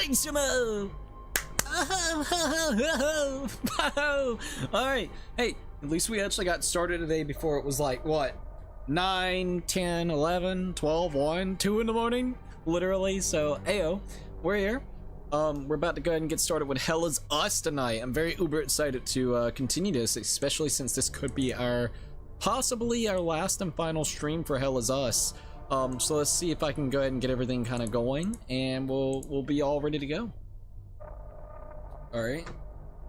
Bellissimo! Alright, hey, at least we actually got started today before it was like, what, 9, 10, 11, 12, 1, 2 in the morning? Literally, so, ayo, we're here. We're about to go ahead and get started with Hell Is Us tonight. I'm very uber excited to continue this, especially since this could be possibly our last and final stream for Hell Is Us. So let's see if I can go ahead and get everything kind of going, and we'll be all ready to go. All right,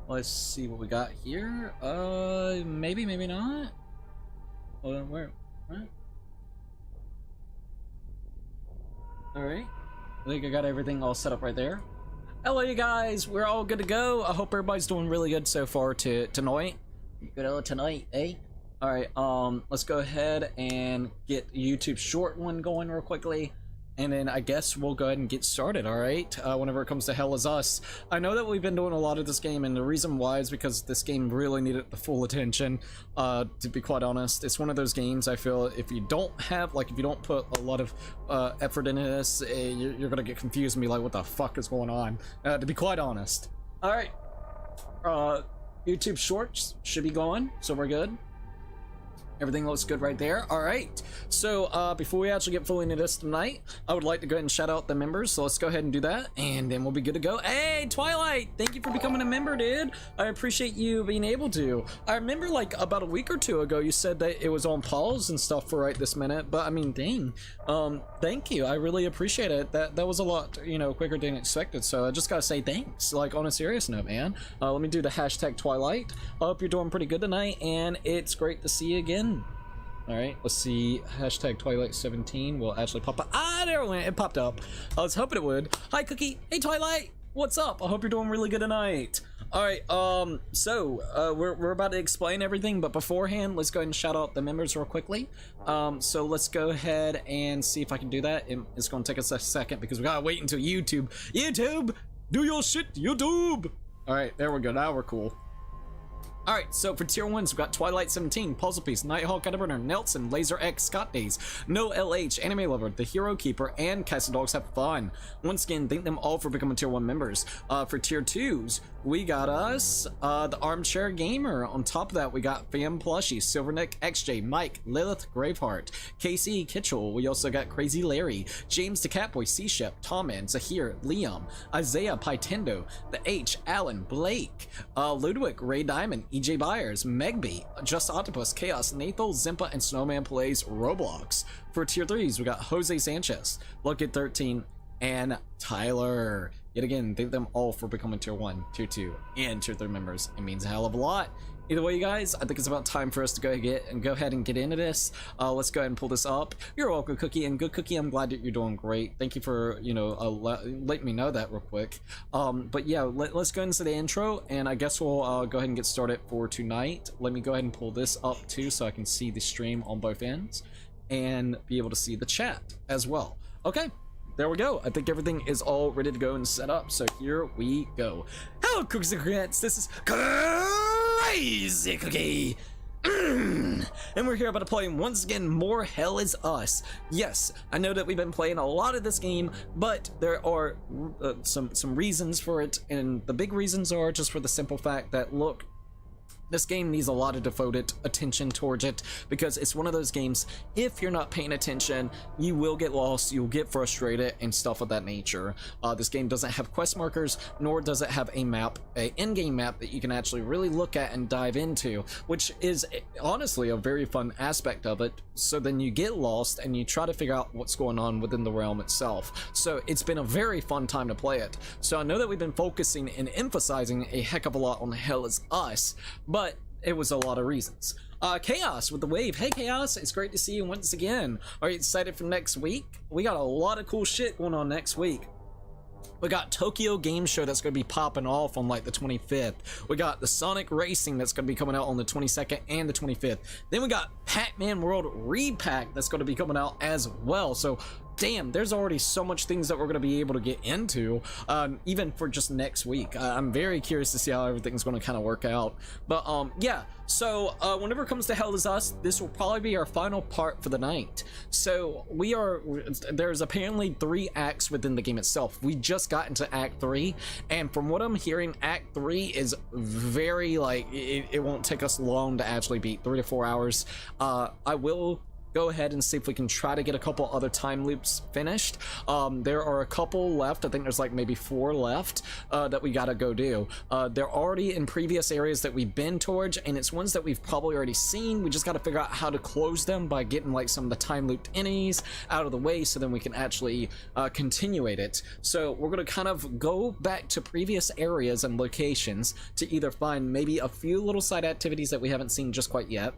let's see what we got here. Maybe not. Hold on, where? All right, I think I got everything all set up right there. Hello, you guys. We're all good to go. I hope everybody's doing really good so far tonight. Good old tonight, eh? All right, let's go ahead and get YouTube short one going real quickly, and then I guess we'll go ahead and get started. All right, whenever it comes to Hell Is Us, I know that we've been doing a lot of this game, and the reason why is because this game really needed the full attention. To be quite honest, it's one of those games I feel if you don't put a lot of effort into this, you're gonna get confused and be like, what the fuck is going on? To be quite honest. All right, YouTube shorts should be going, so we're good. Everything looks good right there. All right, so before we actually get fully into this tonight, I would like to go ahead and shout out the members, so let's go ahead and do that, and then we'll be good to go. Hey, Twilight, thank you for becoming a member, dude. I appreciate you being able to. I remember like about a week or two ago you said that it was on pause and stuff for right this minute, but I mean, dang, thank you. I really appreciate it. That was a lot, you know, quicker than expected, so I just gotta say thanks, like on a serious note, man. Let me do the hashtag Twilight. I hope you're doing pretty good tonight, and it's great to see you again. All right, let's see. Hashtag Twilight 17 will actually pop up. Ah, there it went. It popped up. I was hoping it would. Hi, Cookie. Hey, Twilight. What's up? I hope you're doing really good tonight. All right. We're about to explain everything, but beforehand, let's go ahead and shout out the members real quickly. So let's go ahead and see if I can do that. It's going to take us a second because we gotta wait until YouTube, do your shit, YouTube. All right, there we go. Now we're cool. Alright, so for tier 1s, we've got Twilight 17, Puzzle Piece, Nighthawk, Edburner, Nelson, Laser X, Scott Days, No LH, Anime Lover, The Hero Keeper, and Castle Dogs Have Fun. Once again, thank them all for becoming tier 1 members. For tier 2s, we got us, the Armchair Gamer. On top of that, we got Fam Plushy, Silverneck XJ, Mike, Lilith Graveheart, Casey Kitchell. We also got Crazy Larry, James the Catboy, C-Shep, Tomman, Zahir, Liam, Isaiah Pytendo, The H, Alan, Blake, Ludwig, Ray Diamond, EJ Byers, Megby, Just Octopus, Chaos, Nathal, Zimpa, and Snowman Plays Roblox. For tier 3s, we got Jose Sanchez, Lucky 13, and Tyler. Yet again, thank them all for becoming tier 1, tier 2, and tier 3 members. It means a hell of a lot. Either way, you guys, I think it's about time for us to go ahead and get into this. Let's go ahead and pull this up. You're welcome, Cookie, and good Cookie, I'm glad that you're doing great. Thank you for, you know, letting me know that real quick. But yeah, let's go into the intro, and I guess we'll go ahead and get started for tonight. Let me go ahead and pull this up too, so I can see the stream on both ends and be able to see the chat as well. Okay. There we go. I think everything is all ready to go and set up. So here we go. Hello, Cookies and Creates. This is Crazy Cookie. And we're here about to play once again more Hell Is Us. Yes, I know that we've been playing a lot of this game, but there are some reasons for it, and the big reasons are just for the simple fact that, look, this game needs a lot of devoted attention towards it, because it's one of those games, if you're not paying attention, you will get lost, you'll get frustrated, and stuff of that nature. This game doesn't have quest markers, nor does it have a map, an in-game map that you can actually really look at and dive into, which is honestly a very fun aspect of it. So then you get lost and you try to figure out what's going on within the realm itself. So it's been a very fun time to play it. So I know that we've been focusing and emphasizing a heck of a lot on Hell Is Us, but it was a lot of reasons. Chaos with the wave. Hey Chaos, it's great to see you once again. Are you excited for next week? We got a lot of cool shit going on next week. We got Tokyo Game Show that's going to be popping off on like the 25th. We got the Sonic Racing that's going to be coming out on the 22nd and the 25th. Then we got Pac-Man World Repack that's going to be coming out as well. So damn, there's already so much things that we're going to be able to get into, even for just next week. I'm very curious to see how everything's going to kind of work out. But yeah, so whenever it comes to Hell Is Us, this will probably be our final part for the night. So there's apparently 3 acts within the game itself. We just got into Act 3, and from what I'm hearing, Act 3 is very, like, it won't take us long to actually beat, 3 to 4 hours. I will go ahead and see if we can try to get a couple other time loops finished. There are a couple left. I think there's like maybe 4 left that we gotta go do. They're already in previous areas that we've been towards, and it's ones that we've probably already seen. We just gotta figure out how to close them by getting like some of the time looped enemies out of the way, so then we can actually continuate it. So we're gonna kind of go back to previous areas and locations to either find maybe a few little side activities that we haven't seen just quite yet,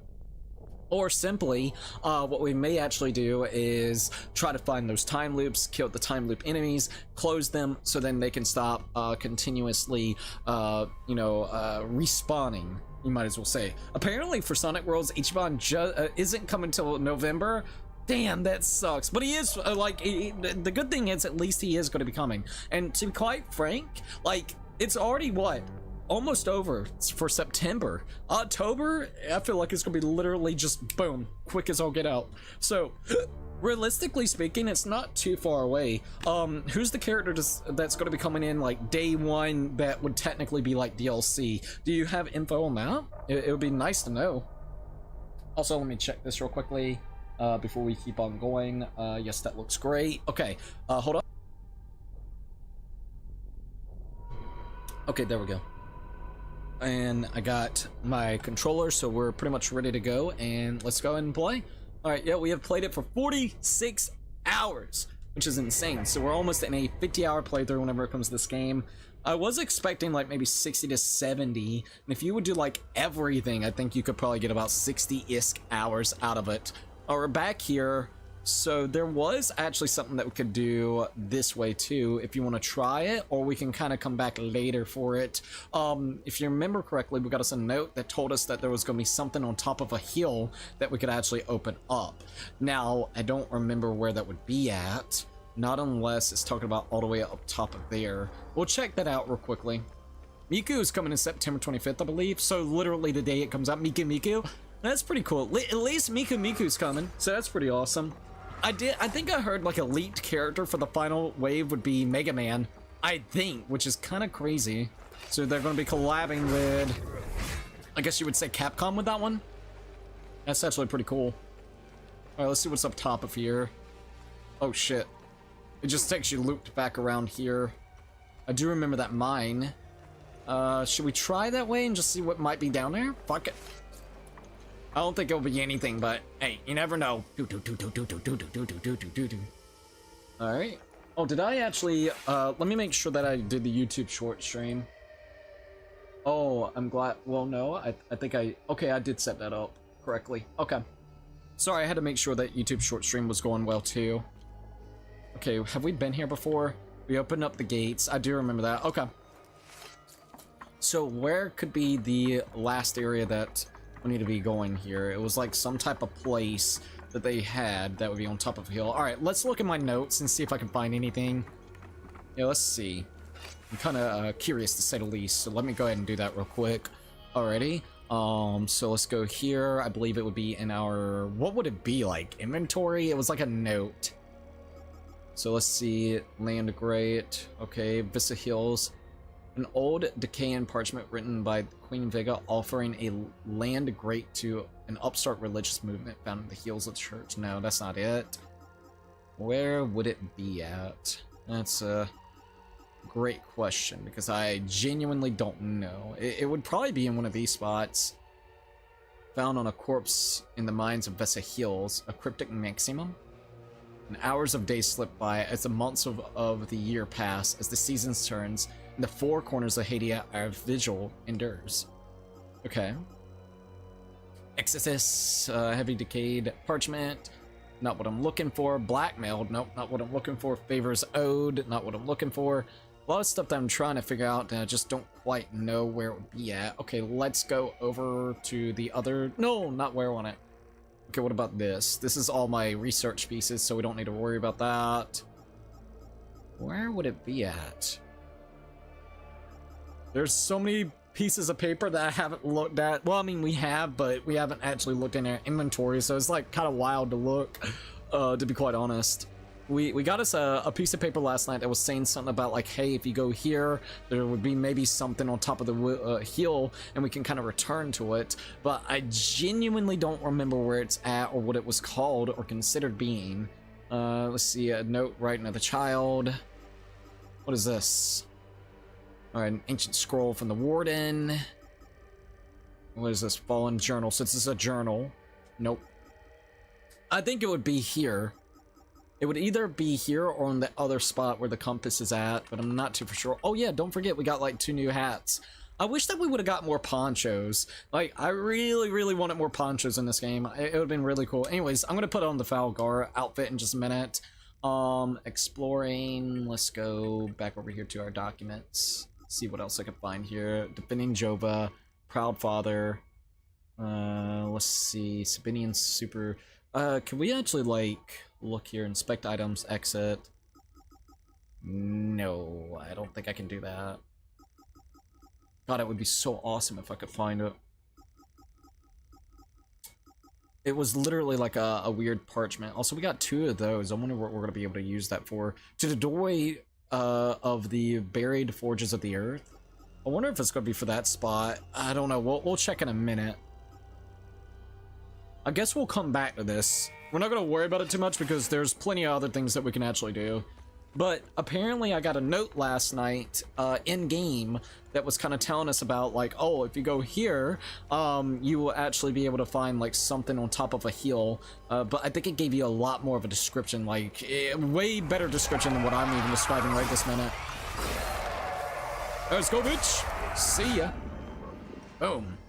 or simply, what we may actually do is try to find those time loops, kill the time loop enemies, close them, so then they can stop continuously, respawning, you might as well say. Apparently for Sonic Worlds, Ichiban isn't coming till November. Damn, that sucks. But he is, the good thing is at least he is going to be coming. And to be quite frank, like, it's already, what? Almost over for September. October, I feel like it's gonna be literally just boom, quick as I'll get out. So realistically speaking, it's not too far away. Who's the character that's gonna be coming in like day 1 that would technically be like DLC? Do you have info on that? It would be nice to know. Also, let me check this real quickly before we keep on going. Yes, that looks great. Okay, hold on. Okay, there we go. And I got my controller, so we're pretty much ready to go, and let's go ahead and play. All right, yeah, we have played it for 46 hours, which is insane. So we're almost in a 50-hour playthrough whenever it comes to this game. I was expecting like maybe 60 to 70, and if you would do like everything, I think you could probably get about 60-ish hours out of it. We're back here. So there was actually something that we could do this way too, if you want to try it, or we can kind of come back later for it. If you remember correctly, we got us a note that told us that there was going to be something on top of a hill that we could actually open up. Now, I don't remember where that would be at, not unless it's talking about all the way up top of there. We'll check that out real quickly. Miku is coming in September 25th, I believe, so literally the day it comes out, Miku. That's pretty cool. At least Miku's coming, so that's pretty awesome. I think I heard like a leaked character for the final wave would be Mega Man, I think, which is kind of crazy. So they're going to be collabing with, I guess you would say Capcom with that one. That's actually pretty cool. All right, let's see what's up top of here. Oh shit. It just takes you looped back around here. I do remember that mine. Should we try that way and just see what might be down there? Fuck it. I don't think it'll be anything, but hey, you never know. Alright. Oh, did I actually, let me make sure that I did the YouTube short stream. Oh, I'm glad, well, no, I think okay, I did set that up correctly. Okay. Sorry, I had to make sure that YouTube short stream was going well too. Okay, have we been here before? We opened up the gates. I do remember that. Okay. So where could be the last area that we need to be going here? It was like some type of place that they had that would be on top of a hill. All right, let's look at my notes and see if I can find anything. Yeah, let's see. I'm kind of curious to say the least, so let me go ahead and do that real quick. Alrighty. So let's go here. I believe it would be in our, what would it be like? Inventory? It was like a note. So let's see. Land Great. Okay, Vista Hills. An old decaying parchment written by Queen Vega offering a land great to an upstart religious movement found in the hills of the church. No, that's not it. Where would it be at? That's a great question, because I genuinely don't know. It would probably be in one of these spots. Found on a corpse in the mines of Vesa Hills, a cryptic maximum. And hours of days slip by as the months of the year pass, as the seasons turns, and the four corners of Hadia our vigil endures. Okay. Exodus, heavy decayed parchment, not what I'm looking for. Blackmailed, nope, not what I'm looking for. Favors owed, not what I'm looking for. A lot of stuff that I'm trying to figure out and I just don't quite know where it would be at. Okay, let's go over to the other, no, not where I want it. Okay, what about this? This is all my research pieces, so we don't need to worry about that. Where would it be at? There's so many pieces of paper that I haven't looked at. Well, I mean, we have, but we haven't actually looked in our inventory, so it's like kind of wild to look, to be quite honest. We got us a piece of paper last night that was saying something about like, hey, if you go here, there would be maybe something on top of the hill, and we can kind of return to it. But I genuinely don't remember where it's at or what it was called or considered being. Let's see, a note writing of the child. What is this? All right, an ancient scroll from the warden. What is this? Fallen journal. So this is a journal. Nope. I think it would be here. It would either be here or on the other spot where the compass is at, but I'm not too for sure. Oh yeah, don't forget we got like 2 new hats. I wish that we would have got more ponchos. Like, I really wanted more ponchos in this game. It would have been really cool. Anyways, I'm gonna put on the Falgar outfit in just a minute. Exploring. Let's go back over here to our documents. See what else I can find here. Defending Jova, Proud Father. Let's see. Sabinian Super. Can we actually like look here, inspect items, exit? No, I don't think I can do that. God, it would be so awesome if I could find it. It was literally like a weird parchment. Also, we got 2 of those. I wonder what we're gonna be able to use that for. To the doorway of the buried forges of the earth. I wonder if it's gonna be for that spot. I don't know. We'll check in a minute. I guess we'll come back to this. We're not going to worry about it too much because there's plenty of other things that we can actually do. But apparently I got a note last night in-game that was kind of telling us about like, oh, if you go here, you will actually be able to find like something on top of a hill. But I think it gave you a lot more of a description, like way better description than what I'm even describing right this minute. Let's go, bitch. See ya. Boom.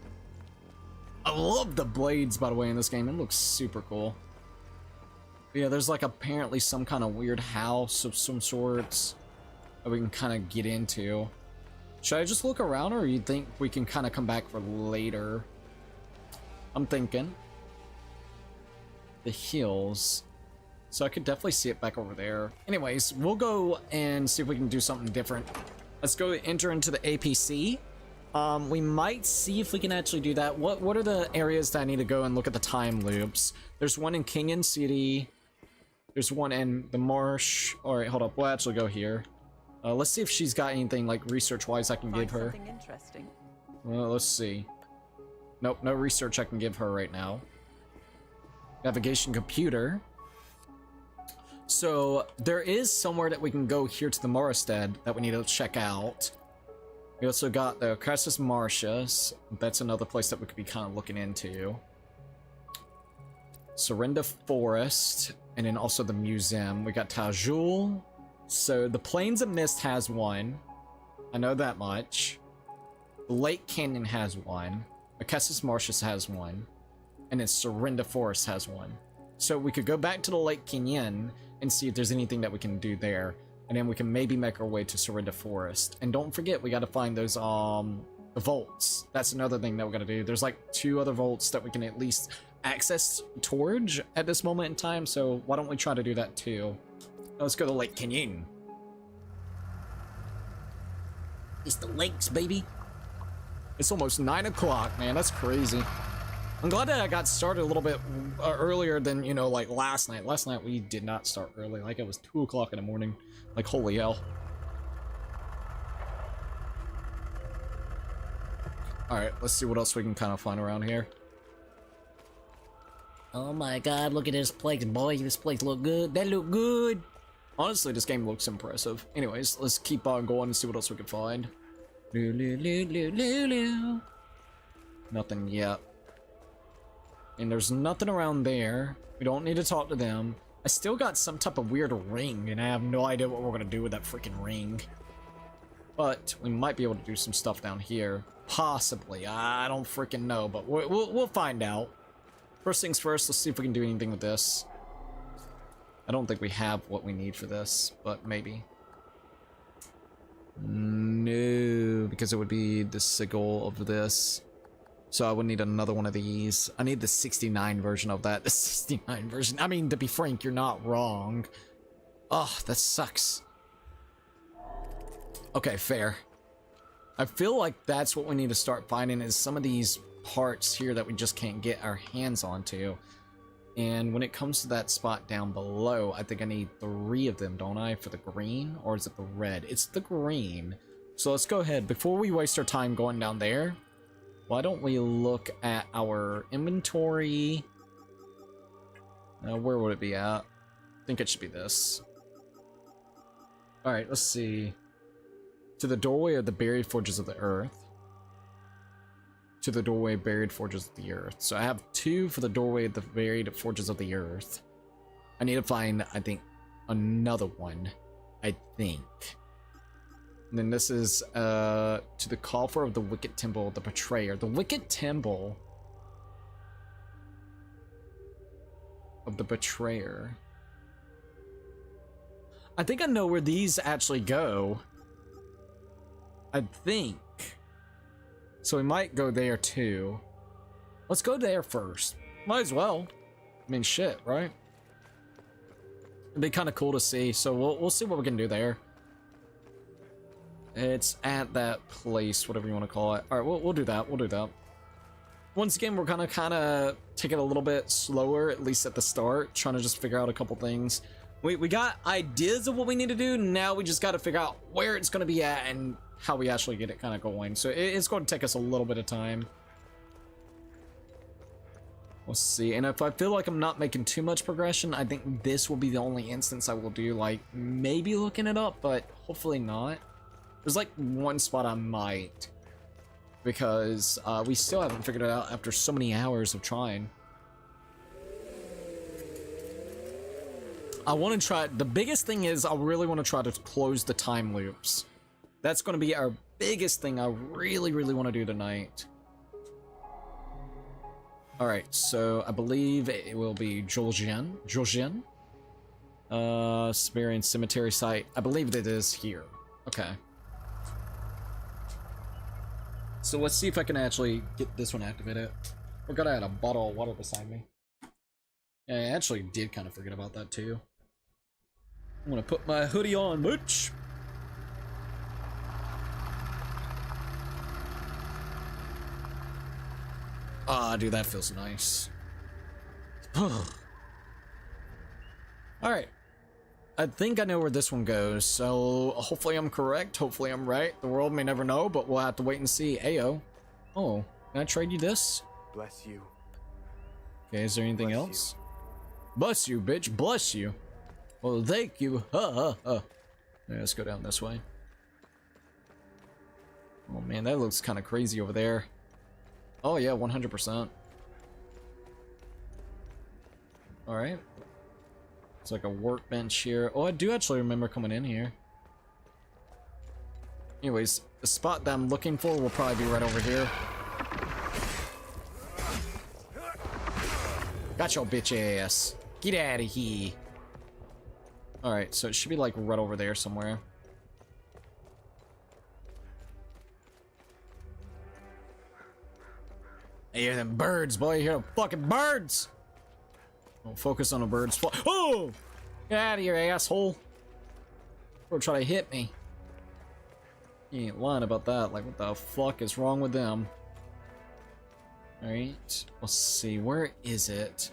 I love the blades, by the way, in this game. It looks super cool. But yeah, there's like apparently some kind of weird house of some sorts that we can kind of get into. Should I just look around, or you think we can kind of come back for later? I'm thinking. The hills. So I could definitely see it back over there. Anyways, we'll go and see if we can do something different. Let's go enter into the APC. We might see if we can actually do that. What are the areas that I need to go and look at the time loops? There's one in Kenyan City. There's one in the marsh. All right, hold up. We'll actually go here. Let's see if she's got anything like research-wise I can give her. Something interesting. Well, let's see. Nope, no research I can give her right now. Navigation computer. So there is somewhere that we can go here to the Morristead that we need to check out. We also got the Crassus Martius. That's another place that we could be kind of looking into. Serinda Forest, and then also the museum. We got Tajul. So the Plains of Mist has one. I know that much. The Lake Canyon has one. Crassus Martius has one. And then Serinda Forest has one. So we could go back to the Lake Canyon and see if there's anything that we can do there. And then we can maybe make our way to Serinda Forest. And don't forget, we gotta find those, the vaults. That's another thing that we gotta do. There's like 2 other vaults that we can at least access towards at this moment in time, so why don't we try to do that too? Let's go to Lake Canyon. It's the lakes, baby. It's almost 9 o'clock, man. That's crazy. I'm glad that I got started a little bit earlier than, you know, like last night. Last night we did not start early. Like it was 2 o'clock in the morning. Like, holy hell. Alright, let's see what else we can kind of find around here. Oh my god, look at this place, boy. This place look good. That look good. Honestly, this game looks impressive. Anyways, let's keep on going and see what else we can find. Nothing yet. And there's nothing around there. We don't need to talk to them. I still got some type of weird ring, and I have no idea what we're gonna do with that freaking ring. But we might be able to do some stuff down here. Possibly. I don't freaking know, but we'll find out. First things first, let's see if we can do anything with this. I don't think we have what we need for this, but maybe. No, because it would be the sigil of this. So I would need another one of these. I need the 69 version of that. The 69 version. I mean, to be frank, you're not wrong. Oh, that sucks. Okay, fair. I feel like that's what we need to start finding is some of these parts here that we just can't get our hands onto. And when it comes to that spot down below, I think I need 3 of them, don't I? For the green? Or is it the red? It's the green. So let's go ahead. Before we waste our time going down there, why don't we look at our inventory? Where would it be at? I think it should be this. Alright, let's see. To the doorway of the buried forges of the earth. To the doorway of buried forges of the earth. So I have 2 for the doorway of the buried forges of the earth. I need to find, I think, another one. I think. And then this is to the coffer of the wicked temple of the betrayer. The wicked temple of the betrayer. I think I know where these actually go. I think. So we might go there too. Let's go there first. Might as well. I mean, shit, right? It'd be kind of cool to see. So we'll see what we can do there. It's at that place, whatever you want to call it. All right, we'll do that. We'll do that. Once again, we're gonna kind of take it a little bit slower, at least at the start, trying to just figure out a couple things. We got ideas of what we need to do. Now we just got to figure out where it's going to be at and how we actually get it kind of going. So it's going to take us a little bit of time. We'll see. And if I feel like I'm not making too much progression, I think this will be the only instance I will do, like, maybe looking it up, but hopefully not. There's, like, one spot I might. Because we still haven't figured it out after so many hours of trying. I want to try, the biggest thing is I really want to try to close the time loops. That's going to be our biggest thing I really, really want to do tonight. Alright, so I believe it will be Jolgen. Sumerian cemetery site. I believe it is here. Okay. So let's see if I can actually get this one activated. Forgot I had a bottle of water beside me. Yeah, I actually did kind of forget about that too. I'm gonna put my hoodie on, bitch. Ah, dude, that feels nice. Alright. I think I know where this one goes, so hopefully I'm correct, hopefully I'm right. The world may never know, but we'll have to wait and see. Ayo. Oh, can I trade you this? Bless you. Okay, is there anything else? Bless you, bitch, bless you. Well, thank you. Yeah, let's go down this way. Oh man, that looks kind of crazy over there. Oh yeah, 100%. Alright. It's like a workbench here. Oh, I do actually remember coming in here. Anyways, the spot that I'm looking for will probably be right over here. Got your bitch ass. Get out of here. Alright, so it should be like right over there somewhere. I hear them birds, boy. You hear them fucking birds. Don't focus on the birds. Oh! Get out of here, asshole. Or try to hit me. You ain't lying about that. Like, what the fuck is wrong with them? Alright. Let's see. Where is it?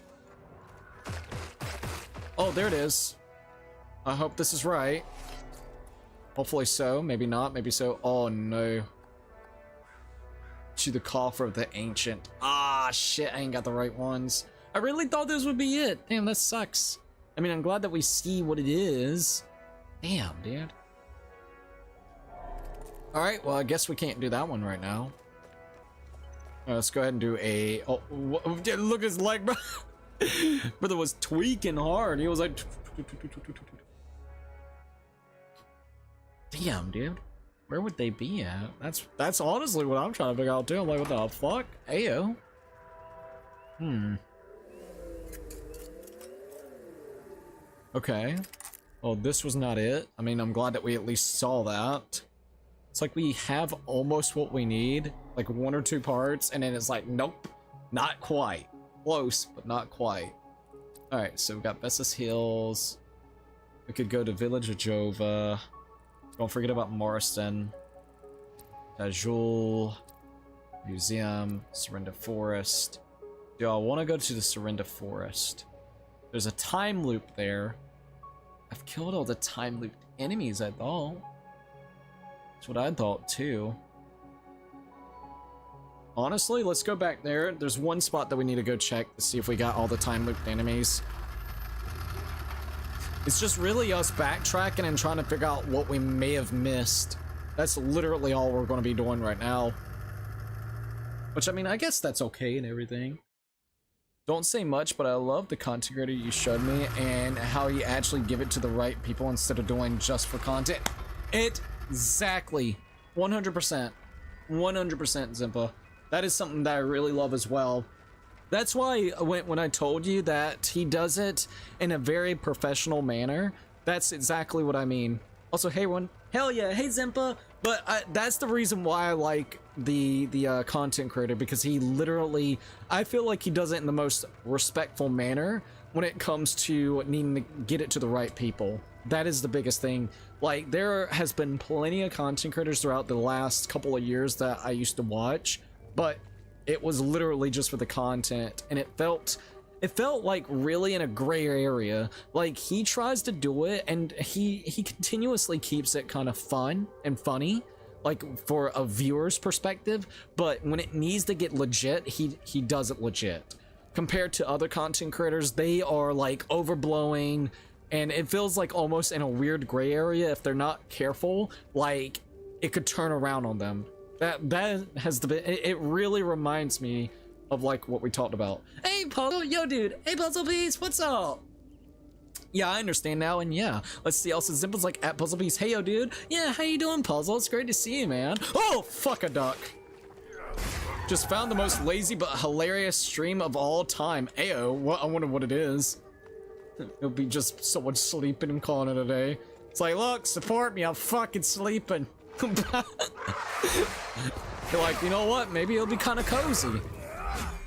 Oh, there it is. I hope this is right. Hopefully so. Maybe not. Maybe so. Oh, no. To the coffer of the ancient. Ah, shit. I ain't got the right ones. I really thought this would be it. Damn, that sucks. I mean, I'm glad that we see what it is. Damn, dude. Alright, well, I guess we can't do that one right now. Let's go ahead and do a... Oh, look at his leg, bro. Brother was tweaking hard. He was like... Damn, dude. Where would they be at? That's honestly what I'm trying to figure out too. I'm like, what the fuck? Ayo. Okay. Well, this was not it. I mean, I'm glad that we at least saw that. It's like we have almost what we need, like 1 or 2 parts, and then it's like, nope, not quite. Close, but not quite. Alright, so we got Bessus Hills. We could go to Village of Jova. Don't forget about Marston. Tajul. Museum. Surrender Forest. Do I want to go to the Surrender Forest? There's a time loop there. I've killed all the time loop enemies, I thought. That's what I thought, too. Honestly, let's go back there. There's one spot that we need to go check to see if we got all the time looped enemies. It's just really us backtracking and trying to figure out what we may have missed. That's literally all we're going to be doing right now. Which, I mean, I guess that's okay and everything. Don't say much, but I love the content creator you showed me and how you actually give it to the right people instead of doing just for content. Exactly. 100%. 100%, Zimpa. That is something that I really love as well. That's why when I told you that he does it in a very professional manner, that's exactly what I mean. Also, hey everyone. Hell yeah, hey Zimpa. But that's the reason why I like the content creator, because he literally, I feel like he does it in the most respectful manner when it comes to needing to get it to the right people. That is the biggest thing. Like, there has been plenty of content creators throughout the last couple of years that I used to watch, but it was literally just for the content, and it felt like really in a gray area. Like, he tries to do it, and he continuously keeps it kind of fun and funny, like for a viewer's perspective, but when it needs to get legit, he does it legit. Compared to other content creators, they are like overblowing, and it feels like almost in a weird gray area. If they're not careful, like, it could turn around on them. That has it really reminds me of like what we talked about. Hey Puzzle, yo dude, hey Puzzle Piece, what's up? Yeah, I understand now, and yeah, let's see. Also, Zimpa's like at Puzzle Piece. Hey yo dude, yeah, how you doing, Puzzle? It's great to see you, man. Oh fuck, a duck. Just found the most lazy but hilarious stream of all time. Ayo, what? I wonder what it is. It'll be just someone sleeping and calling it a day. It's like, look, support me, I'm fucking sleeping. You're like, you know what? Maybe it'll be kind of cozy.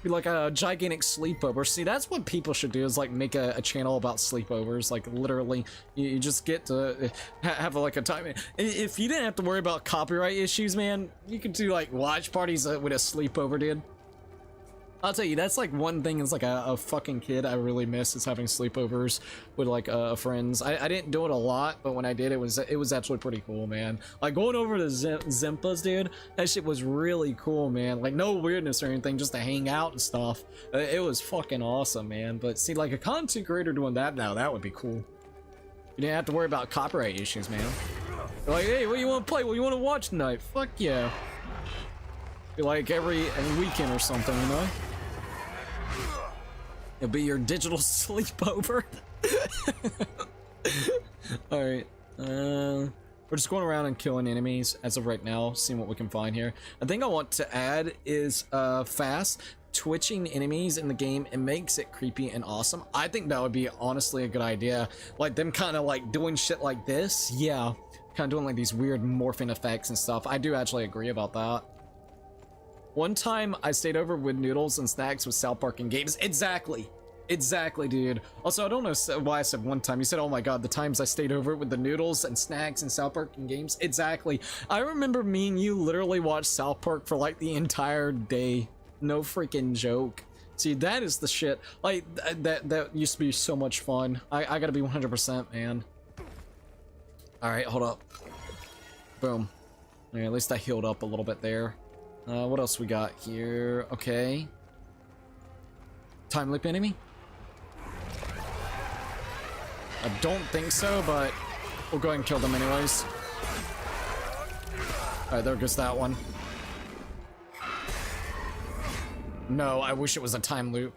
Be like a gigantic sleepover. See, that's what people should do, is like make a channel about sleepovers. Like, literally, you just get to have like a time. If you didn't have to worry about copyright issues, man, you could do like watch parties with a sleepover, dude. I'll tell you, that's like one thing as like a fucking kid I really miss, is having sleepovers with like friends. I didn't do it a lot, but when I did, it was actually pretty cool, man. Like going over to Zimpa's, dude, that shit was really cool, man. Like no weirdness or anything, just to hang out and stuff. It was fucking awesome, man. But see, like a content creator doing that now, that would be cool. You didn't have to worry about copyright issues, man. You're like, hey, what do you want to play? What do you want to watch tonight? Fuck yeah. Be like every weekend or something, you know? It'll be your digital sleepover. Alright, we're just going around and killing enemies as of right now, seeing what we can find here. A thing I want to add is fast twitching enemies in the game. It makes it creepy and awesome. I think that would be honestly a good idea. Like them kind of like doing shit like this. Yeah, kind of doing like these weird morphing effects and stuff. I do actually agree about that. One time I stayed over with Noodles and Snacks with South Park and games. Exactly. Exactly, dude. Also, I don't know why I said one time. You said, oh my god, the times I stayed over with the Noodles and Snacks and South Park and games. Exactly. I remember me and you literally watched South Park for like the entire day. No freaking joke. See, that is the shit. Like, that used to be so much fun. I gotta be 100%, man. Alright, hold up. Boom. Okay, at least I healed up a little bit there. What else we got here? Okay. Time loop enemy? I don't think so, but we'll go ahead and kill them anyways. Alright, there goes that one. No, I wish it was a time loop.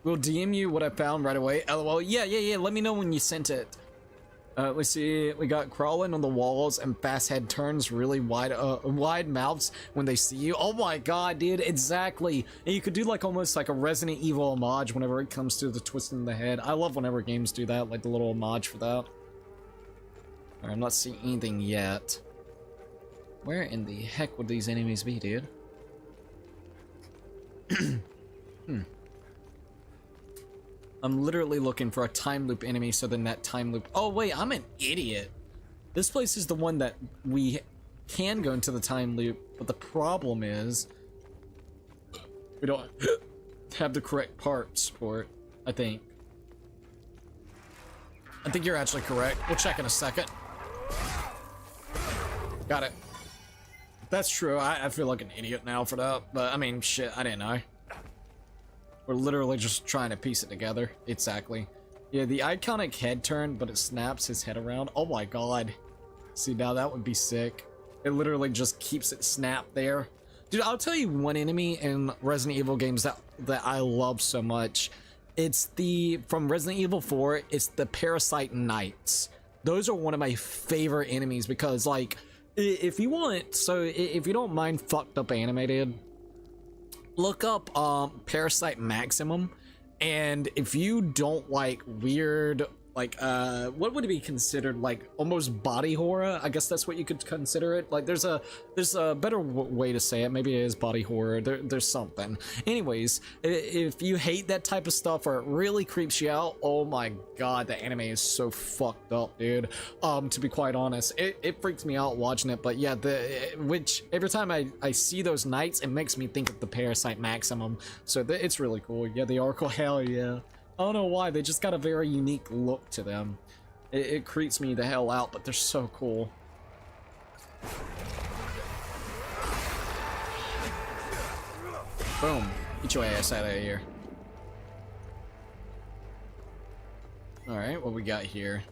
We'll DM you what I found right away. LOL. Yeah, let me know when you sent it. Let's see, we got crawling on the walls and fast head turns, really wide mouths when they see you. Oh my god, dude, exactly. And you could do like almost like a Resident Evil homage whenever it comes to the twisting the head. I love whenever games do that, like the little homage for that. Alright, I'm not seeing anything yet. Where in the heck would these enemies be, dude? I'm literally looking for a time loop enemy, so then that time loop... Oh, wait, I'm an idiot. This place is the one that we can go into the time loop, but the problem is we don't have the correct parts for it, I think. I think you're actually correct. We'll check in a second. Got it. That's true. I feel like an idiot now for that, but I mean, shit, I didn't know. We're literally just trying to piece it together. Exactly. Yeah, the iconic head turn, but it snaps his head around. Oh my god. See, now that would be sick. It literally just keeps it snapped there. Dude, I'll tell you one enemy in Resident Evil games that I love so much. It's from Resident Evil 4, it's the Parasite Knights. Those are one of my favorite enemies because, like, if you don't mind fucked up animated, look up Parasite Maximum, and if you don't like weird, like what would it be considered, like almost body horror, I guess that's what you could consider it. Like there's a better way to say it. Maybe it is body horror. There's something. Anyways, if you hate that type of stuff or it really creeps you out, oh my god, the anime is so fucked up, dude. To be quite honest, it freaks me out watching it. But yeah, which every time I see those knights, it makes me think of the Parasite Maximum. So it's really cool. Yeah, the Oracle, hell yeah. I don't know why, they just got a very unique look to them. It creeps me the hell out, but they're so cool. Boom. Get your ass out of here. Alright, what we got here?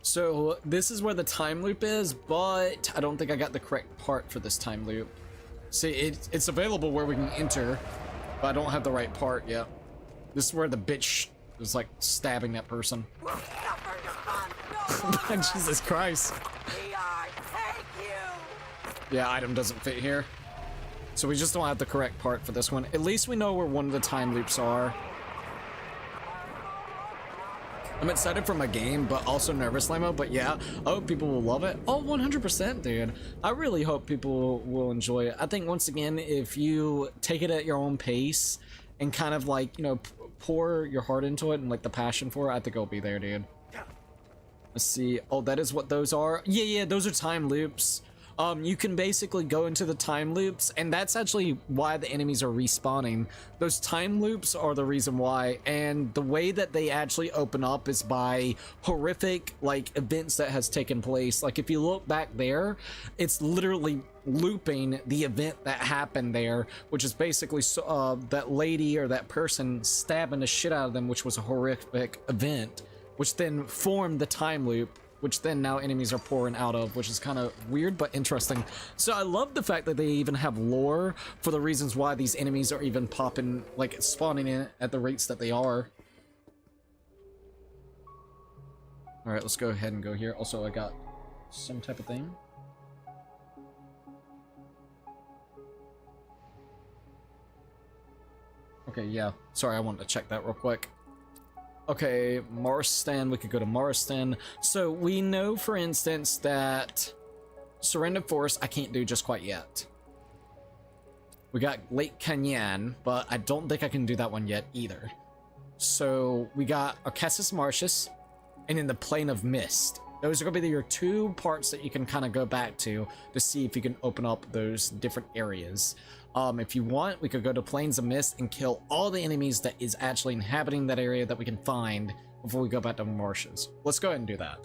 So, this is where the time loop is, but I don't think I got the correct part for this time loop. See, it's available where we can enter, but I don't have the right part yet. This is where the bitch is like stabbing that person. Jesus Christ. Yeah, item doesn't fit here. So we just don't have the correct part for this one. At least we know where one of the time loops are. I'm excited for my game, but also nervous, Lamo. But yeah, I hope people will love it. Oh, 100%, dude. I really hope people will enjoy it. I think, once again, if you take it at your own pace and kind of like, you know, pour your heart into it and like the passion for it, I think it'll be there, dude. Let's see. Oh, that is what those are. Yeah, those are time loops. You can basically go into the time loops, and that's actually why the enemies are respawning. Those time loops are the reason why, and the way that they actually open up is by horrific, like, events that has taken place. Like, if you look back there, it's literally looping the event that happened there, which is basically that lady or that person stabbing the shit out of them, which was a horrific event, which then formed the time loop, which then now enemies are pouring out of, which is kind of weird but interesting. So I love the fact that they even have lore for the reasons why these enemies are even popping, like spawning in at the rates that they are. All right, let's go ahead and go here. Also, I got some type of thing. Okay, yeah. Sorry, I wanted to check that real quick. Okay, Marston, we could go to Marston. So we know, for instance, that Surrender Force I can't do just quite yet. We got Lake Canyon, but I don't think I can do that one yet either. So we got Arcassus Martius and in the Plane of Mist. Those are going to be your two parts that you can kind of go back to see if you can open up those different areas. If you want, we could go to Plains of Mist and kill all the enemies that is actually inhabiting that area that we can find before we go back to Marshes. Let's go ahead and do that.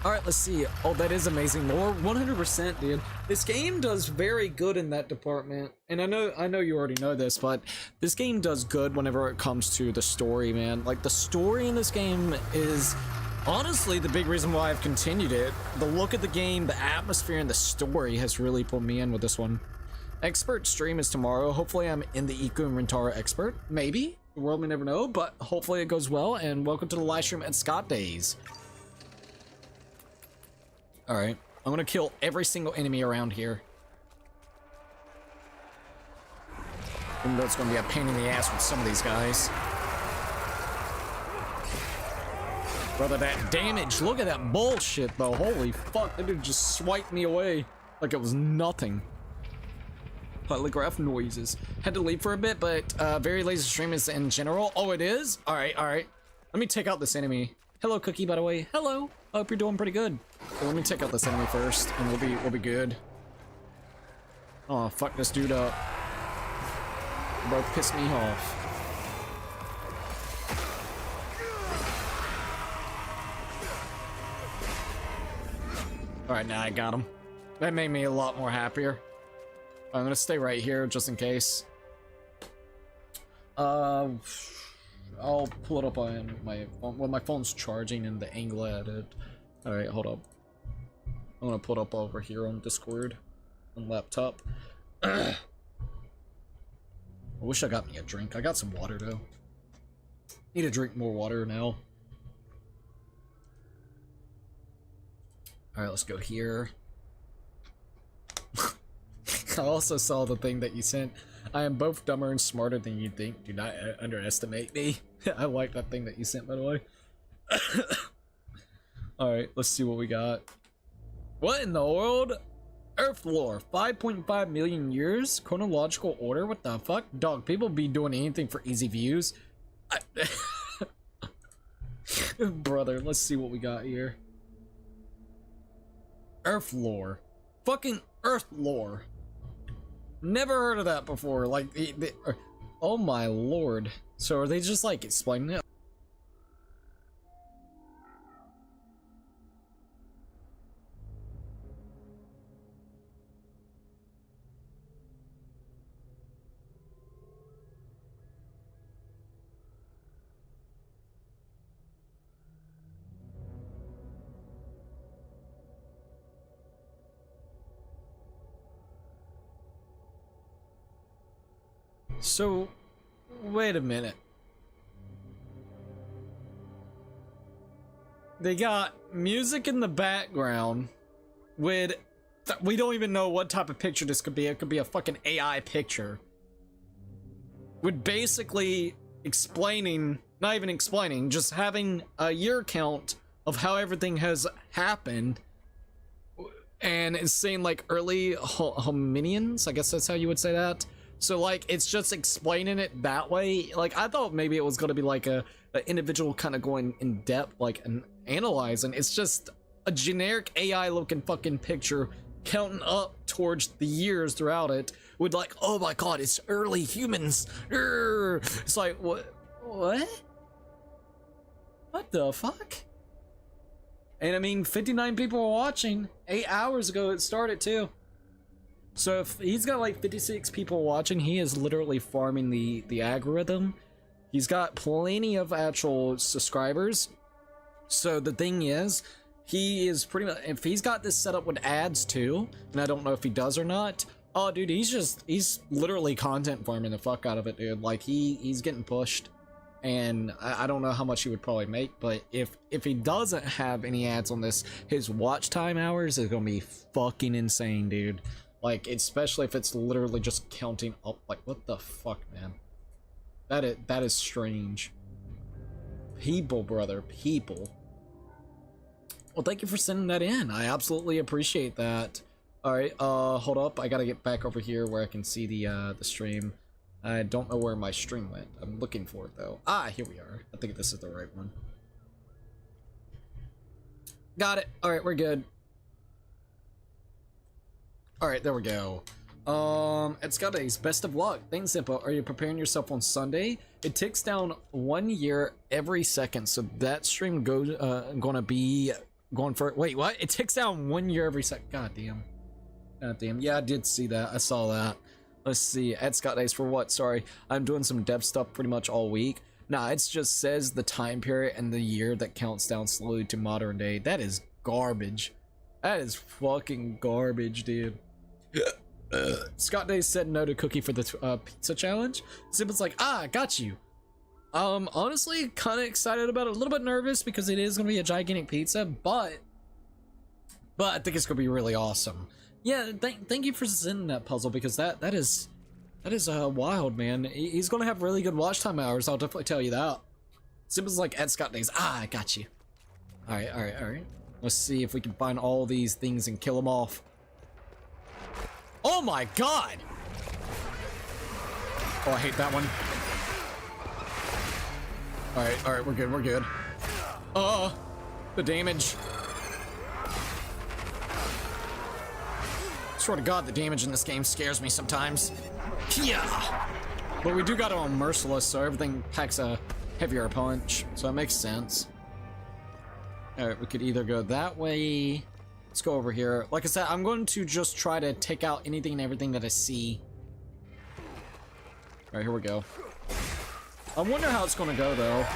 Alright, let's see. Oh, that is amazing lore. 100%, dude. This game does very good in that department. And I know you already know this, but this game does good whenever it comes to the story, man. Like, the story in this game is honestly the big reason why I've continued it. The look of the game, the atmosphere, and the story has really pulled me in with this one. Expert stream is tomorrow. Hopefully I'm in the Iku and Rintaro expert. Maybe. The world may never know, but hopefully it goes well. And welcome to the live stream at Scott Days. Alright, I'm gonna kill every single enemy around here. Even though it's gonna be a pain in the ass with some of these guys. Brother, that damage. Look at that bullshit, though. Holy fuck. That dude just swiped me away like it was nothing. Polygraph noises. Had to leave for a bit, but very lazy stream is in general. Oh, it is? All right, all right. Let me take out this enemy. Hello, Cookie, by the way. Hello. I hope you're doing pretty good. So let me take out this enemy first, and we'll be good. Oh, fuck this dude up. Bro, pissed me off. Alright, now I got him. That made me a lot more happier. I'm gonna stay right here just in case. I'll pull it up on my phone. Well, my phone's charging and the angle at it. Alright, hold up. I'm gonna put up over here on Discord. On laptop. I wish I got me a drink. I got some water though. Need to drink more water now. Alright, let's go here. I also saw the thing that you sent. I am both dumber and smarter than you think. Do not underestimate me. I like that thing that you sent, by the way. Alright, let's see what we got. What in the world? Earth lore, 5.5 million years? Chronological order? What the fuck? Dog, people be doing anything for easy views. Brother, let's see what we got here. Earth lore. Fucking Earth lore. Never heard of that before. Like, oh my lord. So are they just like explaining it? So, wait a minute. They got music in the background with... we don't even know what type of picture this could be. It could be a fucking AI picture. With basically explaining... not even explaining, just having a year count of how everything has happened. And it's saying like early hominians, I guess that's how you would say that. So like it's just explaining it that way. Like I thought maybe it was gonna be like a individual kind of going in depth, like and analyzing. It's just a generic AI looking fucking picture counting up towards the years throughout it with like, oh my god, it's early humans. Urgh. It's like what the fuck? And I mean 59 people were watching 8 hours ago. It started too. So if he's got like 56 people watching, he is literally farming the algorithm. He's got plenty of actual subscribers. So the thing is, he is pretty much, if he's got this set up with ads too, and I don't know if he does or not, oh dude, he's literally content farming the fuck out of it, dude. Like he's getting pushed. And I don't know how much he would probably make, but if he doesn't have any ads on this, his watch time hours is gonna be fucking insane, dude. Like, especially if it's literally just counting up. Like, what the fuck, man? That is strange. People, brother, people. Well, thank you for sending that in. I absolutely appreciate that. All right, hold up. I gotta get back over here where I can see the stream. I don't know where my stream went. I'm looking for it though. Ah, here we are. I think this is the right one. Got it. All right, we're good. All right, there we go. It's got a best of luck. Thanks, Zippo. Are you preparing yourself on Sunday? It ticks down 1 year every second, so that stream goes gonna be going for. Wait, what? It ticks down 1 year every second. God damn. God damn. Yeah, I did see that. I saw that. Let's see. Ed Scott Days for what? Sorry, I'm doing some dev stuff pretty much all week. Nah, it just says the time period and the year that counts down slowly to modern day. That is garbage. That is fucking garbage, dude. Scott Days said no to Cookie for the pizza challenge. Zip's like, ah, got you. Honestly, kind of excited about it. A little bit nervous because it is gonna be a gigantic pizza, but I think it's gonna be really awesome. Yeah, thank you for sending that puzzle because that is wild, man. He's gonna have really good watch time hours. I'll definitely tell you that. Zip's like, Ed Scott Days, ah, I got you. Alright, alright, alright. Let's see if we can find all these things and kill them off. Oh my god! Oh, I hate that one. Alright, alright, we're good, we're good. The damage. Swear to god, the damage in this game scares me sometimes. Yeah! But we do got it on Merciless, so everything packs a heavier punch, so it makes sense. Alright, we could either go that way. Let's go over here. Like I said, I'm going to just try to take out anything and everything that I see. Alright, here we go. I wonder how it's going to go, though.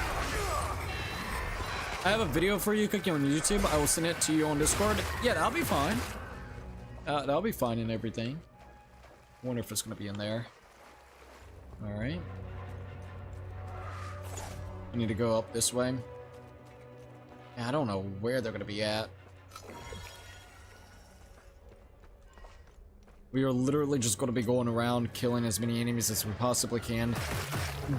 I have a video for you cooking on YouTube. I will send it to you on Discord. Yeah, that'll be fine. That'll be fine and everything. I wonder if it's going to be in there. Alright. I need to go up this way. Yeah, I don't know where they're going to be at. We are literally just going to be going around killing as many enemies as we possibly can.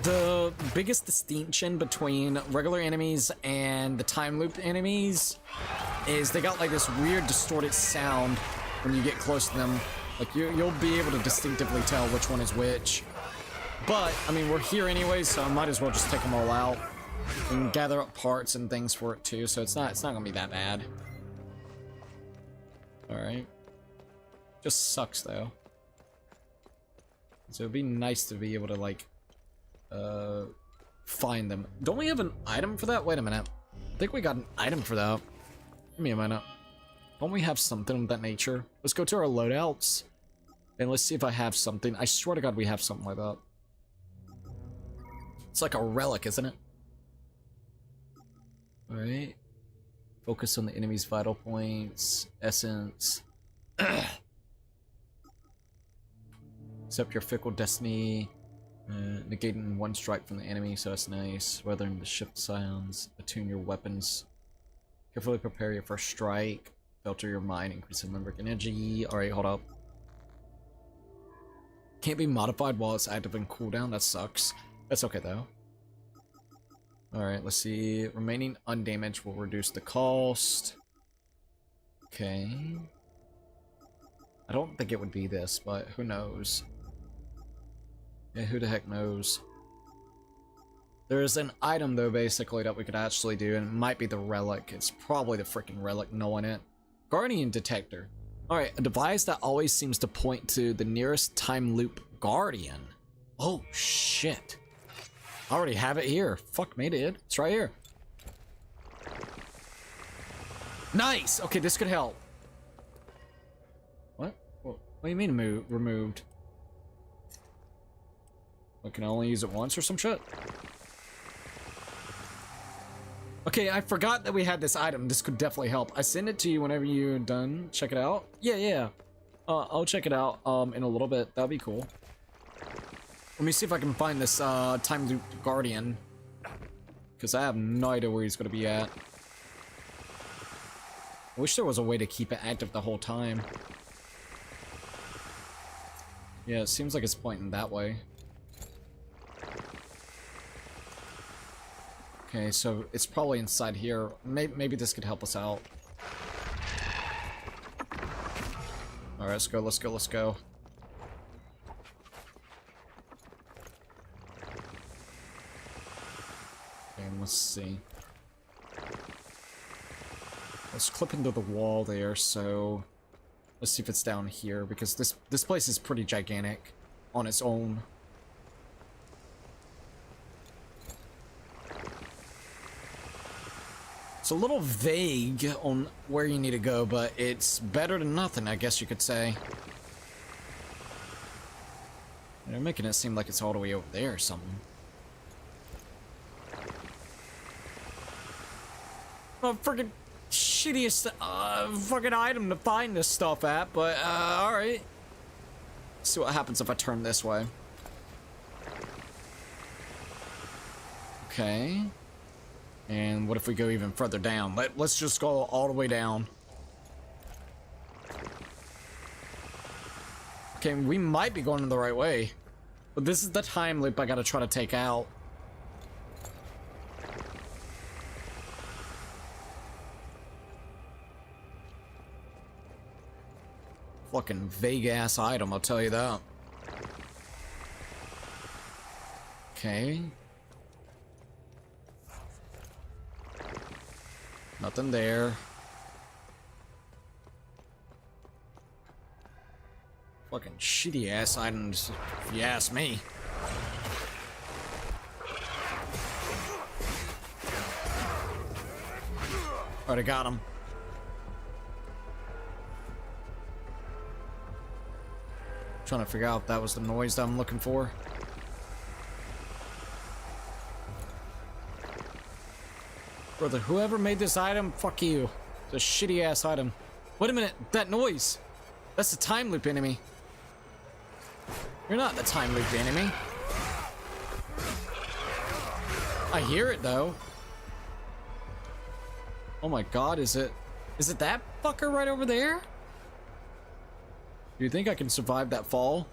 The biggest distinction between regular enemies and the time loop enemies is they got like this weird distorted sound when you get close to them. Like you'll be able to distinctively tell which one is which. But, I mean, we're here anyway, so I might as well just take them all out. And gather up parts and things for it too, so it's not gonna be that bad. Alright. Just sucks though. So it'd be nice to be able to like find them. Don't we have an item for that? Wait a minute. I think we got an item for that. Give me a minute. Don't we have something of that nature? Let's go to our loadouts and let's see if I have something. I swear to god we have something like that. It's like a relic, isn't it? Alright. Focus on the enemy's vital points. Essence. Accept your fickle destiny. Negating one strike from the enemy, so that's nice. Weathering the shift sounds. Attune your weapons. Carefully prepare your first strike. Filter your mind, increase your limbic energy. Alright, hold up. Can't be modified while it's active in cooldown. That sucks. That's okay though. Alright, let's see. Remaining undamaged will reduce the cost. Okay. I don't think it would be this, but who knows? Yeah, who the heck knows? There's an item though, basically, that we could actually do, and it might be the relic. It's probably the freaking relic knowing it. Guardian detector. Alright, a device that always seems to point to the nearest time loop guardian. Oh, shit. I already have it here. Fuck me, dude. It's right here. Nice! Okay, this could help. What? What do you mean removed? I can only use it once or some shit? Okay, I forgot that we had this item. This could definitely help. I send it to you whenever you're done. Check it out. Yeah. I'll check it out in a little bit. That'd be cool. Let me see if I can find this time loop guardian. Because I have no idea where he's going to be at. I wish there was a way to keep it active the whole time. Yeah, it seems like it's pointing that way. Okay, so it's probably inside here. Maybe this could help us out. Alright, let's go. And let's see. Let's clip into the wall there, so let's see if it's down here, because this place is pretty gigantic on its own. It's a little vague on where you need to go, but it's better than nothing, I guess you could say. They're making it seem like it's all the way over there or something. A freaking shittiest fucking item to find this stuff at, but alright. See what happens if I turn this way. Okay. And what if we go even further down? Let's just go all the way down. Okay, we might be going the right way. But this is the time loop I gotta try to take out. Fucking vague ass item, I'll tell you that. Okay. Nothing there. Fucking shitty ass items, if you ask me. Alright, I got him. Trying to figure out if that was the noise that I'm looking for. Brother, whoever made this item, fuck you. It's a shitty ass item. Wait a minute, that noise. That's the time loop enemy. You're not the time loop enemy. I hear it though. Oh my god, is it that fucker right over there? Do you think I can survive that fall?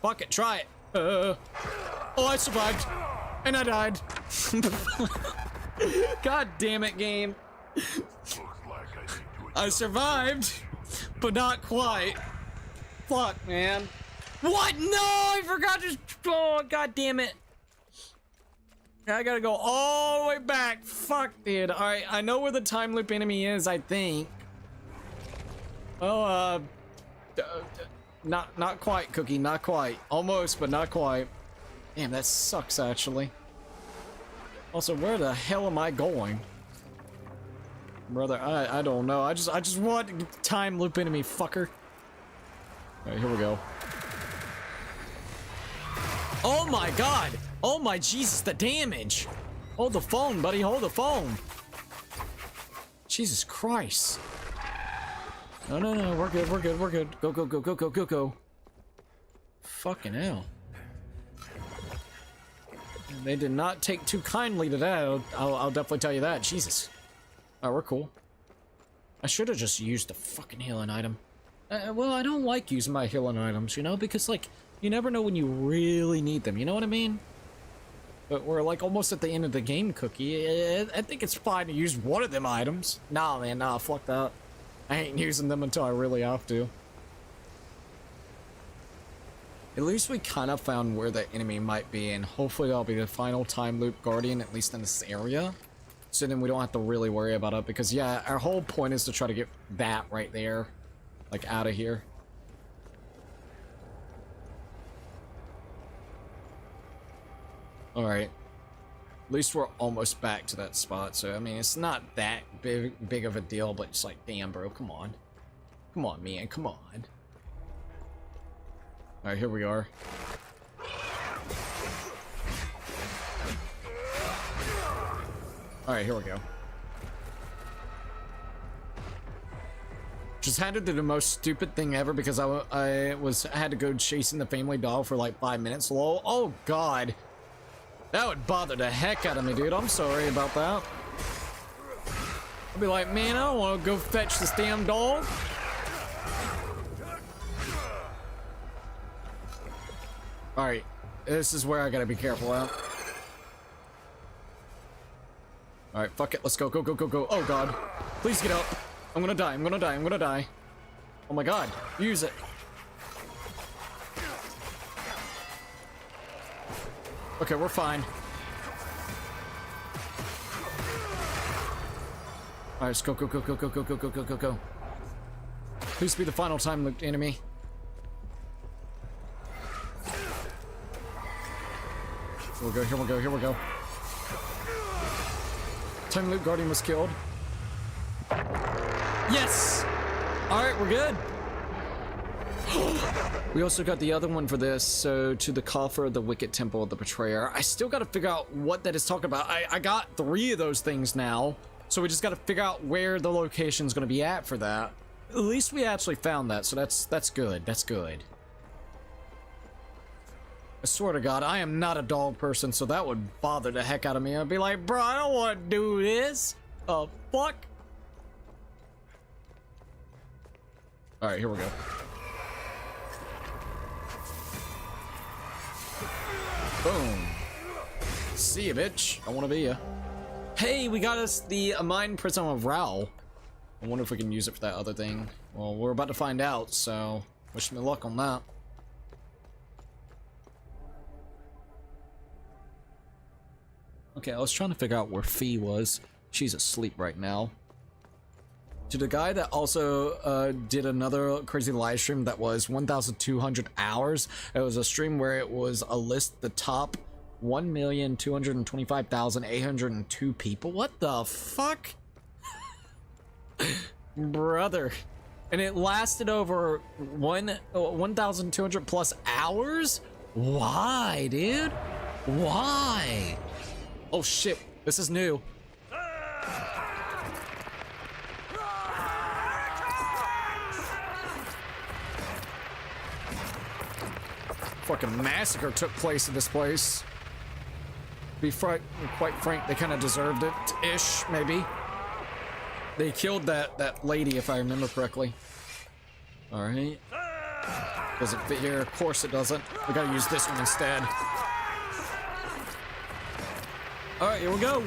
Fuck it, try it. Oh, I survived. And I died. God damn it, game. I survived, but not quite. Fuck, man. What? No, I forgot to... Oh, god damn it. I gotta go all the way back. Fuck, dude. Alright, I know where the time loop enemy is, I think. Oh, not quite, Cookie, not quite. Almost, but not quite. Damn, that sucks, actually. Also, where the hell am I going? Brother, I don't know. I just want time loop enemy, fucker. Alright, here we go. Oh my god! Oh my Jesus, the damage! Hold the phone, buddy, hold the phone! Jesus Christ. No, we're good, we're good, we're good. Go, go, go, go, go, go, go. Fucking hell. They did not take too kindly to that, I'll definitely tell you that. Jesus. Alright, we're cool. I should have just used the fucking healing item. Well, I don't like using my healing items, you know, because, like, you never know when you really need them, you know what I mean? But we're, like, almost at the end of the game, Cookie. I think it's fine to use one of them items. Nah, man, nah, fuck that. I ain't using them until I really have to. At least we kind of found where the enemy might be, and hopefully that'll be the final time loop guardian, at least in this area. So then we don't have to really worry about it, because yeah, our whole point is to try to get that right there, like, out of here. Alright. At least we're almost back to that spot, so I mean, it's not that big of a deal, but it's like, damn, bro, come on. Come on, man, come on. Alright, here we are. Alright, here we go. Just had to do the most stupid thing ever because I had to go chasing the family dog for like 5 minutes. Lol. Oh god. That would bother the heck out of me, dude. I'm sorry about that. I'd be like, man, I don't want to go fetch this damn dog. Alright. This is where I gotta be careful at. Alright, fuck it. Let's go, go, go, go, go. Oh god. Please get up. I'm gonna die, I'm gonna die, I'm gonna die. Oh my god. Use it. Okay, we're fine. Alright, let's go, go, go, go, go, go, go, go, go, go, go. Please be the final time loop enemy. Here we go, here we go, here we go. Time loop guardian was killed. Yes! Alright, we're good. We also got the other one for this, so to the coffer of the wicked temple of the betrayer. I still gotta figure out what that is talking about. I got 3 of those things now, so we just gotta figure out where the location's gonna be at for that. At least we actually found that, so that's good, that's good. I swear to god, I am not a dog person, so that would bother the heck out of me. I'd be like, bro, I don't want to do this. Fuck? Alright, here we go. Boom. See ya, bitch. I want to be ya. Hey, we got us the Mine Prism of Rao. I wonder if we can use it for that other thing. Well, we're about to find out, so wish me luck on that. Okay, I was trying to figure out where Fee was. She's asleep right now. To the guy that also did another crazy live stream that was 1,200 hours. It was a stream where it was a list the top 1,225,802 people. What the fuck? Brother. And it lasted over 1,200 plus hours? Why, dude? Why? Oh shit, this is new. Fucking massacre took place in this place. To be quite frank, they kind of deserved it-ish, maybe. They killed that lady, if I remember correctly. Alright. Does it fit here? Of course it doesn't. We gotta use this one instead. Alright, here we go.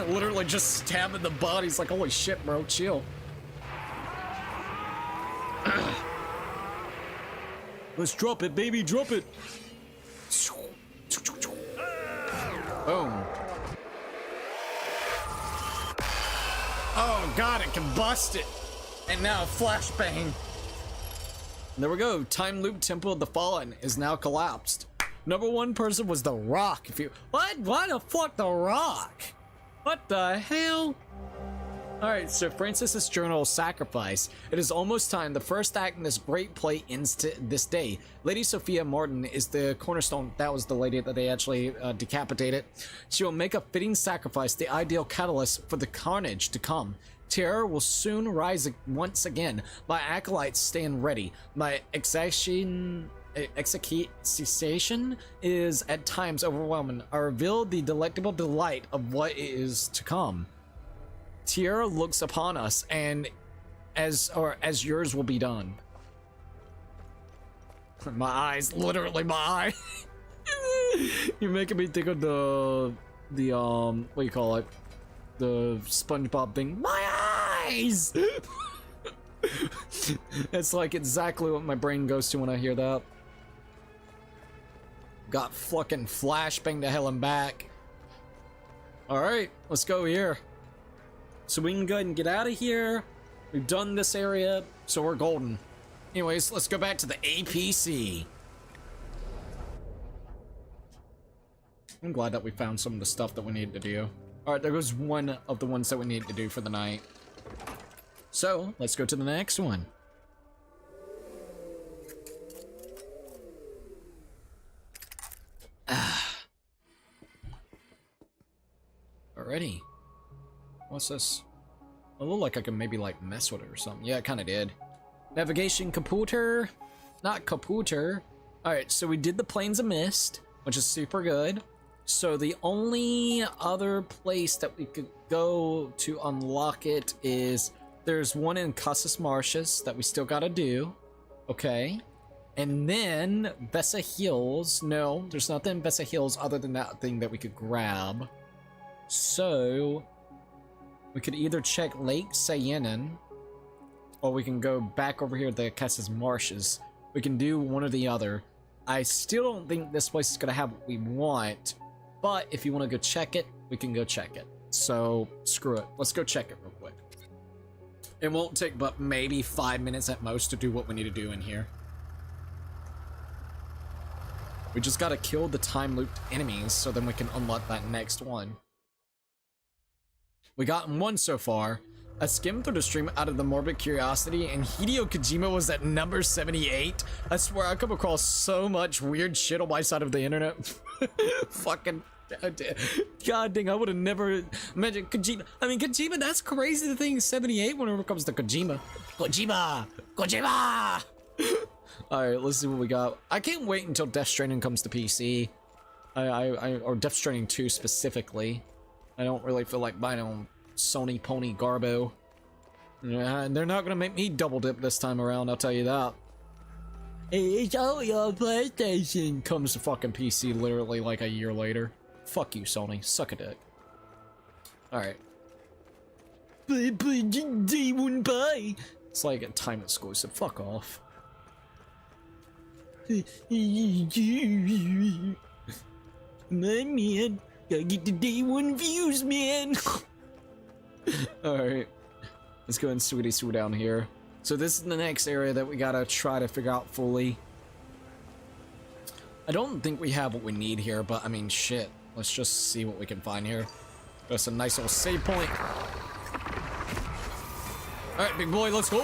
Literally just stabbing the bodies like, holy shit, bro, chill. Let's drop it, baby, drop it. Boom. Oh god, it combusted. And now flashbang. There we go. Time loop Temple of the Fallen is now collapsed. Number one person was The Rock. If you what? Why the fuck The Rock? What the hell? Alright, so Francis's journal sacrifice. It is almost time. The first act in this great play ends to this day. Lady Sophia Martin is the cornerstone. That was the lady that they actually decapitated. She will make a fitting sacrifice, the ideal catalyst for the carnage to come. Terror will soon rise once again. My acolytes stand ready. My execution is at times overwhelming. I reveal the delectable delight of what is to come. Tierra looks upon us, and as yours will be done. My eyes, literally my eye. You're making me think of the what do you call it? The SpongeBob thing. My eyes. It's like exactly what my brain goes to when I hear that. Got fucking flashbang to hell and back. All right, let's go here. So we can go ahead and get out of here. We've done this area, so we're golden. Anyways, let's go back to the APC. I'm glad that we found some of the stuff that we needed to do. Alright, there goes one of the ones that we needed to do for the night. So, let's go to the next one. Alrighty. What's this? It looked like I could maybe like mess with it or something. Yeah, it kind of did. Navigation computer. Not computer. Alright, so we did the Plains of Mist, which is super good. So the only other place that we could go to unlock it is there's one in Casas Martius that we still gotta do. Okay. And then Vesa Hills. No, there's nothing in Vesa Hills other than that thing that we could grab. So we could either check Lake Sayenin, or we can go back over here to the Casas Marshes. We can do one or the other. I still don't think this place is gonna have what we want, but if you want to go check it, we can go check it. So screw it. Let's go check it real quick. It won't take but maybe 5 minutes at most to do what we need to do in here. We just gotta kill the time looped enemies so then we can unlock that next one. We got one so far. I skimmed through the stream out of the morbid curiosity, and Hideo Kojima was at number 78. I swear I come across so much weird shit on my side of the internet. Fucking god dang, I would have never imagined Kojima. I mean, Kojima, that's crazy to think 78 whenever it comes to Kojima. Kojima! Alright, let's see what we got. I can't wait until Death Stranding comes to PC. Or Death Stranding 2 specifically. I don't really feel like buying on Sony Pony Garbo. And they're not gonna make me double dip this time around, I'll tell you that. It's only on PlayStation. Comes to fucking PC literally like a year later. Fuck you, Sony. Suck a dick. Alright. Day one buy. It's like a time exclusive. Fuck off. My man, gotta get the day one views, man. Alright. Let's go and sweetie sue down here. So this is the next area that we gotta try to figure out fully. I don't think we have what we need here, but I mean, shit. Let's just see what we can find here. That's a nice little save point. Alright, big boy, let's go!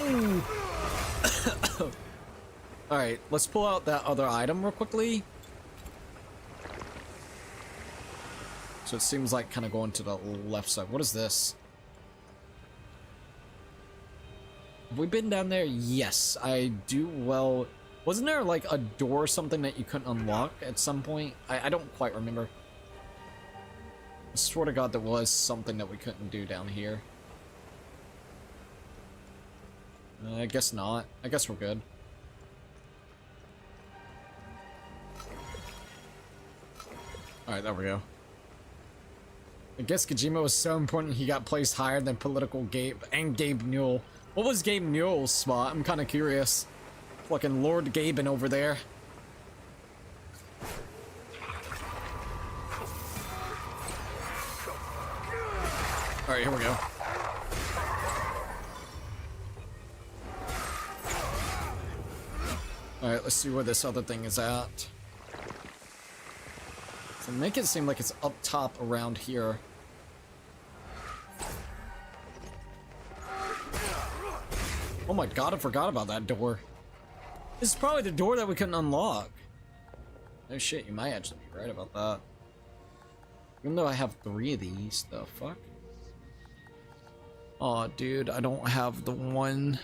Alright, let's pull out that other item real quickly. So it seems like kind of going to the left side. What is this? Have we been down there? Yes, I do. Well, wasn't there like a door or something that you couldn't unlock at some point? I don't quite remember. I swear to God there was something that we couldn't do down here. I guess not. I guess we're good. Alright, there we go. I guess Kojima was so important he got placed higher than political Gabe and Gabe Newell. What was Gabe Newell's spot? I'm kind of curious. Fucking Lord Gaben over there. Alright, here we go. Alright, let's see where this other thing is at. So make it seem like it's up top around here. Oh my God, I forgot about that door. This is probably the door that we couldn't unlock. No shit, you might actually be right about that. Even though I have 3 of these, the fuck? Aw, dude, I don't have the one.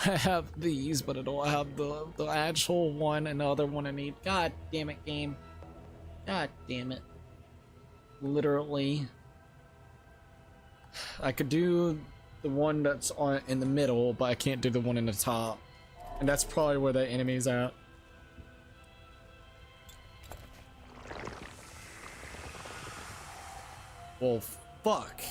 I have these, but I don't have the actual one and the other one I need. God damn it, game. God damn it. Literally. I could do the one that's on in the middle, but I can't do the one in the top. And that's probably where the enemy's at. Well, fuck.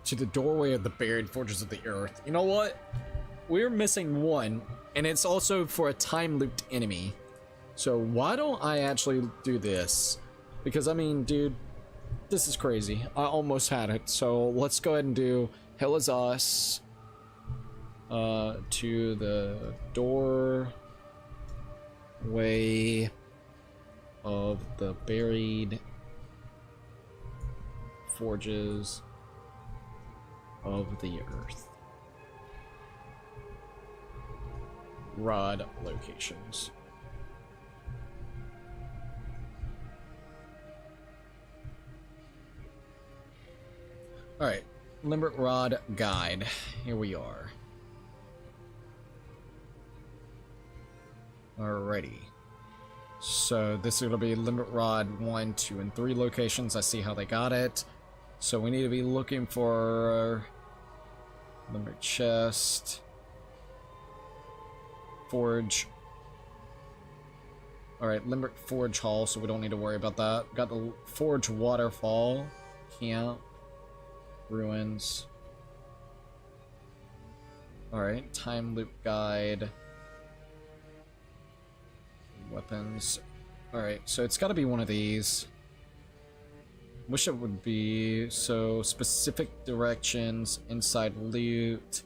To the doorway of the buried forges of the earth. You know what? We're missing one, and it's also for a time-looped enemy. So why don't I actually do this? Because, I mean, dude, this is crazy. I almost had it. So let's go ahead and do Hell is Us to the doorway of the buried forges of the earth. Rod locations. Alright, Limerick Rod Guide. Here we are. Alrighty. So this is going to be Limerick Rod 1, 2, and 3 locations. I see how they got it. So we need to be looking for Limerick Chest, Forge. Alright, Limerick Forge Hall, so we don't need to worry about that. Got the Forge Waterfall, Camp, Ruins. Alright, Time Loop Guide. Weapons. Alright, so it's gotta be one of these. Wish it would be. So, specific directions, inside loot.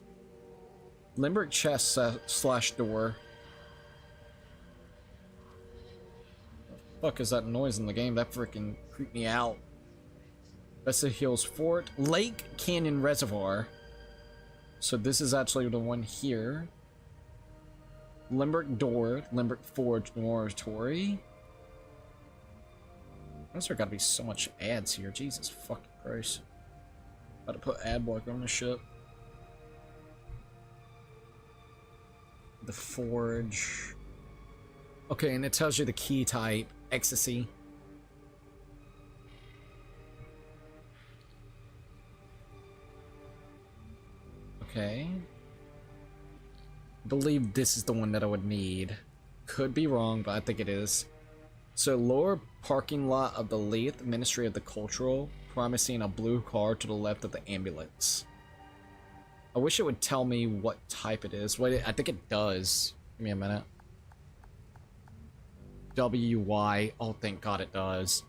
Limerick chest slash door. What the fuck is that noise in the game? That freaking creeped me out. Bessa Hills Fort. Lake Canyon Reservoir. So this is actually the one here. Limerick Door. Limerick Forge Oratory. There's gotta be so much ads here. Jesus fucking Christ. Gotta put ad blocker on the ship. The Forge. Okay, and it tells you the key type. Ecstasy. Okay. I believe this is the one that I would need. Could be wrong, but I think it is. So lower parking lot of the Leith Ministry of the Cultural, promising a blue car to the left of the ambulance. I wish it would tell me what type it is. Wait, I think it does. Give me a minute. WY. Oh, thank God it does.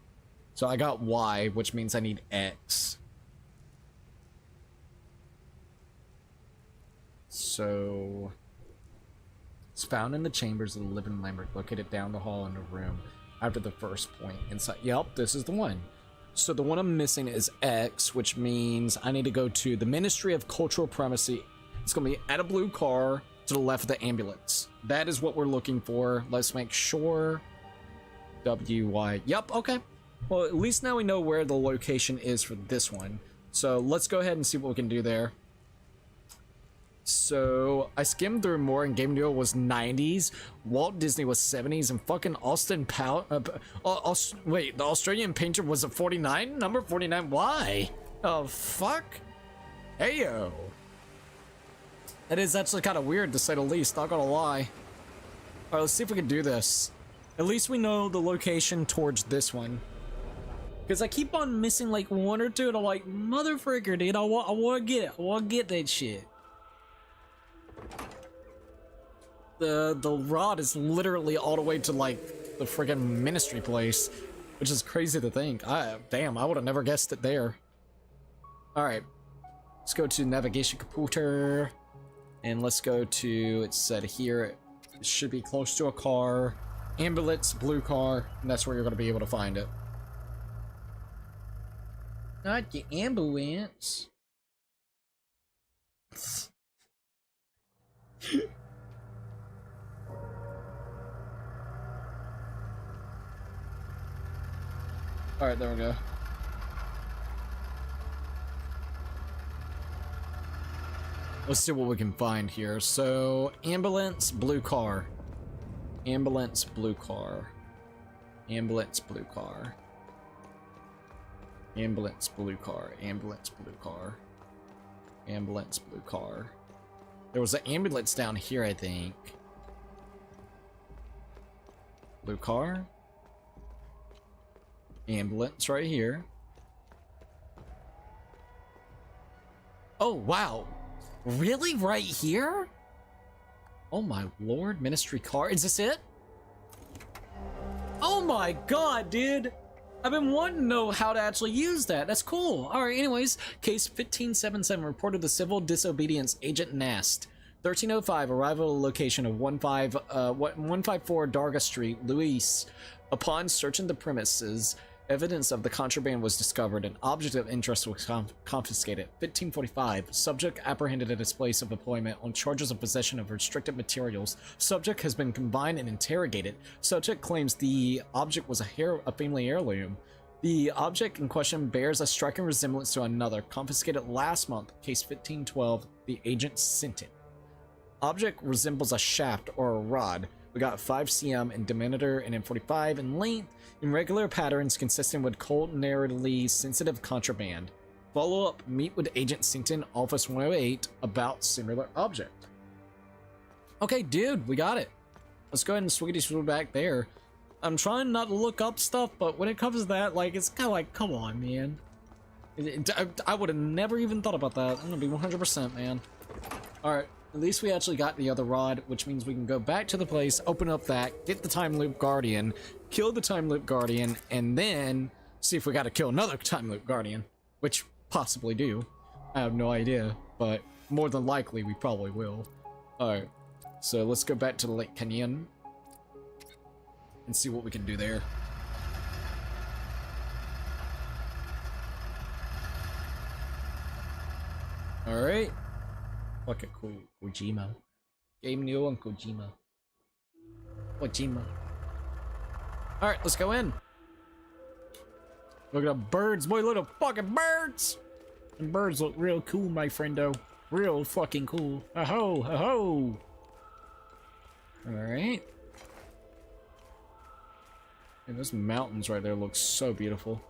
So I got Y, which means I need X. So it's found in the chambers of the living Lambert, located down the hall in a room after the first point inside. Yep, this is the one. So the one I'm missing is X, which means I need to go to the Ministry of Cultural Primacy. It's gonna be at a blue car to the left of the ambulance. That is what we're looking for. Let's make sure. WY. Yep, okay. Well, at least now we know where the location is for this one. So let's go ahead and see what we can do there. So I skimmed through more, and Game Neo was 90s, Walt Disney was 70s, and fucking Austin wait, the Australian painter was a 49? Number 49? Why? Oh, fuck? Heyo. That is actually kind of weird, to say the least, not gonna lie. Alright, let's see if we can do this. At least we know the location towards this one. Because I keep on missing like one or two, and I'm like, motherfricker, dude, I wanna get it. I wanna get that shit. The rod is literally all the way to like the friggin' ministry place, which is crazy to think. Damn, I would have never guessed it there. All right, let's go to navigation computer, and let's go to, it said here, it should be close to a car, ambulance, blue car, and that's where you're gonna be able to find it. Not the ambulance. Alright, there we go. Let's see what we can find here. So, ambulance, blue car. Ambulance, blue car. Ambulance, blue car. Ambulance, blue car. Ambulance, blue car. Ambulance, blue car. There was an ambulance down here, I think. Blue car. Ambulance right here. Oh, wow. Really? Right here? Oh my lord, ministry car. Is this it? Oh my god, dude. I've been wanting to know how to actually use that. That's cool. Alright, anyways, case 1577 reported the civil disobedience agent Nast. 1305, arrival at the location of 154 Darga Street, Luis. Upon searching the premises, evidence of the contraband was discovered. An object of interest was confiscated. 1545, subject apprehended at his place of employment on charges of possession of restricted materials. Subject has been confined and interrogated. Subject claims the object was a family heirloom. The object in question bears a striking resemblance to another, confiscated last month, case 1512. The agent sent it. Object resembles a shaft or a rod. We got 5 cm in diameter and in 45 in length, in regular patterns consistent with culinarily sensitive contraband. Follow up, meet with Agent Sinton, Office 108, about similar object. Okay, dude, we got it. Let's go ahead and swiggity swig back there. I'm trying not to look up stuff, but when it comes to that, like, it's kind of like, come on, man. I would have never even thought about that. I'm gonna be 100%, man. Alright. At least we actually got the other rod, which means we can go back to the place, open up that, get the Time Loop Guardian, kill the Time Loop Guardian, and then see if we gotta kill another Time Loop Guardian, which possibly do. I have no idea, but more than likely we probably will. Alright, so let's go back to the Lake Canyon and see what we can do there. Alright. Fucking cool. Kojima. Game Neo and Kojima. Kojima. Alright, let's go in. Look at the birds, boy, little fucking birds! And birds look real cool, my friendo. Real fucking cool. Aho, aho! Alright. And those mountains right there look so beautiful.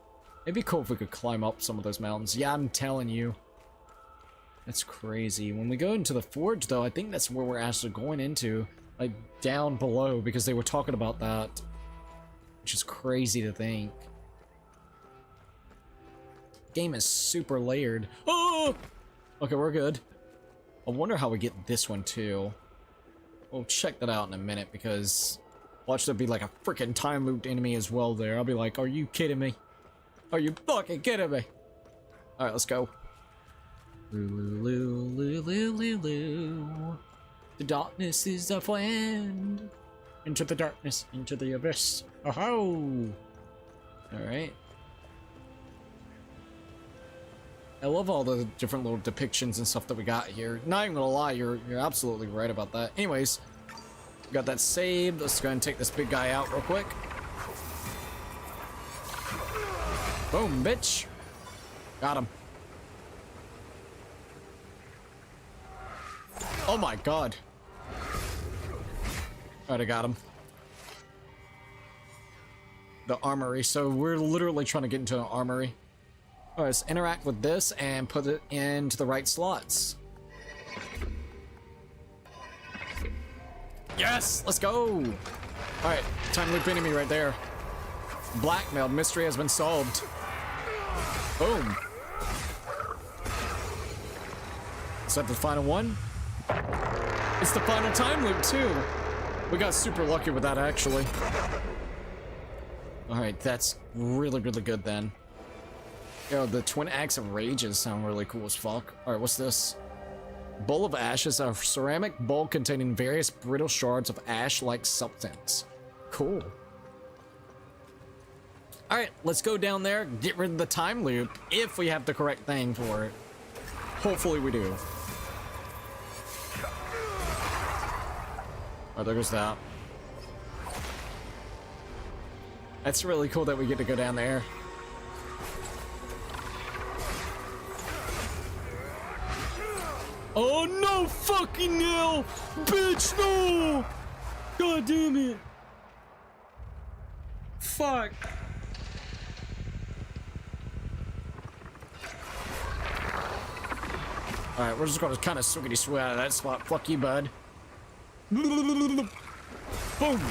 It'd be cool if we could climb up some of those mountains. Yeah, I'm telling you. That's crazy. When we go into the forge, though, I think that's where we're actually going into. Like, down below, because they were talking about that. which is crazy to think. Game is super layered. Oh! Okay, we're good. I wonder how we get this one too. We'll check that out in a minute because watch there be like a freaking time looped enemy as well there. I'll be like, are you kidding me? Are you fucking kidding me? Alright, let's go. The darkness is a friend. Into the darkness, into the abyss. Oh! Alright. I love all the different little depictions and stuff that we got here. Not even gonna lie, you're absolutely right about that. Anyways, got that saved. Let's go ahead and take this big guy out real quick. Boom, bitch. Got him. Oh my god. Alright, I got him. The armory. So we're literally trying to get into an armory. Alright, let's interact with this and put it into the right slots. Yes! Let's go! Alright, time loop enemy right there. Blackmailed. Mystery has been solved. Boom. Is that the final one? It's the final time loop too. We got super lucky with that actually. Alright, that's really, really good then. Yo, the twin acts of rages sound really cool as fuck. Alright, what's this? Bowl of ashes, a ceramic bowl containing various brittle shards of ash-like substance. Cool. Alright, let's go down there, get rid of the time loop, if we have the correct thing for it. Hopefully we do. Oh, there goes that. That's really cool that we get to go down there. Oh no fucking hell! Bitch, no! God damn it! Fuck. Alright, we're just gonna kind of swiggity swig out of that spot. Fuck you, bud. Boom! Boom!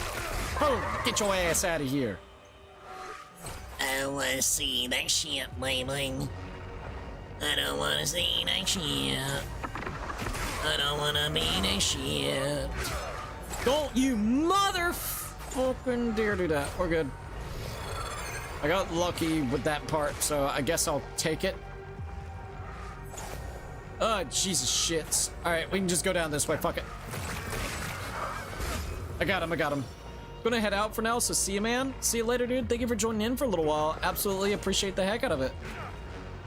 Get your ass out of here. I don't wanna see that shit, Labeling. I don't wanna see that shit. I don't wanna be that shit. Don't you motherfucking dare do that. We're good. I got lucky with that part, so I guess I'll take it. Oh, Jesus shits. Alright, we can just go down this way. Fuck it. I got him, I got him. Gonna head out for now, so see you, man. See you later, dude. Thank you for joining in for a little while. Absolutely appreciate the heck out of it.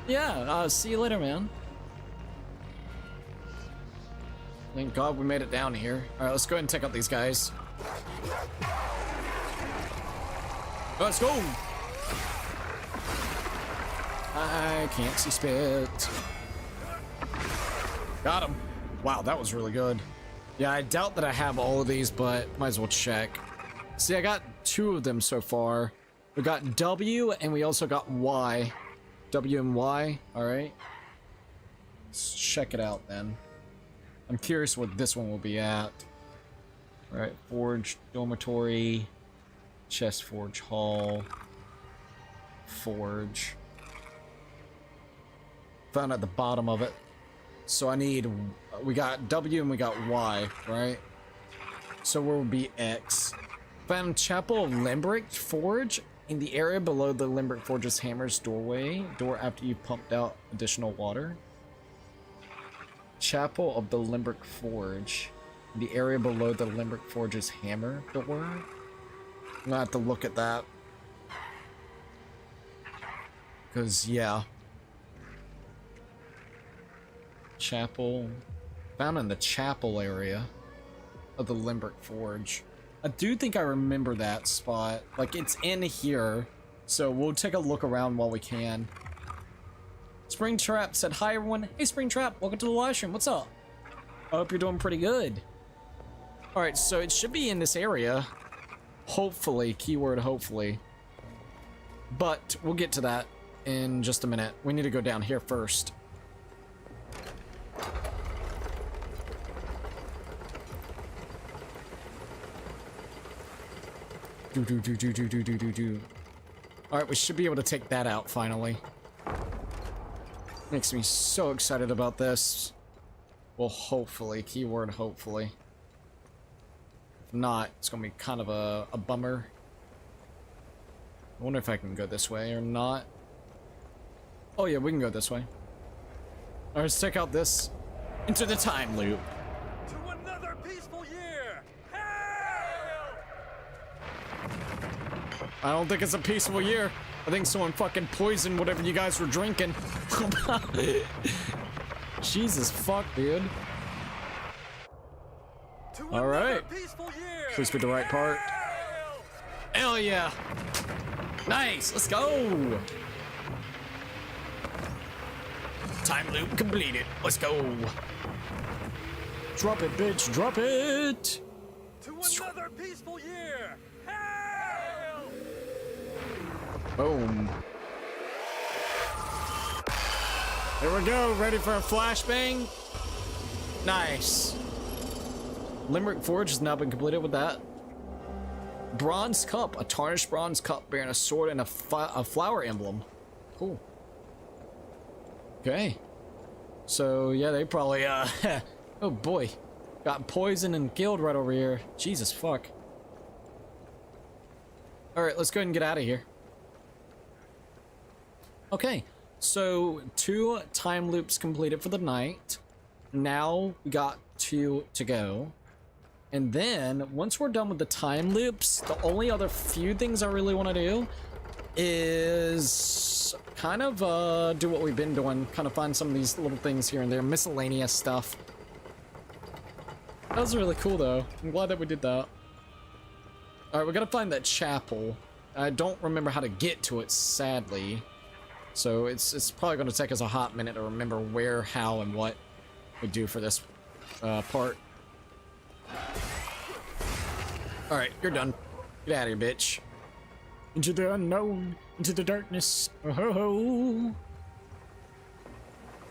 Yeah, see you later, man. Thank God we made it down here. Alright, let's go ahead and take out these guys. Let's go! I can't see spit. Got him. Wow, that was really good. Yeah, I doubt that I have all of these, but might as well check. See, I got 2 of them so far. We got W, and we also got Y. W and Y, alright. Let's check it out then. I'm curious what this one will be at. Alright, Forge, Dormitory, Chest Forge Hall, Forge. Found at the bottom of it. So I need, we got W and we got Y, right? So where would be X? Found Chapel of Limbrick Forge in the area below the Limbrick Forge's Hammer's doorway. Door after you pumped out additional water. Chapel of the Limbrick Forge. In the area below the Limbrick Forge's Hammer door. I'm gonna have to look at that. Because, yeah. Chapel. Found in the chapel area of the Limbrick Forge. I do think I remember that spot. Like, it's in here. So we'll take a look around while we can. Springtrap said, hi everyone. Hey Springtrap, welcome to the live stream. What's up? I hope you're doing pretty good. Alright, so it should be in this area. Hopefully, keyword hopefully. But we'll get to that in just a minute. We need to go down here first. Alright, we should be able to take that out finally. Makes me so excited about this. Well, hopefully. Keyword hopefully. If not, it's gonna be kind of a bummer. I wonder if I can go this way or not. Oh yeah, we can go this way. Alright, let's check out this. Into the time loop. To another peaceful year! Hail! I don't think it's a peaceful year. I think someone fucking poisoned whatever you guys were drinking. Jesus fuck, dude. All right. Please pick the right part. Hell yeah. Nice, let's go. Time loop completed. Let's go. Drop it, bitch, drop it. To another peaceful year. Hail! Boom. Here we go, ready for a flashbang? Nice. Limerick Forge has now been completed with that. Bronze cup, a tarnished bronze cup bearing a sword and a flower emblem. Cool. Okay. So yeah, they probably oh boy, got poisoned and killed right over here. Jesus fuck. All right, let's go ahead and get out of here. Okay, so 2 time loops completed for the night. Now we got 2 to go. And then, once we're done with the time loops, the only other few things I really want to do is kind of do what we've been doing. Kind of find some of these little things here and there, miscellaneous stuff. That was really cool though. I'm glad that we did that. Alright, we gotta find that chapel. I don't remember how to get to it, sadly. So it's probably gonna take us a hot minute to remember where, how, and what we do for this part. Alright, you're done. Get out of here, bitch. Into the unknown, into the darkness. Oh ho ho.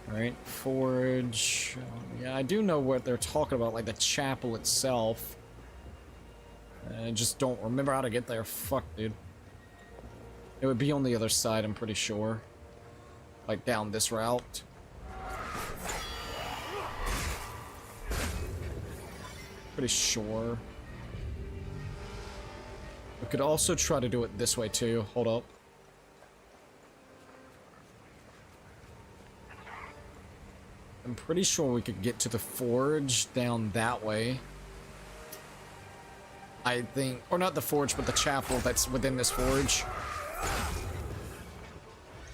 Alright, forge. Yeah, I do know what they're talking about, like the chapel itself. I just don't remember how to get there. Fuck, dude. It would be on the other side, I'm pretty sure. Like down this route. Pretty sure. We could also try to do it this way too. Hold up. I'm pretty sure we could get to the forge down that way. I think, or not the forge, but the chapel that's within this forge.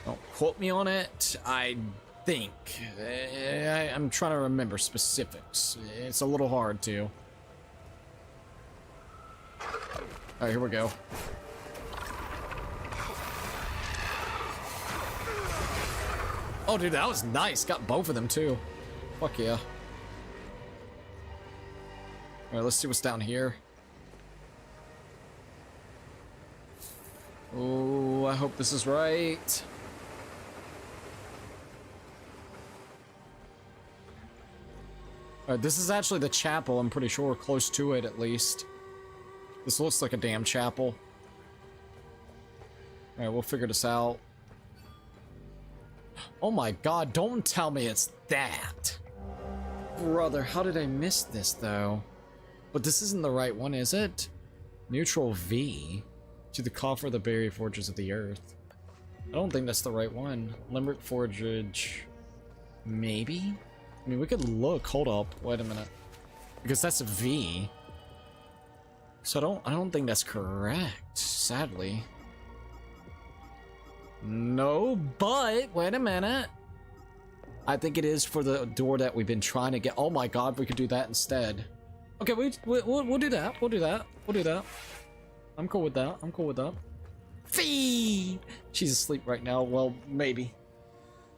Don't quote me on it. I think. I'm trying to remember specifics. It's a little hard to. Alright, here we go. Oh, dude, that was nice. Got both of them, too. Fuck yeah. Alright, let's see what's down here. Oh, I hope this is right. Alright, this is actually the chapel, I'm pretty sure. Close to it, at least. This looks like a damn chapel. Alright, we'll figure this out. Oh my god, don't tell me it's that. Brother, how did I miss this, though? But this isn't the right one, is it? Neutral V. To the coffer of the buried forges of the earth. I don't think that's the right one. Limerick Forge. Maybe? I mean, we could look. Hold up. Wait a minute. Because that's a V. So I don't think that's correct, sadly. No, but wait a minute. I think it is for the door that we've been trying to get. Oh my god, we could do that instead. Okay, we'll do that. We'll do that. We'll do that. I'm cool with that. I'm cool with that. Fee! She's asleep right now. Well, maybe.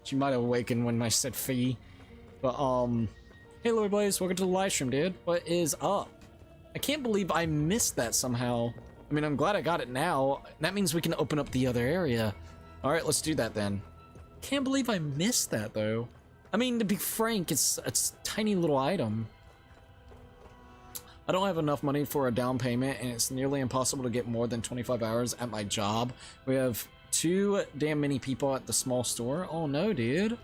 She might have awakened when I said fee. But, hey, Lord Blaze, welcome to the live stream, dude. What is up? I can't believe I missed that somehow. I mean, I'm glad I got it now. That means we can open up the other area. Alright, let's do that then. Can't believe I missed that, though. I mean, to be frank, it's a tiny little item. I don't have enough money for a down payment, and it's nearly impossible to get more than 25 hours at my job. We have too damn many people at the small store. Oh no, dude.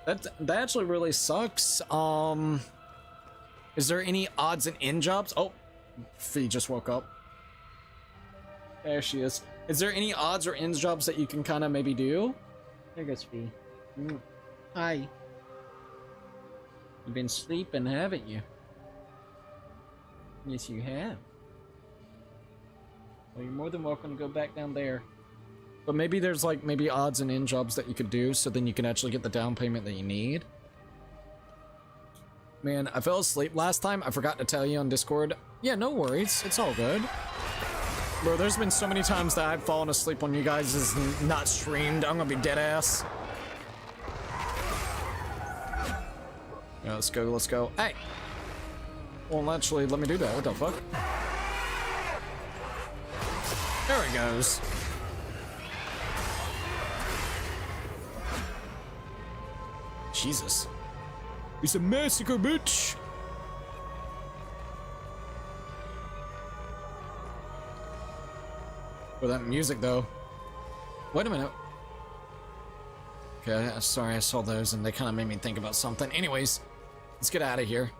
That actually really sucks. Is there any odds and end jobs? Oh, Fee just woke up. There she is. Is there any odds or ends jobs that you can kind of maybe do? There goes Fee. Hi. You've been sleeping, haven't you? Yes, you have. Well, you're more than welcome to go back down there. But maybe there's like maybe odds and end jobs that you could do, so then you can actually get the down payment that you need. Man, I fell asleep last time. I forgot to tell you on Discord. Yeah, no worries. It's all good. Bro, there's been so many times that I've fallen asleep on you guys is not streamed. I'm gonna be dead ass. Yeah, let's go, let's go. Hey! Well, actually, let me do that. What the fuck? There he goes. Jesus. It's a massacre, bitch! For that music, though. Wait a minute. Okay, sorry, I saw those and they kind of made me think about something. Anyways, let's get out of here.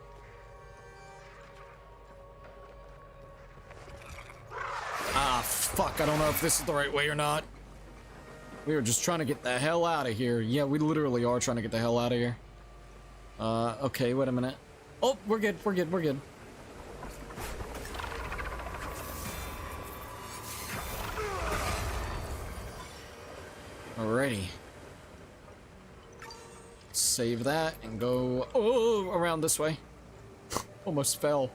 Ah, fuck, I don't know if this is the right way or not. We were just trying to get the hell out of here. Yeah, we literally are trying to get the hell out of here. Okay, wait a minute. Oh, we're good, we're good, we're good. Alrighty. Save that and go around this way. Almost fell.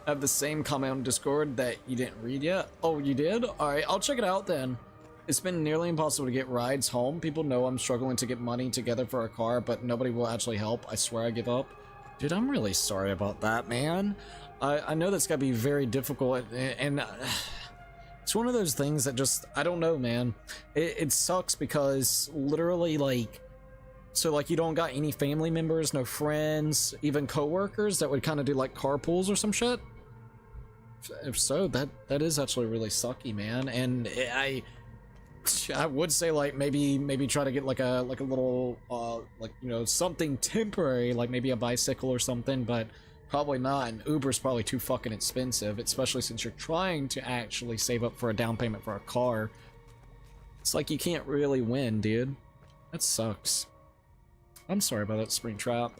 I have the same comment on Discord that you didn't read yet. Oh, you did? Alright, I'll check it out then. It's been nearly impossible to get rides home. People know I'm struggling to get money together for a car, but nobody will actually help. I swear I give up. Dude, I'm really sorry about that, man. I know that's gotta be very difficult, and it's one of those things that just, I don't know, man. It sucks because literally, like, so like you don't got any family members, no friends, even coworkers that would kind of do like carpools or some shit? If so, that is actually really sucky, man. And I would say like maybe try to get like a little like, you know, something temporary, like maybe a bicycle or something, but probably not. And Uber's probably too fucking expensive, especially since you're trying to actually save up for a down payment for a car. It's like you can't really win, dude. That sucks. I'm sorry about that, Springtrap.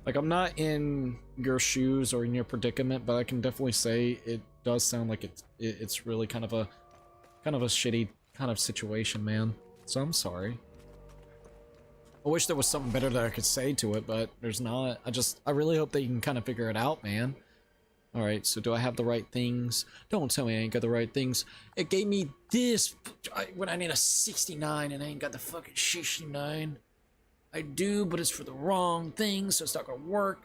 Like, I'm not in your shoes or in your predicament, but I can definitely say it does sound like it's really kind of a shitty kind of situation, man. So I'm sorry. I wish there was something better that I could say to it, but there's not. I really hope that you can kind of figure it out, man. Alright, so do I have the right things? Don't tell me I ain't got the right things. It gave me this when I need a 69 and I ain't got the fucking 69. I do, but it's for the wrong thing, so it's not gonna work.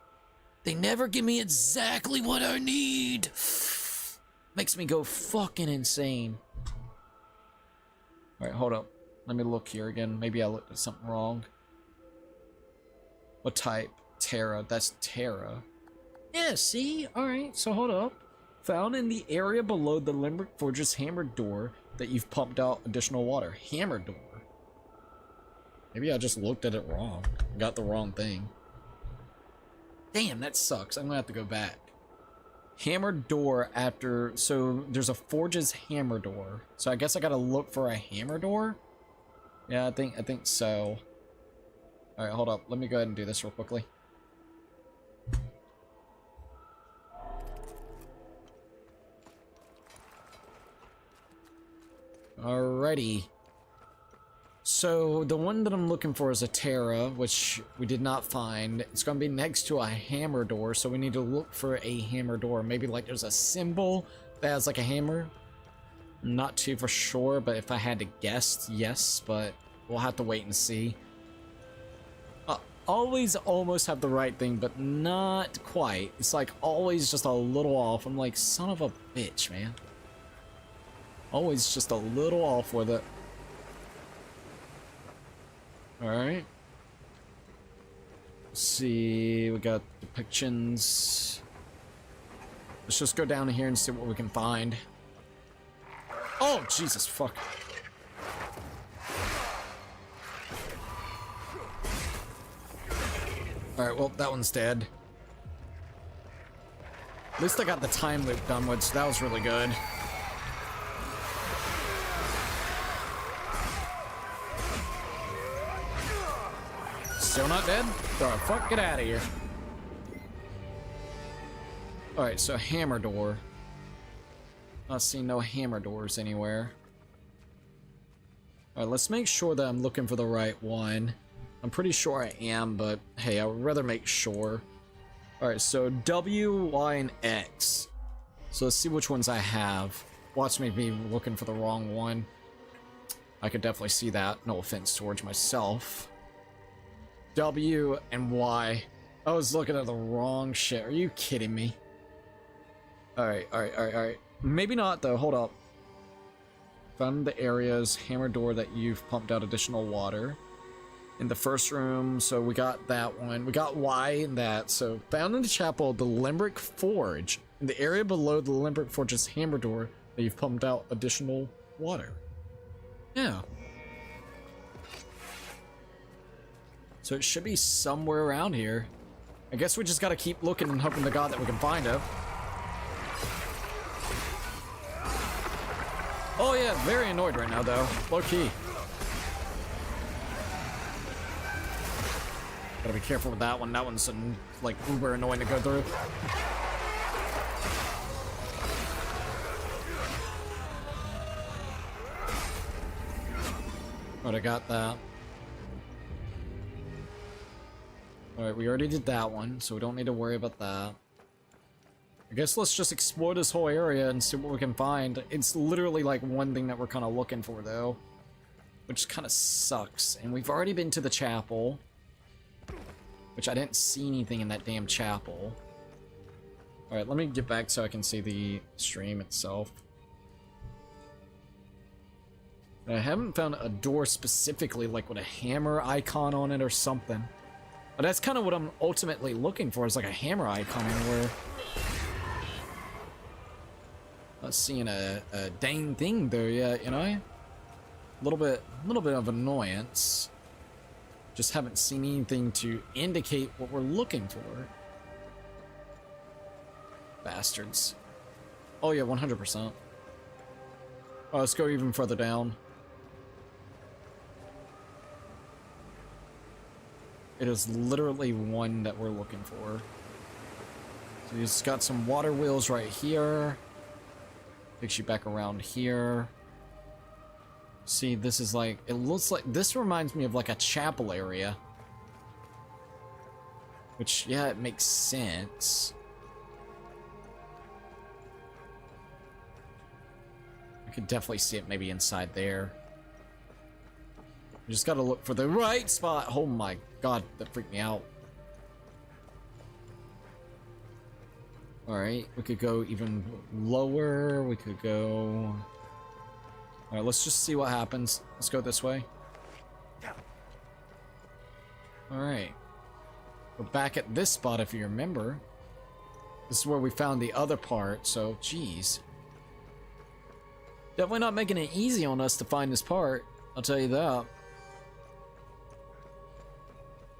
They never give me exactly what I need. Makes me go fucking insane. Alright, hold up. Let me look here again. Maybe I looked at something wrong. What type? Terra. That's Terra. Yeah, see? Alright, so hold up. Found in the area below the Limerick Forge's hammer door that you've pumped out additional water. Hammer door. Maybe I just looked at it wrong. Got the wrong thing. Damn, that sucks. I'm gonna have to go back. Hammer door after... So, there's a Forge's hammer door. So I guess I gotta look for a hammer door? Yeah, I think so. Alright, hold up. Let me go ahead and do this real quickly. Alrighty. So, the one that I'm looking for is a Terra, which we did not find. It's going to be next to a hammer door, so we need to look for a hammer door. Maybe, like, there's a symbol that has, like, a hammer. Not too for sure, but if I had to guess, yes, but we'll have to wait and see. Always almost have the right thing, but not quite. It's, like, always just a little off. I'm like, son of a bitch, man. Always just a little off with it. Alright. Let's see, we got depictions. Let's just go down here and see what we can find. Oh, Jesus, fuck. Alright, well, that one's dead. At least I got the time loop done with, so that was really good. Still not dead? Oh, fuck, get out of here. Alright, so hammer door. Not seeing no hammer doors anywhere. Alright, let's make sure that I'm looking for the right one. I'm pretty sure I am, but hey, I would rather make sure. Alright, so W, Y, and X. So let's see which ones I have. Watch me be looking for the wrong one. I could definitely see that. No offense towards myself. W and Y. I was looking at the wrong shit. Are you kidding me? Alright. Maybe not, though. Hold up. Found the areas. Hammer door that you've pumped out additional water. In the first room, so we got that one. We got Y in that. So, found in the chapel, the Limerick Forge. In the area below the Limerick Forge's hammer door, that you've pumped out additional water. Yeah. So it should be somewhere around here. I guess we just gotta keep looking and hoping to God that we can find it. Oh yeah, very annoyed right now though. Low key. Gotta be careful with that one. That one's like uber annoying to go through. Alright, I got that. Alright, we already did that one, so we don't need to worry about that. I guess let's just explore this whole area and see what we can find. It's literally like one thing that we're kind of looking for though, which kind of sucks. And we've already been to the chapel, which I didn't see anything in that damn chapel. Alright, let me get back so I can see the stream itself. I haven't found a door specifically, like with a hammer icon on it or something. But that's kind of what I'm ultimately looking for, is like a hammer icon anywhere. Not seeing a dang thing though yet, you know? A little bit of annoyance. Just haven't seen anything to indicate what we're looking for. Bastards. Oh yeah, 100%. Oh, let's go even further down. It is literally one that we're looking for. So you just got some water wheels right here. Takes you back around here. See, this is like, it looks like, this reminds me of like a chapel area. Which, yeah, it makes sense. I could definitely see it maybe inside there. You just gotta look for the right spot. Oh my god, that freaked me out. Alright, we could go even lower. We could go... Alright, let's just see what happens. Let's go this way. Alright. We're back at this spot, if you remember. This is where we found the other part, so, jeez. Definitely not making it easy on us to find this part. I'll tell you that.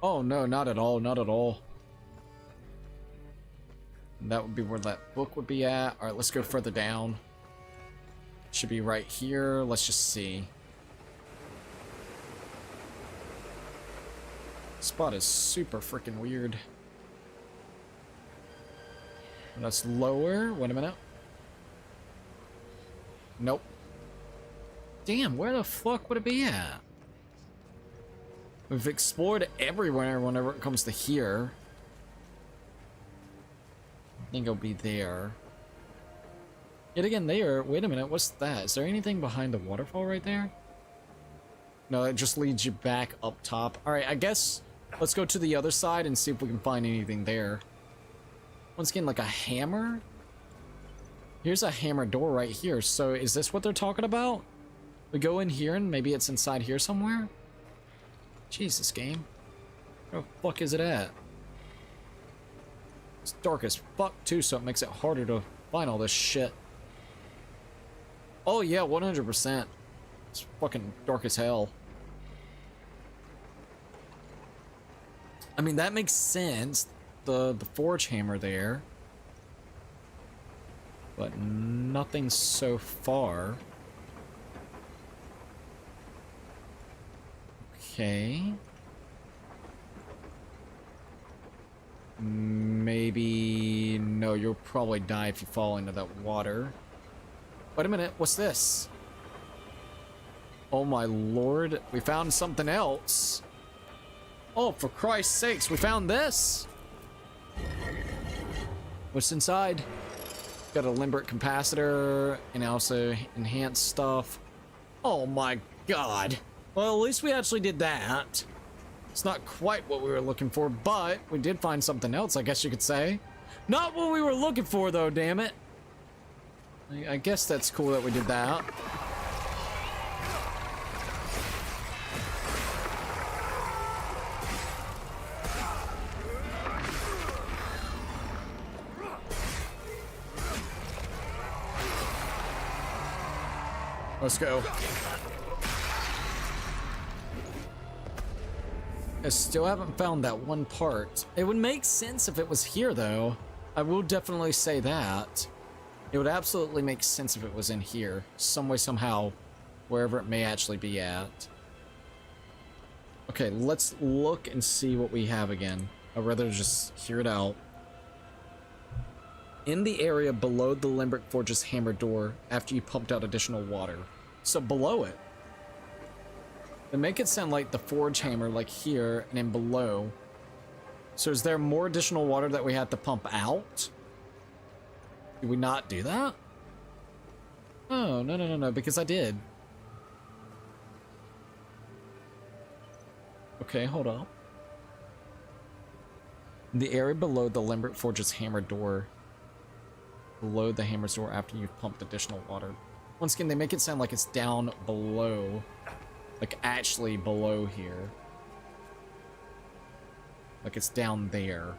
Oh, no, not at all, not at all. And that would be where that book would be at. Alright, let's go further down. Should be right here. Let's just see. Spot is super freaking weird. That's lower. Wait a minute. Nope. Damn, where the fuck would it be at? We've explored everywhere whenever it comes to here. I think it'll be there. Yet again there. Wait a minute, what's that? Is there anything behind the waterfall right there? No, it just leads you back up top. Alright, I guess let's go to the other side and see if we can find anything there. Once again, like a hammer? Here's a hammer door right here. So is this what they're talking about? We go in here and maybe it's inside here somewhere? Jesus, game. Where the fuck is it at? It's dark as fuck too, so it makes it harder to find all this shit. Oh yeah, 100%. It's fucking dark as hell. I mean, that makes sense. The forge hammer there. But nothing so far. Okay. Maybe... No, you'll probably die if you fall into that water. Wait a minute, what's this? Oh my lord, we found something else. Oh, for Christ's sakes, we found this! What's inside? Got a limerick capacitor and also enhanced stuff. Oh my god. Well, at least we actually did that. It's not quite what we were looking for, but we did find something else, I guess you could say. Not what we were looking for, though, damn it. I guess that's cool that we did that. Let's go. I still haven't found that one part. It would make sense if it was here, though. I will definitely say that. It would absolutely make sense if it was in here. Some way, somehow, wherever it may actually be at. Okay, let's look and see what we have again. I'd rather just hear it out. In the area below the Limerick Forge's hammer door after you pumped out additional water. So below it. They make it sound like the forge hammer, like here, and then below. So is there more additional water that we have to pump out? Did we not do that? Oh, no, because I did. Okay, hold on. The area below the Limerick Forge's hammer door. Below the hammer's door after you've pumped additional water. Once again, they make it sound like it's down below. Like, actually below here. Like it's down there.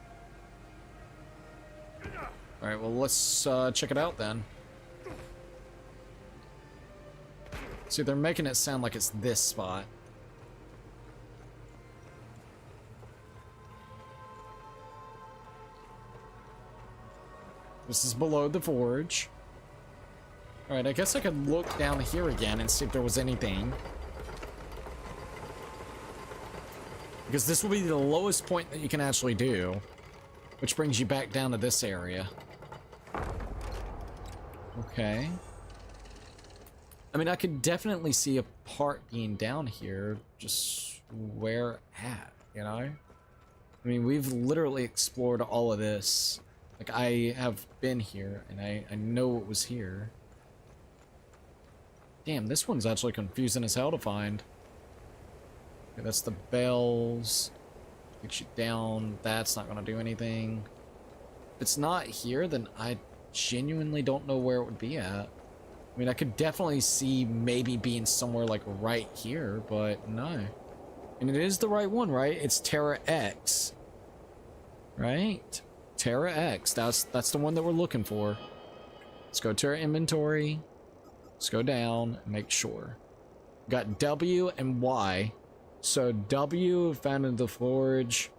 Alright, well, let's check it out then. See, they're making it sound like it's this spot. This is below the forge. Alright, I guess I could look down here again and see if there was anything. Because this will be the lowest point that you can actually do. Which brings you back down to this area. Okay. I mean, I could definitely see a part being down here. Just where at, you know? I mean, we've literally explored all of this. Like, I have been here, and I know what was here. Damn, this one's actually confusing as hell to find. Okay, that's the bells. Takes you down. That's not gonna do anything. If it's not here, then I genuinely don't know where it would be at. I mean, I could definitely see maybe being somewhere like right here, but no. And it is the right one, right? It's Terra X. Right? Terra X. That's the one that we're looking for. Let's go to our inventory. Let's go down and make sure. Got W and Y. So W found in the forge.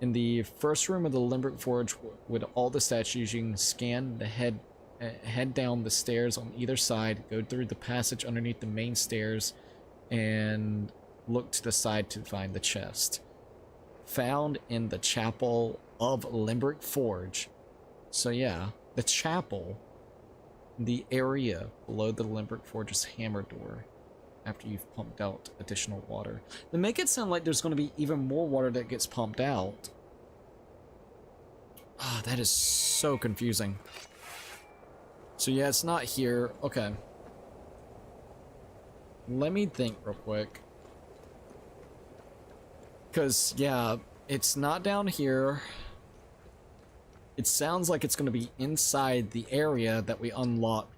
In the first room of the Limerick Forge, with all the statues, you can scan the head down the stairs on either side, go through the passage underneath the main stairs, and look to the side to find the chest. Found in the chapel of Limerick Forge. So yeah, the chapel, the area below the Limerick Forge's hammer door. After you've pumped out additional water. They make it sound like there's going to be even more water that gets pumped out. Ah, that is so confusing. So yeah, it's not here. Okay. Let me think real quick. Because, yeah, it's not down here. It sounds like it's going to be inside the area that we unlocked.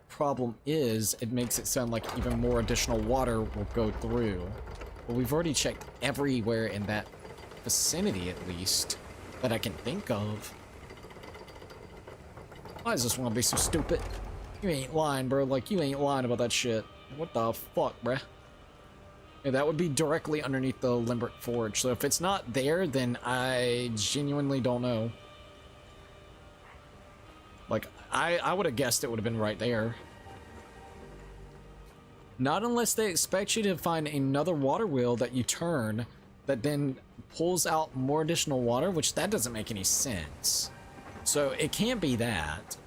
Problem is, it makes it sound like even more additional water will go through. But we've already checked everywhere in that vicinity, at least. that I can think of. Why does this one be so stupid? You ain't lying, bro. Like, you ain't lying about that shit. What the fuck, bruh? Yeah, that would be directly underneath the Limbrick Forge. So if it's not there, then I genuinely don't know. Like, I would have guessed it would have been right there. Not unless they expect you to find another water wheel that you turn that then pulls out more additional water, which that doesn't make any sense. So it can't be that.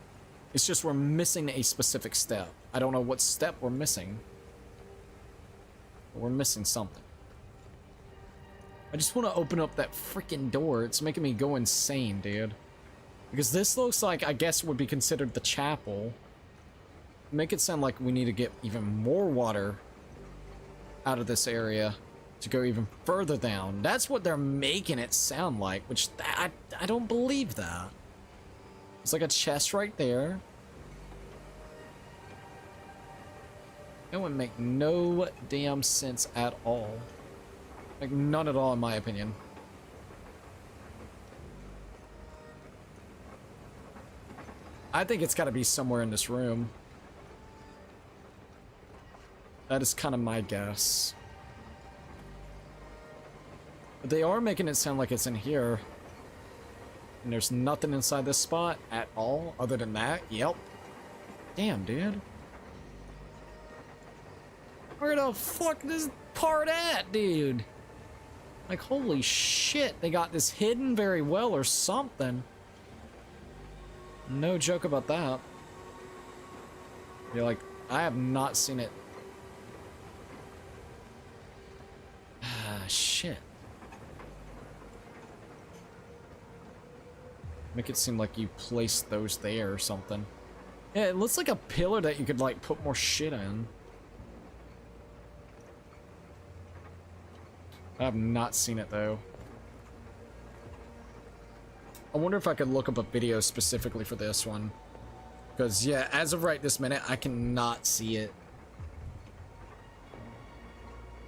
It's just we're missing a specific step. I don't know what step we're missing. But we're missing something. I just want to open up that freaking door. It's making me go insane, dude. Because this looks like, I guess, would be considered the chapel. Make it sound like we need to get even more water out of this area to go even further down. That's what they're making it sound like, which I don't believe that. It's like a chest right there. It would make no damn sense at all. Like, none at all, in my opinion. I think it's got to be somewhere in this room. That is kind of my guess. But they are making it sound like it's in here. And there's nothing inside this spot at all, other than that. Yep. Damn, dude. Where the fuck is this part at, dude? Like, holy shit, they got this hidden very well or something. No joke about that. You're like, I have not seen it. Ah, shit. Make it seem like you placed those there or something. Yeah, it looks like a pillar that you could, like, put more shit in. I have not seen it, though. I wonder if I could look up a video specifically for this one. Because, yeah, as of right this minute, I cannot see it.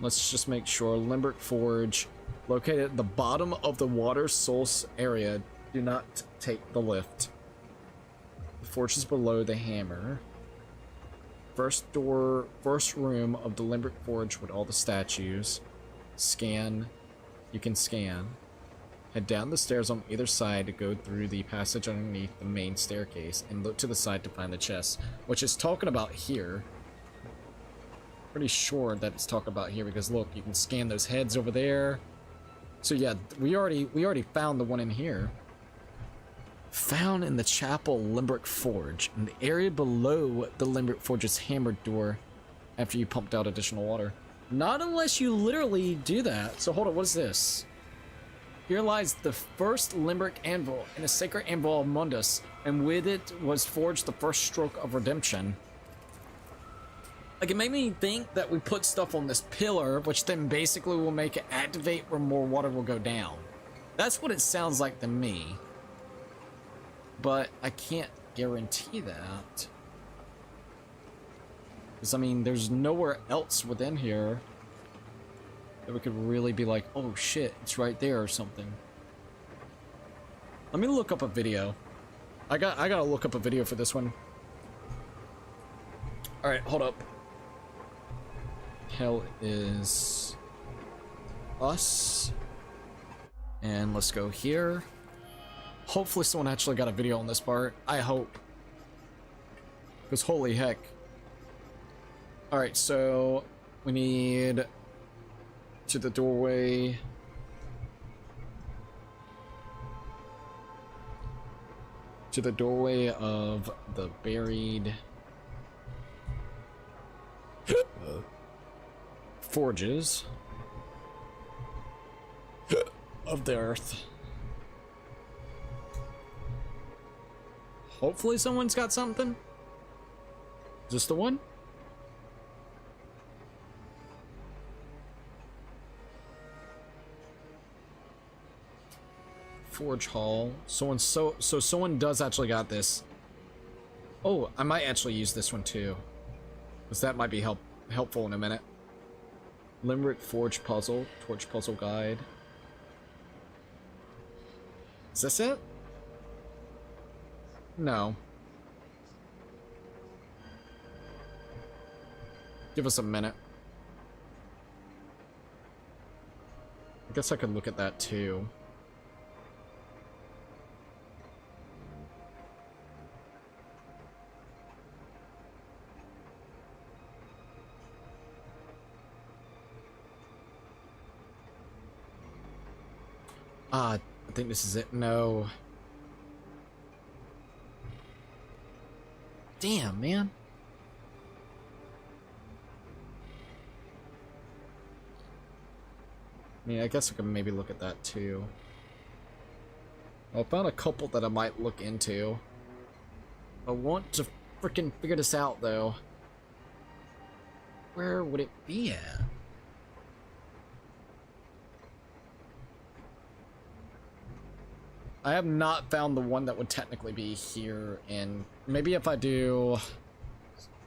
Let's just make sure. Limbrick Forge, located at the bottom of the water source area. Do not take the lift. The forge is below the hammer. First door, first room of the Limbrick Forge with all the statues. Scan. You can scan. Head down the stairs on either side to go through the passage underneath the main staircase and look to the side to find the chest, which is talking about here. Pretty sure that it's talking about here because look, you can scan those heads over there. So yeah, we already found the one in here. Found in the chapel Limbrick Forge, in the area below the Limbrick Forge's hammered door after you pumped out additional water. Not unless you literally do that. So hold on, what is this? Here lies the first Limbrick anvil and a sacred anvil of Mundus, and with it was forged the first stroke of redemption. Like, it made me think that we put stuff on this pillar, which then basically will make it activate where more water will go down. That's what it sounds like to me. But I can't guarantee that. Because, I mean, there's nowhere else within here that we could really be like, oh shit, it's right there or something. Let me look up a video. I gotta look up a video for this one. Alright, hold up. Hell is us. And let's go here. Hopefully someone actually got a video on this part. I hope. Because holy heck. Alright, so we need to the doorway. To the doorway of the buried forges of the earth. Hopefully someone's got something. Is this the one? Forge Hall. So someone does actually got this. Oh, I might actually use this one too, because that might be helpful in a minute. Limerick Forge Puzzle, Torch Puzzle Guide. Is this it? No. Give us a minute. I guess I could look at that too. I think this is it. No. Damn, man. I mean, I guess I can maybe look at that too. I found a couple that I might look into. I want to freaking figure this out though. Where would it be at? I have not found the one that would technically be here in... Maybe if I do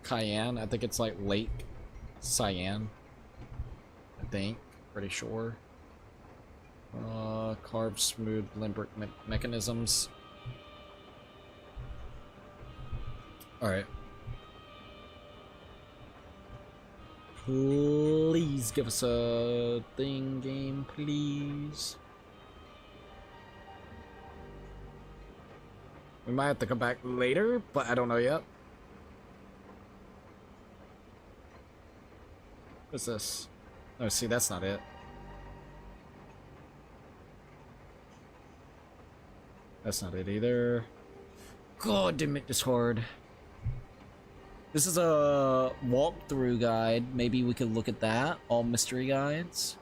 Cayenne, I think it's like Lake Cyan. I think. Pretty sure. Carved smooth limber mechanisms. Alright. Please give us a thing game, please. We might have to come back later, but I don't know yet. What's this? Oh, see, that's not it. That's not it either. God damn it, this hard. This is a walkthrough guide. Maybe we could look at that. All mystery guides.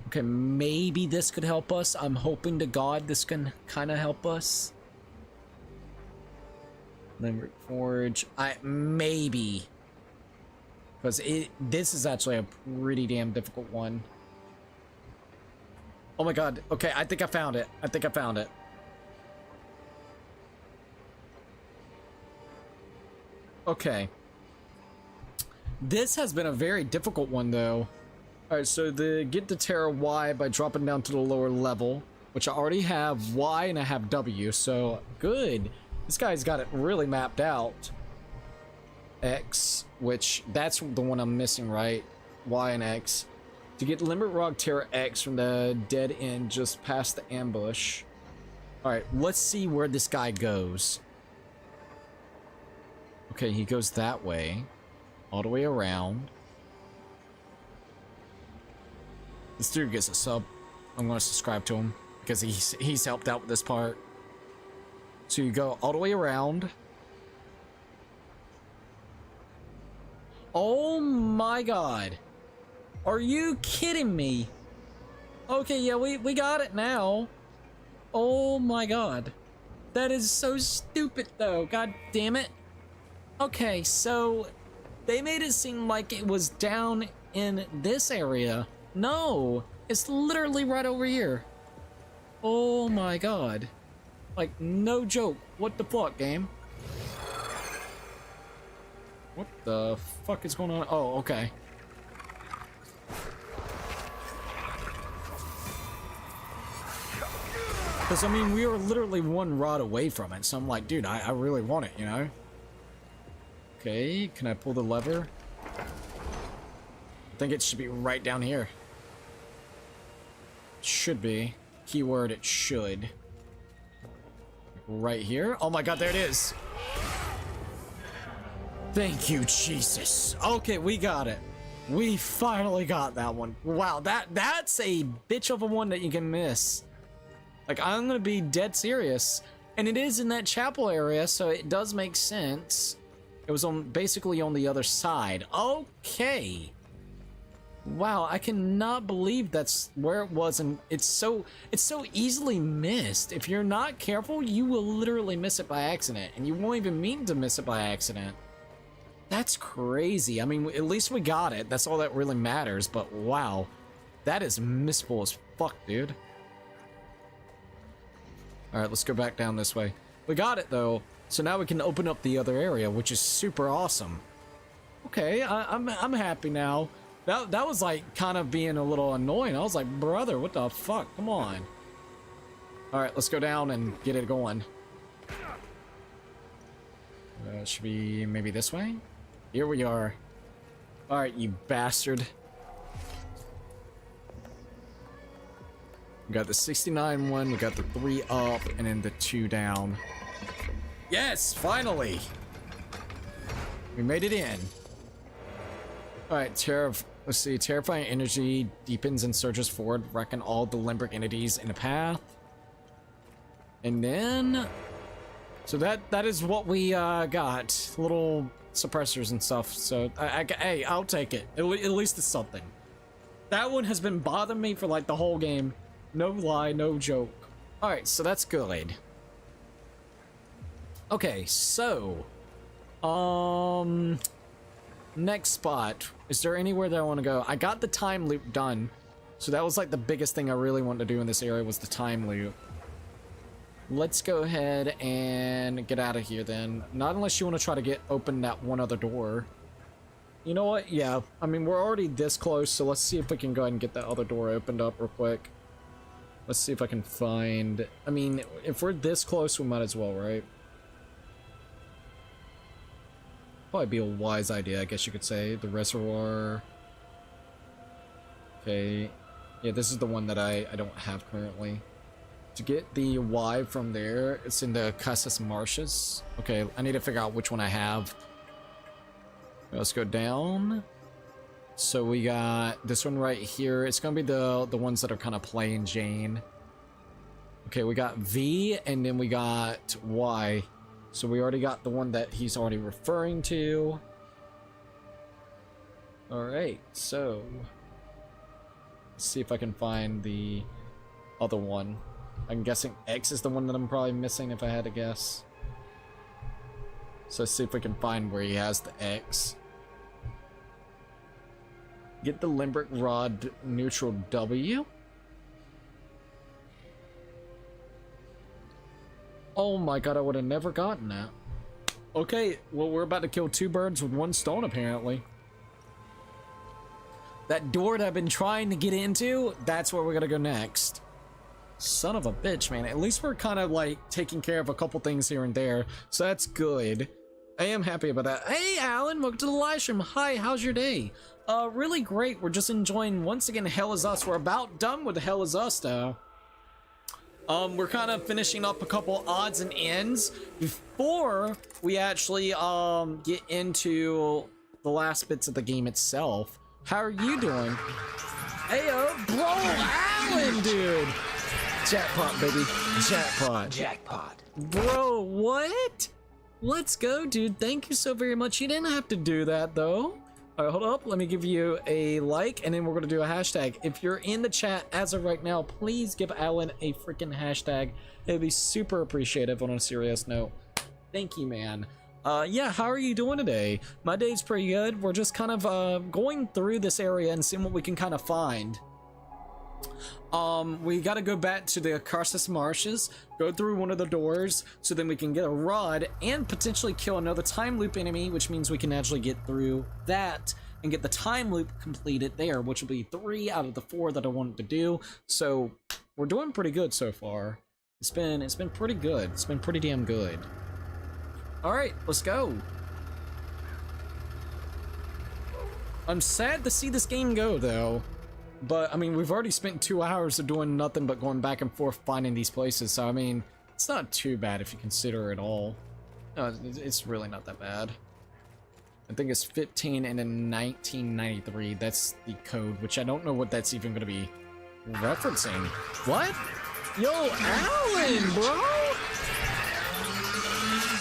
Okay, maybe this could help us. I'm hoping to God this can kind of help us. Limerick Forge. Maybe. Because this is actually a pretty damn difficult one. Oh my god. Okay, I think I found it. I think I found it. Okay. This has been a very difficult one, though. Alright, so get to Terra Y by dropping down to the lower level, which I already have Y and I have W, so good. This guy's got it really mapped out. X, which that's the one I'm missing, right? Y and X. To get Limerick Rock Terra X from the dead end just past the ambush. Alright, let's see where this guy goes. Okay, he goes that way. All the way around. This dude gets a sub. I'm gonna subscribe to him because he's helped out with this part. So you go all the way around. Oh my god. Are you kidding me? Okay, yeah, we got it now. Oh my god. That is so stupid though. God damn it. Okay, so they made it seem like it was down in this area. No, it's literally right over here. Oh my god. Like, no joke. What the fuck, game? What the fuck is going on? Oh, okay. Because, I mean, we were literally one rod away from it. So I'm like, dude, I really want it, you know? Okay, can I pull the lever? I think it should be right down here. Should be. Keyword, it should. Right here. Oh my god, there it is. Thank you, Jesus. Okay, we got it. We finally got that one. Wow, that's a bitch of a one that you can miss. Like, I'm gonna be dead serious. And it is in that chapel area, so it does make sense. It was basically on the other side. Okay. Wow, I cannot believe that's where it was, and it's so easily missed. If you're not careful, you will literally miss it by accident, and you won't even mean to miss it by accident. That's crazy. I mean, at least we got it. That's all that really matters, but wow. That is missable as fuck, dude. Alright, let's go back down this way. We got it, though. So now we can open up the other area, which is super awesome. Okay, I'm happy now. That was like kind of being a little annoying. I was like, brother, what the fuck? Come on. All right, let's go down and get it going. Should be maybe this way? Here we are. All right, you bastard. We got the 69 one, we got the 3 up, and then the 2 down. Yes, finally! We made it in. Alright, let's see. Terrifying energy deepens and surges forward, wrecking all the limbric entities in the path. And then... So that is what we got. Little suppressors and stuff. So, hey, I'll take it. At least it's something. That one has been bothering me for like the whole game. No lie, no joke. Alright, so that's good. Okay, so... Next spot. Is there anywhere that I want to go? I got the time loop done. So that was like the biggest thing I really wanted to do in this area was the time loop. Let's go ahead and get out of here then. Not unless you want to try to open that one other door. You know what? Yeah. I mean, we're already this close, so let's see if we can go ahead and get that other door opened up real quick. Let's see if I can find... I mean, if we're this close, we might as well, right? Probably be a wise idea, I guess you could say. The reservoir. Okay. Yeah, this is the one that I don't have currently. To get the Y from there, it's in the Casas Marshes. Okay, I need to figure out which one I have. Let's go down. So we got this one right here. It's gonna be the ones that are kind of plain Jane. Okay, we got V and then we got Y. So we already got the one that he's already referring to. Alright, so let's see if I can find the other one. I'm guessing X is the one that I'm probably missing if I had to guess. So let's see if we can find where he has the X. Get the Limbrick Rod neutral W. Oh my god, I would have never gotten that. Okay, well, we're about to kill 2 birds with 1 stone, apparently. That door that I've been trying to get into, that's where we're gonna go next. Son of a bitch, man. At least we're kind of, like, taking care of a couple things here and there, so that's good. I am happy about that. Hey, Alan, welcome to the live stream. Hi, how's your day? Really great. We're just enjoying, once again, Hell Is Us. We're about done with Hell Is Us, though. We're kind of finishing up a couple odds and ends before we actually, get into the last bits of the game itself. How are you doing? Heyo, bro, Alan, dude! Jackpot, baby. Jackpot. Jackpot. Bro, what? Let's go, dude. Thank you so very much. You didn't have to do that, though. All right, hold up. Let me give you a like, and then we're going to do a hashtag. If you're in the chat as of right now, please give Alan a freaking hashtag. It'd be super appreciative on a serious note. Thank you, man. Yeah, how are you doing today? My day's pretty good. We're just kind of going through this area and seeing what we can kind of find. We gotta go back to the Carsus Marshes, go through one of the doors, so then we can get a rod and potentially kill another time loop enemy, which means we can actually get through that and get the time loop completed there, which will be 3 out of the 4 that I wanted to do. So we're doing pretty good so far. It's been pretty good. It's been pretty damn good. All right, let's go. I'm sad to see this game go, though. But, I mean, we've already spent 2 hours of doing nothing but going back and forth finding these places, so, I mean, it's not too bad if you consider it all. No, it's really not that bad. I think it's 15 and then 1993. That's the code, which I don't know what that's even going to be referencing. What? Yo, Alan, bro!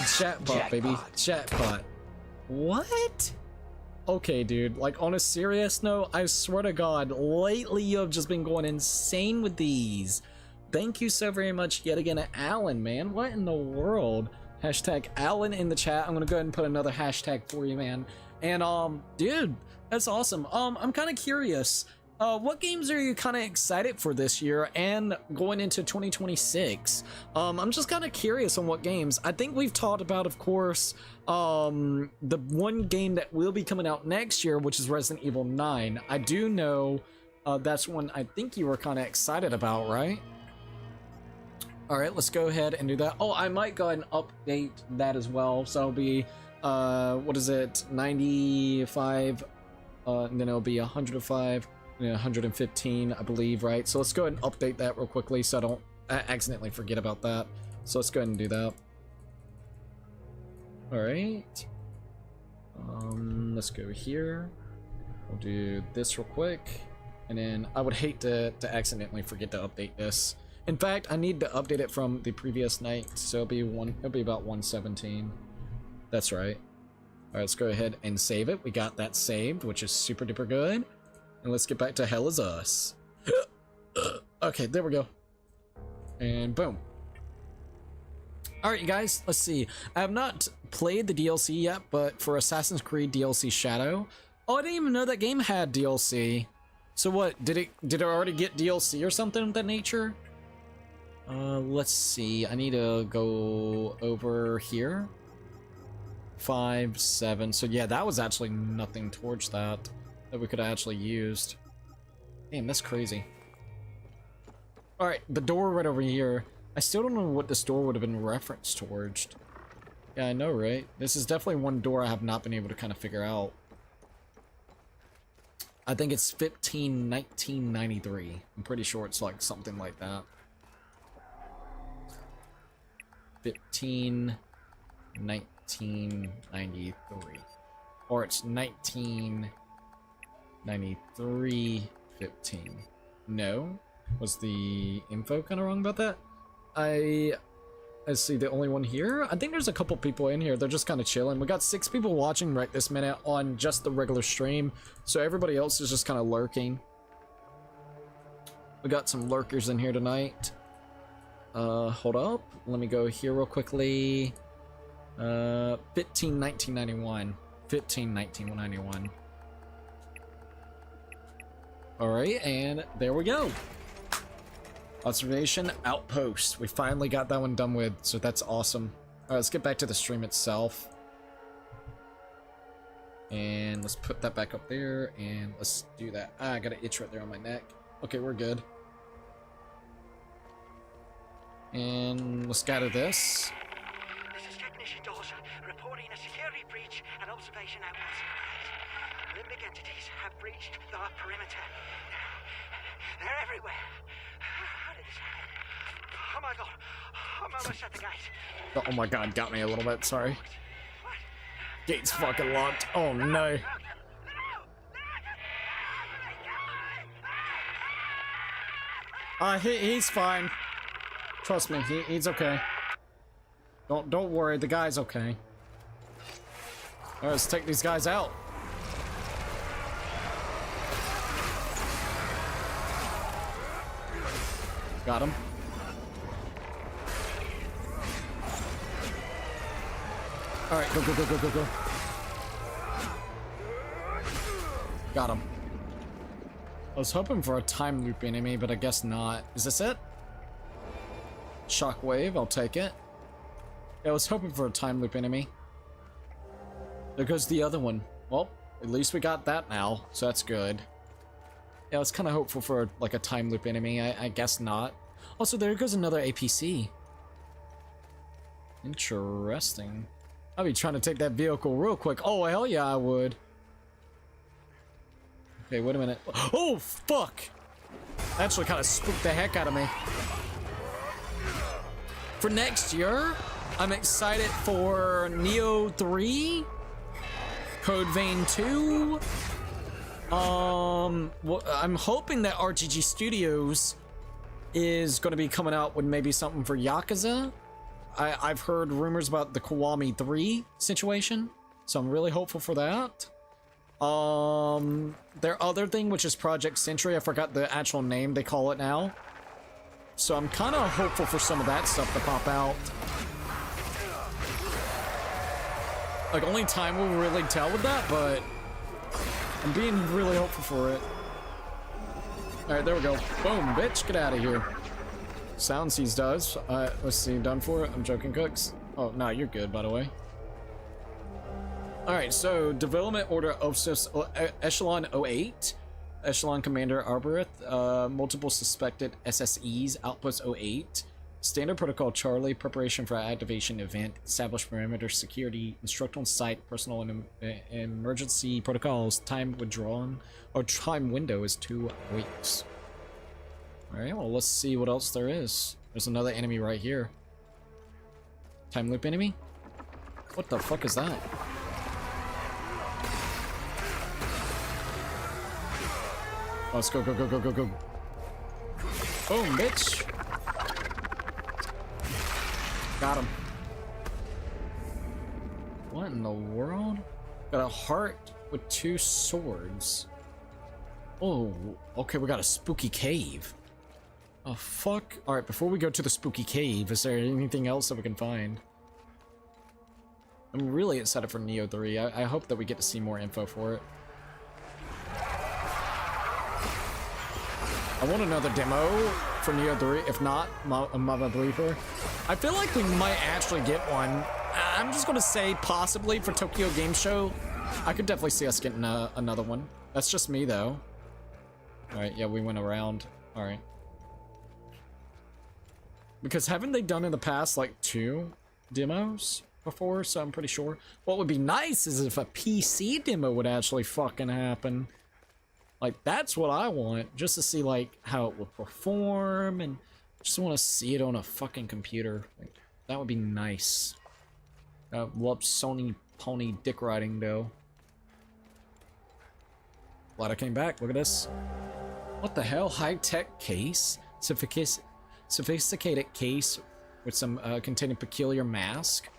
Chatbot, baby. Chatbot. What? Okay, dude, like, on a serious note, I swear to God, lately you have just been going insane with these. Thank you so very much yet again, Alan, man. What in the world? Hashtag Alan in the chat. I'm gonna go ahead and put another hashtag for you, man. And, dude, that's awesome. I'm kind of curious. What games are you kind of excited for this year and going into 2026? I'm just kind of curious on what games. I think we've talked about, of course, the one game that will be coming out next year, which is Resident Evil 9. I do know that's one I think you were kind of excited about, right? All right, let's go ahead and do that. Oh, I might go ahead and update that as well. So it'll be, what is it, 95, and then it'll be 105, and 115, I believe, right? So let's go ahead and update that real quickly so I don't accidentally forget about that. So let's go ahead and do that. All right. Let's go here. We'll do this real quick. And then I would hate to accidentally forget to update this. In fact, I need to update it from the previous night, so it'll be about 117. That's right. All right, let's go ahead and save it. We got that saved, which is super duper good. And let's get back to Hell Is Us. Okay, there we go. And boom. All right, you guys, let's see. I have not played the DLC yet, but for Assassin's Creed DLC Shadow, oh, I didn't even know that game had DLC. So what, did it already get DLC or something of that nature? Let's see. I need to go over here. 5, 7. So yeah, that was actually nothing towards that we could have actually used. Damn, that's crazy. All right, the door right over here. I still don't know what this door would have been referenced towards. Yeah, I know, right? This is definitely one door I have not been able to kind of figure out. I think it's 1993. I'm pretty sure it's like something like that. 1993. Or it's 1993 15. No? Was the info kind of wrong about that? I see the only one here. I think there's a couple people in here. They're just kind of chilling. We got 6 people watching right this minute on just the regular stream. So everybody else is just kind of lurking. We got some lurkers in here tonight. Hold up. Let me go here real quickly. 1991. 1991. Alright, and there we go. Observation Outpost. We finally got that one done with, so that's awesome. Alright, let's get back to the stream itself. And let's put that back up there, and let's do that. Ah, I got an itch right there on my neck. Okay, we're good. And let's gather this. This is Technician Dawson reporting a security breach at Observation Outpost. Limbic entities have breached the perimeter. They're everywhere. How did this happen? Oh my god. I'm almost at the gate. Oh my god, got me a little bit, sorry. Gate's fucking locked. Oh no. He's fine. Trust me, he's okay. Don't worry, the guy's okay. Alright, let's take these guys out. Got him. Alright, go. Got him. I was hoping for a time loop enemy, but I guess not. Is this it? Shockwave, I'll take it. Yeah, I was hoping for a time loop enemy. There goes the other one. Well, at least we got that now, so that's good. Yeah, I was kind of hopeful for like a time loop enemy. I guess not. Also, there goes another APC. Interesting. I'll be trying to take that vehicle real quick. Oh, hell yeah, I would. Okay, wait a minute. Oh, fuck! That actually kind of spooked the heck out of me. For next year, I'm excited for Neo 3, Code Vein 2. Well, I'm hoping that RGG Studios is going to be coming out with maybe something for Yakuza. I've heard rumors about the Kiwami 3 situation, so I'm really hopeful for that. Their other thing, which is Project Century, I forgot the actual name they call it now. So I'm kind of hopeful for some of that stuff to pop out. Like, only time will really tell with that, but I'm being really hopeful for it. Alright, there we go. Boom, bitch, get out of here. Soundseas does. Let's see, done for it? I'm joking, Cooks. Oh, no, you're good, by the way. Alright, so Development Order of Echelon 08. Echelon Commander Arborith. Multiple suspected SSEs. Outpost 08. Standard protocol Charlie, preparation for activation event, establish perimeter security, instruct on site, personal and emergency protocols, time withdrawn, or time window is 2 weeks. Alright, well let's see what else there is. There's another enemy right here. Time loop enemy? What the fuck is that? Oh, let's go, go, go, go, go, go. Boom, bitch! Got him. What in the world? Got a heart with 2 swords. Oh, okay, we got a spooky cave. Oh, fuck. Alright, before we go to the spooky cave, is there anything else that we can find? I'm really excited for Neo 3. I hope that we get to see more info for it. I want another demo for Neo 3, if not, Mama Believer. I feel like we might actually get one. I'm just gonna say possibly for Tokyo Game Show. I could definitely see us getting another one. That's just me though. Alright, yeah, we went around. Alright. Because haven't they done in the past like 2 demos before? So I'm pretty sure. What would be nice is if a PC demo would actually fucking happen. Like, that's what I want, just to see, like, how it would perform, and just want to see it on a fucking computer. Like, that would be nice. Love Sony pony dick riding, though. Glad I came back, look at this. What the hell? High-tech case? Sophisticated case with some, containing peculiar mask?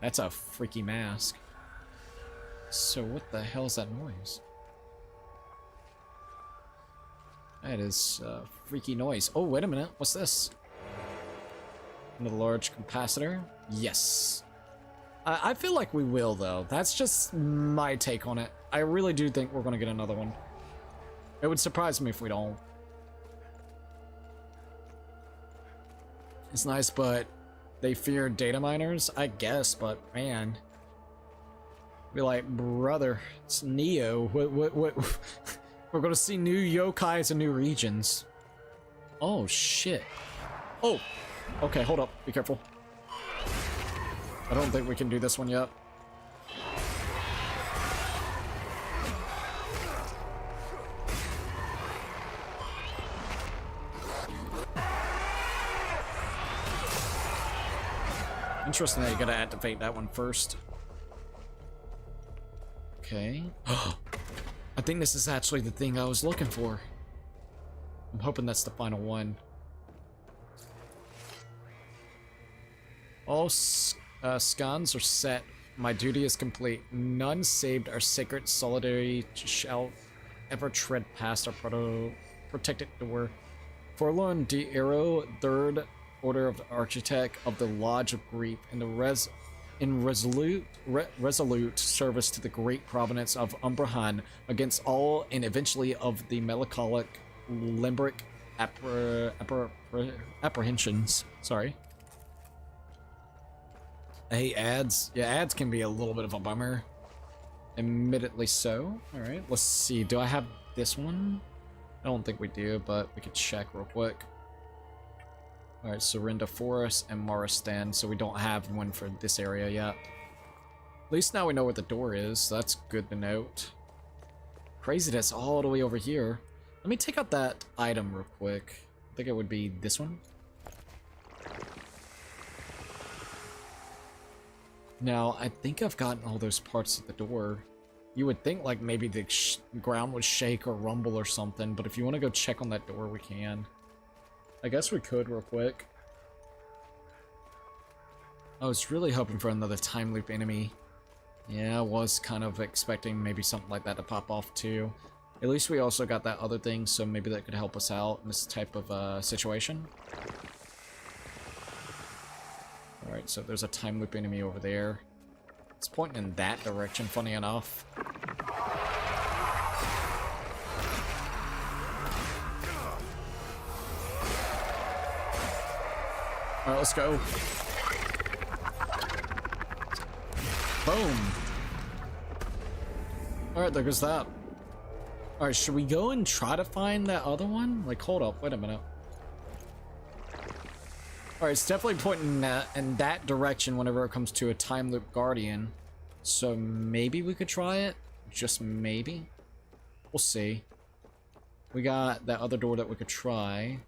That's a freaky mask. So what the hell is that noise? That is freaky noise. Oh, wait a minute. What's this? Another large capacitor? Yes. I feel like we will, though. That's just my take on it. I really do think we're going to get another one. It would surprise me if we don't. It's nice, but they fear data miners? I guess, but man. Be like, brother, it's Neo. What? We're gonna see new yokais and new regions. Oh, shit. Oh! Okay, hold up. Be careful. I don't think we can do this one yet. Interesting that you gotta activate that one first. Okay. I think this is actually the thing I was looking for. I'm hoping that's the final one. All scans are set. My duty is complete. None saved our sacred solidarity shall ever tread past our protected door. Forlorn de Aero, 3rd Order of the Architect of the Lodge of Grief, and the resolute service to the great providence of Umbrahan against all and eventually of the melancholic limbric apprehensions. Sorry. Hey, ads. Yeah, ads can be a little bit of a bummer. Admittedly so. Alright, let's see. Do I have this one? I don't think we do, but we could check real quick. Alright, Surrender Forest and Maristan, so we don't have one for this area yet. At least now we know where the door is, so that's good to note. Crazy that's all the way over here. Let me take out that item real quick. I think it would be this one. Now, I think I've gotten all those parts of the door. You would think like maybe the ground would shake or rumble or something, but if you want to go check on that door, we can. I guess we could real quick. I was really hoping for another time loop enemy. Yeah, I was kind of expecting maybe something like that to pop off too. At least we also got that other thing, so maybe that could help us out in this type of situation. Alright, so there's a time loop enemy over there. It's pointing in that direction, funny enough. Alright, let's go. Boom. Alright, there goes that. Alright, should we go and try to find that other one? Like, hold up, wait a minute. Alright, it's definitely pointing in that direction whenever it comes to a time loop guardian. So maybe we could try it. Just maybe. We'll see. We got that other door that we could try.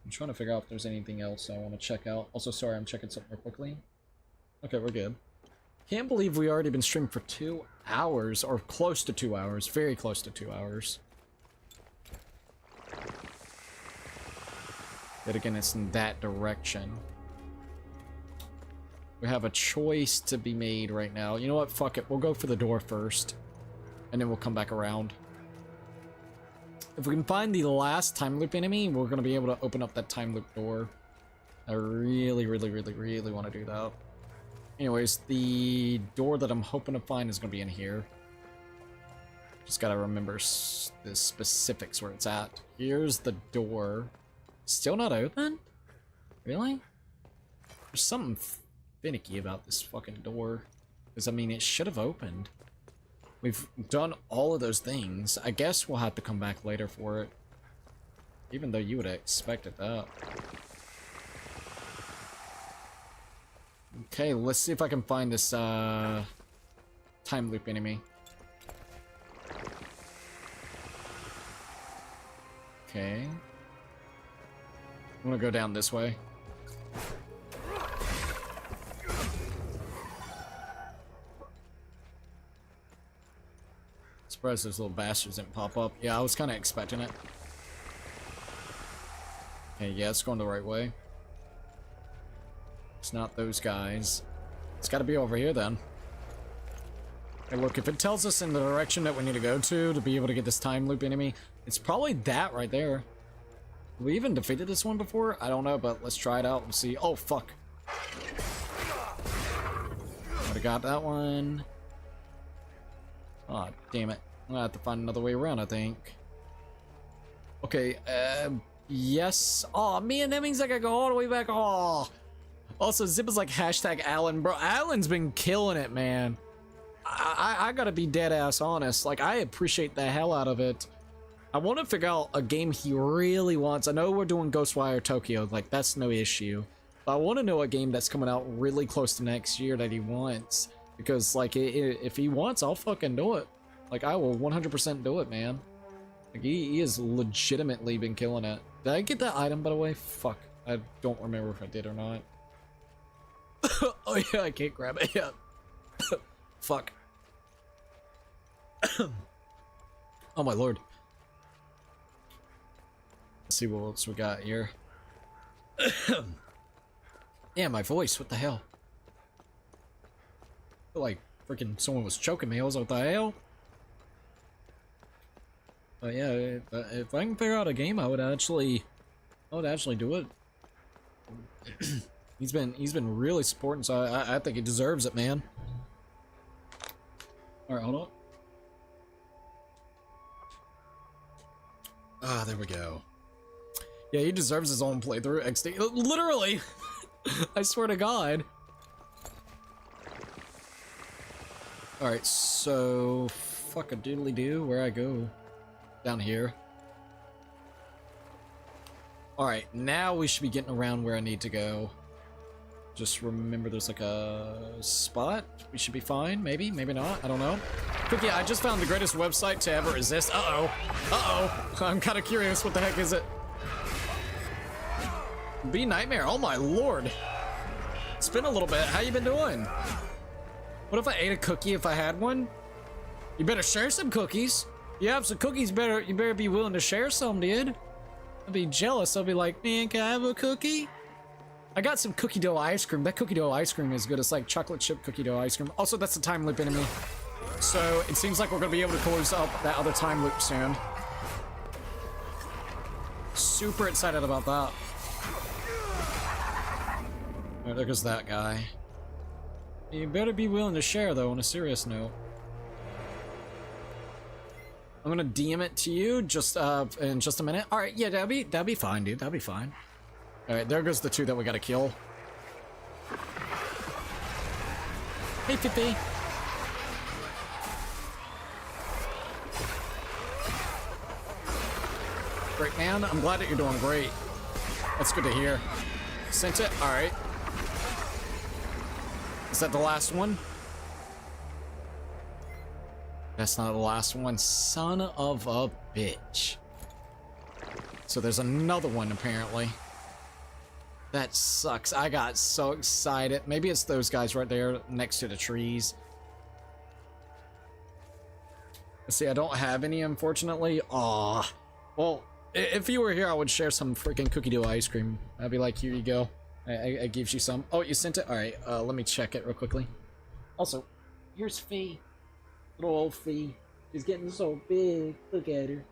I'm trying to figure out if there's anything else I want to check out. Also, sorry, I'm checking something real quickly. Okay, we're good. Can't believe we already been streaming for 2 hours, or close to 2 hours. Very close to 2 hours. Yet again, it's in that direction. We have a choice to be made right now. You know what? Fuck it. We'll go for the door first. And then we'll come back around. If we can find the last time loop enemy, we're going to be able to open up that time loop door. I really want to do that. Anyways, the door that I'm hoping to find is going to be in here. Just got to remember the specifics where it's at. Here's the door. Still not open? Really? There's something finicky about this fucking door. Because, I mean, it should have opened. We've done all of those things. I guess we'll have to come back later for it. Even though you would have expected that. Okay, let's see if I can find this, time loop enemy. Okay. I'm gonna go down this way. Surprised those little bastards didn't pop up. Yeah, I was kind of expecting it. Okay, yeah, it's going the right way. It's not those guys. It's got to be over here then. Hey, look, if it tells us in the direction that we need to go to be able to get this time loop enemy, it's probably that right there. Have we even defeated this one before? I don't know, but let's try it out and see. Oh, fuck. Already got that one. Oh, damn it. I'm gonna have to find another way around, I think. Okay, yes. Oh, man, that means I gotta go all the way back. Oh. Also, Zip is like hashtag Alan. Bro, Alan's been killing it, man. I gotta be dead ass honest. Like, I appreciate the hell out of it. I want to figure out a game he really wants. I know we're doing Ghostwire Tokyo, like, that's no issue. But I want to know a game that's coming out really close to next year that he wants. Because, like, if he wants, I'll fucking do it. Like, I will 100% do it, man. Like, he has legitimately been killing it. Did I get that item, by the way? Fuck. I don't remember if I did or not. Oh, yeah, I can't grab it yet. Fuck. Oh, my lord. Let's see what else we got here. Yeah, my voice. What the hell? I feel like freaking someone was choking me. I was like, what the hell? But yeah, if I can figure out a game, I would actually do it. He's been really supporting, so I think he deserves it, man. All right, hold on. Ah, there we go. Yeah, he deserves his own playthrough. XD, literally. I swear to God. All right, so fuck a doodly doo. Where I go? Down here. All right, now we should be getting around where I need to go. Just remember there's like a spot. We should be fine. Maybe, maybe not. I don't know. Cookie, I just found the greatest website to ever exist. Uh-oh. Uh-oh. I'm kind of curious. What the heck is it? Bee Nightmare. Oh my lord. It's been a little bit. How you been doing? What if I ate a cookie if I had one? You better share some cookies. You have some cookies, you better be willing to share some, dude. I'll be jealous. I'll be like, man, can I have a cookie? I got some cookie dough ice cream. That cookie dough ice cream is good. It's like chocolate chip cookie dough ice cream. Also, that's the time loop enemy. So it seems like we're gonna be able to close up that other time loop soon. Super excited about that. Alright, there goes that guy. You better be willing to share, though, on a serious note. I'm gonna DM it to you just in just a minute. All right, yeah, that'd be fine, dude. That'd be fine. All right, there goes the two that we gotta kill. Hey, Fifi. Great, man. I'm glad that you're doing great. That's good to hear. Sent it? Alright. Is that the last one? That's not the last one. Son of a bitch. So there's another one, apparently. That sucks. I got so excited. Maybe it's those guys right there next to the trees. See, I don't have any, unfortunately. Aw. Well, if you were here, I would share some freaking cookie dough ice cream. I'd be like, here you go. I gives you some. Oh, you sent it? Alright, let me check it real quickly. Also, here's Fee. Little old Fee. She's getting so big. Look at her.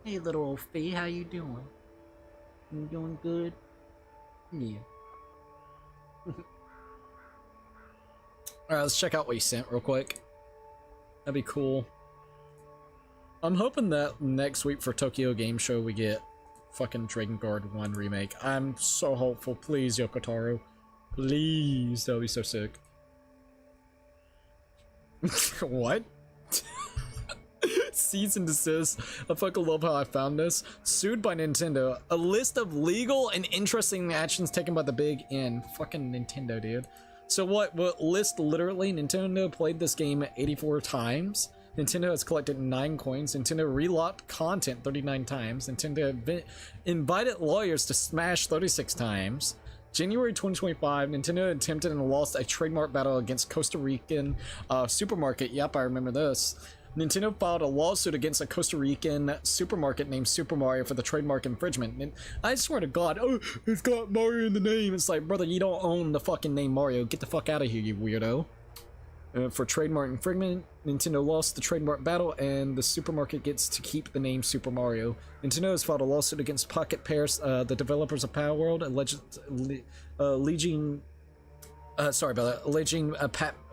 Hey, little old Fee, how you doing? You doing good? Yeah. Alright, let's check out what you sent real quick. That'd be cool. I'm hoping that next week for Tokyo Game Show we get fucking Dragon Guard 1 remake. I'm so hopeful. Please, Yokotaro. Please. That'll be so sick. What? Cease and desist. I fucking love how I found this. Sued by Nintendo. A list of legal and interesting actions taken by the big N. Fucking Nintendo, dude. So what list literally? Nintendo played this game 84 times. Nintendo has collected 9 coins. Nintendo relocked content 39 times. Nintendo invited lawyers to smash 36 times. January 2025, Nintendo attempted and lost a trademark battle against Costa Rican supermarket. Yep, I remember this. Nintendo filed a lawsuit against a Costa Rican supermarket named Super Mario for the trademark infringement. And I swear to God, oh, it's got Mario in the name. It's like, brother, you don't own the fucking name Mario. Get the fuck out of here, you weirdo. For trademark infringement, Nintendo lost the trademark battle, and the supermarket gets to keep the name Super Mario. Nintendo has filed a lawsuit against Pocket Pairs, the developers of Power World, alleging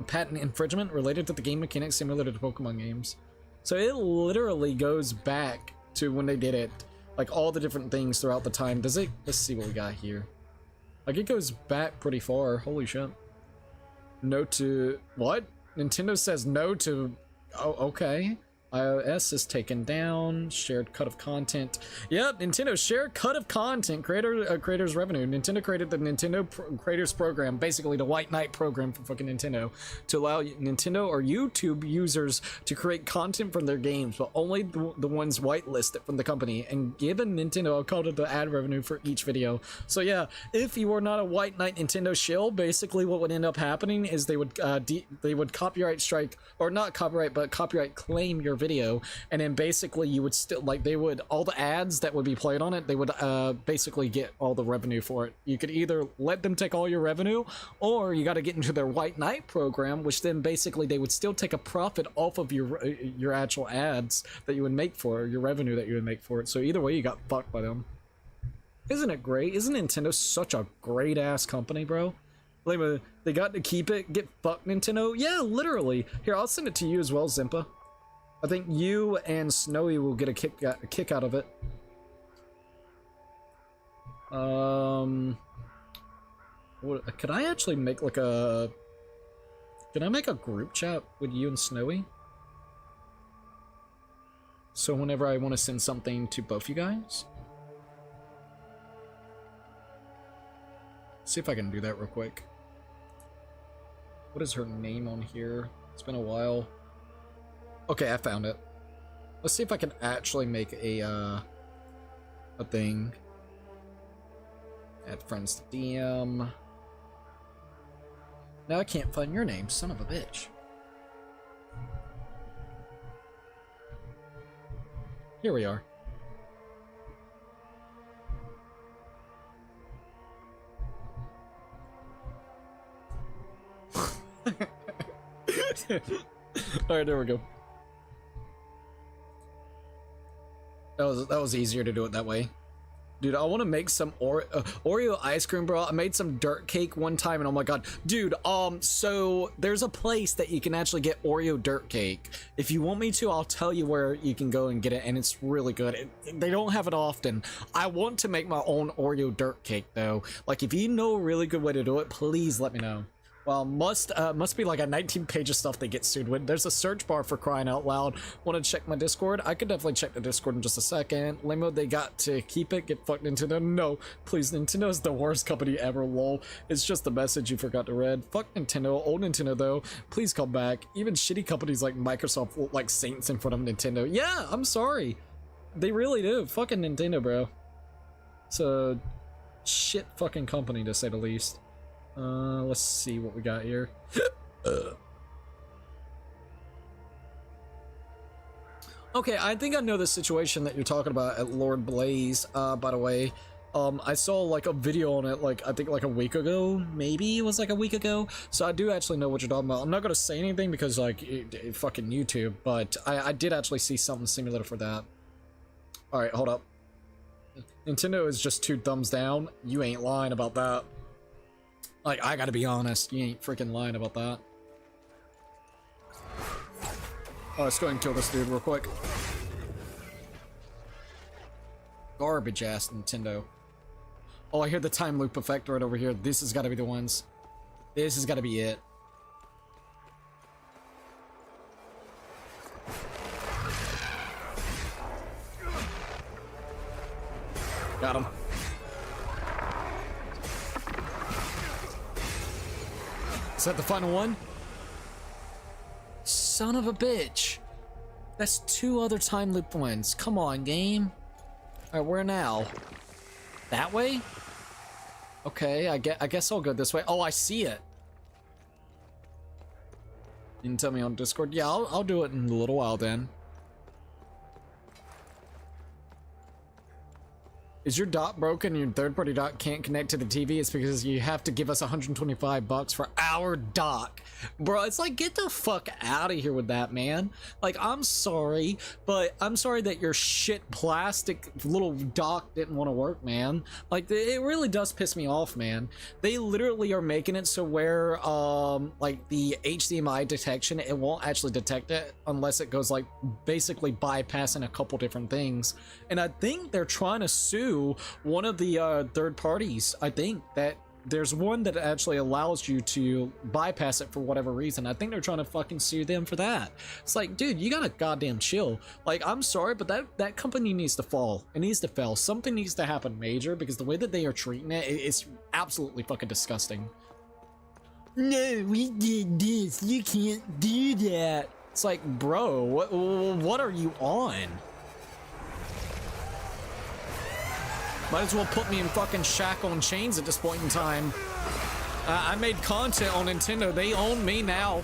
patent infringement related to the game mechanics similar to Pokemon games. So it literally goes back to when they did it, like all the different things throughout the time. Does it? Let's see what we got here. Like it goes back pretty far. Holy shit. No to what? Nintendo says no to. Oh, okay. iOS is taken down. Shared cut of content. Yep, Nintendo shared cut of content. Creators revenue. Nintendo created the Nintendo Creators Program, basically the White Knight program for fucking Nintendo, to allow Nintendo or YouTube users to create content from their games, but only the ones whitelisted from the company, and given Nintendo a cut of the ad revenue for each video. So yeah, if you were not a White Knight Nintendo shill, basically what would end up happening is they would copyright strike, or not copyright, but copyright claim your video, and then basically you would still, like, they would, all the ads that would be played on it, they would basically get all the revenue for it. You could either let them take all your revenue, or you got to get into their White Knight program, which then basically they would still take a profit off of your actual ads that you would make for it, your revenue that you would make for it. So either way, you got fucked by them. Isn't it great? Isn't Nintendo such a great ass company, bro? Like, they got to keep it. Get fucked, Nintendo. Yeah, literally. Here, I'll send it to you as well, Zimpa. I think you and Snowy will get a kick out of it. Could I actually make like a? Can I make a group chat with you and Snowy? So whenever I want to send something to both you guys. See if I can do that real quick. What is her name on here? It's been a while. Okay, I found it. Let's see if I can actually make a thing. Add friends to DM. Now I can't find your name, son of a bitch. Here we are. Alright, there we go. That was easier to do it that way. Dude, I want to make some Oreo ice cream, bro. I made some dirt cake one time, and oh my god. Dude, so there's a place that you can actually get Oreo dirt cake. If you want me to, I'll tell you where you can go and get it, and it's really good. They don't have it often. I want to make my own Oreo dirt cake, though. Like, if you know a really good way to do it, please let me know. Well, must be like a 19-page of stuff they get sued with. There's a search bar for crying out loud. Want to check my Discord? I could definitely check the Discord in just a second. Limo, they got to keep it. Get fucked, Nintendo. No, please, Nintendo is the worst company ever, lol. It's just the message you forgot to read. Fuck Nintendo. Old Nintendo, though. Please come back. Even shitty companies like Microsoft look like saints in front of Nintendo. Yeah, I'm sorry. They really do. Fucking Nintendo, bro. It's a shit fucking company, to say the least. Let's see what we got here. Okay, I think I know the situation that you're talking about at Lord Blaze, by the way. I saw like a video on it, like I think like a week ago, maybe it was like a week ago. So I do actually know what you're talking about. I'm not gonna say anything because like fucking YouTube, but I did actually see something similar for that. All right, hold up. Nintendo is just 2 thumbs down. You ain't lying about that. Like, I gotta be honest, you ain't freaking lying about that. Oh, let's go and kill this dude real quick. Garbage ass Nintendo. Oh, I hear the time loop effect right over here. This has gotta be the ones. This has gotta be it. Got him. Is that the final one? Son of a bitch. That's 2 other time loop ones. Come on, game. Alright, where now? That way? Okay, I guess I'll go this way. Oh, I see it. You can tell me on Discord. Yeah, I'll do it in a little while then. Is your dot broken and your third-party dot can't connect to the TV? It's because you have to give us $125 for our dock. Bro, it's like, get the fuck out of here with that, man. Like, I'm sorry, but I'm sorry that your shit plastic little dock didn't want to work, man. Like, it really does piss me off, man. They literally are making it so where, like, the HDMI detection, it won't actually detect it unless it goes, like, basically bypassing a couple different things. And I think they're trying to sue one of the third parties. I think that there's one that actually allows you to bypass it for whatever reason. I think they're trying to fucking sue them for that. It's like, dude, you gotta goddamn chill. Like, I'm sorry, but that company needs to fall. It needs to fail. Something needs to happen major, because the way that they are treating it, it's absolutely fucking disgusting. No, we did this. You can't do that. It's like, bro, what are you on? Might as well put me in fucking shackle and chains at this point in time. I made content on Nintendo. They own me now.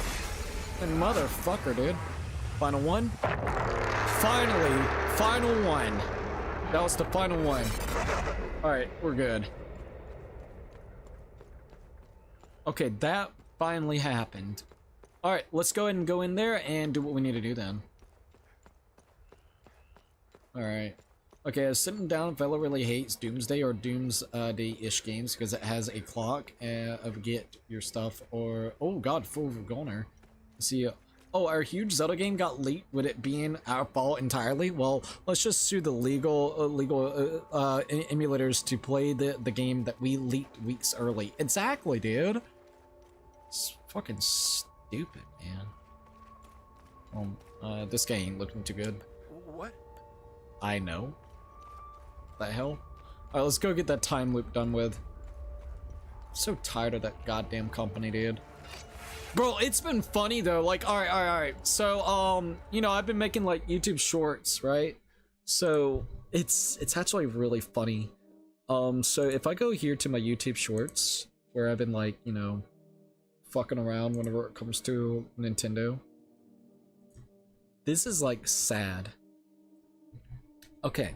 And motherfucker, dude. Final one? Finally, final one. That was the final one. Alright, we're good. Okay, that finally happened. Alright, let's go ahead and go in there and do what we need to do then. Alright. Okay, I was sitting down. Fella really hates Doomsday or Doomsday-ish games because it has a clock of get your stuff or... Oh god, full of goner. See, oh, our huge Zelda game got leaked with it being our fault entirely? Well, let's just sue the legal emulators to play the game that we leaked weeks early. Exactly, dude. It's fucking stupid, man. This guy ain't looking too good. What? I know. The hell? Alright, let's go get that time loop done with. I'm so tired of that goddamn company, dude. Bro, it's been funny though. Like, alright. So, you know, I've been making like YouTube shorts, right? So it's actually really funny. So if I go here to my YouTube shorts, where I've been like, you know, fucking around whenever it comes to Nintendo. This is like sad. Okay.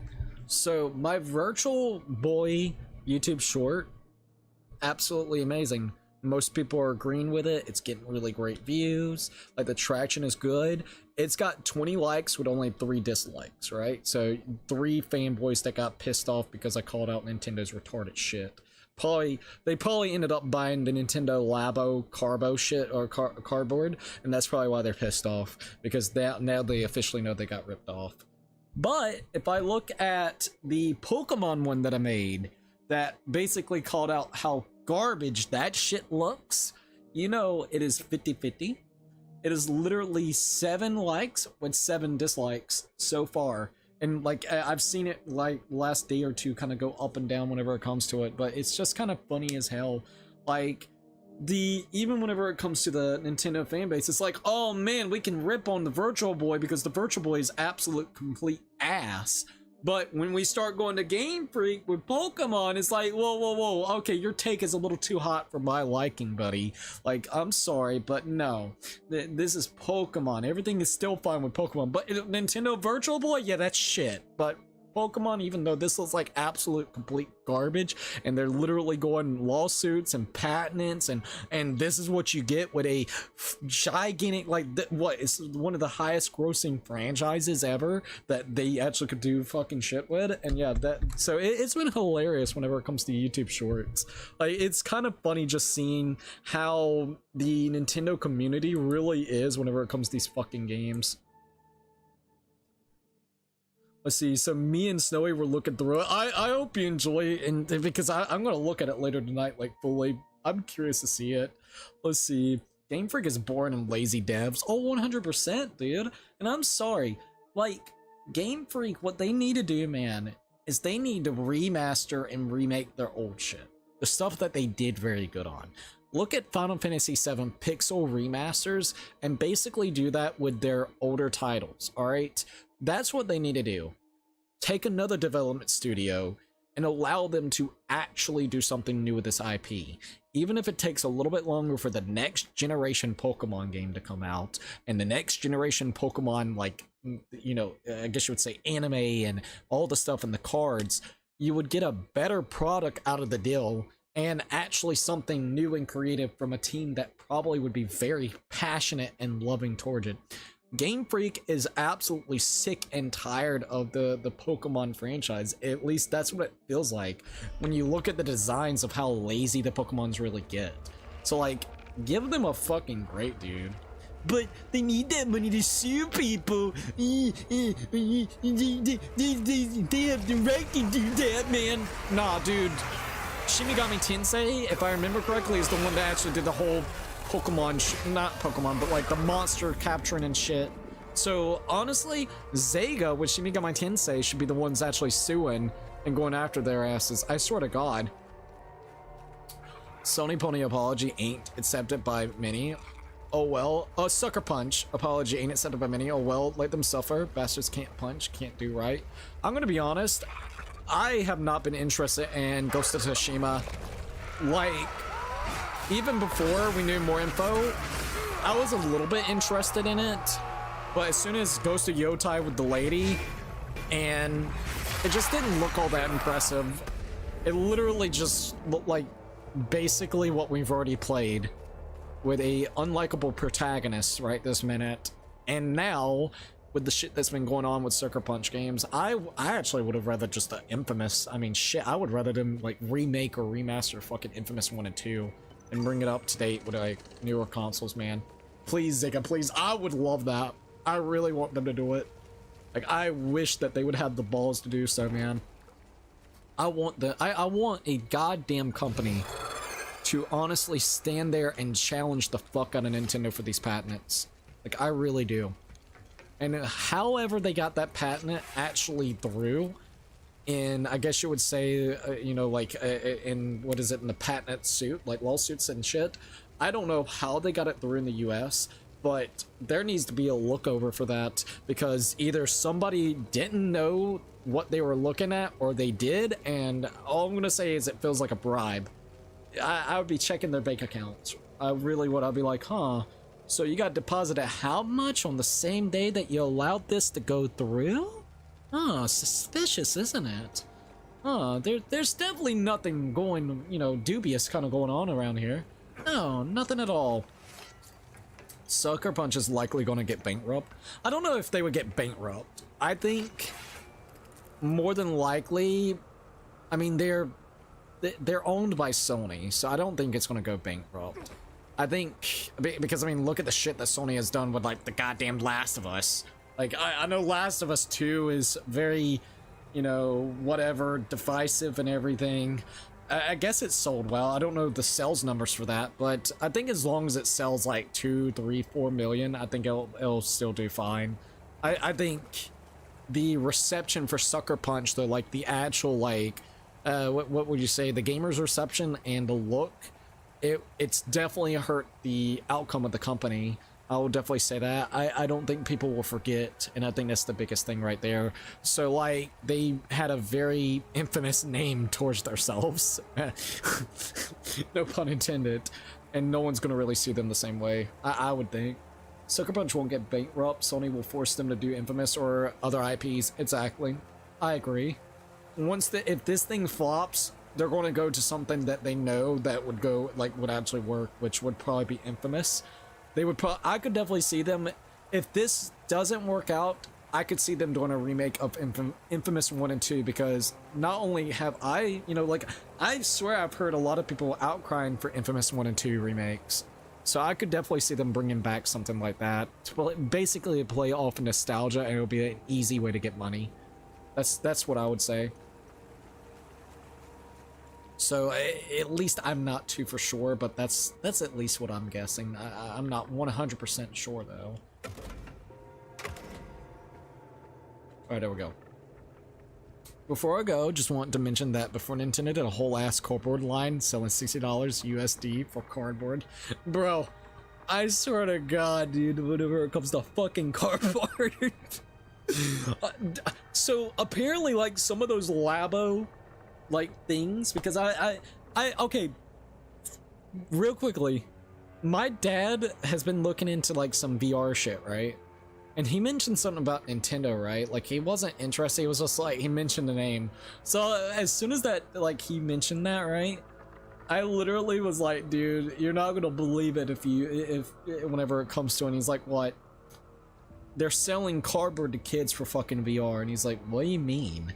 So my Virtual Boy YouTube short, absolutely amazing. Most people are agreeing with it. It's getting really great views. Like, the traction is good. It's got 20 likes with only 3 dislikes, right? So 3 fanboys that got pissed off because I called out Nintendo's retarded shit. They probably ended up buying the Nintendo Labo Carbo shit or cardboard, and that's probably why they're pissed off, because now they officially know they got ripped off. But if I look at the Pokemon one that I made, that basically called out how garbage that shit looks, you know it is 50-50. It is literally 7 likes with 7 dislikes so far. And like I've seen it like last day or two kind of go up and down whenever it comes to it, but it's just kind of funny as hell. Like even whenever it comes to the Nintendo fan base, it's like, oh man, we can rip on the Virtual Boy because the Virtual Boy is absolute complete ass. But when we start going to Game Freak with Pokemon, it's like, whoa, okay, your take is a little too hot for my liking, buddy. Like, I'm sorry, but no. This is Pokemon. Everything is still fine with Pokemon. But Nintendo Virtual Boy, yeah, that's shit. But Pokemon, even though this looks like absolute complete garbage, and they're literally going lawsuits and patents, and this is what you get with a gigantic, like, what is one of the highest grossing franchises ever that they actually could do fucking shit with. And yeah, so it's been hilarious whenever it comes to YouTube Shorts. Like, it's kind of funny just seeing how the Nintendo community really is whenever it comes to these fucking games. Let's see, so me and Snowy were looking through it. I hope you enjoy it, and because I'm gonna look at it later tonight, like, fully. I'm curious to see it. Let's see. Game Freak is boring and lazy devs. Oh, 100%, dude. And I'm sorry. Like, Game Freak, what they need to do, man, is they need to remaster and remake their old shit. The stuff that they did very good on. Look at Final Fantasy VII Pixel remasters and basically do that with their older titles, alright? That's what they need to do. Take another development studio and allow them to actually do something new with this IP. Even if it takes a little bit longer for the next generation Pokemon game to come out, and the next generation Pokemon, like, you know, I guess you would say anime and all the stuff in the cards, you would get a better product out of the deal, and actually something new and creative from a team that probably would be very passionate and loving towards it. Game Freak is absolutely sick and tired of the Pokemon franchise. At least that's what it feels like when you look at the designs of how lazy the Pokemons really get. So, like, give them a fucking break, dude. But they need that money to sue people. They have the right to do that, man. Nah, dude. Shin Megami Tensei, if I remember correctly, is the one that actually did the whole Pokemon, not Pokemon, but like the monster capturing and shit. So honestly, Sega with Shin Megami Tensei should be the ones actually suing and going after their asses. I swear to God. Sony Pony apology ain't accepted by many. Oh well. Sucker Punch apology ain't accepted by many. Oh well, let them suffer. Bastards can't punch, can't do right. I'm gonna be honest. I have not been interested in Ghost of Tsushima. Like, even before we knew more info, I was a little bit interested in it, but as soon as Ghost of Yotai with the lady, and it just didn't look all that impressive. It literally just looked like basically what we've already played, with a unlikable protagonist right this minute. And now, with the shit that's been going on with Sucker Punch games, I actually would have rather just the Infamous, I mean shit, I would rather them like remake or remaster fucking Infamous 1 and 2. And bring it up to date with like newer consoles, man. Please, Zika, please. I would love that. I really want them to do it. Like, I wish that they would have the balls to do so, man. I want a goddamn company to honestly stand there and challenge the fuck out of Nintendo for these patents. Like, I really do. And however they got that patent actually through, in, I guess you would say, you know, like, in, what is it, in the patent suit, like lawsuits and shit. I don't know how they got it through in the US, but there needs to be a look over for that, because either somebody didn't know what they were looking at, or they did, and all I'm gonna say is it feels like a bribe. I would be checking their bank accounts. I really would. I'd be like, huh, so you got deposited how much on the same day that you allowed this to go through? Oh, suspicious, isn't it? Oh, there's definitely nothing going, you know, dubious kind of going on around here. No, nothing at all. Sucker Punch is likely going to get bankrupt. I don't know if they would get bankrupt. I think more than likely, I mean, they're owned by Sony, so I don't think it's going to go bankrupt. I think, because, I mean, look at the shit that Sony has done with, like, the goddamn Last of Us. Like, I know Last of Us 2 is very, you know, whatever, divisive and everything, I guess it sold well. I don't know the sales numbers for that, but I think as long as it sells like 2, 3, 4 million, I think it'll still do fine. I think the reception for Sucker Punch, though, like the actual like what would you say, the gamers reception and the look, it's definitely hurt the outcome of the company. I will definitely say that. I don't think people will forget, and I think that's the biggest thing right there. So, like, they had a very infamous name towards themselves. No pun intended. And no one's gonna really see them the same way, I would think. Sucker Punch won't get bankrupt. Sony will force them to do Infamous or other IPs. Exactly. I agree. If this thing flops, they're going to go to something that they know that would actually work, which would probably be Infamous. I could definitely see them, if this doesn't work out, I could see them doing a remake of Infamous 1 and 2, because not only have I, I swear I've heard a lot of people outcrying for Infamous 1 and 2 remakes. So I could definitely see them bringing back something like that. Basically play off nostalgia, and it'll be an easy way to get money. That's what I would say. So at least I'm not too for sure, but that's at least what I'm guessing. I'm not 100% sure though. Alright, there we go. Before I go, just want to mention that before Nintendo did a whole ass cardboard line selling $60 USD for cardboard. Bro, I swear to God, dude, whenever it comes to fucking cardboard. So apparently, like, some of those Labo like things, because okay, real quickly, my dad has been looking into like some VR shit, right? And he mentioned something about Nintendo, right? Like, he wasn't interested, he was just like, he mentioned the name. So as soon as that, like, he mentioned that, right, I literally was like, dude, you're not gonna believe it if whenever it comes to it. And he's like, what? They're selling cardboard to kids for fucking VR. And he's like, what do you mean?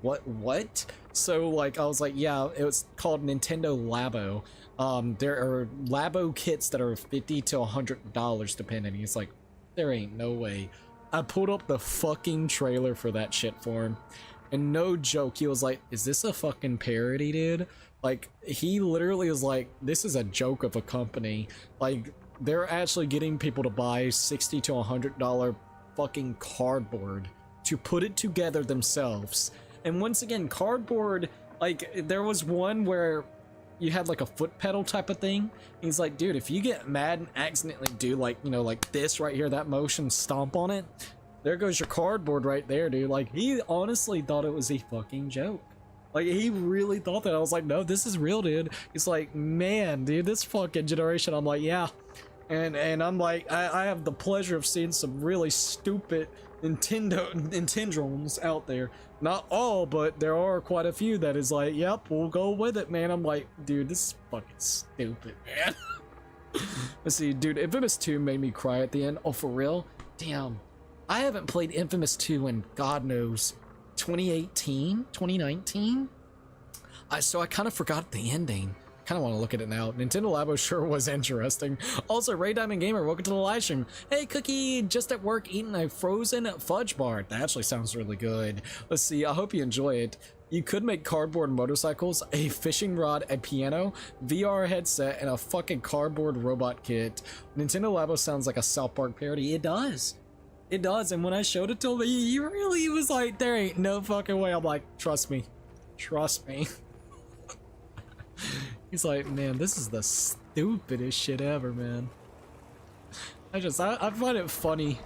What? So, like, I was like, yeah, it was called Nintendo Labo. There are Labo kits that are $50 to $100 depending. He's like, there ain't no way. I pulled up the fucking trailer for that shit for him, and no joke, he was like, is this a fucking parody, dude? Like, he literally was like, this is a joke of a company. Like, they're actually getting people to buy $60 to $100 fucking cardboard to put it together themselves. And once again, cardboard, like, there was one where you had like a foot pedal type of thing. He's like, dude, if you get mad and accidentally do like, like this right here, that motion, stomp on it, there goes your cardboard right there, dude. Like, he honestly thought it was a fucking joke. Like, he really thought that. I was like, no, this is real, dude. He's like, man, dude, this fucking generation. I'm like, yeah. And I'm like, I have the pleasure of seeing some really stupid Nintendrons out there. Not all, but there are quite a few that is like, yep, we'll go with it, man. I'm like, dude, this is fucking stupid, man. Let's see, dude, Infamous 2 made me cry at the end. Oh, for real? Damn. I haven't played Infamous 2 in, God knows, 2018? 2019? So I kind of forgot the ending. Kind of want to look at it now. Nintendo Labo sure was interesting. Also, Ray Diamond Gamer, welcome to the live stream. Hey, Cookie, just at work eating a frozen fudge bar. That actually sounds really good. Let's see, I hope you enjoy it. You could make cardboard motorcycles, a fishing rod, a piano, VR headset, and a fucking cardboard robot kit. Nintendo Labo sounds like a South Park parody. It does. It does, and when I showed it to him, he really was like, there ain't no fucking way. I'm like, trust me. Trust me. He's like, man, this is the stupidest shit ever, man. I find it funny.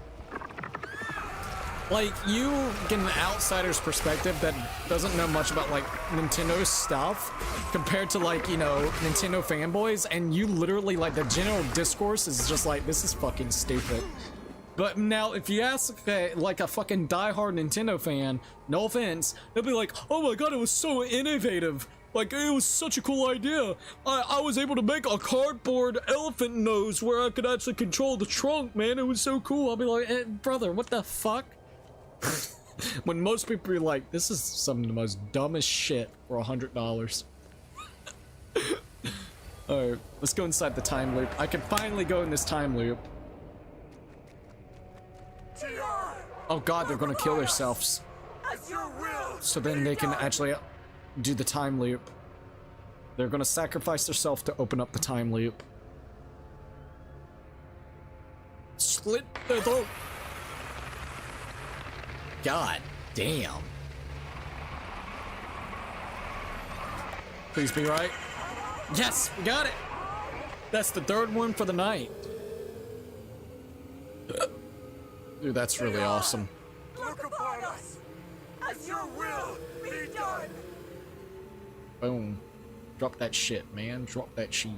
Like, you get an outsider's perspective that doesn't know much about, like, Nintendo stuff compared to, like, Nintendo fanboys, and you literally, like, the general discourse is just like, this is fucking stupid. But now, if you ask, like, a fucking diehard Nintendo fan, no offense, they'll be like, oh my god, it was so innovative. Like, it was such a cool idea. I was able to make a cardboard elephant nose where I could actually control the trunk, man. It was so cool. I'll be like, brother, what the fuck? When most people are like, this is some of the most dumbest shit for $100. Alright, let's go inside the time loop. I can finally go in this time loop. Oh god, they're gonna kill themselves. So then they can actually do the time loop. They're gonna sacrifice themselves to open up the time loop. Slit their throat. God damn. Please be right. Yes, we got it. That's the third one for the night. Dude, that's really awesome. Look upon us, as your will be done. Boom. Drop that shit, man. Drop that shit.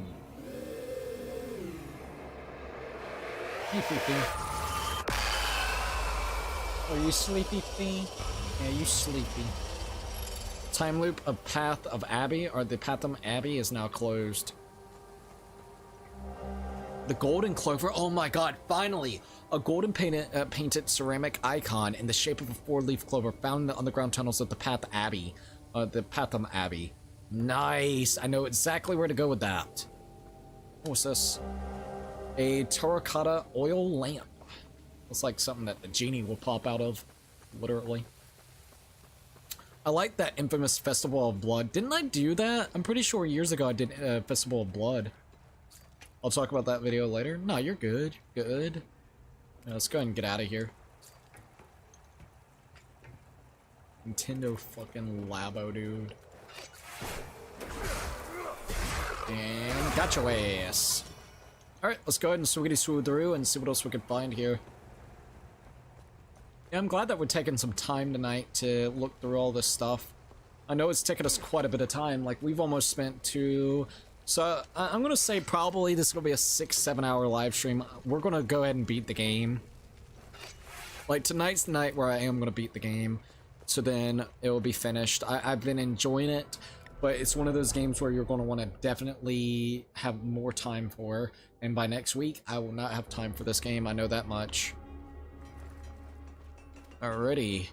You sleepy? Are you sleepy, Fee? Yeah, you sleepy. Time loop of Path of Abbey, or the Path of Abbey, is now closed. The golden clover. Oh my god, finally! A golden painted ceramic icon in the shape of a four-leaf clover found in the underground tunnels of the Path Abbey. The Patham Abbey. Nice! I know exactly where to go with that. What's this? A terracotta oil lamp. Looks like something that the genie will pop out of, literally. I like that infamous Festival of Blood. Didn't I do that? I'm pretty sure years ago I did Festival of Blood. I'll talk about that video later. No, you're good. You're good. Now, let's go ahead and get out of here. Nintendo fucking Labo, dude. And got your ass. Alright, let's go ahead and swiggity swoop through and see what else we can find here. Yeah, I'm glad that we're taking some time tonight to look through all this stuff. I know it's taken us quite a bit of time. Like, we've almost spent 2... So, I'm gonna say probably this is gonna be a 6-7 hour live stream. We're gonna go ahead and beat the game. Like, tonight's the night where I am gonna beat the game. So then, it will be finished. I've been enjoying it, but it's one of those games where you're gonna want to definitely have more time for. And by next week, I will not have time for this game. I know that much. Alrighty.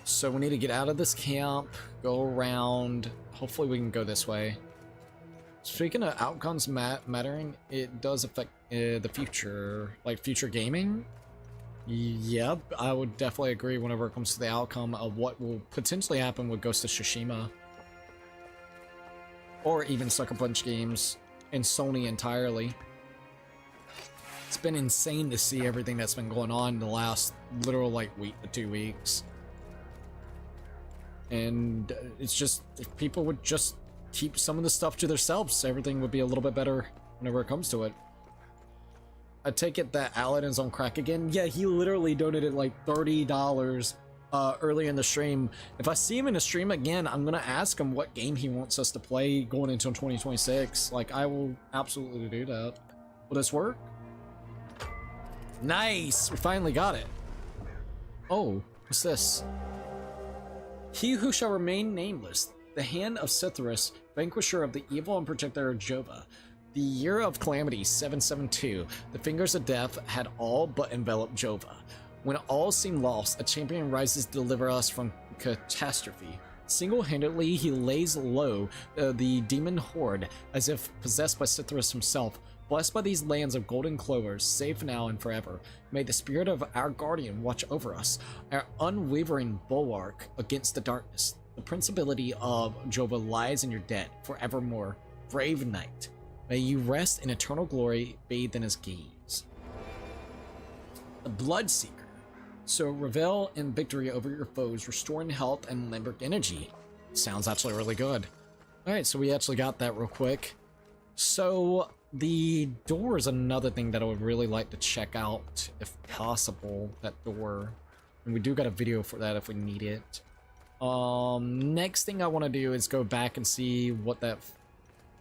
So we need to get out of this camp, go around. Hopefully we can go this way. Speaking of outcomes mattering, it does affect the future, like future gaming. Yep, I would definitely agree whenever it comes to the outcome of what will potentially happen with Ghost of Tsushima. Or even Sucker Punch games and Sony entirely. It's been insane to see everything that's been going on in the last literal like week to 2 weeks. And it's just, if people would just keep some of the stuff to themselves, everything would be a little bit better whenever it comes to it. I take it that Alan is on crack again. Yeah, he literally donated like $30 early in the stream. If I see him in the stream again, I'm gonna ask him what game he wants us to play going into 2026. Like, I will absolutely do that. Will this work? Nice! We finally got it. Oh, what's this? He who shall remain nameless, the hand of Cythrus, vanquisher of the evil and protector of Jova. The year of calamity, 772, the fingers of death had all but enveloped Jova. When all seemed lost, a champion rises to deliver us from catastrophe. Single-handedly, he lays low the demon horde, as if possessed by Cythrus himself. Blessed by these lands of golden clovers, safe now and forever, may the spirit of our guardian watch over us, our unwavering bulwark against the darkness. The principality of Jova lies in your dead forevermore. Brave knight, may you rest in eternal glory, bathed in his gaze. The Bloodseeker. So revel in victory over your foes, restoring health and limbic energy. Sounds actually really good. Alright, so we actually got that real quick. So the door is another thing that I would really like to check out, if possible, that door. And we do got a video for that if we need it. Next thing I want to do is go back and see what that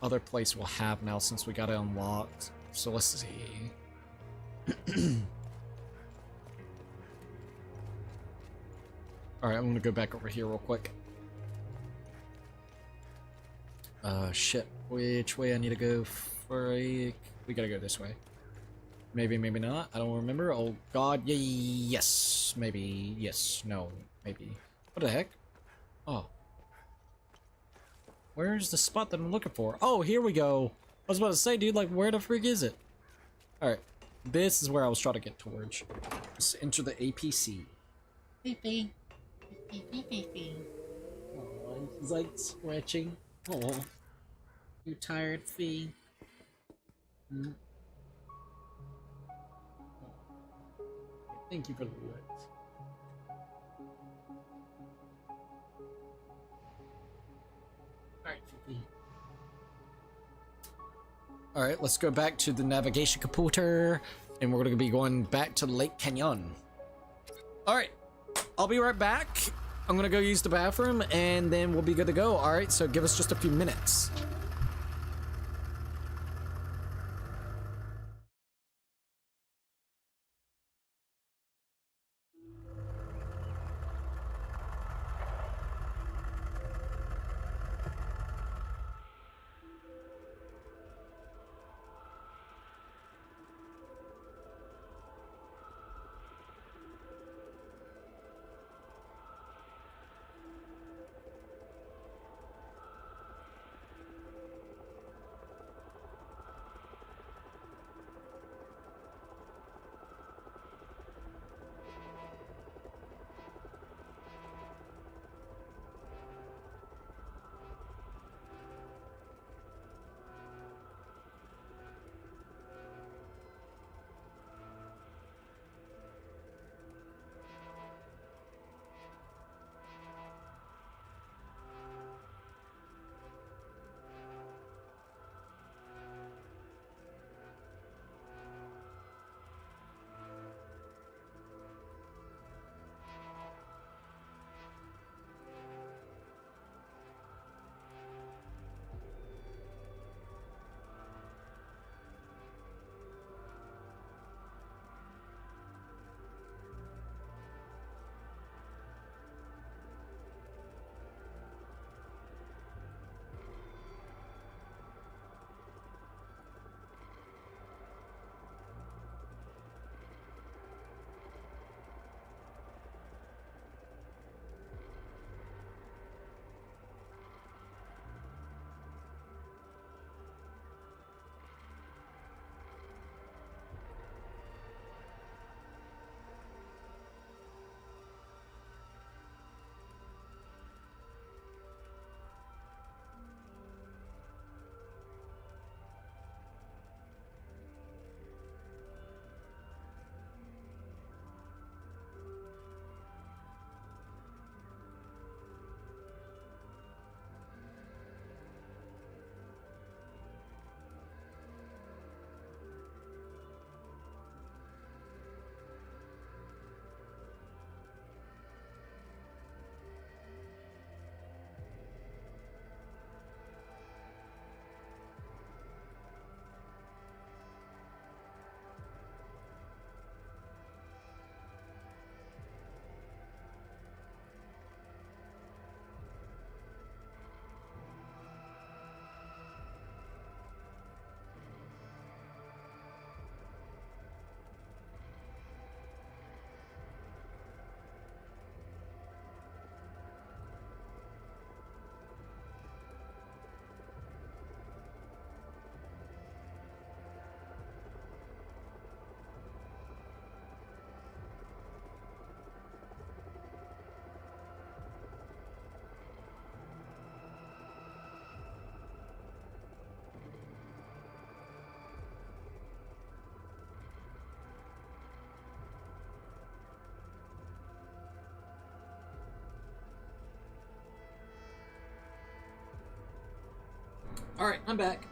other place will have now since we got it unlocked. So let's see. Alright, I'm gonna go back over here real quick. Shit. Which way I need to go? We gotta go this way. Maybe, maybe not. I don't remember. Oh god. Yes. Maybe. Yes. No. Maybe. What the heck? Oh. Where's the spot that I'm looking for? Oh, here we go. I was about to say, dude, like, where the freak is it? Alright. This is where I was trying to get towards. Let's enter the APC. Beep. Oh, he's like scratching. Oh. You tired, Fee? Hmm? Thank you for the lights. Alright, Fee. Alright, let's go back to the navigation computer, and we're gonna be going back to Lake Canyon. Alright, I'll be right back. I'm gonna go use the bathroom, and then we'll be good to go. Alright, so give us just a few minutes. Alright, I'm back.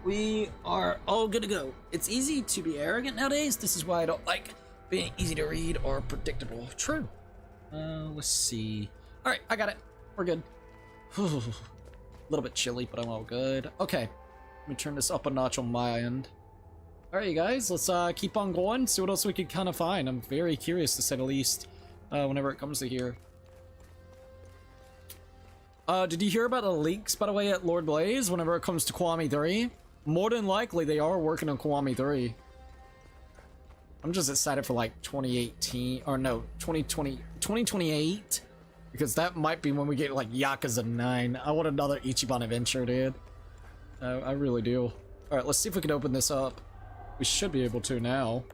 We are all good to go. It's easy to be arrogant nowadays. This is why I don't like being easy to read or predictable. True. Let's see. Alright, I got it. We're good. A little bit chilly, but I'm all good. Okay. Let me turn this up a notch on my end. Alright, you guys, let's keep on going, see what else we can kind of find. I'm very curious, to say the least, whenever it comes to here. Did you hear about the leaks, by the way, at Lord Blaze, whenever it comes to Kiwami 3? More than likely, they are working on Kiwami 3. I'm just excited for, like, 2018, or no, 2028, because that might be when we get, like, Yakuza 9. I want another Ichiban adventure, dude. I really do. Alright, let's see if we can open this up. We should be able to now.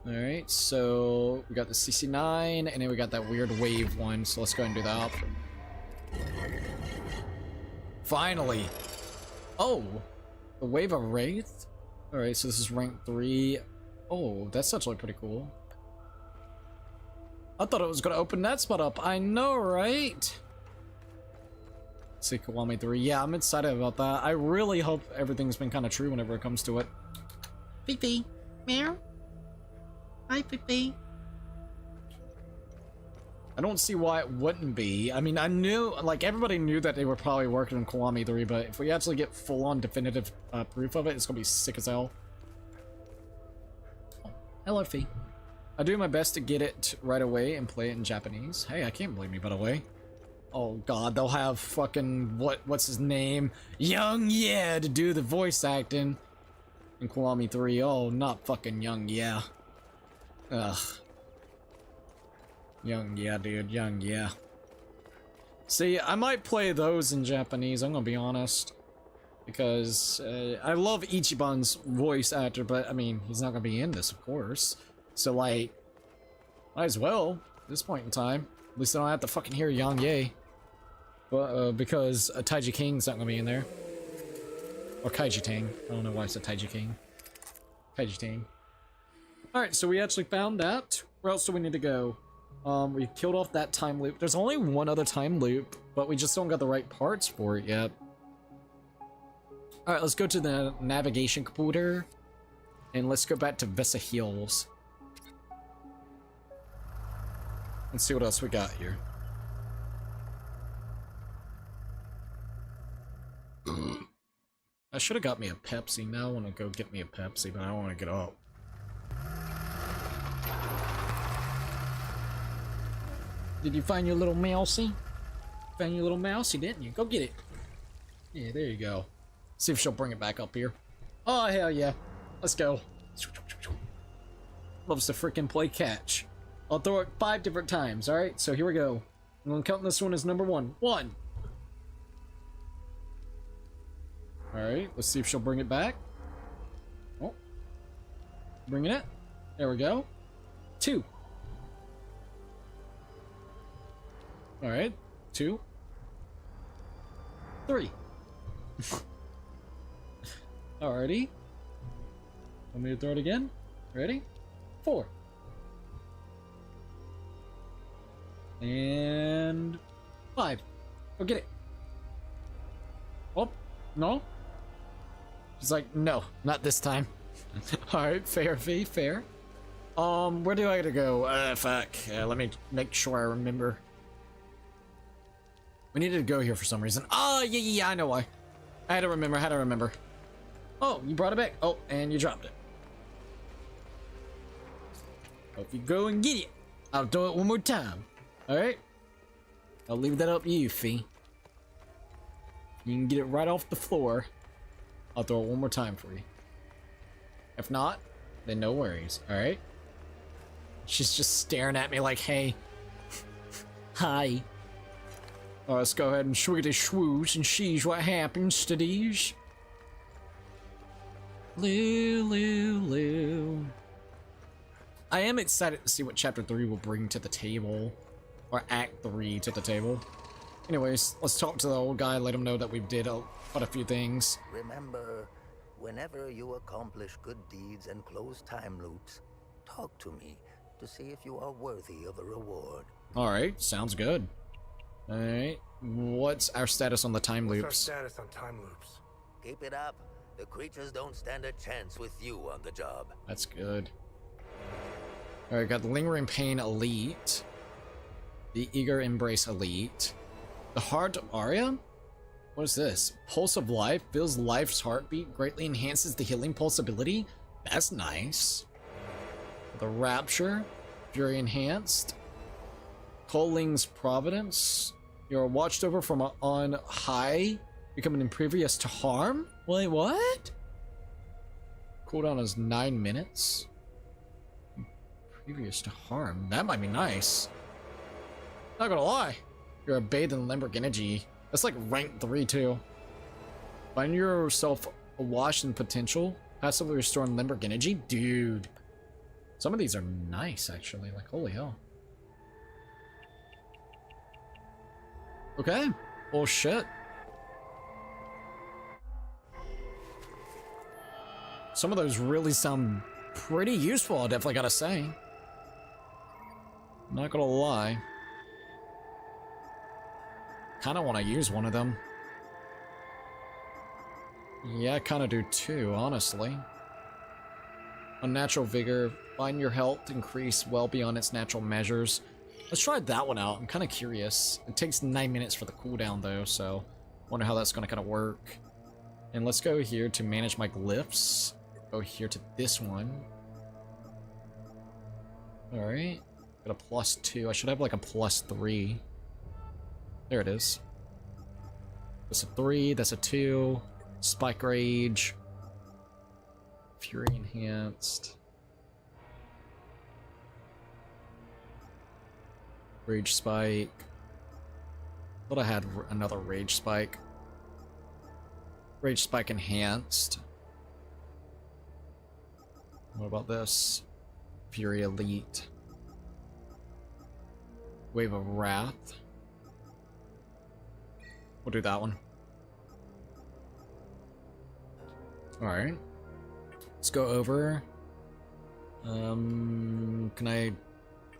Alright, so we got the CC9, and then we got that weird wave one, so let's go ahead and do that. Finally! Oh, the Wave of Wraith? Alright, so this is rank 3. Oh, that's actually pretty cool. I thought it was gonna open that spot up. I know, right? Let's see, Kiwami 3. Yeah, I'm excited about that. I really hope everything's been kind of true whenever it comes to it. Fifi. Meow. Hi, Fifi. I don't see why it wouldn't be. I mean, I knew, like, everybody knew that they were probably working on Kiwami 3, but if we actually get full-on definitive proof of it, it's gonna be sick as hell. Oh, hello, Fee. I do my best to get it right away and play it in Japanese. Hey, I can't blame you, by the way. Oh god, they'll have fucking, what's his name? Young Yeah to do the voice acting in Kiwami 3. Oh, not fucking Young Yeah. Ugh. Young Yeah, dude. Young Yeah. See, I might play those in Japanese, I'm gonna be honest. Because I love Ichiban's voice actor, but I mean, he's not gonna be in this, of course. So, like, might as well, at this point in time. At least I don't have to fucking hear Yang Ye. But, because Taiji King's not gonna be in there. Or Kaiji Tang. I don't know why I said Taiji King. Kaiji Tang. Alright, so we actually found that. Where else do we need to go? We killed off that time loop. There's only one other time loop, but we just don't got the right parts for it yet. Alright, let's go to the navigation computer. And let's go back to Vessa Hills. Let's see what else we got here. I should have got me a Pepsi. Now I want to go get me a Pepsi, but I don't want to get up. Did you find your little mousey? Found your little mousey, didn't you? Go get it. Yeah, there you go. See if she'll bring it back up here. Oh, hell yeah. Let's go. Loves to freaking play catch. I'll throw it 5 different times, alright? So here we go. I'm gonna count this one as number 1. 1. Alright, let's see if she'll bring it back. Oh. Bringing it. There we go. 2. Alright. 2. 3. Alrighty. Want me to throw it again? Ready? 4. And 5. Go get it. Oh, no. She's like, no, not this time. Alright, fair fee, fair. Where do I gotta go? Fuck. Let me make sure I remember. We needed to go here for some reason. Oh, yeah, I know why. I had to remember, Oh, you brought it back. Oh, and you dropped it. Hope you go and get it. I'll do it one more time. Alright? I'll leave that up to you, Fee. You can get it right off the floor. I'll throw it one more time for you. If not, then no worries, alright? She's just staring at me like, hey. Hi. Alright, let's go ahead and shwiggity shwoosh and sheesh what happens to these. Lou. I am excited to see what Chapter 3 will bring to the table. Or Act 3 to the table. Anyways, let's talk to the old guy, let him know that we did quite a few things. Remember, whenever you accomplish good deeds and close time loops, talk to me to see if you are worthy of a reward. Alright, sounds good. Alright, what's our status on the time loops? What's our status on time loops? Keep it up. The creatures don't stand a chance with you on the job. That's good. Alright, got the Lingering Pain Elite. The Eager Embrace Elite. The Heart of Arya? What is this? Pulse of Life fills life's heartbeat, greatly enhances the healing pulse ability. That's nice. The Rapture, Fury Enhanced. Coling's Providence. You're watched over from on high, becoming impervious to harm? Wait, what? Cooldown is 9 minutes. Impervious to harm. That might be nice. Not gonna lie. You're bathed in limerick energy. That's like rank 3 too. Find yourself awash in potential. Passively restoring limerick energy? Dude. Some of these are nice actually. Like, holy hell. Okay. Well, shit. Some of those really sound pretty useful, I definitely gotta say. Not gonna lie. Kinda wanna use one of them. Yeah, I kinda do too, honestly. Unnatural vigor. Find your health increase well beyond its natural measures. Let's try that one out. I'm kinda curious. It takes 9 minutes for the cooldown though, so wonder how that's gonna kinda work. And let's go here to manage my glyphs. Go here to this one. Alright. Got a +2. I should have like a +3. There it is. That's a 3, that's a 2. Spike Rage. Fury Enhanced. Rage Spike. Thought I had another Rage Spike. Rage Spike Enhanced. What about this? Fury Elite. Wave of Wrath. We'll do that one. Alright. Let's go over. Can I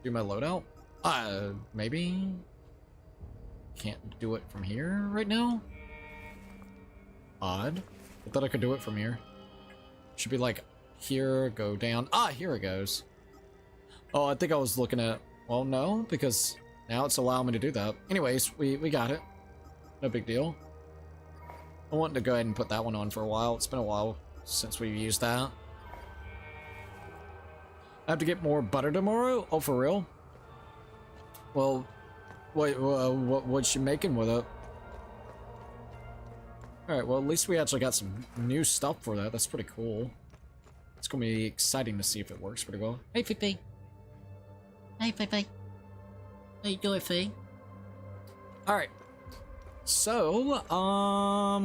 do my loadout? Maybe? Can't do it from here right now? Odd. I thought I could do it from here. Should be like here, go down. Ah, here it goes. Oh, I think I was looking at... Well, no, because now it's allowing me to do that. Anyways, we got it. No big deal. I wanted to go ahead and put that one on for a while. It's been a while since we've used that. I have to get more butter tomorrow? Oh, for real? Well, wait, what's she making with it? Alright, well, at least we actually got some new stuff for that. That's pretty cool. It's gonna be exciting to see if it works pretty well. Hey, Fifi. Hey, Fifi. How you doing, Fifi? Alright. So,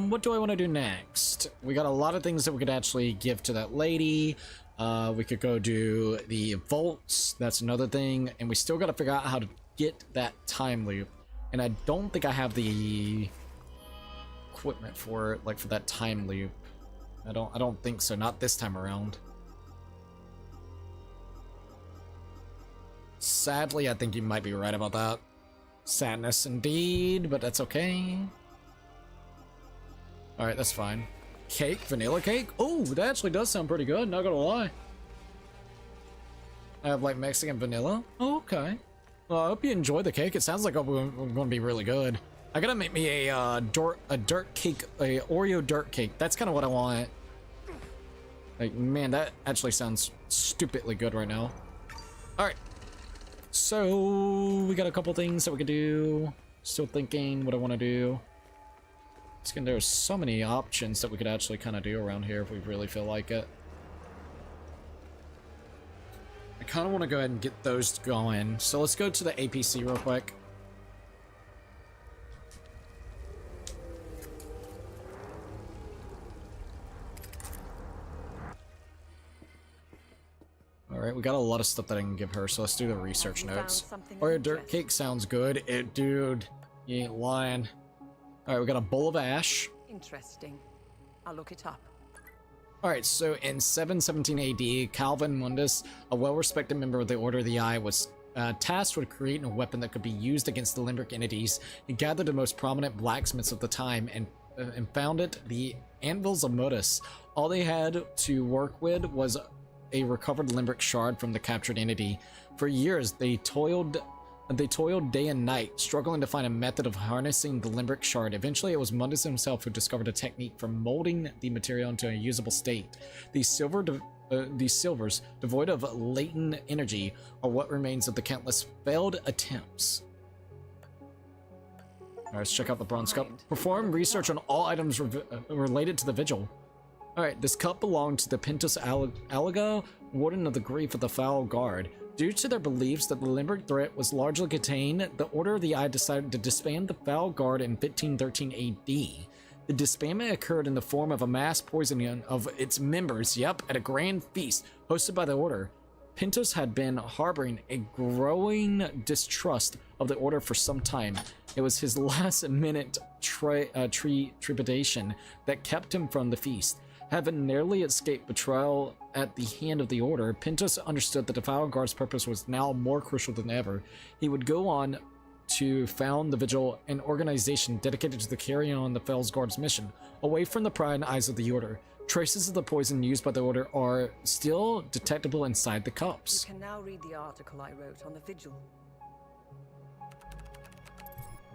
what do I want to do next? We got a lot of things that we could actually give to that lady. We could go do the vaults. That's another thing. And we still got to figure out how to get that time loop. And I don't think I have the equipment for it, like for that time loop. I don't think so. Not this time around. Sadly, I think you might be right about that. Sadness indeed, but that's okay. Alright, that's fine. Cake? Vanilla cake? Oh, that actually does sound pretty good, not gonna lie. I have like Mexican vanilla? Oh, okay. Well, I hope you enjoy the cake. It sounds like it's going to be really good. I gotta make me a dirt cake, a Oreo dirt cake. That's kind of what I want. Like, man, that actually sounds stupidly good right now. Alright. So, we got a couple things that we could do. Still thinking what I want to do. There's so many options that we could actually kind of do around here if we really feel like it. I kind of want to go ahead and get those going. So let's go to the APC real quick. Alright, we got a lot of stuff that I can give her, so let's do the research notes. Oreo dirt cake sounds good. Dude, you ain't lying. Alright, we got a bowl of ash. Interesting. I'll look it up. Alright, so in 717 AD, Calvin Mundus, a well-respected member of the Order of the Eye, was tasked with creating a weapon that could be used against the limbric entities. He gathered the most prominent blacksmiths of the time and founded the Anvils of Modus. All they had to work with was a recovered limbric shard from the captured entity. For years, they toiled day and night, struggling to find a method of harnessing the limbric shard. Eventually, it was Mundus himself who discovered a technique for molding the material into a usable state. These silvers, devoid of latent energy, are what remains of the countless failed attempts. Alright, let's check out the bronze cup. Perform research on all items related to the vigil. Alright, this cup belonged to the Pintus Aliga, Warden of the Grief of the Foul Guard. Due to their beliefs that the limbric threat was largely contained, the Order of the Eye decided to disband the Foul Guard in 1513 AD. The disbandment occurred in the form of a mass poisoning of its members, at a grand feast hosted by the Order. Pintus had been harboring a growing distrust of the Order for some time. It was his last-minute trepidation that kept him from the feast. Having narrowly escaped betrayal at the hand of the Order, Pintos understood that the Foul Guard's purpose was now more crucial than ever. He would go on to found the Vigil, an organization dedicated to the carrying on the Fel's Guard's mission, away from the prying eyes of the Order. Traces of the poison used by the Order are still detectable inside the cups. You can now read the article I wrote on the Vigil.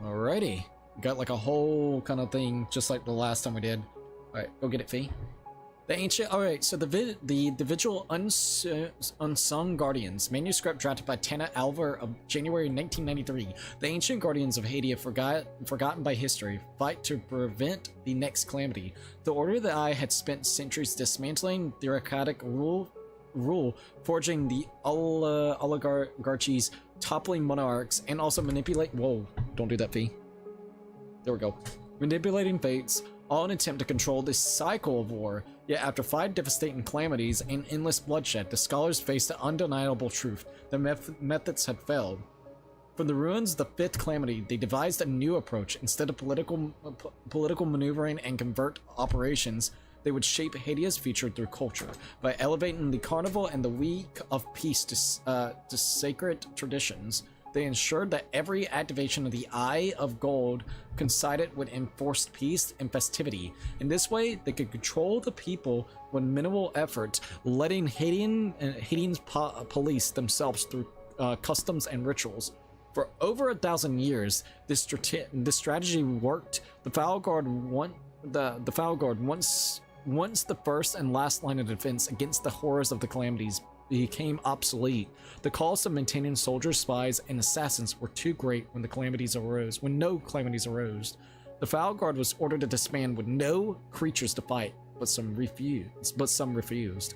Alrighty. Got like a whole kind of thing, just like the last time we did. Alright, go get it, Fee. The ancient. Alright, so the Vigil Unsung Guardians, manuscript drafted by Tana Alvar of January 1993. The ancient guardians of Hadia, forgotten by history, fight to prevent the next calamity. The Order of the Eye had spent centuries dismantling theocratic rule, forging the oligarchies, toppling monarchs, and also whoa, don't do that, Fee. There we go. Manipulating fates, all in an attempt to control this cycle of war. Yet after 5 devastating calamities and endless bloodshed, the scholars faced the undeniable truth. Their methods had failed. From the ruins of the 5th calamity, they devised a new approach. Instead of political maneuvering and covert operations, they would shape Hadia's future through culture, by elevating the carnival and the week of peace to sacred traditions. They ensured that every activation of the Eye of Gold coincided with enforced peace and festivity. In this way, they could control the people with minimal effort, letting Haitians police themselves through customs and rituals. For over 1,000 years, this strategy worked. The Foul Guard once the first and last line of defense against the horrors of the calamities became obsolete. The cost of maintaining soldiers, spies, and assassins were too great when no calamities arose. The Foul Guard was ordered to disband with no creatures to fight, but some refused.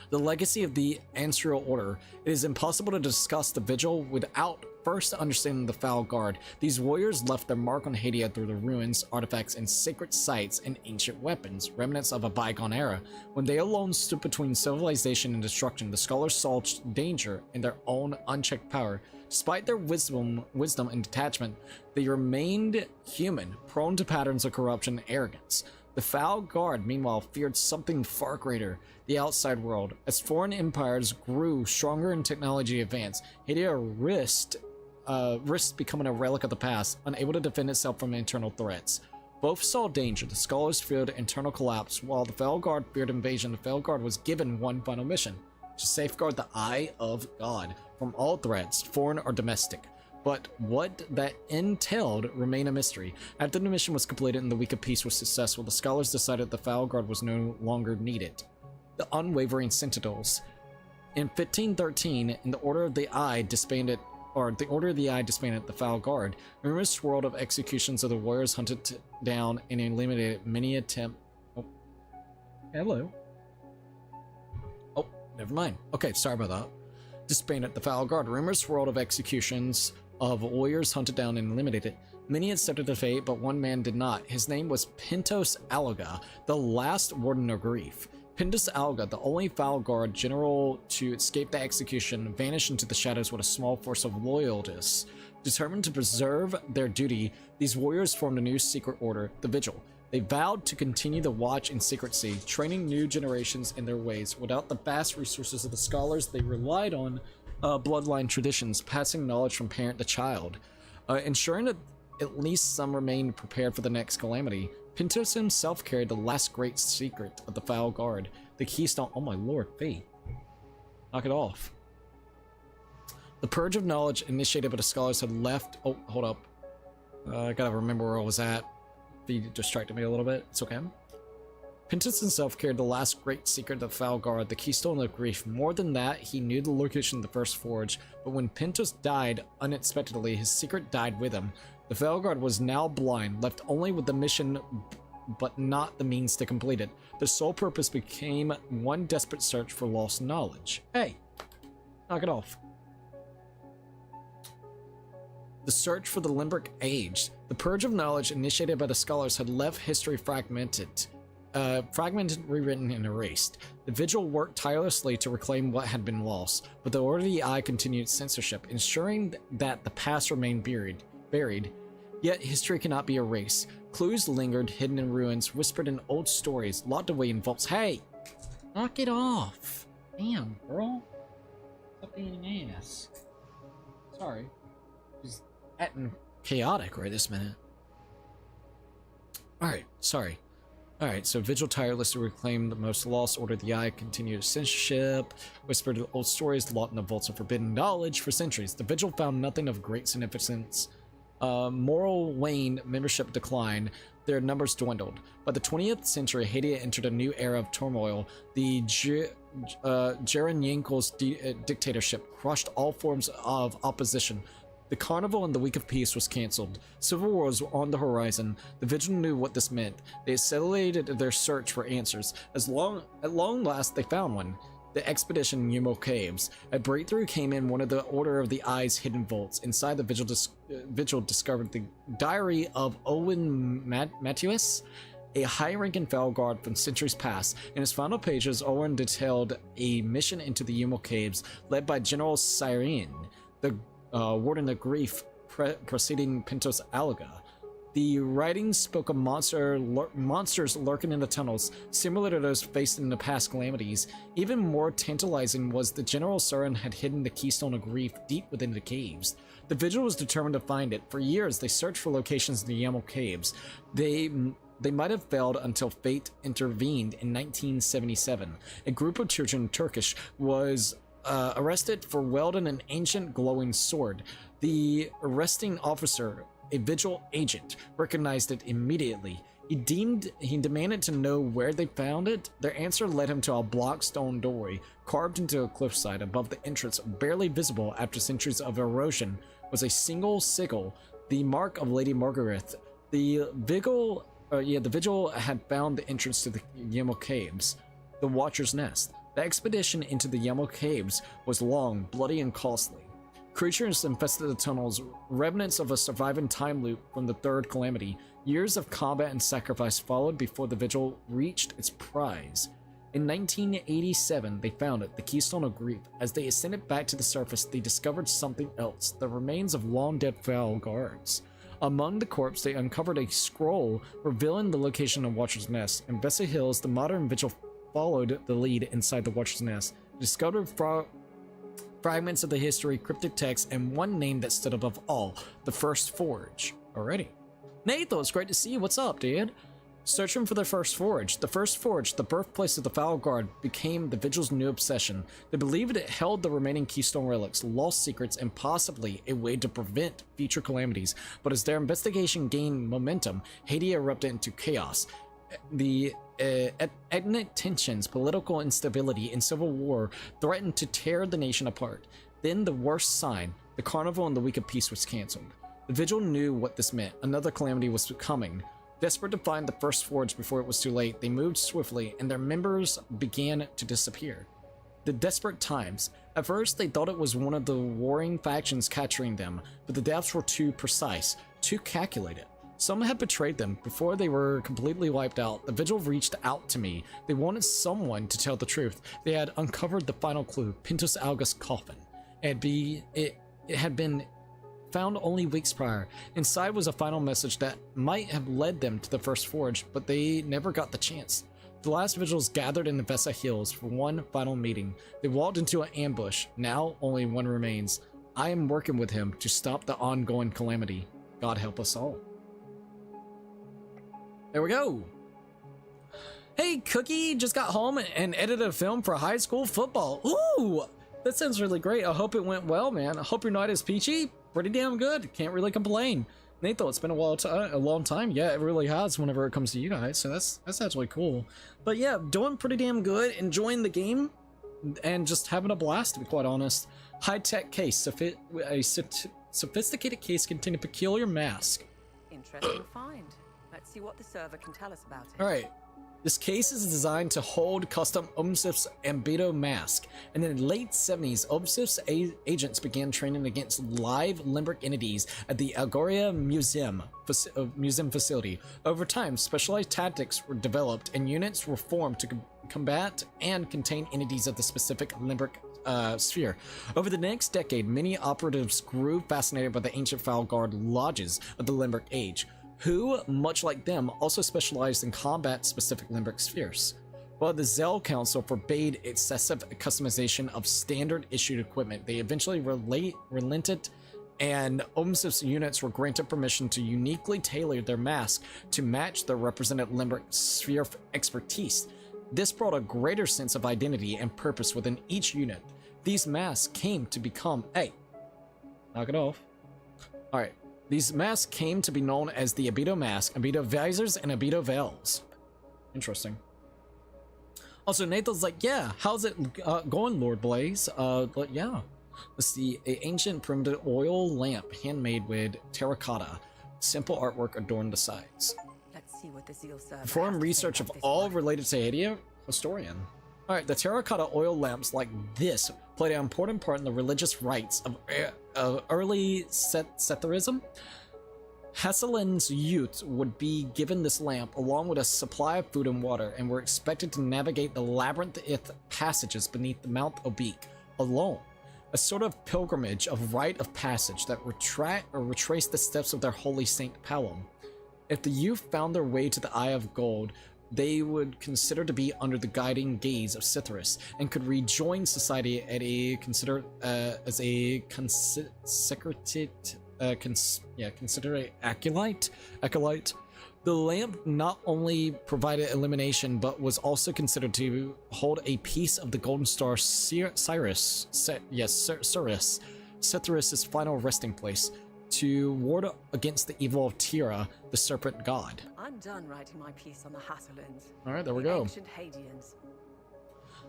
The legacy of the Ancestral Order. It is impossible to discuss the Vigil without first understanding the Foul Guard. These warriors left their mark on Hadia through the ruins, artifacts, and sacred sites and ancient weapons, remnants of a bygone era. When they alone stood between civilization and destruction, the scholars saw danger in their own unchecked power. Despite their wisdom and detachment, they remained human, prone to patterns of corruption and arrogance. The Foul Guard, meanwhile, feared something far greater, the outside world. As foreign empires grew stronger and technology advanced, Hadia risked becoming a relic of the past, unable to defend itself from internal threats. Both saw danger. The scholars feared internal collapse, while the Foul Guard feared invasion. The Foul Guard was given one final mission: to safeguard the Eye of God from all threats, foreign or domestic. But what that entailed remained a mystery. After the mission was completed and the week of peace was successful, the scholars decided the Foul Guard was no longer needed. The Unwavering Sentinels. In 1513, the Order of the Eye disbanded the Foul Guard. Rumors swirled of executions of the warriors hunted down and eliminated many attempt. Oh, hello. Oh, never mind. Okay, sorry about that. Disbanded the Foul Guard. Rumors swirled of executions of warriors hunted down and eliminated. Many accepted the fate, but one man did not. His name was Pintos Alga, the last Warden of Grief. Pintos Alga, the only Foul Guard general to escape the execution, vanished into the shadows with a small force of loyalists. Determined to preserve their duty, these warriors formed a new secret order, the Vigil. They vowed to continue the watch in secrecy, training new generations in their ways. Without the vast resources of the scholars, they relied on bloodline traditions, passing knowledge from parent to child, ensuring that at least some remained prepared for the next calamity. Pintos himself carried the last great secret of the Foul Guard, the keystone. Oh my lord, Fee. Knock it off. The purge of knowledge initiated by the scholars had left. Oh, hold up. I gotta remember where I was at. Fee distracted me a little bit. It's okay. Pintos himself carried the last great secret of the Foul Guard, the keystone of grief. More than that, he knew the location of the first forge, but when Pintos died unexpectedly, his secret died with him. The Foul Guard was now blind, left only with the mission but not the means to complete it. The sole purpose became one desperate search for lost knowledge. Hey, knock it off. The search for the Limbric Age. The purge of knowledge initiated by the scholars had left history fragmented, rewritten, and erased. The Vigil worked tirelessly to reclaim what had been lost, but the Order of the Eye continued censorship, ensuring that the past remained buried. Yet history cannot be erased. Clues lingered, hidden in ruins, whispered in old stories, locked away in vaults. Hey! Knock it off! Damn, girl. Stop being an ass. Sorry. Just acting chaotic right this minute. Alright, sorry. Alright, so Vigil tirelessly reclaimed the most lost, ordered the Eye, continued censorship, whispered old stories, locked in the vaults of forbidden knowledge for centuries. The Vigil found nothing of great significance. Moral waned, membership declined, their numbers dwindled. By the 20th century, Haiti entered a new era of turmoil. The Jerenyenko's dictatorship crushed all forms of opposition. The Carnival and the Week of Peace was cancelled. Civil War was on the horizon. The Vigil knew what this meant. They accelerated their search for answers. At long last, they found one. The expedition in Yumo Caves. A breakthrough came in one of the Order of the Eye's hidden vaults. Inside, the Vigil discovered the diary of Owen Matthews, a high-ranking Fel Guard from centuries past. In his final pages, Owen detailed a mission into the Yumo Caves led by General Cyrene, the Warden of Grief preceding Pintos Alga. The writings spoke of monsters lurking in the tunnels, similar to those faced in the past calamities. Even more tantalizing was that General Surin had hidden the Keystone of Grief deep within the caves. The Vigil was determined to find it. For years, they searched for locations in the Yaml Caves. They might have failed until fate intervened in 1977. A group of children, Turkish, was arrested for wielding an ancient glowing sword. The arresting officer, a Vigil agent, recognized it immediately. He demanded to know where they found it. Their answer led him to a block stone doorway carved into a cliffside. Above the entrance, barely visible after centuries of erosion, was a single sigil, the mark of Lady Margaret. The Vigil had found the entrance to the Yaml Caves, the Watcher's Nest. The expedition into the Yaml Caves was long, bloody, and costly. Creatures infested the tunnels, remnants of a surviving time loop from the third calamity. Years of combat and sacrifice followed before the Vigil reached its prize. In 1987, they found it, the Keystone of Grief. As they ascended back to the surface, they discovered something else, the remains of long-dead Fel Guards. Among the corpse, they uncovered a scroll revealing the location of Watcher's Nest. In Vesa Hills, the modern Vigil followed the lead inside the Watcher's Nest, discovered fragments of the history, cryptic texts, and one name that stood above all, the First Forge. Alrighty. Nathan, it's great to see you. What's up, dude? Searching for the First Forge. The First Forge, the birthplace of the Fel Guard, became the Vigil's new obsession. They believed it held the remaining Keystone relics, lost secrets, and possibly a way to prevent future calamities. But as their investigation gained momentum, Haiti erupted into chaos. The ethnic tensions, political instability, and civil war threatened to tear the nation apart. Then the worst sign, the Carnival and the Week of Peace was cancelled. The Vigil knew what this meant. Another calamity was coming. Desperate to find the First Forge before it was too late, they moved swiftly, and their members began to disappear. The desperate times. At first, they thought it was one of the warring factions capturing them, but the deaths were too precise, too calculated. Some had betrayed them before they were completely wiped out. The Vigil reached out to me. They wanted someone to tell the truth. They had uncovered the final clue, Pintos Alga's coffin. It had been found only weeks prior. Inside was a final message that might have led them to the First Forge, but they never got the chance. The last Vigils gathered in the Vesa Hills for one final meeting. They walked into an ambush. Now only one remains. I am working with him to stop the ongoing calamity. God help us all. There we go. Hey, Cookie, just got home and edited a film for high school football. Ooh, that sounds really great. I hope it went well, man. I hope your night is peachy. Pretty damn good. Can't really complain. Nathan, it's been a long time. Yeah, it really has whenever it comes to you guys. So that's actually cool. But yeah, doing pretty damn good. Enjoying the game and just having a blast, to be quite honest. High-tech case. A sophisticated case containing a peculiar mask. Interesting find. Let's see what the server can tell us about it. Alright. This case is designed to hold custom Omsif's Ambedo mask, and in the late 70s, Omsif's agents began training against live Limbric entities at the Algoria Museum facility. Over time, specialized tactics were developed, and units were formed to combat and contain entities of the specific Limbric sphere. Over the next decade, many operatives grew fascinated by the ancient Fel Guard lodges of the Limbric Age. who, much like them, also specialized in combat-specific limbric spheres. While the Zell Council forbade excessive customization of standard-issued equipment, they eventually relented, and OMSIF's units were granted permission to uniquely tailor their mask to match their represented limbric sphere expertise. This brought a greater sense of identity and purpose within each unit. These masks came to become... Hey, knock it off. Alright, these masks came to be known as the Abito Mask, Abito Visors, and Abito Veils. Interesting. Also, Nathan's like, yeah, how's it going, Lord Blaze? But yeah. Let's see, an ancient primitive oil lamp handmade with terracotta. Simple artwork adorned the sides. Let's see what the Zeal server Perform has to say research of about this all one. related to Hadia. Historian. Alright, the terracotta oil lamps like this played an important part in the religious rites of early Setharism. Hasselin's youth would be given this lamp along with a supply of food and water and were expected to navigate the labyrinthine passages beneath the Mount Obeek alone. A sort of pilgrimage of rite of passage that retrace the steps of their holy Saint Palom. If the youth found their way to the Eye of Gold, they would consider to be under the guiding gaze of Sithris and could rejoin society at a consider a acolyte. The lamp not only provided illumination, but was also considered to hold a piece of the golden star Sithris' final resting place, to ward against the evil of Tira, the serpent god. I'm done writing my piece on the Hasselins. All right, there we the go. Ancient Hadians.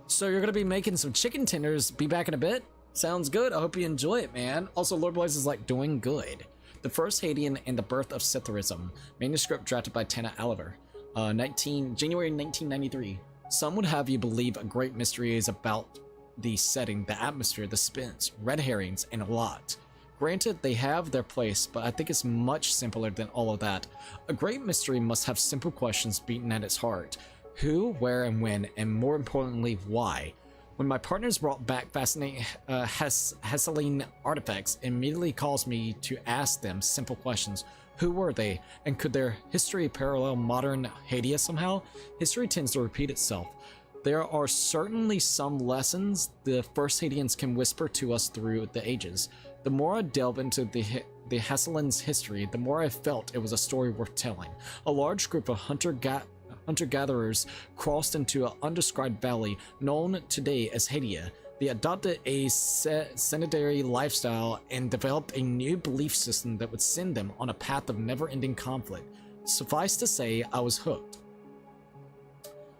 So you're gonna be making some chicken tenders. Be back in a bit. Sounds good. I hope you enjoy it, man. Also, Lord Blaze is like doing good. The First Hadian and the Birth of Sitharism. Manuscript drafted by Tana Oliver. January 1993. Some would have you believe a great mystery is about the setting, the atmosphere, the spins, red herrings, and a lot. Granted, they have their place, but I think it's much simpler than all of that. A great mystery must have simple questions beaten at its heart. Who, where, and when, and more importantly, why? When my partners brought back fascinating Hesseline artifacts, it immediately caused me to ask them simple questions. Who were they, and could their history parallel modern Hadia somehow? History tends to repeat itself. There are certainly some lessons the First Hadians can whisper to us through the ages. The more I delve into the Hesselin's history, the more I felt it was a story worth telling. A large group of hunter-gatherers crossed into an undescribed valley known today as Hadia. They adopted a sedentary lifestyle and developed a new belief system that would send them on a path of never-ending conflict. Suffice to say, I was hooked.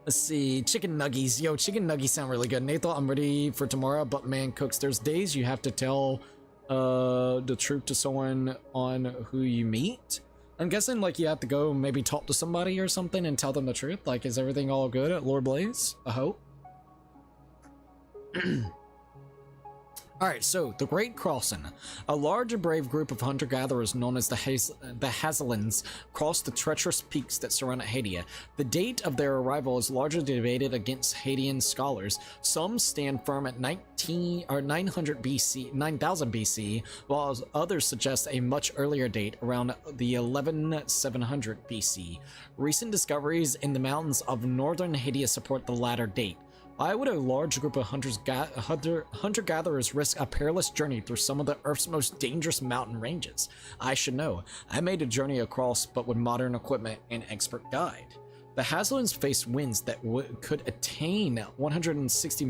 Let's see, chicken nuggies. Yo, chicken nuggies sound really good. Nathan, I'm ready for tomorrow, but man, Cooks, there's days you have to tell the truth to someone on who you meet. I'm guessing like you have to go maybe talk to somebody or something and tell them the truth. Like, is everything all good at Lord Blaze? I hope. Alright, so the Great Crossing. A large and brave group of hunter-gatherers known as the Hasselins crossed the treacherous peaks that surround Hadia. The date of their arrival is largely debated against Hadian scholars. Some stand firm at 9000 BC, while others suggest a much earlier date, around the 11700 BC. Recent discoveries in the mountains of northern Hadia support the latter date. Why would a large group of hunter-gatherers risk a perilous journey through some of the Earth's most dangerous mountain ranges? I should know. I made a journey across, but with modern equipment and expert guide. The Hasselins faced winds that could attain 160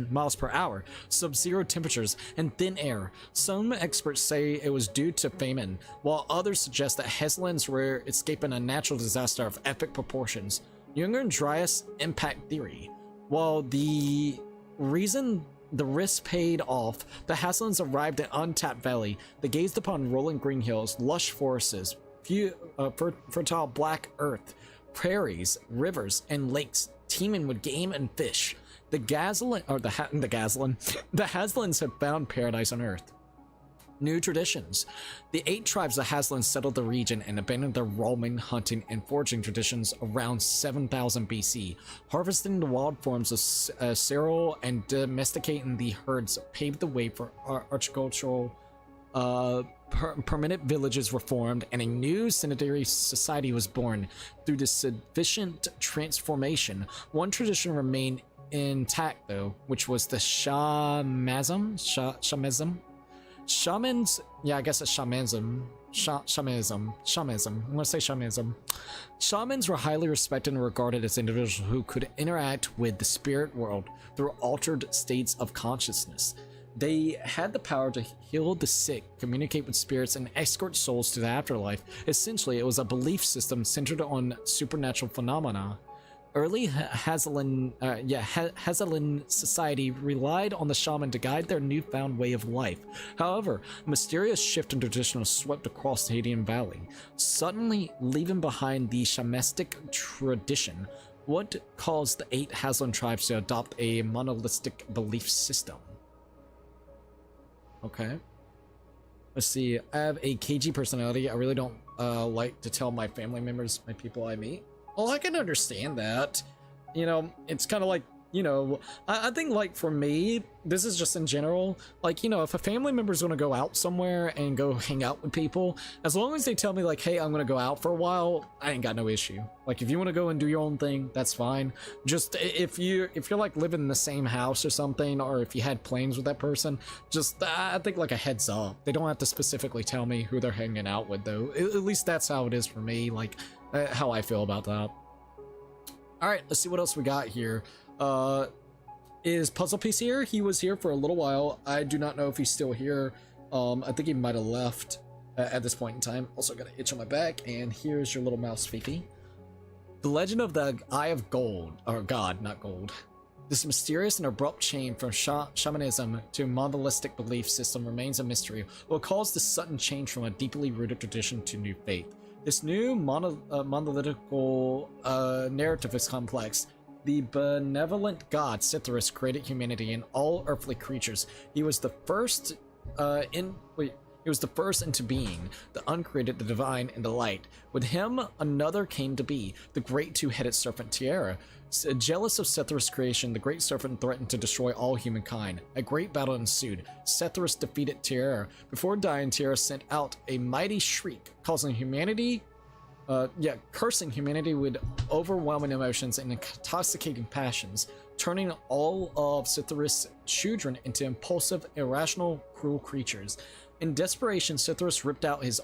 miles per hour, sub-zero temperatures, and thin air. Some experts say it was due to famine, while others suggest that Hasselins were escaping a natural disaster of epic proportions. Younger and Dryas impact theory. While the reason the risk paid off, the Hasselins arrived at untapped valley. They gazed upon rolling green hills, lush forests, fertile black earth, prairies, rivers, and lakes teeming with game and fish. The Hasselins had found paradise on earth. New traditions. The 8 tribes of Hasselin settled the region and abandoned their roaming, hunting, and foraging traditions around 7000 BC. Harvesting the wild forms of cereal and domesticating the herds paved the way for agricultural permanent villages were formed, and a new sanitary society was born. Through this sufficient transformation, one tradition remained intact, though, which was the shamanism. Shamans, yeah, I guess it's shamanism. Shamanism. I'm gonna say shamanism. Shamans were highly respected and regarded as individuals who could interact with the spirit world through altered states of consciousness. They had the power to heal the sick, communicate with spirits, and escort souls to the afterlife. Essentially, it was a belief system centered on supernatural phenomena. Early Hazelin society relied on the shaman to guide their newfound way of life. However, a mysterious shift in tradition swept across the Hadean Valley, suddenly leaving behind the shamanistic tradition. What caused the 8 Hazelin tribes to adopt a monolithic belief system? Okay. Let's see. I have a cagey personality. I really don't like to tell my family members, my people I meet. Well, I can understand that. You know, it's kind of like, you know, I think, like, for me, this is just in general, like, you know, if a family member's gonna go out somewhere and go hang out with people, as long as they tell me, like, hey, I'm gonna go out for a while, I ain't got no issue. Like, if you want to go and do your own thing, that's fine. Just if you're like living in the same house or something, or if you had plans with that person, just I think, like, a heads up. They don't have to specifically tell me who they're hanging out with, though. At least that's how it is for me, like, how I feel about that. All right, let's see what else we got here. Is Puzzle Piece here? He was here for a little while. I do not know if he's still here. I think he might have left at this point in time. Also got an itch on my back, and here's your little mouse Fifi. The legend of the Eye of Gold, or God, not Gold. This mysterious and abrupt change from shamanism to a monolithic belief system remains a mystery. What caused this sudden change from a deeply rooted tradition to new faith? This new monolithical narrative is complex. The benevolent god Cythrus created humanity and all earthly creatures. He was the first into being, the uncreated, the divine, and the light. With him, another came to be, the great two-headed serpent Tiara. Jealous of Cythrus' creation, the great serpent threatened to destroy all humankind. A great battle ensued. Cythrus defeated Tiara. Before dying, Tiara sent out a mighty shriek, cursing humanity with overwhelming emotions and intoxicating passions, turning all of Cythrus' children into impulsive, irrational, cruel creatures. In desperation, Cythrus ripped out his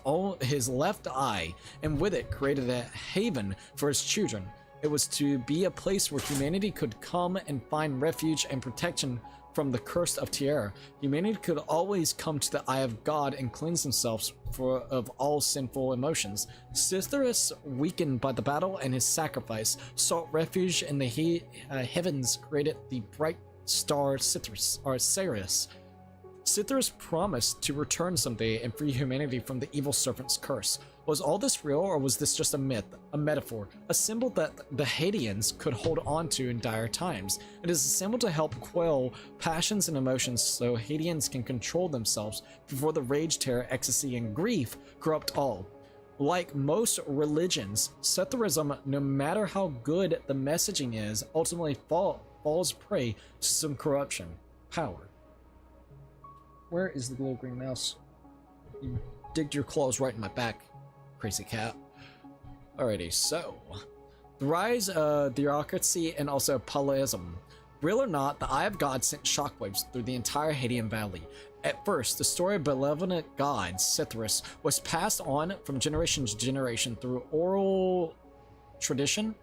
left eye, and with it created a haven for his children. It was to be a place where humanity could come and find refuge and protection from the curse of Tiara. Humanity could always come to the Eye of God and cleanse themselves of all sinful emotions. Cythrus, weakened by the battle and his sacrifice, sought refuge in the heavens, created the bright star Sirius. Cythrus promised to return someday and free humanity from the evil serpent's curse. Was all this real, or was this just a myth, a metaphor, a symbol that the Hadeans could hold on to in dire times? It is a symbol to help quell passions and emotions so Hadeans can control themselves before the rage, terror, ecstasy, and grief corrupt all. Like most religions, Cythrism, no matter how good the messaging is, ultimately falls prey to some corruption. Power. Where is the little green mouse? You digged your claws right in my back, crazy cat. Alrighty, so the rise of theocracy and also polyism. Real or not, the Eye of God sent shockwaves through the entire Hadean Valley. At first, the story of benevolent god Cythrus was passed on from generation to generation through oral tradition,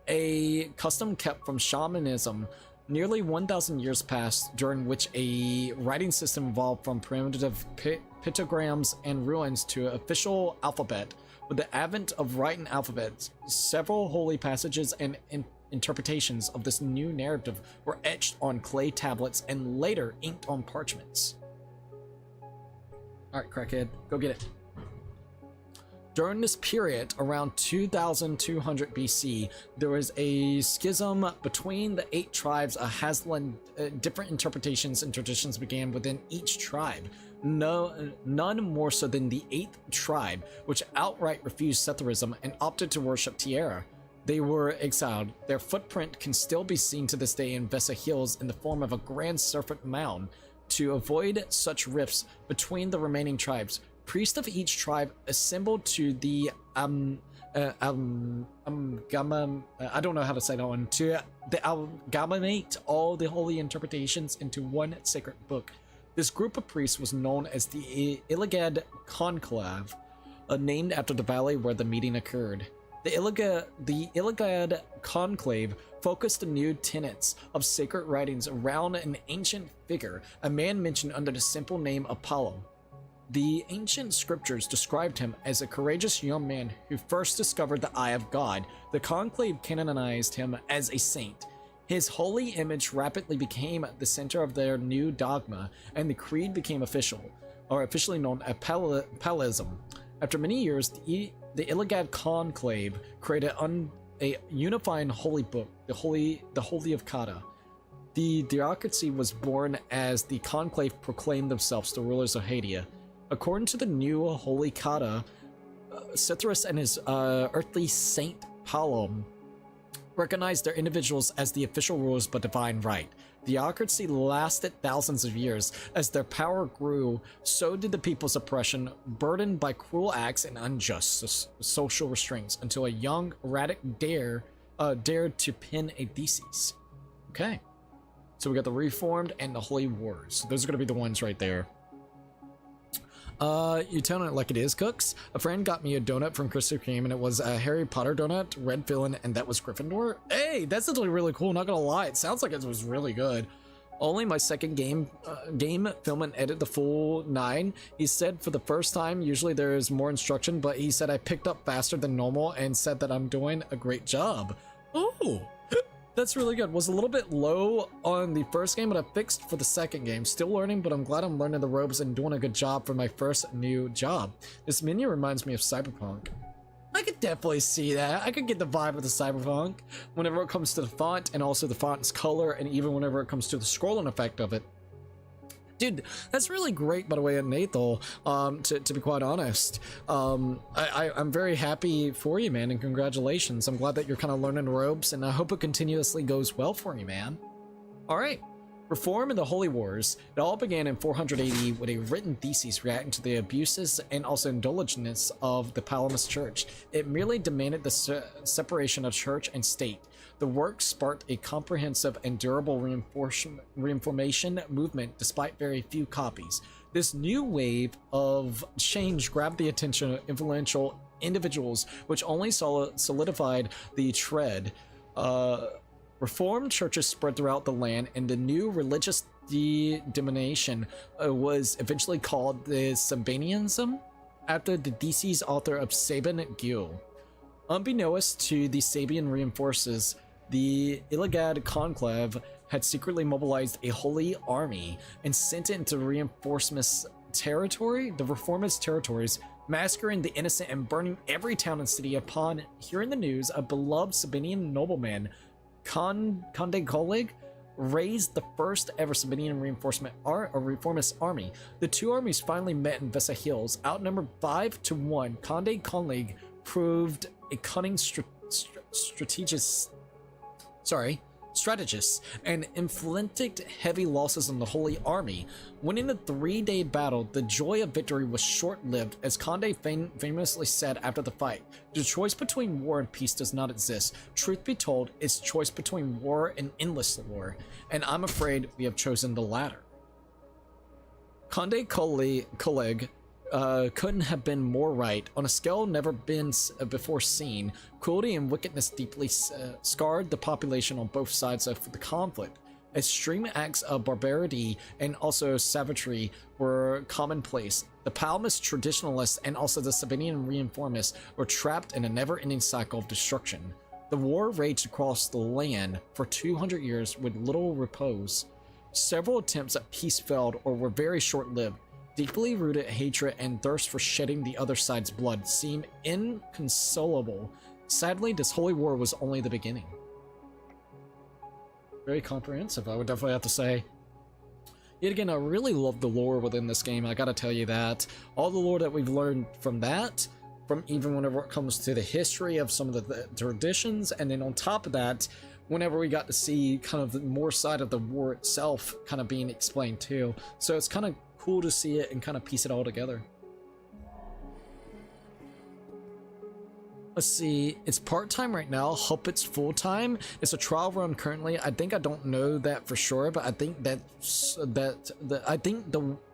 a custom kept from shamanism. Nearly 1,000 years passed, during which a writing system evolved from primitive pictograms and runes to an official alphabet. With the advent of writing alphabets, several holy passages and interpretations of this new narrative were etched on clay tablets and later inked on parchments. Alright, crackhead, go get it. During this period, around 2200 BC, there was a schism between the 8 tribes of Hazelin. Different interpretations and traditions began within each tribe. None more so than the 8th tribe, which outright refused Cythrism and opted to worship Tiara. They were exiled. Their footprint can still be seen to this day in Vesa Hills in the form of a grand serpent mound. To avoid such rifts between the remaining tribes, priests of each tribe assembled to the I don't know how to say that one, to amalgamate all the holy interpretations into one sacred book. This group of priests was known as the Illigad Conclave, named after the valley where the meeting occurred. The Illigad Conclave focused the new tenets of sacred writings around an ancient figure, a man mentioned under the simple name Apollo. The ancient scriptures described him as a courageous young man who first discovered the eye of God. The conclave canonized him as a saint. His holy image rapidly became the center of their new dogma, and the creed became officially known as Palism. After many years, the Illigad Conclave created a unifying holy book, the Holy of Kata. The theocracy was born as the Conclave proclaimed themselves the rulers of Hadia. According to the new Holy Kata, Cithras and his earthly saint Palom recognized their individuals as the official rulers by divine right. Theocracy lasted thousands of years. As their power grew, so did the people's oppression, burdened by cruel acts and unjust social restraints, until a young Radic dared to pen a thesis. Okay, so we got the Reformed and the Holy Wars. Those are going to be the ones right there. You telling it like it is, Cooks? A friend got me a donut from Krispy Kreme, and it was a Harry Potter donut, red filling, and that was Gryffindor. Hey, that's actually really cool, not gonna lie. It sounds like it was really good. Only my second game, film and edit the full 9. He said for the first time, usually there is more instruction, but he said I picked up faster than normal and said that I'm doing a great job. Oh, that's really good. Was a little bit low on the first game, but I fixed for the second game. Still learning, but I'm glad I'm learning the ropes and doing a good job for my first new job. This menu reminds me of Cyberpunk. I could definitely see that. I could get the vibe of the Cyberpunk whenever it comes to the font and also the font's color, and even whenever it comes to the scrolling effect of it. Dude, that's really great, by the way, Nathal, to be quite honest. I'm very happy for you, man, and congratulations. I'm glad that you're kind of learning the ropes, and I hope it continuously goes well for you, man. All right. Reform in the Holy Wars. It all began in 400 AD with a written thesis reacting to the abuses and also indulgence of the Palamist Church. It merely demanded the separation of church and state. The work sparked a comprehensive and durable reformation movement despite very few copies. This new wave of change grabbed the attention of influential individuals, which only solidified the trend. Reformed churches spread throughout the land, and the new religious denomination was eventually called the Sabinianism, after the DC's author of Sabin Gil. Unbeknownst to the Sabian reinforces, the Illigad Conclave had secretly mobilized a holy army and sent it into the reformist territories, massacring the innocent and burning every town and city. Upon hearing the news, a beloved Sabinian nobleman, Conde Colig, raised the first ever Sabinian reformist army. The two armies finally met in Vesa Hills. Outnumbered 5-1, Conde Colig proved a cunning strategist and inflicted heavy losses on the Holy Army. Winning the 3-day battle, the joy of victory was short-lived, as Conde famously said after the fight. The choice between war and peace does not exist. Truth be told, it's choice between war and endless war, and I'm afraid we have chosen the latter. Conde Colig couldn't have been more right. On a scale never been before seen, cruelty and wickedness deeply scarred the population on both sides of the conflict. Extreme acts of barbarity and also savagery were commonplace. The Palamist traditionalists and also the Sabinian reformists were trapped in a never-ending cycle of destruction. The war raged across the land for 200 years with little repose. Several attempts at peace failed or were very short-lived. Deeply rooted hatred and thirst for shedding the other side's blood seem inconsolable. Sadly, this holy war was only the beginning. Very comprehensive, I would definitely have to say. Yet again, I really love the lore within this game, I gotta tell you that. All the lore that we've learned from that, from even whenever it comes to the history of some of the traditions, and then on top of that, whenever we got to see kind of the more side of the war itself kind of being explained too. So it's kind of cool to see it and kind of piece it all together. Let's see, it's part-time right now. Hope it's full-time. It's a trial run currently. I think I don't know that for sure, but I think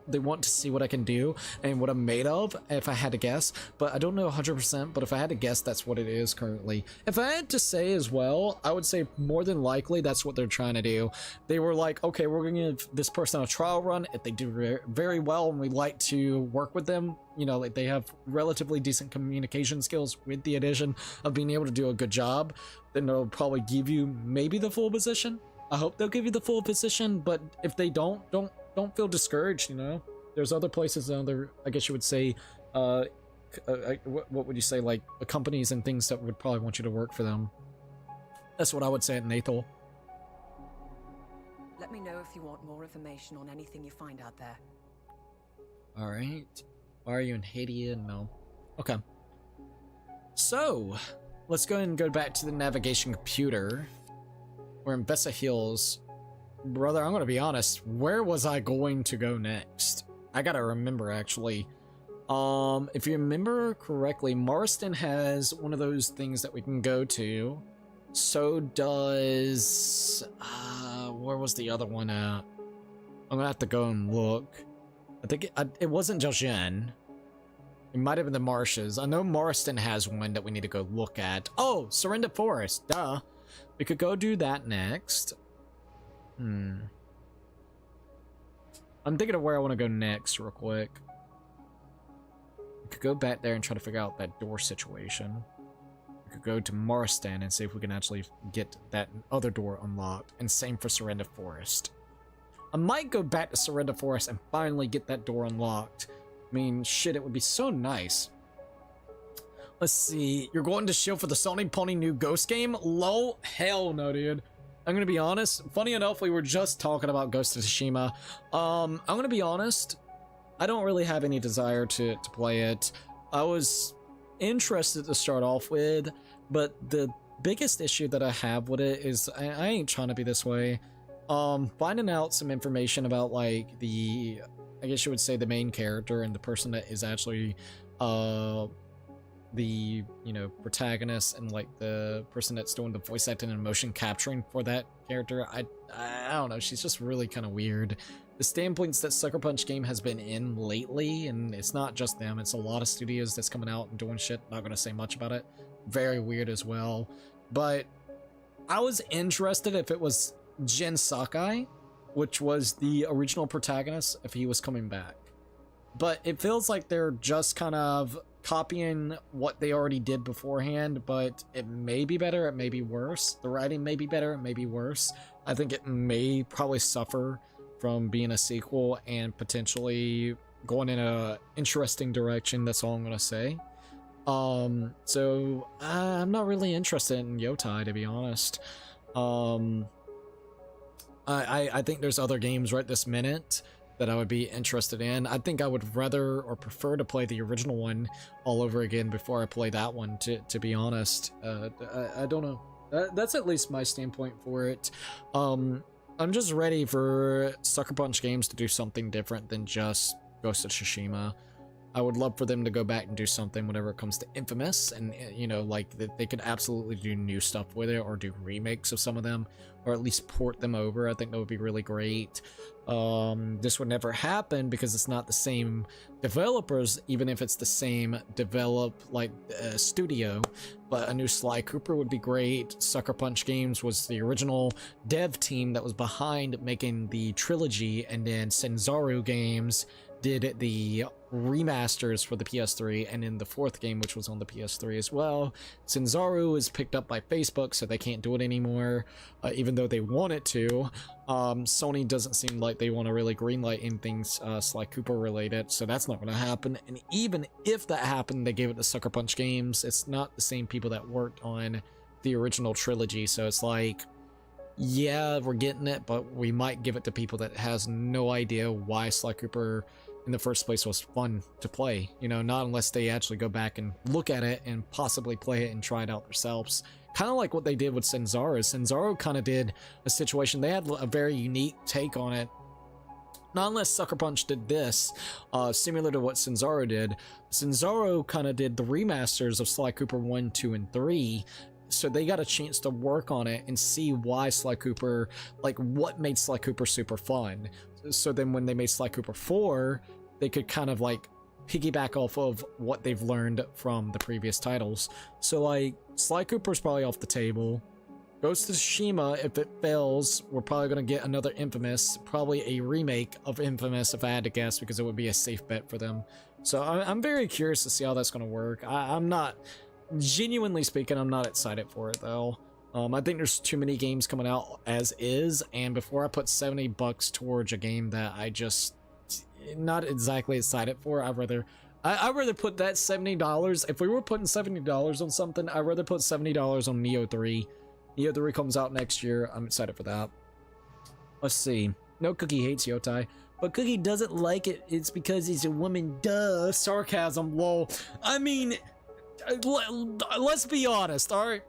they want to see what I can do and what I'm made of, if I had to guess, but I don't know 100%, but if I had to guess, that's what it is currently. If I had to say as well, I would say more than likely that's what they're trying to do. They were like, okay, we're gonna give this person a trial run. If they do very well and we like to work with them, you know, like they have relatively decent communication skills with the addition of being able to do a good job, then they'll probably give you maybe the full position. I hope they'll give you the full position, but if they don't feel discouraged, you know. There's other places, other, I guess you would say, what would you say, like companies and things that would probably want you to work for them. That's what I would say at Nathal. Let me know if you want more information on anything you find out there. All right. Why are you in Haiti? No. Okay. So, let's go ahead and go back to the navigation computer. We're in Vesa Hills. Brother, I'm gonna be honest, where was I going to go next? I gotta remember, actually. If you remember correctly, Marston has one of those things that we can go to. So does... where was the other one at? I'm gonna have to go and look. I think it wasn't Jojin. It might have been the marshes. I know Marston has one that we need to go look at. Oh, Surrender Forest, duh. We could go do that next. I'm thinking of where I want to go next real quick. We could go back there and try to figure out that door situation. We could go to Marston and see if we can actually get that other door unlocked. And same for Surrender Forest. I might go back to Surrender Forest and finally get that door unlocked. I mean, shit, it would be so nice. Let's see. You're going to shield for the Sony Pony new Ghost game? Lol, hell no, dude. I'm gonna be honest. Funny enough, we were just talking about Ghost of Tsushima. I'm gonna be honest. I don't really have any desire to play it. I was interested to start off with, but the biggest issue that I have with it is I ain't trying to be this way. Finding out some information about like I guess you would say the main character and the person that is actually the, you know, protagonist and like the person that's doing the voice acting and motion capturing for that character. I don't know, she's just really kind of weird. The standpoints that Sucker Punch game has been in lately, and it's not just them, it's a lot of studios that's coming out and doing shit, not gonna say much about it. Very weird as well. But I was interested if it was Jin Sakai, which was the original protagonist, if he was coming back. But it feels like they're just kind of copying what they already did beforehand, but it may be better, it may be worse. The writing may be better, it may be worse. I think it may probably suffer from being a sequel and potentially going in a interesting direction. That's all I'm gonna say. So I'm not really interested in Yotai, to be honest. I think there's other games right this minute that I would be interested in. I think I would rather or prefer to play the original one all over again before I play that one, to be honest. I don't know. That's at least my standpoint for it. I'm just ready for Sucker Punch games to do something different than just Ghost of Tsushima. I would love for them to go back and do something whenever it comes to Infamous, and, you know, like, they could absolutely do new stuff with it, or do remakes of some of them, or at least port them over. I think that would be really great. This would never happen because it's not the same developers, even if it's the same studio. But a new Sly Cooper would be great. Sucker Punch Games was the original dev team that was behind making the trilogy, and then Senzaru Games did the remasters for the PS3, and in the fourth game, which was on the PS3 as well. Senzaru is picked up by Facebook, so they can't do it anymore, even though they want it to. Sony doesn't seem like they want to really greenlight anything Sly Cooper related, so that's not going to happen. And even if that happened, they gave it to Sucker Punch Games. It's not the same people that worked on the original trilogy, so it's like, yeah, we're getting it, but we might give it to people that has no idea why Sly Cooper in the first place was fun to play, you know, not unless they actually go back and look at it and possibly play it and try it out themselves, kind of like what they did with Senzaro. Senzaro kind of did a situation, they had a very unique take on it. Not unless Sucker Punch did this, similar to what Senzaro did. Senzaro kind of did the remasters of Sly Cooper 1, 2, and 3, so they got a chance to work on it and see why Sly Cooper, like what made Sly Cooper super fun. So then when they made Sly Cooper 4, they could kind of like piggyback off of what they've learned from the previous titles. So like Sly Cooper's probably off the table. Ghost of Tsushima, if it fails, we're probably going to get another Infamous, probably a remake of Infamous if I had to guess, because it would be a safe bet for them. So I'm very curious to see how that's going to work. I'm not, genuinely speaking, I'm not excited for it though. I think there's too many games coming out as is, and before I put $70 towards a game that I just not exactly excited for, I'd rather put that $70. If we were putting $70 on something, I'd rather put $70 on Neo 3. Neo 3 comes out next year. I'm excited for that. Let's see. No, Cookie hates Yotai, but Cookie doesn't like it. It's because he's a woman. Duh. Sarcasm. Lol. I mean, let's be honest, all right?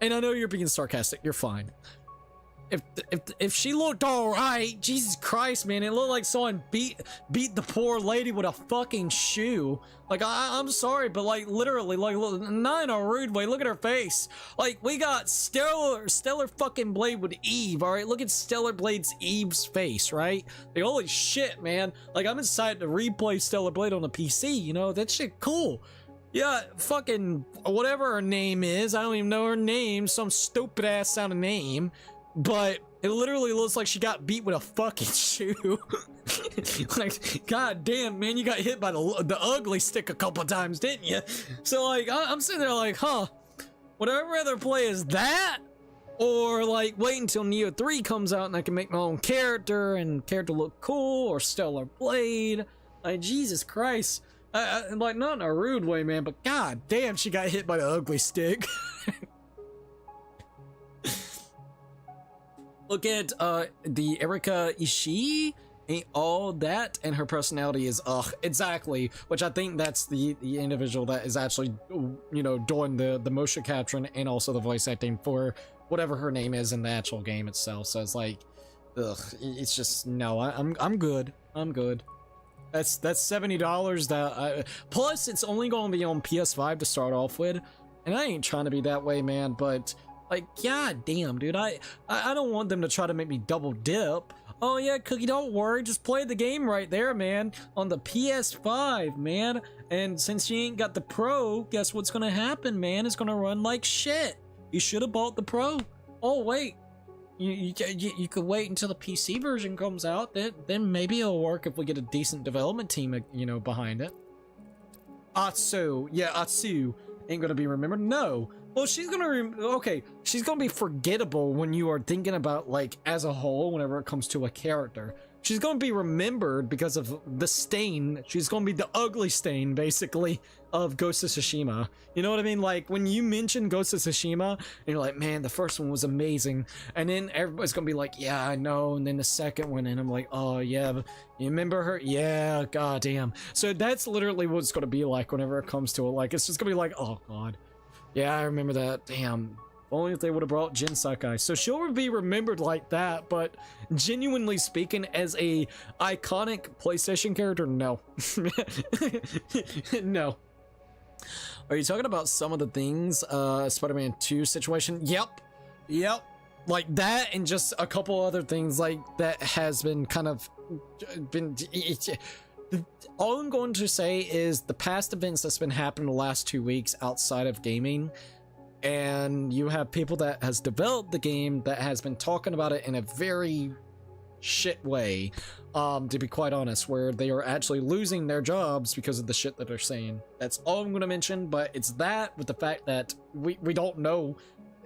And I know you're being sarcastic. You're fine. If she looked all right, Jesus Christ, man, it looked like someone beat the poor lady with a fucking shoe. Like, I'm sorry, but like literally, like, look, not in a rude way. Look at her face. Like, we got Stellar fucking Blade with Eve. All right, look at Stellar Blade's Eve's face, right? Like, holy shit, man. Like, I'm excited to replay Stellar Blade on the PC. You know, that shit cool. Yeah, fucking whatever her name is. I don't even know her name. Some stupid ass sounding name. But it literally looks like she got beat with a fucking shoe. Like, god damn, man, you got hit by the ugly stick a couple times, didn't you? So, like, I'm sitting there like, huh, would I rather play as that? Or, like, wait until Neo 3 comes out and I can make my own character and character look cool, or Stellar Blade. Like, Jesus Christ. Like, not in a rude way, man, but god damn, she got hit by the ugly stick. Look at the Erika Ishii, ain't all that, and her personality is exactly, which I think that's the individual that is actually, you know, doing the motion capturing and also the voice acting for whatever her name is in the actual game itself. So it's like, ugh, it's just no. I'm good. I'm good. That's $70 that plus it's only going to be on PS5 to start off with, and I ain't trying to be that way, man, but. Like, god damn, dude, I don't want them to try to make me double dip. Oh yeah, Cookie, don't worry, just play the game right there, man, on the PS5, man. And since you ain't got the Pro, guess what's gonna happen, man? It's gonna run like shit. You should have bought the Pro. Oh wait, you could wait until the PC version comes out. Then maybe it'll work if we get a decent development team, you know, behind it. Atsu, yeah, Atsu ain't gonna be remembered. No. Well, she's gonna she's gonna be forgettable when you are thinking about, like, as a whole, whenever it comes to a character. She's gonna be remembered because of the stain. She's gonna be the ugly stain, basically, of Ghost of Tsushima. You know what I mean? Like, when you mention Ghost of Tsushima, and you're like, man, the first one was amazing. And then everybody's gonna be like, yeah, I know. And then the second one, and I'm like, oh, yeah, you remember her? Yeah, goddamn. So that's literally what it's gonna be like whenever it comes to it. Like, it's just gonna be like, oh, God. Yeah, I remember that. Damn. Only if they would have brought Jin Sakai. So she'll be remembered like that, but genuinely speaking, as a iconic PlayStation character, no. No. Are you talking about some of the things, Spider-Man 2 situation? Yep. Like that, and just a couple other things like that has been kind of been. All I'm going to say is the past events that's been happening the last 2 weeks outside of gaming, and you have people that has developed the game that has been talking about it in a very shit way, to be quite honest, where they are actually losing their jobs because of the shit that they're saying. That's all I'm going to mention, but it's that with the fact that we don't know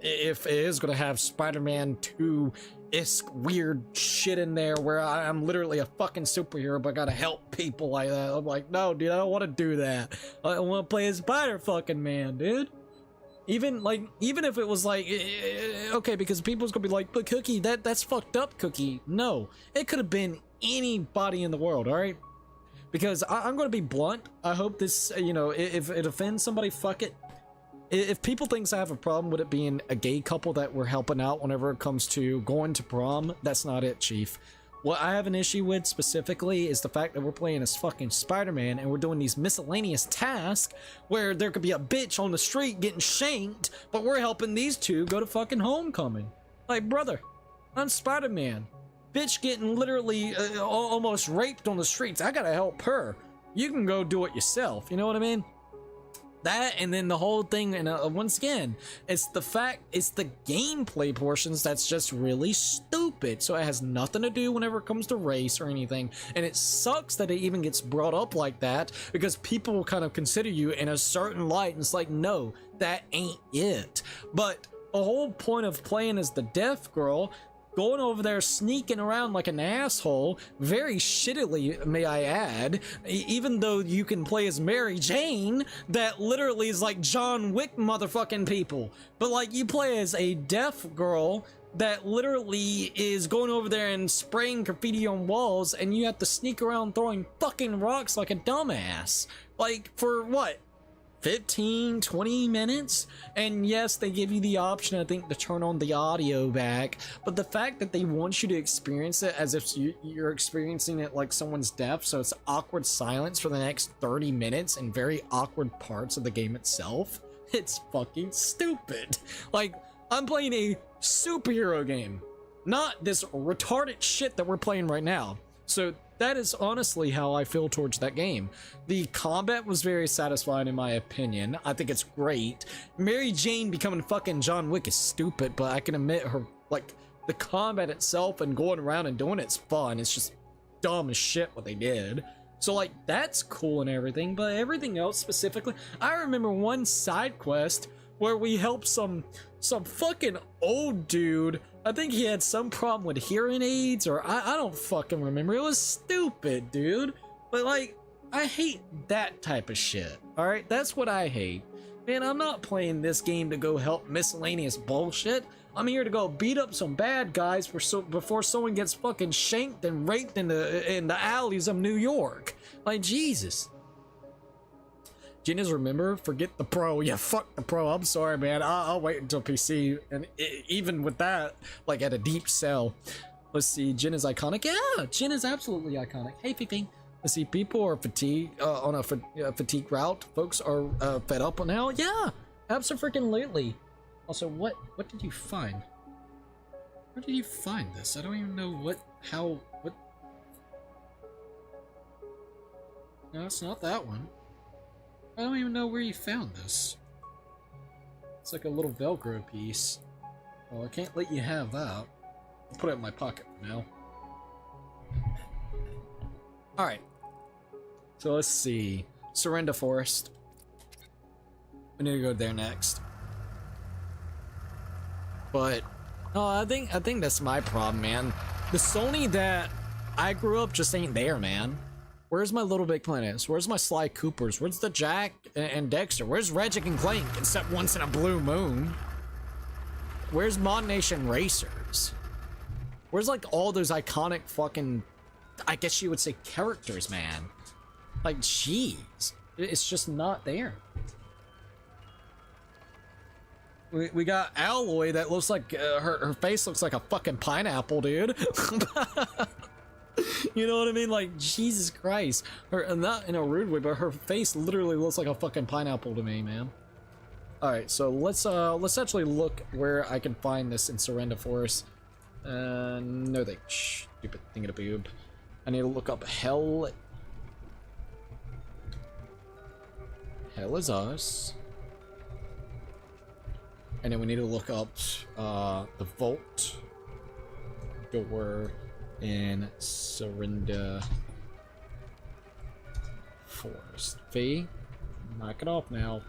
if it is going to have Spider-Man 2-esque weird shit in there where I'm literally a fucking superhero but gotta help people like that. I'm like, no, dude, I don't want to do that. I want to play as Spider-fucking-Man, dude. Even if it was like, okay, because people's gonna be like, but Cookie, that's fucked up, Cookie. No, it could have been anybody in the world, all right? Because I'm gonna be blunt. I hope this, you know, if it offends somebody, fuck it. If people think I have a problem with it being a gay couple that we're helping out whenever it comes to going to prom, that's not it, Chief. What I have an issue with specifically is the fact that we're playing as fucking Spider-Man and we're doing these miscellaneous tasks where there could be a bitch on the street getting shanked, but we're helping these two go to fucking homecoming. Like, brother, I'm Spider-Man. Bitch getting literally almost raped on the streets. I gotta help her. You can go do it yourself. You know what I mean? That, and then the whole thing, and once again, it's the gameplay portions that's just really stupid. So it has nothing to do whenever it comes to race or anything, and it sucks that it even gets brought up like that, because people will kind of consider you in a certain light, and it's like, no, that ain't it. But the whole point of playing as the deaf girl, going over there sneaking around like an asshole, very shittily, may I add, even though you can play as Mary Jane, that literally is like John Wick motherfucking people. But like, you play as a deaf girl that literally is going over there and spraying graffiti on walls, and you have to sneak around throwing fucking rocks like a dumbass. Like, for what? 15, 20 minutes? And yes, they give you the option, I think, to turn on the audio back, but the fact that they want you to experience it as if you're experiencing it like someone's deaf, so it's awkward silence for the next 30 minutes and very awkward parts of the game itself, it's fucking stupid. Like, I'm playing a superhero game, not this retarded shit that we're playing right now. So that is honestly how I feel towards that game. The combat was very satisfying in my opinion. I think it's great. Mary Jane becoming fucking John Wick is stupid, but I can admit her, like, the combat itself and going around and doing it's fun. It's just dumb as shit what they did. So like, that's cool and everything, but everything else specifically, I remember one side quest where we helped some fucking old dude. I think he had some problem with hearing aids, or I don't fucking remember. It was stupid, dude. But like, I hate that type of shit. Alright, that's what I hate. Man, I'm not playing this game to go help miscellaneous bullshit. I'm here to go beat up some bad guys before someone gets fucking shanked and raped in the alleys of New York. Like, Jesus. Genius, remember, forget the Pro. Yeah, fuck the Pro. I'm sorry, man. I'll wait until PC. And even with that, like at a deep sell. Let's see. Jin is iconic. Yeah, Jin is absolutely iconic. Hey, Ping. Let's see. People are fatigued on a fatigue route. Folks are fed up now. Yeah, absolutely. Also, what did you find? Where did you find this? I don't even know what. No, it's not that one. I don't even know where you found this. It's like a little Velcro piece. Well, I can't let you have that. I'll put it in my pocket for now. Alright. So let's see. Surrender Forest. We need to go there next. But I think that's my problem, man. The Sony that I grew up just ain't there, man. Where's my Little Big Planets? Where's my Sly Coopers? Where's the Jack and Dexter? Where's Reggie and Clank, except once in a blue moon? Where's Mod Nation Racers? Where's like all those iconic fucking, I guess you would say, characters, man? Like, jeez. It's just not there. We got Alloy that looks like, her face looks like a fucking pineapple, dude. You know what I mean? Like, Jesus Christ. Not in a rude way, but her face literally looks like a fucking pineapple to me, man. Alright, so let's actually look where I can find this in Surrender Forest. No thanks. Stupid thingamaboob. I need to look up Hell. Hell is Us. And then we need to look up the Vault door in Surrender Forest. V, knock it off now.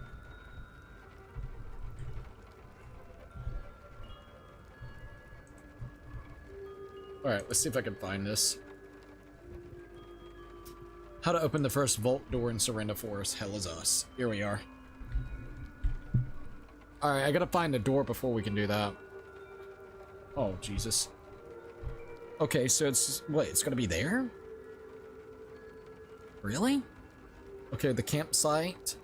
Alright, let's see if I can find this. How to open the first vault door in Surrender Forest. Hell is Us. Here we are. Alright, I gotta find the door before we can do that. Oh, Jesus. Okay, so it's... Wait, it's gonna be there? Really? Okay, the campsite.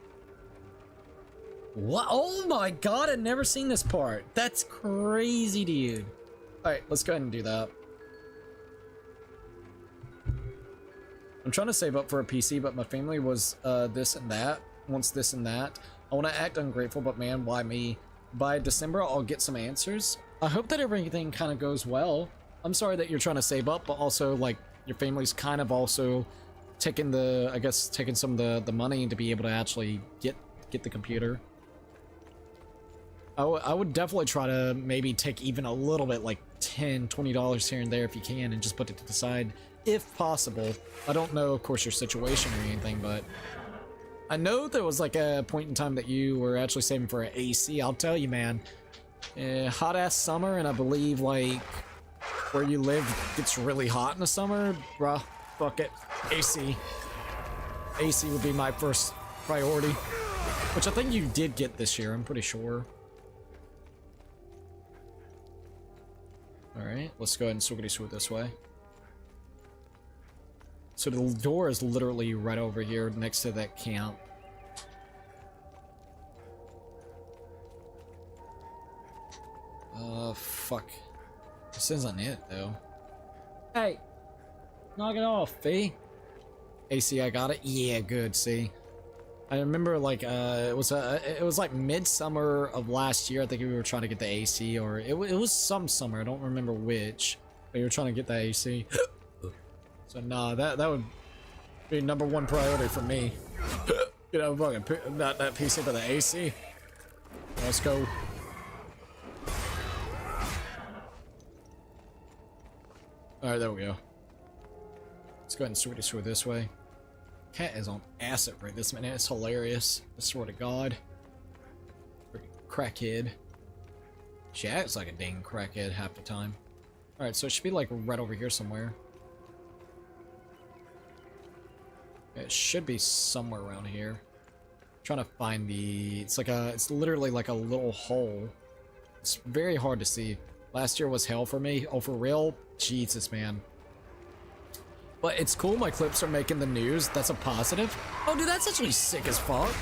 What? Oh my god, I've never seen this part. That's crazy, dude. Alright, let's go ahead and do that. I'm trying to save up for a PC, but my family was this and that. Wants this and that. I want to act ungrateful, but man, why me? By December, I'll get some answers. I hope that everything kind of goes well. I'm sorry that you're trying to save up, but also, like, your family's kind of also taking the, I guess, taking some of the money to be able to actually get the computer. I would definitely try to maybe take even a little bit, like $10, $20 here and there if you can, and just put it to the side, if possible. I don't know, of course, your situation or anything, but I know there was like a point in time that you were actually saving for an AC. I'll tell you, man, hot-ass summer, and I believe, like, where you live gets really hot in the summer. Bruh, fuck it. AC. AC would be my first priority, which I think you did get this year, I'm pretty sure. Alright, let's go ahead and swoogity swoot this way. So the door is literally right over here next to that camp. Fuck. This isn't it, though. Hey! Knock it off, Fee. AC, I got it? Yeah, good, see. I remember, like, it was like midsummer of last year. I think we were trying to get the AC, or it was some summer. I don't remember which. But you were trying to get the AC. So nah, that would be #1 priority for me. You know, fucking not that PC, but the AC. Let's go. All right, there we go. Let's go ahead and switch this way. Cat is on acid right this minute. It's hilarious. I swear to God. Freaking crackhead. She acts like a dang crackhead half the time. Alright, so it should be like right over here somewhere. It should be somewhere around here. I'm trying to find the... It's literally like a little hole. It's very hard to see. Last year was hell for me. Oh, for real? Jesus, man. But it's cool my clips are making the news. That's a positive. Oh, dude, that's actually sick as fuck.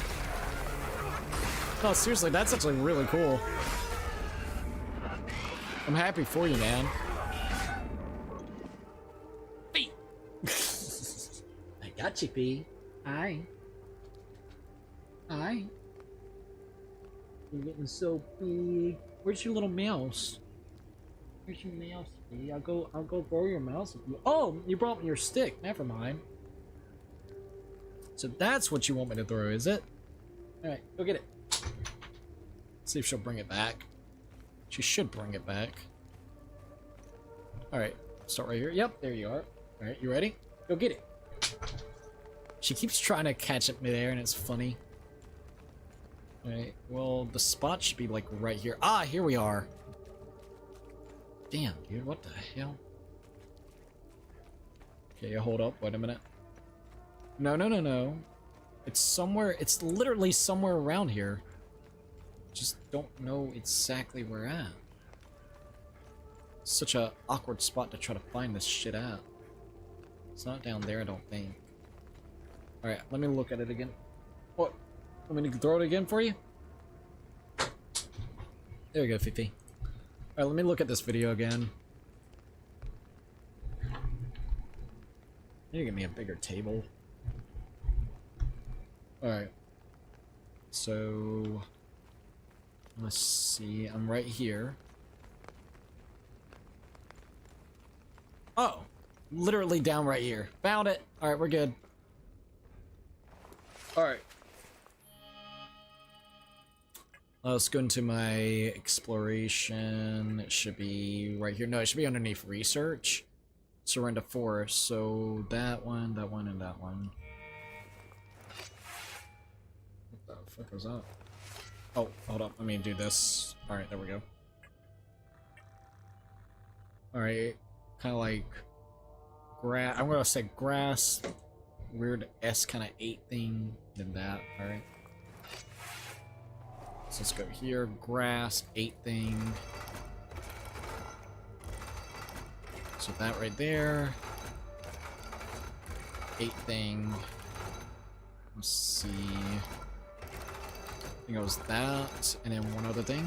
No, seriously, that's actually really cool. I'm happy for you, man. Fee! I got you, Fee. Hi. Hi. You're getting so big. Where's your little mouse? Where's your mouse, Fee? I'll go borrow your mouse if you... Oh, you brought me your stick. Never mind. So that's what you want me to throw, is it? Alright, go get it. See if she'll bring it back. She should bring it back. Alright, start right here. Yep, there you are. Alright, you ready? Go get it. She keeps trying to catch it midair, and it's funny. Alright, well, the spot should be like right here. Ah, here we are. Damn, dude, what the hell? Okay, hold up, wait a minute. No. It's somewhere, it's literally somewhere around here. Just don't know exactly where at. Such a awkward spot to try to find this shit at. It's not down there, I don't think. Alright, let me look at it again. What? Want me to throw it again for you? There we go, Fifi. Alright, let me look at this video again. I need to get me a bigger table. Alright. So... let's see, I'm right here. Oh! Literally down right here. Found it! Alright, we're good. Alright. Let's go into my exploration. It should be right here. No, it should be underneath research. Surrender forest. So that one, and that one. What the fuck was that? Oh, hold up. Let me do this. Alright, there we go. Alright. Kind of like grass. I'm gonna say grass. Weird S kind of 8 thing. Then that. Alright. So let's go here, grass, 8 thing. So that right there. 8 thing. Let's see. I think it was that, and then one other thing.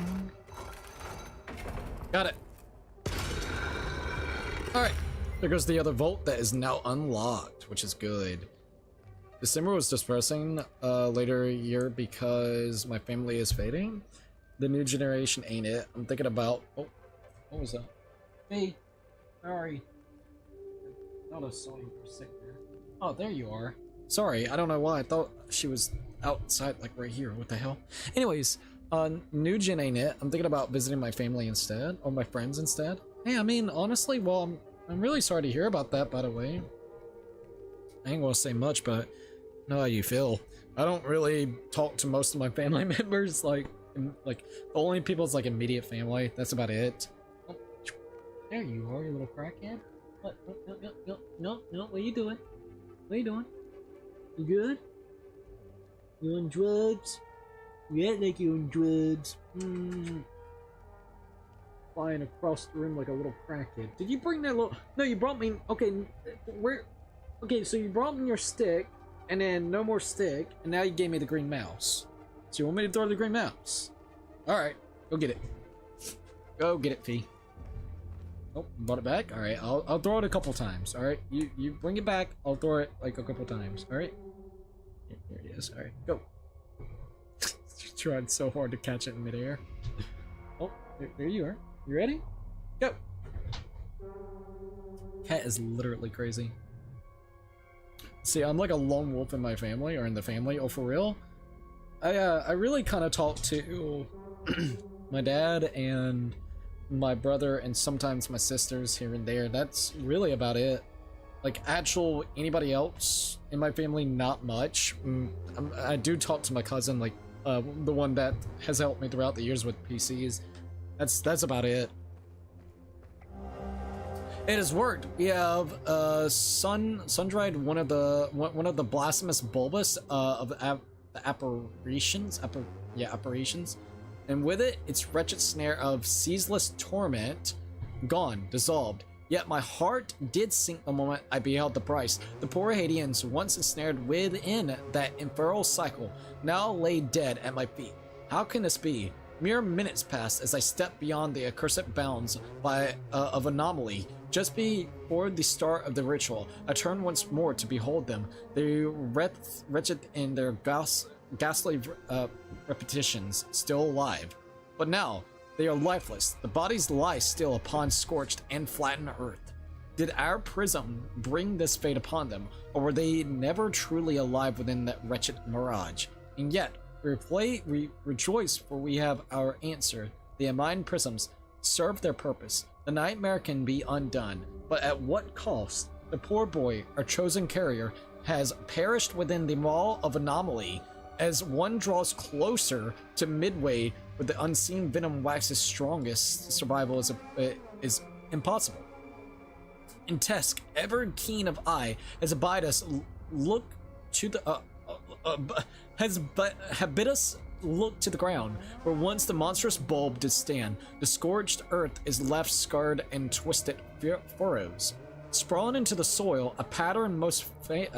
Got it. Alright, there goes the other vault that is now unlocked, which is good. December was depressing later year because my family is fading. The new generation ain't it. I'm thinking about... Oh, what was that? Hey, sorry. I thought I saw you for a second there. Oh, there you are. Sorry, I don't know why. I thought she was outside, like right here. What the hell? Anyways, new gen ain't it. I'm thinking about visiting my family instead, or my friends instead. Hey, I mean, honestly, well, I'm really sorry to hear about that, by the way. I ain't gonna say much, but I know how you feel. I don't really talk to most of my family members, like the only people's like immediate family. That's about it. Oh, there you are, you little crackhead. What? No, what are you doing? What are you doing? You good? You on drugs? You act like you on drugs. Flying across the room like a little crackhead. Did you bring that little... No, you brought me... Okay, where... Okay, so you brought me your stick, and then no more stick, and now you gave me the green mouse. So you want me to throw the green mouse? Alright, go get it. Go get it, Fee. Oh, brought it back? Alright, I'll throw it a couple times, alright? You bring it back, I'll throw it like a couple times, alright? Here it is, alright, go. Tried so hard to catch it in midair. Oh, there you are. You ready? Go! Cat is literally crazy. See, I'm like a lone wolf in my family, or in the family. Oh, for real? I really kind of talk to my dad and my brother and sometimes my sisters here and there. That's really about it. Like, anybody else in my family, not much. I do talk to my cousin, like, the one that has helped me throughout the years with PCs. That's about it. It has worked. We have sun-dried one of the blasphemous bulbous of the apparitions. Apparitions. And with it, its wretched snare of ceaseless torment gone, dissolved. Yet my heart did sink the moment I beheld the price. The poor Haitians, once ensnared within that infernal cycle, now lay dead at my feet. How can this be? Mere minutes passed as I stepped beyond the accursed bounds of anomaly. Just before the start of the ritual, I turned once more to behold them. They wretched in their ghastly repetitions, still alive. But now, they are lifeless. The bodies lie still upon scorched and flattened earth. Did our prism bring this fate upon them, or were they never truly alive within that wretched mirage? And yet, we rejoice, for we have our answer. The Amine prisms serve their purpose. The nightmare can be undone, but at what cost? The poor boy, our chosen carrier, has perished within the maw of anomaly. As one draws closer to midway where the unseen venom waxes strongest, survival is impossible. And Tesk, ever keen of eye, has bid us look to the have bid us look to the ground, where once the monstrous bulb did stand. The scorched earth is left scarred and twisted furrows. Sprawling into the soil, a pattern most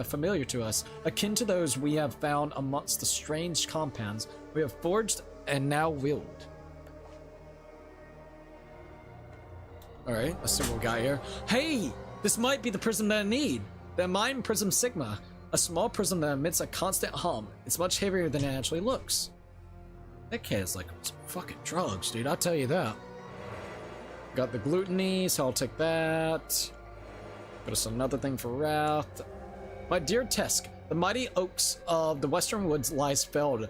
familiar to us, akin to those we have found amongst the strange compounds we have forged and now wield. Alright, let's see what we got here. Hey! This might be the prism that I need! The Amine Prism Sigma. A small prism that emits a constant hum. It's much heavier than it actually looks. That cat is like some fucking drugs, dude, I'll tell you that. Got the gluttony, so I'll take that. Got us another thing for Wrath. My dear Tesk, the mighty oaks of the western woods lies felled,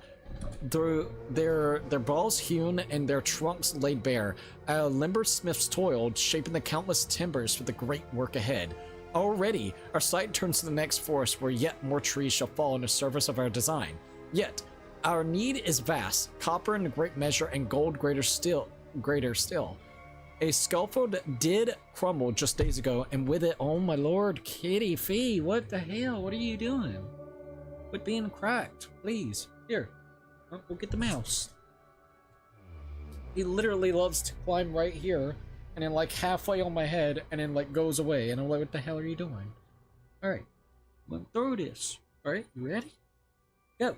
through their balls hewn and their trunks laid bare. Our limber smiths toiled, shaping the countless timbers for the great work ahead. Already, our sight turns to the next forest where yet more trees shall fall in the service of our design. Yet, our need is vast, copper in great measure and gold greater still. A scaffold did crumble just days ago, and with it, oh my lord, Kitty Fee, what the hell? What are you doing? Quit being cracked, please. Here, go get the mouse. He literally loves to climb right here, and then like halfway on my head, and then like goes away, and I'm like, what the hell are you doing? Alright, I'm gonna throw this. Alright, you ready? Go.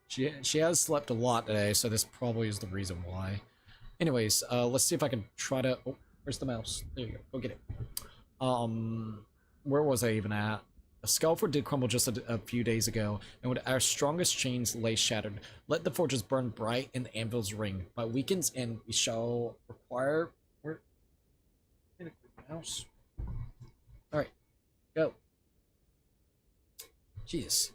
She has slept a lot today, so this probably is the reason why. Anyways, let's see if I can try to... Oh, where's the mouse? There you go. Go get it. Where was I even at? A Skullford did crumble just a few days ago, and with our strongest chains lay shattered. Let the forges burn bright and the anvils ring. By weekend's end, we shall require... Where? Mouse. Alright. Go. Jeez.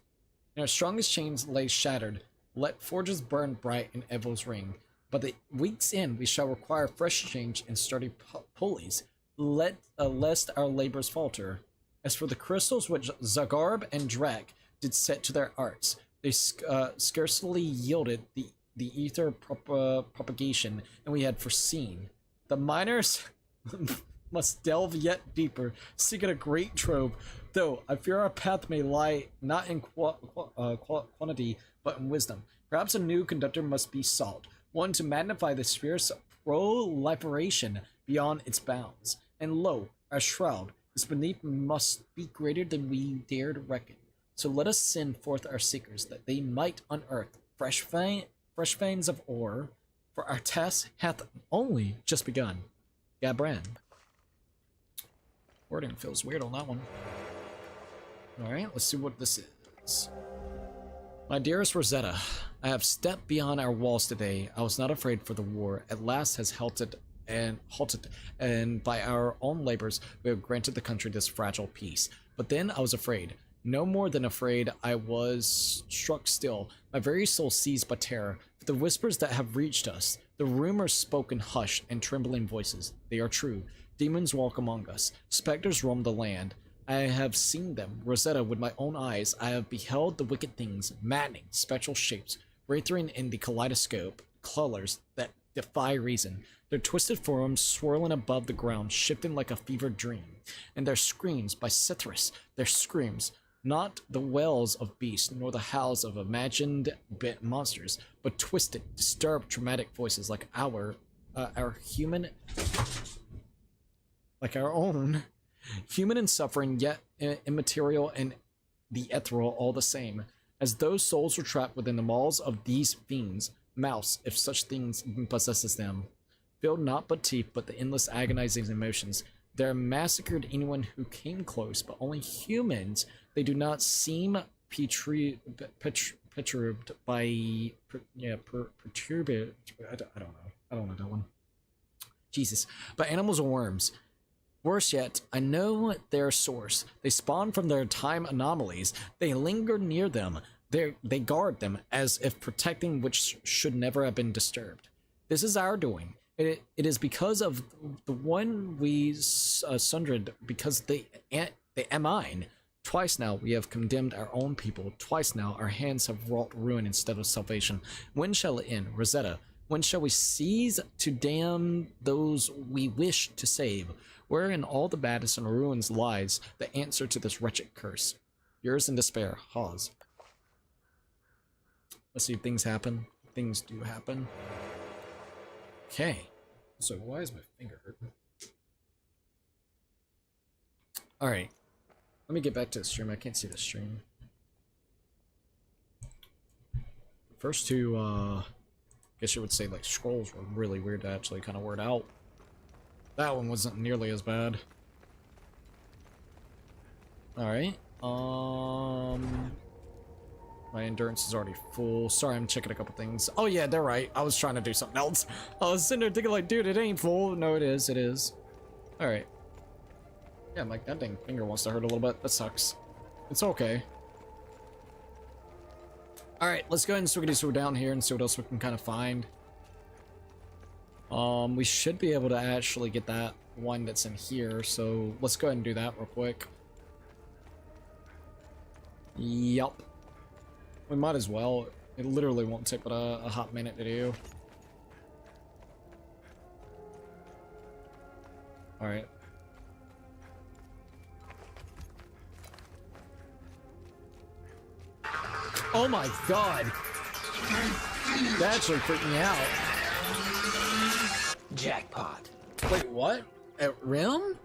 In our strongest chains lay shattered. Let forges burn bright and anvils ring. But the week's end, we shall require fresh change and sturdy pulleys. Lest our labors falter. As for the crystals which Zagarb and Drak did set to their arts, they scarcely yielded the ether propagation and we had foreseen. The miners must delve yet deeper, seeking a great trove, though I fear our path may lie not in quantity, but in wisdom. Perhaps a new conductor must be sought, one to magnify the sphere's proliferation beyond its bounds. And lo, our shroud, this beneath must be greater than we dared reckon. So let us send forth our seekers, that they might unearth fresh veins of ore, for our task hath only just begun. Gabran. Wording feels weird on that one. Alright, let's see what this is. My dearest Rosetta, I have stepped beyond our walls today. I was not afraid, for the war at last has halted, and by our own labors we have granted the country this fragile peace. But then I was afraid. No more than afraid, I was struck still, my very soul seized by terror. For the whispers that have reached us, the rumors spoke in hushed and trembling voices, they are true. Demons walk among us, specters roam the land. I have seen them, Rosetta, with my own eyes. I have beheld the wicked things, maddening, spectral shapes, writhing in the kaleidoscope, colors that defy reason. Their twisted forms swirling above the ground, shifting like a fevered dream. And their screams, by Cithras, their screams, not the wails of beasts, nor the howls of imagined monsters, but twisted, disturbed, dramatic voices like our human, like our own, human and suffering, yet immaterial and the ethereal all the same, as those souls were trapped within the maws of these fiends. Mouse, if such things even possesses them, feel not but teeth, but the endless agonizing emotions. They massacred anyone who came close, but only humans. They do not seem perturbed by, perturbed, I don't know that one. Jesus. But animals or worms. Worse yet, I know their source. They spawn from their time anomalies. They linger near them. They guard them as if protecting which should never have been disturbed. This is our doing. It is because of the one we sundered, because they am mine. Twice now we have condemned our own people. Twice now our hands have wrought ruin instead of salvation. When shall it end, Rosetta? When shall we cease to damn those we wish to save? Where in all the madness and ruins lies the answer to this wretched curse? Yours in despair, Hawes. Let's see if things happen. Things do happen. Okay. So why is my finger hurting? Alright. Let me get back to the stream. I can't see the stream. First two, I guess you would say, like, scrolls were really weird to actually kind of word out. That one wasn't nearly as bad. Alright. My endurance is already full. Sorry, I'm checking a couple things. Oh yeah, they're right. I was trying to do something else. I was sitting there thinking like, dude, it ain't full. No, it is. It is. Alright. Yeah, like, that dang finger wants to hurt a little bit. That sucks. It's okay. Alright, let's go ahead and swiggy down here and see what else we can kind of find. We should be able to actually get that one that's in here, so let's go ahead and do that real quick. Yup. We might as well. It literally won't take but a hot minute to do. Alright. Oh my god! That actually freaked me out. Jackpot. Wait, what? At Rem?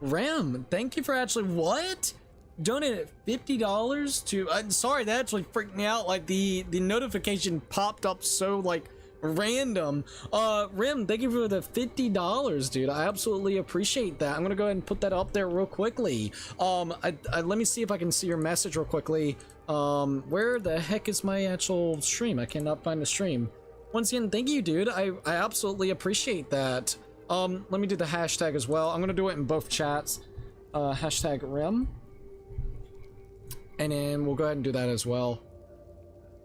Rem, thank you for actually— what? donated $50 to, sorry, that actually freaked me out. Like the notification popped up so like random. Rim, thank you for the $50, dude. I absolutely appreciate that. I'm gonna go ahead and put that up there real quickly. Let me see if I can see your message real quickly. Where the heck is my actual stream? I cannot find the stream. Once again, thank you, dude. I absolutely appreciate that. Let me do the hashtag as well. I'm gonna do it in both chats. Hashtag Rim. And then we'll go ahead and do that as well.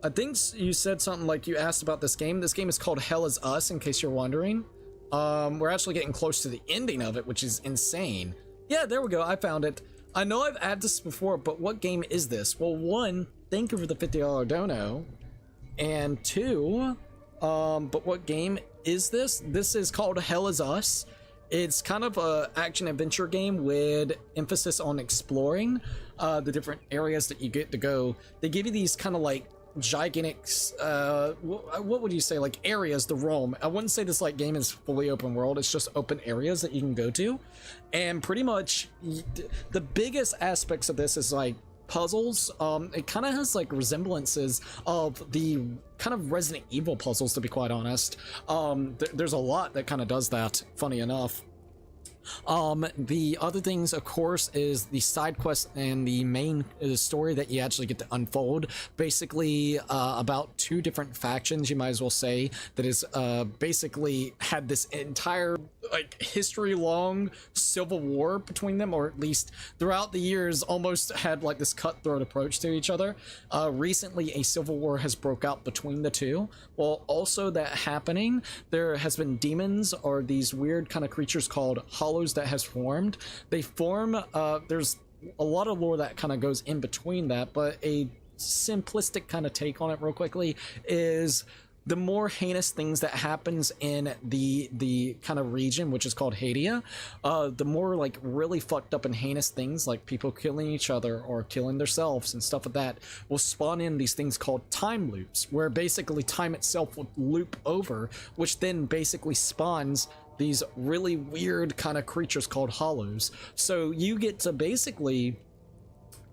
I think you said something like you asked about this game. This game is called Hell Is Us, in case you're wondering. We're actually getting close to the ending of it, which is insane. Yeah, there we go. I found it. I know I've added this before, but what game is this? Well, one, thank you for the $50 dono. And two, but what game is this? This is called Hell Is Us. It's kind of a action adventure game with emphasis on exploring the different areas that you get to go. They give you these kind of like gigantic, what would you say, like areas to roam. I wouldn't say this like game is fully open world. It's just open areas that you can go to, and pretty much the biggest aspects of this is like puzzles. It kind of has like resemblances of the kind of Resident Evil puzzles, to be quite honest. There's a lot that kind of does that, funny enough. The other things, of course, is the side quest and the main story that you actually get to unfold. Basically, about two different factions, you might as well say, that is basically had this entire like history-long civil war between them, or at least throughout the years, almost had like this cutthroat approach to each other. Recently, a civil war has broke out between the two. Well, also that happening, there has been demons, or these weird kind of creatures called hollows that has formed. They form, there's a lot of lore that kind of goes in between that, but a simplistic kind of take on it real quickly is the more heinous things that happens in the kind of region, which is called Hadia, the more like really fucked up and heinous things like people killing each other or killing themselves and stuff like that will spawn in these things called time loops, where basically time itself will loop over, which then basically spawns these really weird kind of creatures called hollows. So you get to basically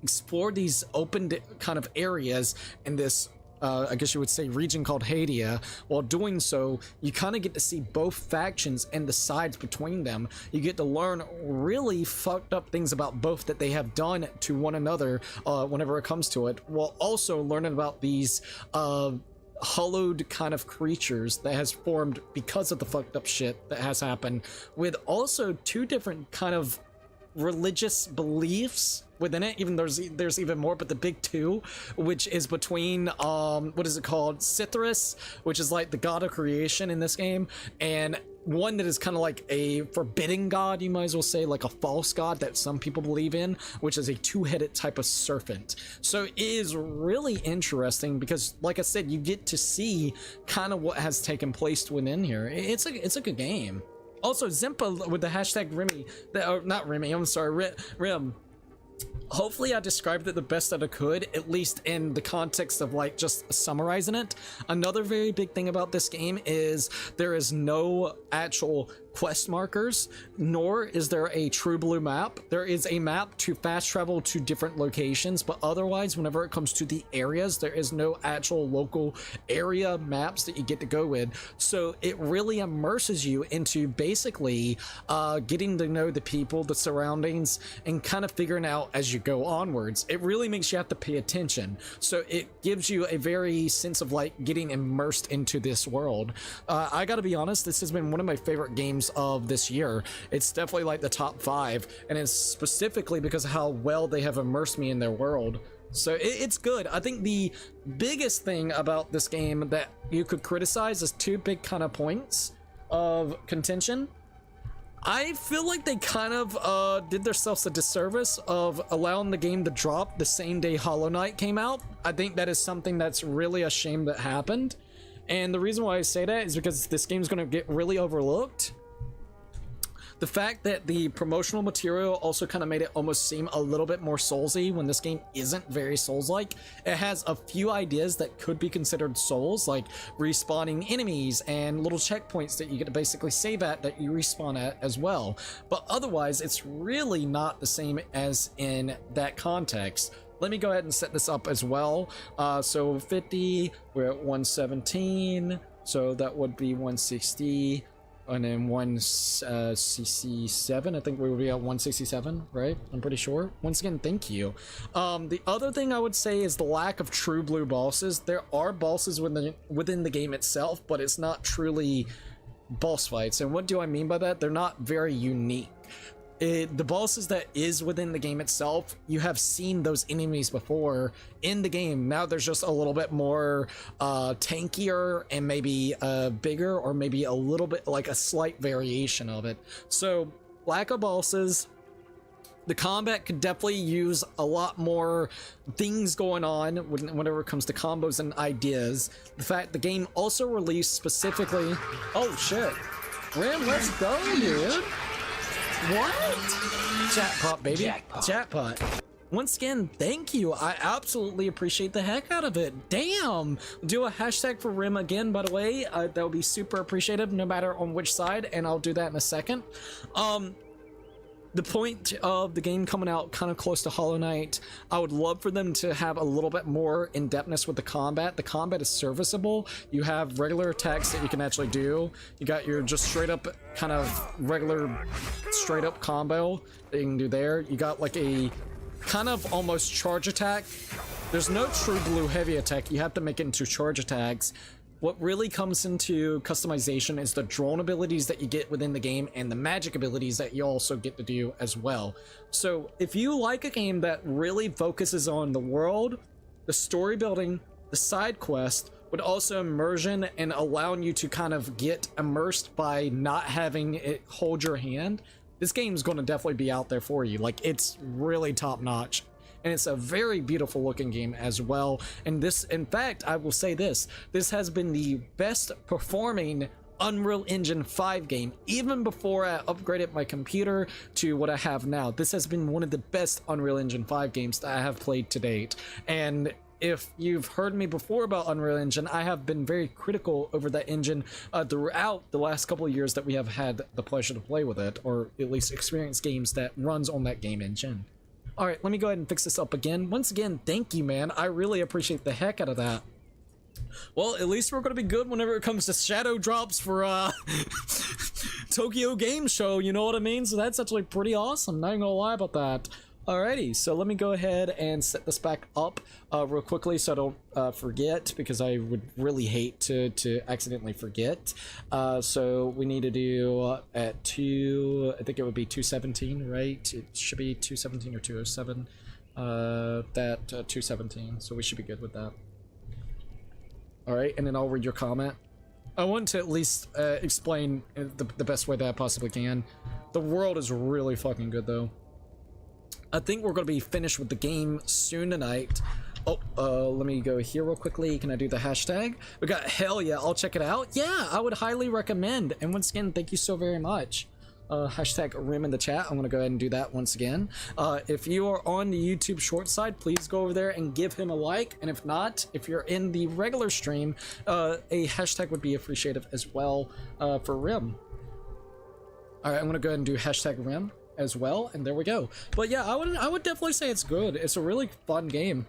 explore these open kind of areas in this I guess you would say region called Hadia. While doing so, you kind of get to see both factions and the sides between them. You get to learn really fucked up things about both that they have done to one another whenever it comes to it, while also learning about these hollowed kind of creatures that has formed because of the fucked up shit that has happened, with also two different kind of religious beliefs within it. Even there's even more, but the big two, which is between what is it called, Cithras, which is like the god of creation in this game, and one that is kind of like a forbidden god, you might as well say, like a false god that some people believe in, which is a two-headed type of serpent. So it is really interesting because, like I said, you get to see kind of what has taken place within here. It's a good game. Also, Zimpa with the hashtag Remy, not Remy, I'm sorry, Rim. Hopefully I described it the best that I could, at least in the context of like just summarizing it. Another very big thing about this game is there is no actual quest markers, nor is there a true blue map. There is a map to fast travel to different locations, but otherwise, whenever it comes to the areas, there is no actual local area maps that you get to go with. So it really immerses you into basically getting to know the people, the surroundings, and kind of figuring out as you go onwards. It really makes you have to pay attention. So it gives you a very sense of like getting immersed into this world. I gotta be honest, this has been one of my favorite games of this year. It's definitely like the top 5, and it's specifically because of how well they have immersed me in their world. So it's good. I think the biggest thing about this game that you could criticize is two big kind of points of contention. I feel like they kind of did themselves a disservice of allowing the game to drop the same day Hollow Knight came out. I think that is something that's really a shame that happened. And the reason why I say that is because this game's going to get really overlooked. The fact that the promotional material also kind of made it almost seem a little bit more Soulsy when this game isn't very Souls-like. It has a few ideas that could be considered Souls, like respawning enemies and little checkpoints that you get to basically save at that you respawn at as well. But otherwise, it's really not the same as in that context. Let me go ahead and set this up as well. So 50, we're at 117, so that would be 160, and then 167. I think we will be at 167, right? I'm pretty sure. Once again, thank you. The other thing I would say is the lack of true blue bosses. There are bosses within the game itself, but it's not truly boss fights. And what do I mean by that? They're not very unique. The bosses that is within the game itself, you have seen those enemies before in the game. Now there's just a little bit more tankier and maybe bigger, or maybe a little bit like a slight variation of it. So lack of bosses. The combat could definitely use a lot more things going on whenever it comes to combos and ideas. The fact the game also released specifically... Oh shit. Rim, let's go, dude. What? Jackpot, baby. Jackpot. Once again, thank you. I absolutely appreciate the heck out of it. Damn. Do a hashtag for Rim again, by the way. That would be super appreciative, no matter on which side, and I'll do that in a second. The point of the game coming out kind of close to Hollow Knight, I would love for them to have a little bit more in-depthness with the combat. The combat is serviceable. You have regular attacks that you can actually do. You got your just straight up kind of regular straight up combo that you can do there. You got like a kind of almost charge attack. There's no true blue heavy attack. You have to make it into charge attacks. What really comes into customization is the drone abilities that you get within the game and the magic abilities that you also get to do as well. So if you like a game that really focuses on the world, the story building, the side quest, but also immersion and allowing you to kind of get immersed by not having it hold your hand, this game is going to definitely be out there for you. Like, it's really top notch. And it's a very beautiful looking game as well. And this, in fact, I will say this has been the best performing Unreal Engine 5 game, even before I upgraded my computer to what I have now. This has been one of the best Unreal Engine 5 games that I have played to date. And if you've heard me before about Unreal Engine, I have been very critical over that engine throughout the last couple of years that we have had the pleasure to play with it, or at least experience games that runs on that game engine. All right, let me go ahead and fix this up again. Once again, thank you, man. I really appreciate the heck out of that. Well, at least we're going to be good whenever it comes to shadow drops for Tokyo Game Show, you know what I mean? So that's actually pretty awesome. Not even gonna lie about that. Alrighty, so let me go ahead and set this back up real quickly so I don't forget, because I would really hate to accidentally forget. So we need to do at 2, I think it would be 217, right? It should be 217 or 207. 217, so we should be good with that. Alright, and then I'll read your comment. I want to at least explain the best way that I possibly can. The world is really fucking good, though. I think we're going to be finished with the game soon tonight. Oh, let me go here real quickly. Can I do the hashtag? We got hell yeah, I'll check it out. Yeah, I would highly recommend. And once again, thank you so very much. Hashtag Rim in the chat. I'm going to go ahead and do that once again. If you are on the YouTube short side, please go over there and give him a like. And if not, if you're in the regular stream, a hashtag would be appreciative as well for Rim. All right, I'm going to go ahead and do hashtag Rim as well, and there we go. But yeah, I would definitely say it's good. It's a really fun game.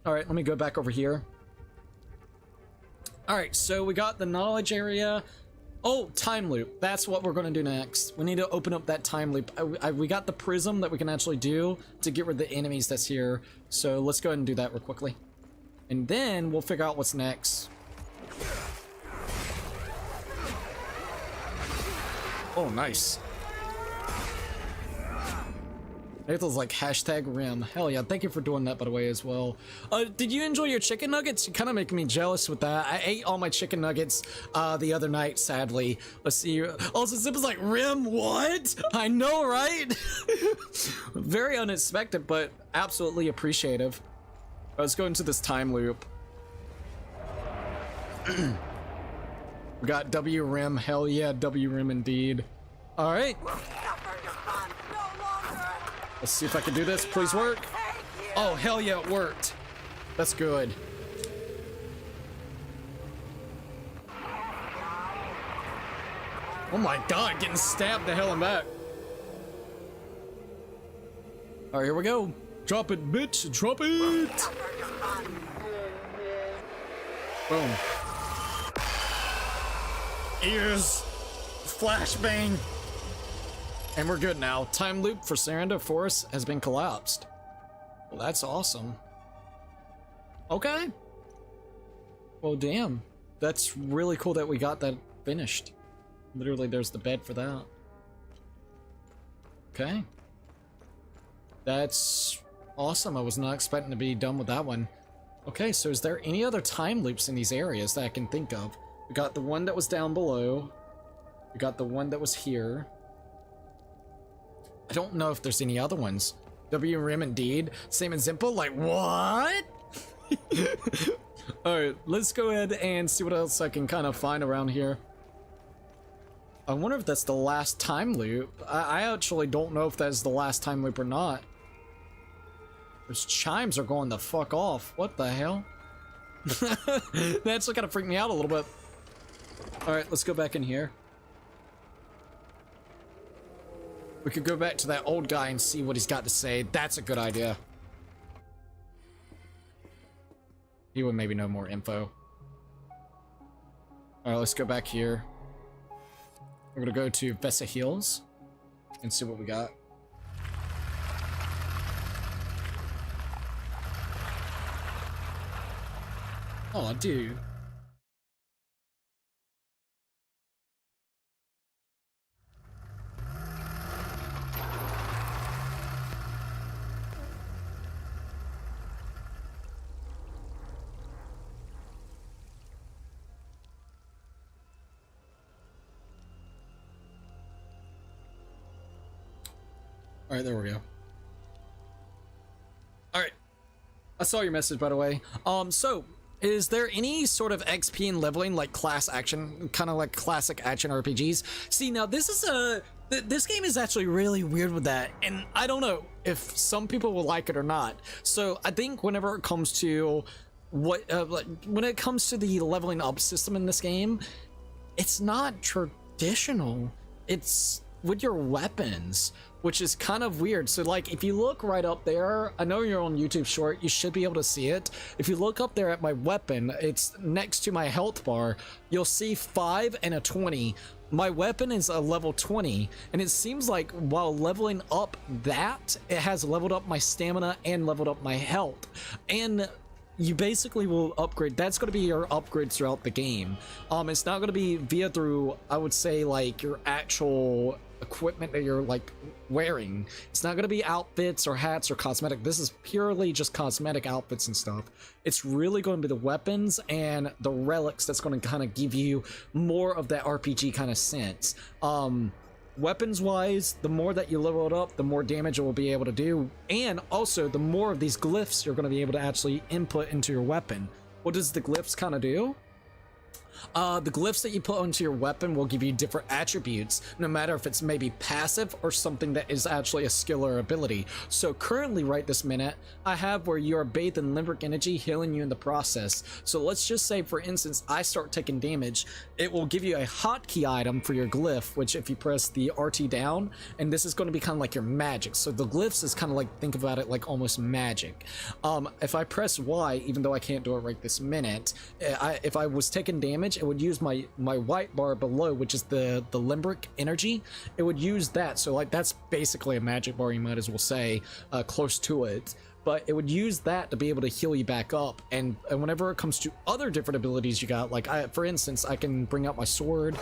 All right, let me go back over here. All right, so we got the knowledge area. Oh, time loop. That's what we're going to do next. We need to open up that time loop. We got the prism that we can actually do to get rid of the enemies that's here. So let's go ahead and do that real quickly. And then we'll figure out what's next. Oh, nice. It was like hashtag Rim. Hell yeah, thank you for doing that, by the way, as well. Did you enjoy your chicken nuggets? You kind of making me jealous with that. I ate all my chicken nuggets the other night, sadly. Let's see. Also, Zip is like, Rim, what? I know, right? Very unexpected, but absolutely appreciative. Let's go into this time loop. We got WRIM. Hell yeah, WRIM indeed. All right. Let's see if I can do this. Please work. Oh, hell yeah, it worked. That's good. Oh my god, getting stabbed the hell in back. All right, here we go. Drop it, bitch. Drop it. Boom. Ears. Flashbang. And we're good now. Time loop for Saranda Forest has been collapsed. Well, that's awesome. Okay. Well, damn. That's really cool that we got that finished. Literally, there's the bed for that. Okay. That's awesome. I was not expecting to be done with that one. Okay, so is there any other time loops in these areas that I can think of? We got the one that was down below. We got the one that was here. I don't know if there's any other ones. WRIM indeed. Same and simple. Like, what? Alright, let's go ahead and see what else I can kind of find around here. I wonder if that's the last time loop. I actually don't know if that's the last time loop or not. Those chimes are going the fuck off. What the hell? That actually kind of freaked me out a little bit. Alright, let's go back in here. We could go back to that old guy and see what he's got to say. That's a good idea. He would maybe know more info. Alright, let's go back here. We're gonna go to Vesa Hills and see what we got. Oh, dude. All right, there we go. All right. I saw your message, by the way. So is there any sort of XP and leveling like class action, kind of like classic action RPGs? See, now this is this game is actually really weird with that, and I don't know if some people will like it or not. So I think whenever it comes to when it comes to the leveling up system in this game, it's not traditional. It's with your weapons, which is kind of weird. So like, if you look right up there, I know you're on YouTube Short, you should be able to see it. If you look up there at my weapon, it's next to my health bar, you'll see 5 and a 20. My weapon is a level 20, and it seems like while leveling up that, it has leveled up my stamina and leveled up my health. And you basically will upgrade. That's going to be your upgrades throughout the game. It's not going to be via through, I would say, like your actual equipment that you're like wearing. It's not going to be outfits or hats or cosmetic. This is purely just cosmetic outfits and stuff. It's really going to be the weapons and the relics that's going to kind of give you more of that RPG kind of sense. Weapons wise, the more that you level it up, the more damage it will be able to do, and also the more of these glyphs you're going to be able to actually input into your weapon. What does the glyphs kind of do? The glyphs that you put onto your weapon will give you different attributes, no matter if it's maybe passive or something that is actually a skill or ability. So currently right this minute, I have where you are bathed in limerick energy, healing you in the process. So let's just say, for instance, I start taking damage, it will give you a hotkey item for your glyph, which if you press the RT down, and this is going to be kind of like your magic. So the glyphs is kind of like, think about it like almost magic. If I press Y, even though I can't do it right this minute, if I was taking damage, it would use my white bar below, which is the limerick energy. It would use that. So like, that's basically a magic bar, you might as well say, close to it. But it would use that to be able to heal you back up. And whenever it comes to other different abilities you got, like for instance, I can bring out my sword,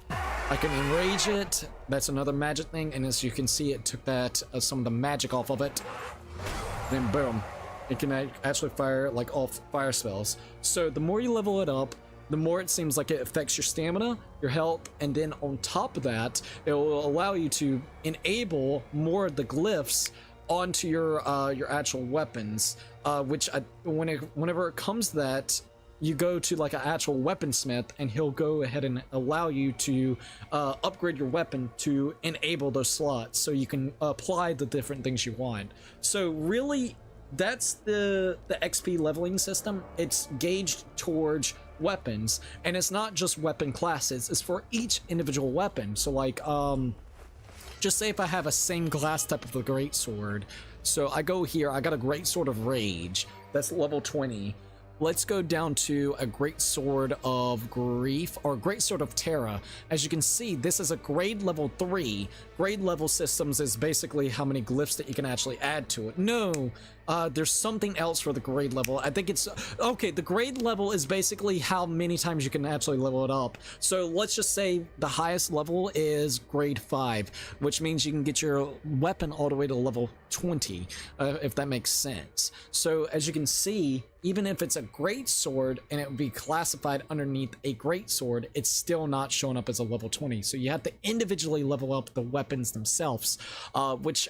I can enrage it. That's another magic thing. And as you can see, it took that some of the magic off of it. Then boom, it can actually fire like all fire spells. So the more you level it up, the more it seems like it affects your stamina, your health, and then on top of that, it will allow you to enable more of the glyphs onto your actual weapons, which whenever it comes to that, you go to like an actual weaponsmith, and he'll go ahead and allow you to upgrade your weapon to enable those slots so you can apply the different things you want. So really, that's the XP leveling system. It's gauged towards weapons, and it's not just weapon classes, it's for each individual weapon. So like just say if I have a same class type of a great sword, so I go here, I got a great sword of rage that's level 20. Let's go down to a great sword of grief, or great sword of terror. As you can see, this is a grade level 3. Grade level systems is basically how many glyphs that you can actually add to it. No, there's something else for the grade level. I think it's okay. The grade level is basically how many times you can actually level it up. So let's just say the highest level is grade 5, which means you can get your weapon all the way to level 20, if that makes sense. So as you can see, even if it's a great sword and it would be classified underneath a great sword, it's still not showing up as a level 20. So you have to individually level up the weapons themselves, which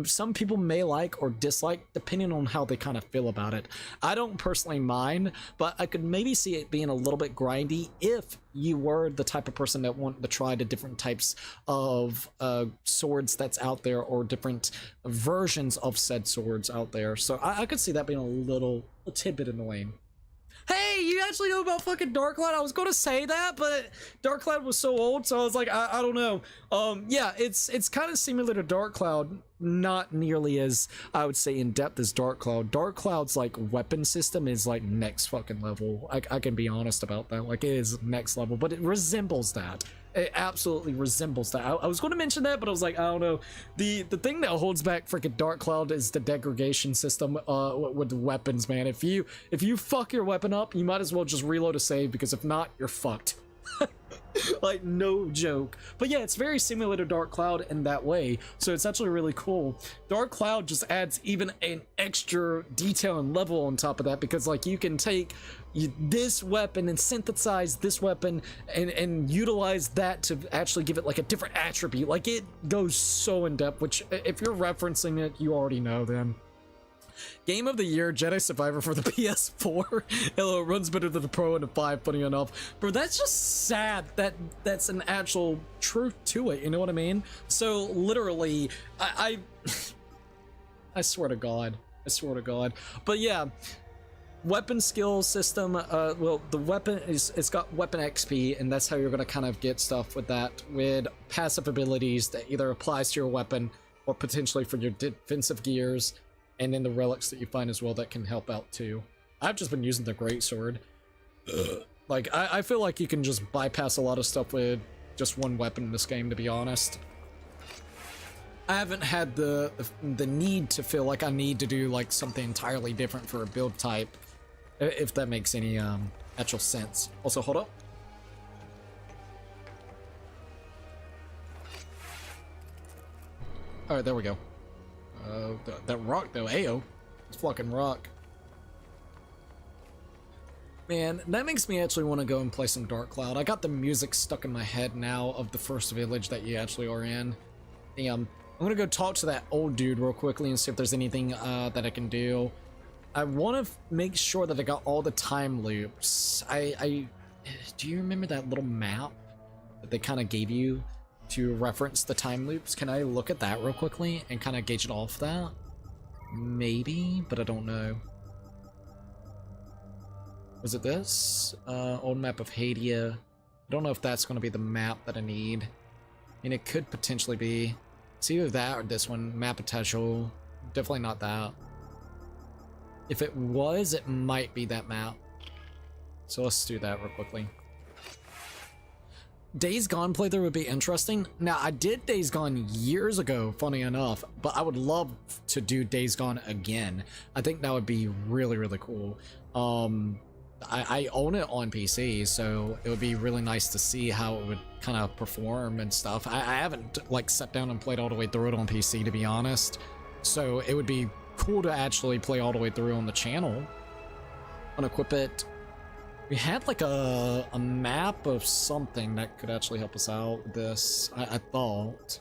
some people may like or dislike depending on how they kind of feel about it. I don't personally mind, but I could maybe see it being a little bit grindy if you were the type of person that wanted to try the different types of swords that's out there, or different versions of said swords out there. So I could see that being a tidbit annoying. Hey, you actually know about fucking Darkcloud? I was going to say that, but Darkcloud was so old, so I was like, I don't know. Yeah, it's kind of similar to Darkcloud, not nearly as, I would say, in depth as Darkcloud. Darkcloud's like weapon system is like next fucking level. I can be honest about that. Like, it is next level, but it resembles that. It absolutely resembles that. I was going to mention that, but I was like, I don't know. The thing that holds back freaking Darkcloud is the degradation system with the weapons, man. If you fuck your weapon up, you might as well just reload a save, because if not, you're fucked. Like, no joke. But yeah, it's very similar to Darkcloud in that way, so it's actually really cool. Darkcloud just adds even an extra detail and level on top of that, because like you can take this weapon and synthesize this weapon and utilize that to actually give it like a different attribute. Like, it goes so in depth, which if you're referencing it, you already know then. Game of the Year, Jedi Survivor for the PS4. Hello, it runs better than the Pro and the 5, funny enough. But that's just sad that that's an actual truth to it, you know what I mean? So, literally, I swear to God. I swear to God. But yeah, weapon skill system, well, the weapon it's got weapon XP, and that's how you're gonna kind of get stuff with that, with passive abilities that either applies to your weapon or potentially for your defensive gears. And then the relics that you find as well that can help out too. I've just been using the greatsword. Like, I feel like you can just bypass a lot of stuff with just one weapon in this game, to be honest. I haven't had the need to feel like I need to do like something entirely different for a build type, if that makes any actual sense. Also, hold up. All right, there we go. That rock though, ayo. It's fucking rock. Man, that makes me actually want to go and play some Darkcloud. I got the music stuck in my head now of the first village that you actually are in. I'm gonna go talk to that old dude real quickly and see if there's anything that I can do. I want to make sure that I got all the time loops. Do you remember that little map that they kind of gave you to reference the time loops? Can I look at that real quickly and kind of gauge it off that? Maybe, but I don't know. Was it this? Old map of Hadia. I don't know if that's going to be the map that I need. I mean, it could potentially be. It's either that or this one. Map of Teshul. Definitely not that. If it was, it might be that map. So let's do that real quickly. Days Gone playthrough would be interesting. Now, I did Days Gone years ago, funny enough, but I would love to do Days Gone again. I think that would be really, really cool. I own it on PC, so it would be really nice to see how it would kind of perform and stuff. I haven't like sat down and played all the way through it on PC, to be honest. So it would be cool to actually play all the way through on the channel. Unequip it. We had like a map of something that could actually help us out with this. I thought.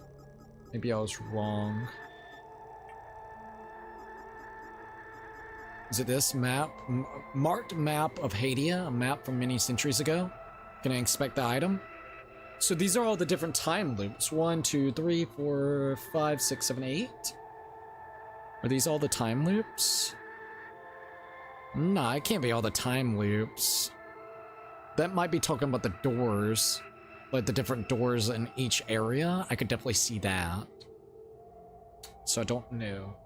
Maybe I was wrong. Is it this map? Marked map of Hadia, a map from many centuries ago. Can I inspect the item? So these are all the different time loops. 1, 2, 3, 4, 5, 6, 7, 8. Are these all the time loops? Nah, it can't be all the time loops. That might be talking about the doors. Like the different doors in each area. I could definitely see that. So I don't know.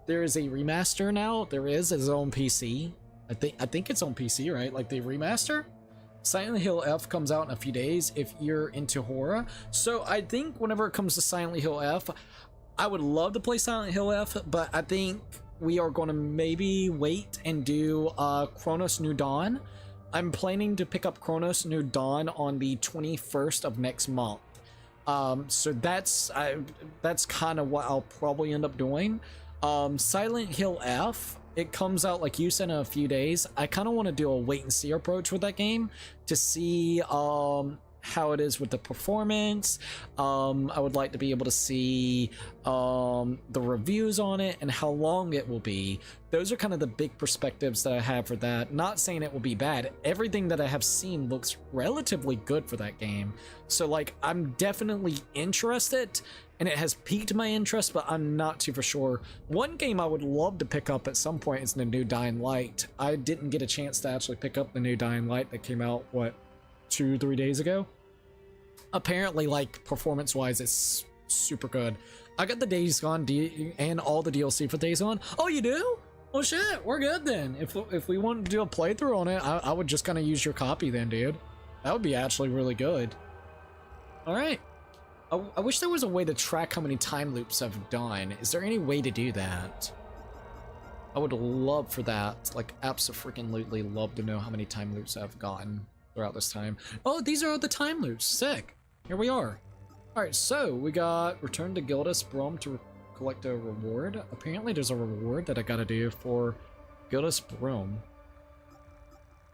There is a remaster now. There is its own PC. I think it's on PC, right? Like the remaster? Silent Hill F comes out in a few days if you're into horror. So I think whenever it comes to Silent Hill F, I would love to play Silent Hill F, but I think we are going to maybe wait and do Chronos New Dawn. I'm planning to pick up Chronos New Dawn on the 21st of next month. So that's kind of what I'll probably end up doing. Silent Hill F, it comes out like you said in a few days. I kind of want to do a wait and see approach with that game to see how it is with the performance. I would like to be able to see the reviews on it and how long it will be. Those are kind of the big perspectives that I have for that. Not saying it will be bad. Everything that I have seen looks relatively good for that game. So like, I'm definitely interested and it has piqued my interest, but I'm not too for sure. One game I would love to pick up at some point is the new Dying Light. I didn't get a chance to actually pick up the new Dying Light that came out, what, 2-3 days ago? Apparently, like, performance-wise, it's super good. I got the Days Gone and all the DLC for Days Gone. Oh, you do? Well, shit, we're good then. If we want to do a playthrough on it, I would just kind of use your copy then, dude. That would be actually really good. All right. I wish there was a way to track how many time loops I've done. Is there any way to do that? I would love for that. Like, abso-freaking-lutely love to know how many time loops I've gotten throughout this time. Oh, these are all the time loops. Sick. Here we are. Alright, so we got Return to Gildas Brom to collect a reward. Apparently there's a reward that I gotta do for Gildas Brom.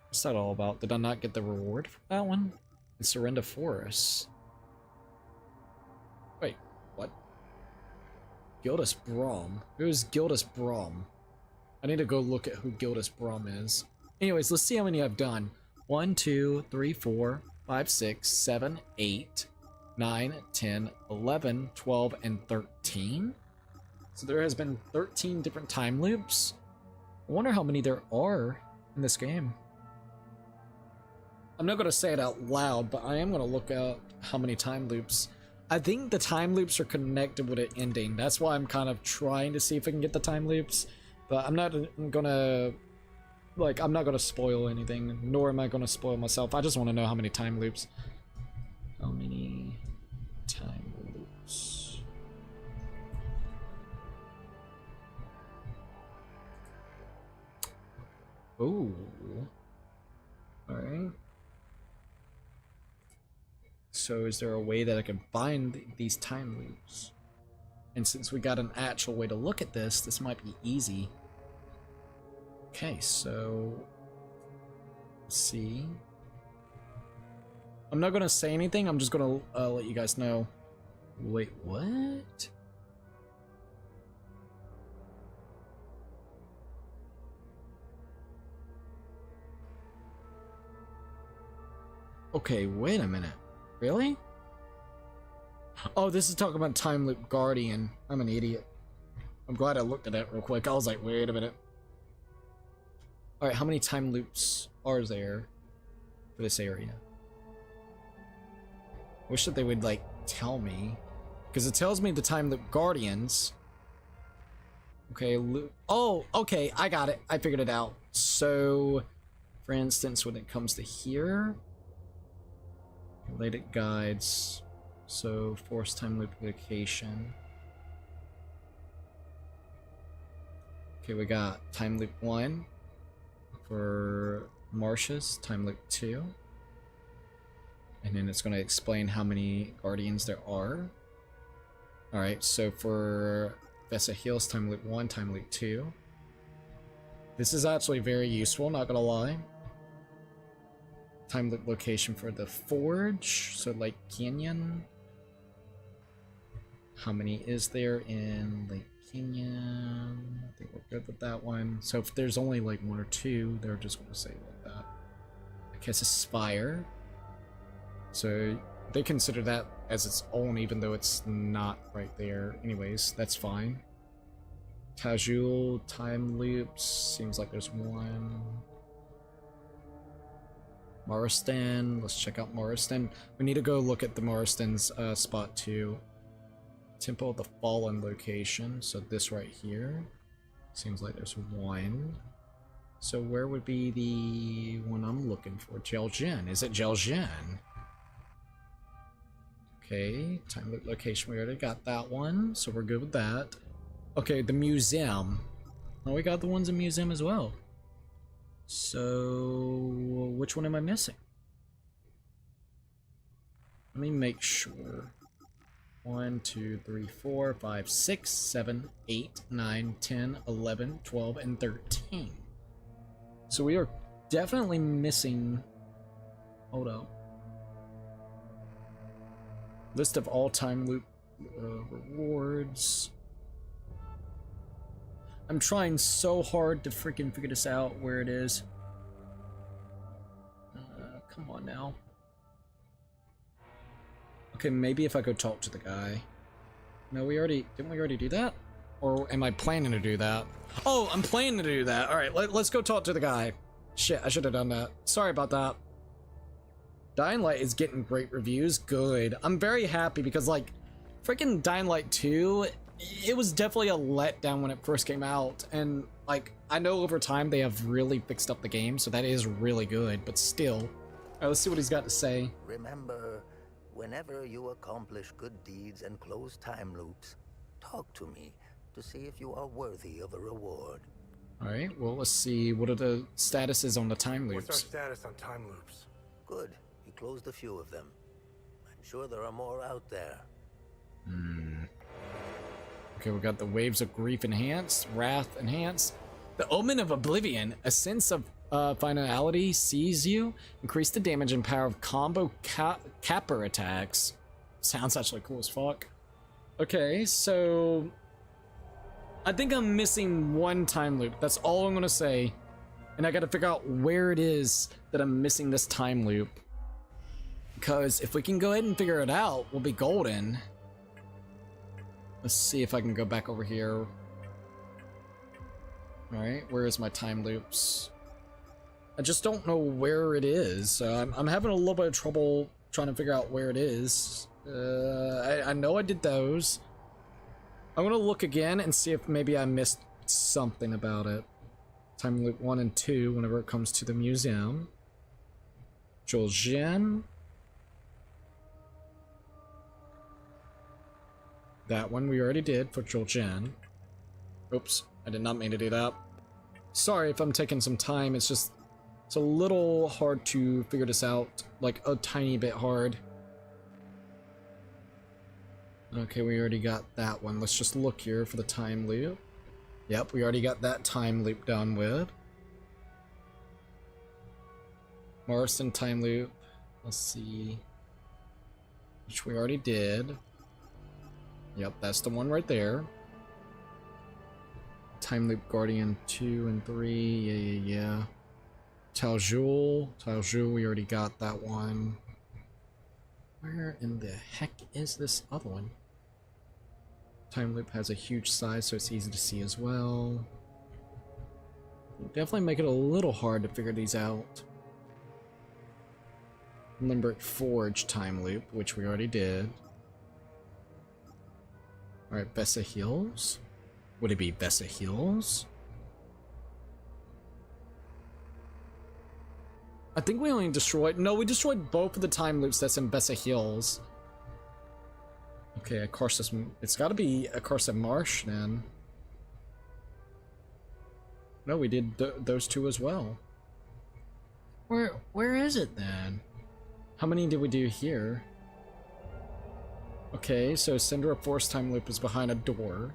What's that all about? Did I not get the reward for that one? It's Surrender Forest. Wait, what? Gildas Brom? Who's Gildas Brom? I need to go look at who Gildas Brom is. Anyways, let's see how many I've done. 1, 2, 3, 4, 5, 6, 7, 8, 9, 10, 11, 12, and 13. So there has been 13 different time loops. I wonder how many there are in this game. I'm not going to say it out loud, but I am going to look up how many time loops. I think the time loops are connected with an ending. That's why I'm kind of trying to see if I can get the time loops. But I'm not going to... Like, I'm not going to spoil anything, nor am I going to spoil myself. I just want to know how many time loops. How many time loops? Ooh. Alright. So is there a way that I can find these time loops? And since we got an actual way to look at this, this might be easy. Okay, so let's see. I'm not gonna say anything. I'm just gonna let you guys know. Wait, what? Okay, wait a minute. Really? Oh, this is talking about Time Loop Guardian. I'm an idiot. I'm glad I looked at that real quick. I was like, wait a minute. Alright, how many time loops are there for this area? Wish that they would, like, tell me. Because it tells me the time loop Guardians. Okay, oh, okay, I got it. I figured it out. So, for instance, when it comes to here, related guides. So, force time loop location. Okay, we got time loop 1. For Marshes, time loop 2. And then it's going to explain how many Guardians there are. Alright, so for Vesa Hills, time loop 1, time loop 2. This is actually very useful, not gonna lie. Time loop location for the Forge, so like Canyon. How many is there in Lake Canyon? I think we're good with that one. So if there's only like 1 or 2, they're just going to say like that. I guess Aspire. So they consider that as its own, even though it's not right there. Anyways, that's fine. Casual time loops. Seems like there's one. Marston. Let's check out Marston. We need to go look at the Marston's spot too. Temple of the Fallen location. So this right here. Seems like there's one. So where would be the one I'm looking for? Jel'Jin. Is it Jel'Jin? Okay, time loop location. We already got that one, so we're good with that. Okay, the museum. Oh, we got the ones in museum as well. So which one am I missing? Let me make sure. 1, 2, 3, 4, 5, 6, 7, 8, 9, 10, 11, 12, and 13. So we are definitely missing. Hold up. List of all time loop rewards. I'm trying so hard to freaking figure this out where it is. Come on now. Okay, maybe if I go talk to the guy. No, didn't we already do that? Or am I planning to do that? Oh, I'm planning to do that. All right, let's go talk to the guy. Shit, I should have done that. Sorry about that. Dying Light is getting great reviews. Good. I'm very happy because, like, freaking Dying Light 2, it was definitely a letdown when it first came out. And, like, I know over time they have really fixed up the game, so that is really good, but still. All right, let's see what he's got to say. Remember, whenever you accomplish good deeds and close time loops, talk to me to see if you are worthy of a reward. All right, well, let's see. What are the statuses on the time loops? What's our status on time loops? Good. You closed a few of them. I'm sure there are more out there. Okay, we got the Waves of Grief enhanced, Wrath enhanced. The Omen of Oblivion, a sense of finality sees you. Increase the damage and power of combo capper attacks. Sounds actually cool as fuck. Okay, so I think I'm missing one time loop. That's all I'm gonna say. And I gotta figure out where it is that I'm missing this time loop. Because if we can go ahead and figure it out, we'll be golden. Let's see if I can go back over here. Alright, where is my time loops? I just don't know where it is. I'm having a little bit of trouble trying to figure out where it is. I know I did those. I'm gonna look again and see if maybe I missed something about it. Time loop 1 and 2 whenever it comes to the museum. Jel'Jin. That one we already did for Jel'Jin. Oops, I did not mean to do that. Sorry if I'm taking some time, it's a little hard to figure this out, like a tiny bit hard. Okay, we already got that one. Let's just look here for the time loop. Yep, we already got that time loop done with. Marston time loop. Let's see. Which we already did. Yep, that's the one right there. Time loop Guardian 2 and 3. Yeah. Taljul, we already got that one. Where in the heck is this other one? Time loop has a huge size, so it's easy to see as well. Definitely make it a little hard to figure these out. Limbrick Forge time loop, which we already did. Alright, Vesa Hills? Would it be Vesa Hills? I think we only destroyed... No, we destroyed both of the time loops that's in Vesa Hills. Okay, Akarsa... It's gotta be Akarsa Marsh, then. No, we did those two as well. Where is it, then? How many did we do here? Okay, so Cinder of Force time loop is behind a door.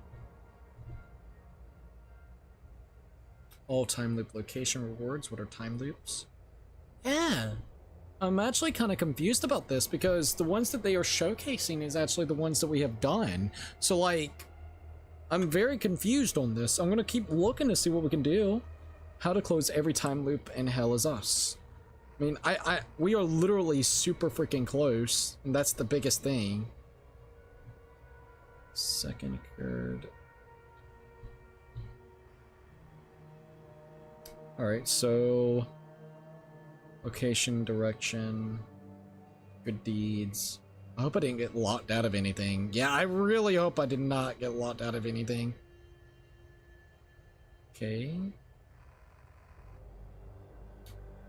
All time loop location rewards. What are time loops? Yeah. I'm actually kind of confused about this because the ones that they are showcasing is actually the ones that we have done. So like, I'm very confused on this. I'm gonna keep looking to see what we can do. How to close every time loop in Hell Is Us. I mean, we are literally super freaking close, and that's the biggest thing. Second occurred. Alright, so location, direction, good deeds. I hope I didn't get locked out of anything. Yeah, I really hope I did not get locked out of anything. Okay.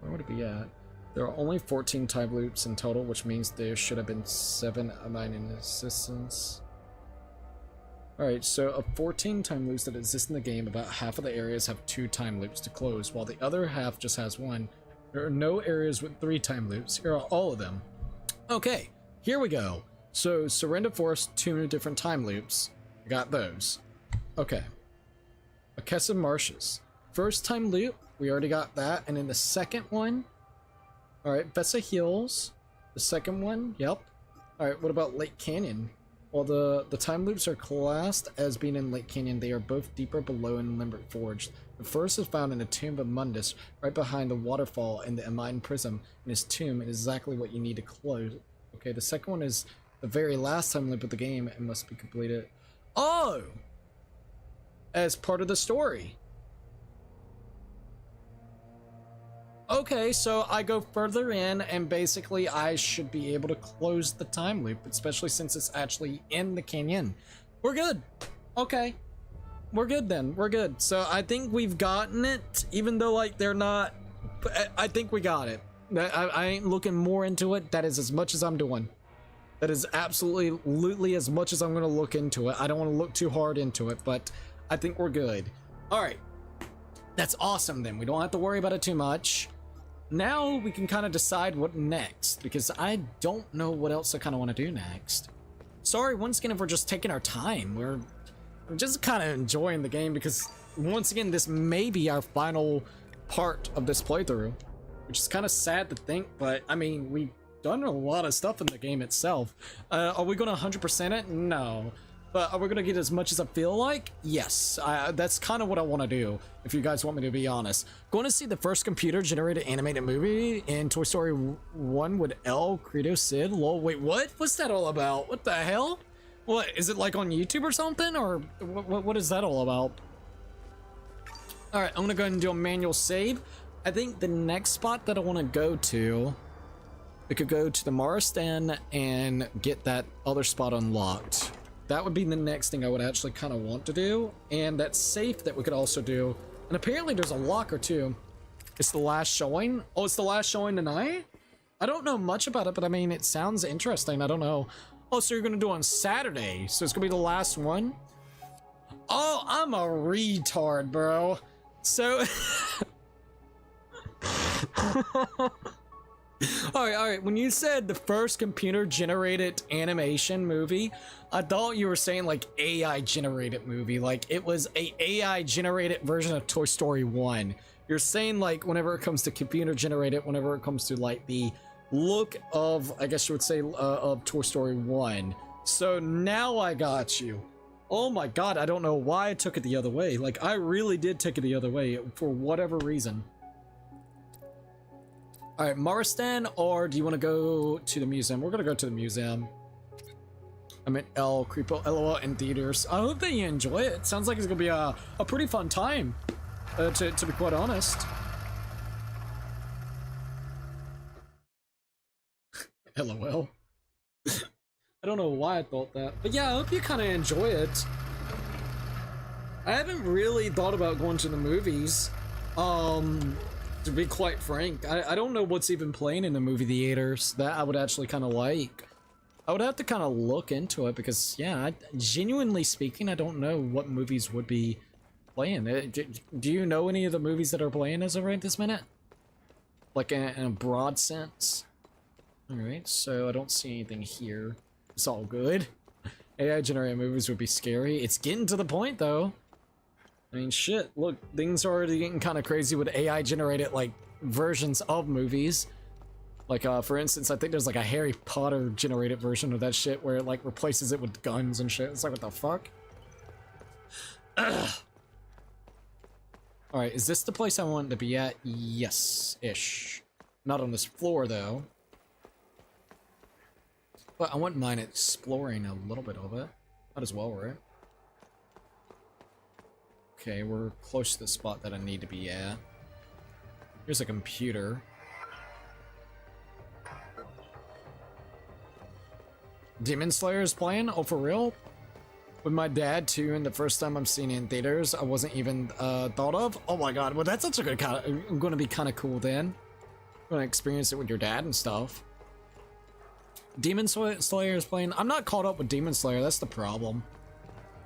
Where would it be at? There are only 14 time loops in total, which means there should have been 7 of mine in existence. Alright, so of 14 time loops that exist in the game, about half of the areas have 2 time loops to close, while the other half just has 1. There are no areas with 3 time loops. Here are all of them. Okay, here we go. So, Surrender Forest, 2 different time loops. I got those. Okay. Akessa Marshes. First time loop, we already got that. And then the second one. Alright, Vessa Hills. The second one, yep. Alright, what about Lake Canyon? While the time loops are classed as being in Lake Canyon, they are both deeper below in Limbert Forge. The first is found in the Tomb of Mundus, right behind the waterfall in the Amine Prism. In his tomb is exactly what you need to close. Okay, the second one is the very last time loop of the game and must be completed. Oh! As part of the story. Okay, so I go further in and basically I should be able to close the time loop, especially since it's actually in the canyon. We're good. Okay. We're good then. We're good. So I think we've gotten it, even though like they're not, I think we got it. I ain't looking more into it. That is as much as I'm doing. That is absolutely as much as I'm going to look into it. I don't want to look too hard into it, but I think we're good. All right. That's awesome then. We don't have to worry about it too much. Now we can kind of decide what next, because I don't know what else I kind of want to do next. Sorry once again if we're just taking our time. We're just kind of enjoying the game because once again this may be our final part of this playthrough, which is kind of sad to think, but I mean we've done a lot of stuff in the game itself. Are we going to 100% it? No. But are we going to get as much as I feel like? Yes. That's kind of what I want to do, if you guys want me to be honest. Going to see the first computer-generated animated movie in Toy Story 1 with El Credo Sid. Lol, wait, what? What's that all about? What the hell? What, is it like on YouTube or something? Or what is that all about? Alright, I'm going to go ahead and do a manual save. I think the next spot that I want to go to, we could go to the Marsden and get that other spot unlocked. That would be the next thing I would actually kind of want to do. And that safe that we could also do. And apparently there's a locker too. It's the last showing. Oh, it's the last showing tonight? I don't know much about it, but I mean, it sounds interesting. I don't know. Oh, so you're going to do it on Saturday. So it's going to be the last one? Oh, I'm a retard, bro. So... all right, when you said the first computer-generated animation movie, I thought you were saying like AI-generated movie, like it was a AI-generated version of Toy Story 1. You're saying like whenever it comes to computer-generated, whenever it comes to like the look of, I guess you would say, of Toy Story 1. So now I got you. Oh my god, I don't know why I took it the other way. Like, I really did take it the other way for whatever reason. Alright, Marsden, or do you want to go to the museum? We're gonna go to the museum. I meant El Creepo LOL in theaters. I hope that you enjoy it. Sounds like it's gonna be a pretty fun time, to be quite honest. LOL. I don't know why I thought that, but yeah, I hope you kind of enjoy it. I haven't really thought about going to the movies, to be quite frank. I don't know what's even playing in the movie theaters that I would actually kind of like. I would have to kind of look into it because, yeah, genuinely speaking, I don't know what movies would be playing. Do you know any of the movies that are playing as of right this minute? Like in a broad sense? Alright, so I don't see anything here. It's all good. AI generated movies would be scary. It's getting to the point though. I mean, shit, look, things are already getting kind of crazy with AI generated, like, versions of movies. Like, for instance, I think there's like a Harry Potter generated version of that shit where it like replaces it with guns and shit. It's like, what the fuck? Alright, is this the place I want to be at? Yes-ish. Not on this floor, though. But I wouldn't mind exploring a little bit of it. Might as well, right? Okay, we're close to the spot that I need to be at. Here's a computer. Demon Slayer is playing? Oh, for real? With my dad, too, and the first time I'm seeing it in theaters, I wasn't even thought of. Oh my god, well that's such a good kind of, gonna be kind of cool then. I'm gonna experience it with your dad and stuff. Demon Slayer is playing. I'm not caught up with Demon Slayer, that's the problem.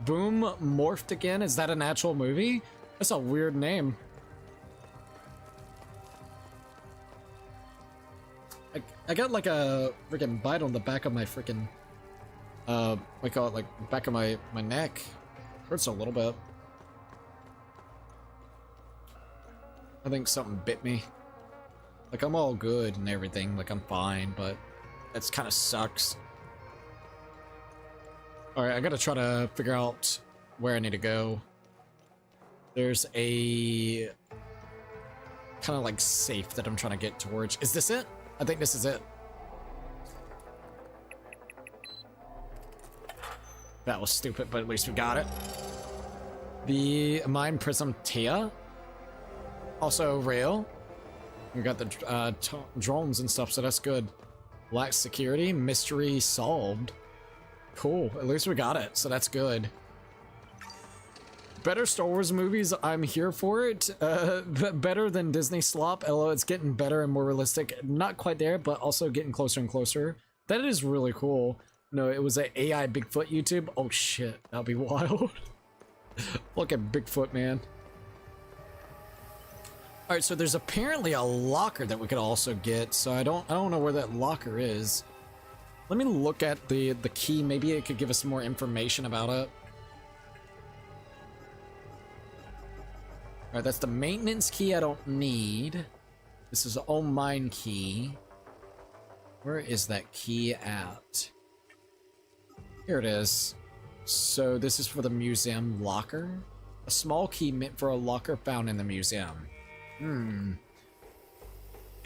Boom Morphed Again? Is that an actual movie? That's a weird name. I got like a freaking bite on the back of my freaking I call it like back of my neck. Hurts a little bit. I think something bit me. Like I'm all good and everything, like I'm fine, but that's kind of sucks. Alright, I gotta try to figure out where I need to go. There's a kind of like safe that I'm trying to get towards. Is this it? I think this is it. That was stupid, but at least we got it. The Mind Prism Tia. Also real. We got the drones and stuff, so that's good. Lack security. Mystery solved. Cool. At least we got it, so that's good. Better Star Wars movies, I'm here for it. Better than Disney slop. Although it's getting better and more realistic. Not quite there, but also getting closer and closer. That is really cool. No, it was an AI Bigfoot YouTube. Oh shit, that'd be wild. Look at Bigfoot, man. Alright, so there's apparently a locker that we could also get, so I don't know where that locker is. Let me look at the key. Maybe it could give us more information about it. Alright, that's the maintenance key I don't need. This is the own mine key. Where is that key at? Here it is. So this is for the museum locker. A small key meant for a locker found in the museum.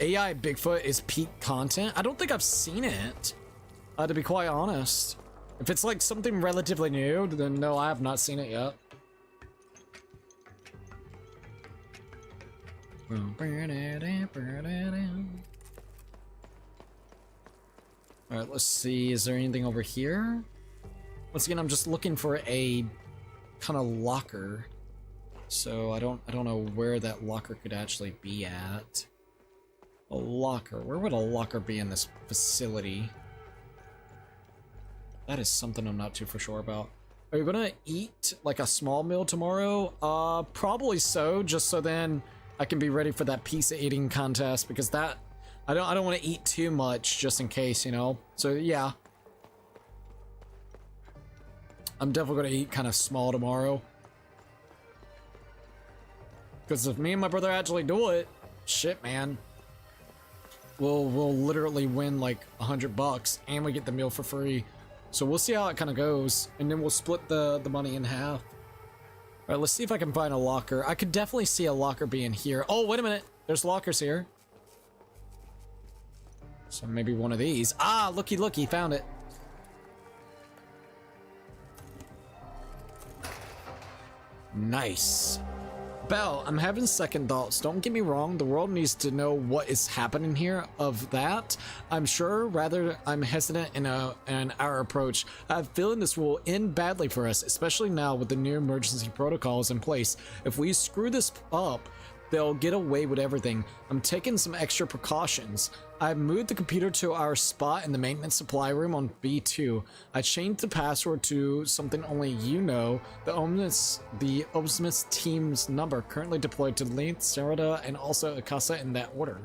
AI Bigfoot is peak content. I don't think I've seen it, to be quite honest. If it's like something relatively new, then no, I have not seen it yet. Alright, let's see. Is there anything over here? Once again, I'm just looking for a kind of locker. So I don't know where that locker could actually be at. A locker. Where would a locker be in this facility? That is something I'm not too for sure about. Are you gonna eat like a small meal tomorrow? Probably so, just so then I can be ready for that pizza eating contest, because that I don't want to eat too much just in case, you know. So yeah. I'm definitely gonna eat kind of small tomorrow. Because if me and my brother actually do it, shit, man, we'll literally win like $100 and we get the meal for free. So we'll see how it kind of goes, and then we'll split the money in half. All right, let's see if I can find a locker. I could definitely see a locker being here. Oh, wait a minute, there's lockers here. So maybe one of these. Ah, looky, found it. Nice. Belle, I'm having second thoughts. Don't get me wrong, the world needs to know what is happening here. Of that, I'm sure. Rather, I'm hesitant in our approach. I have a feeling this will end badly for us, especially now with the new emergency protocols in place. If we screw this up, they'll get away with everything. I'm taking some extra precautions. I moved the computer to our spot in the maintenance supply room on B2. I changed the password to something only you know. The Omnis team's number currently deployed to Length, Sarada, and also Akasa in that order.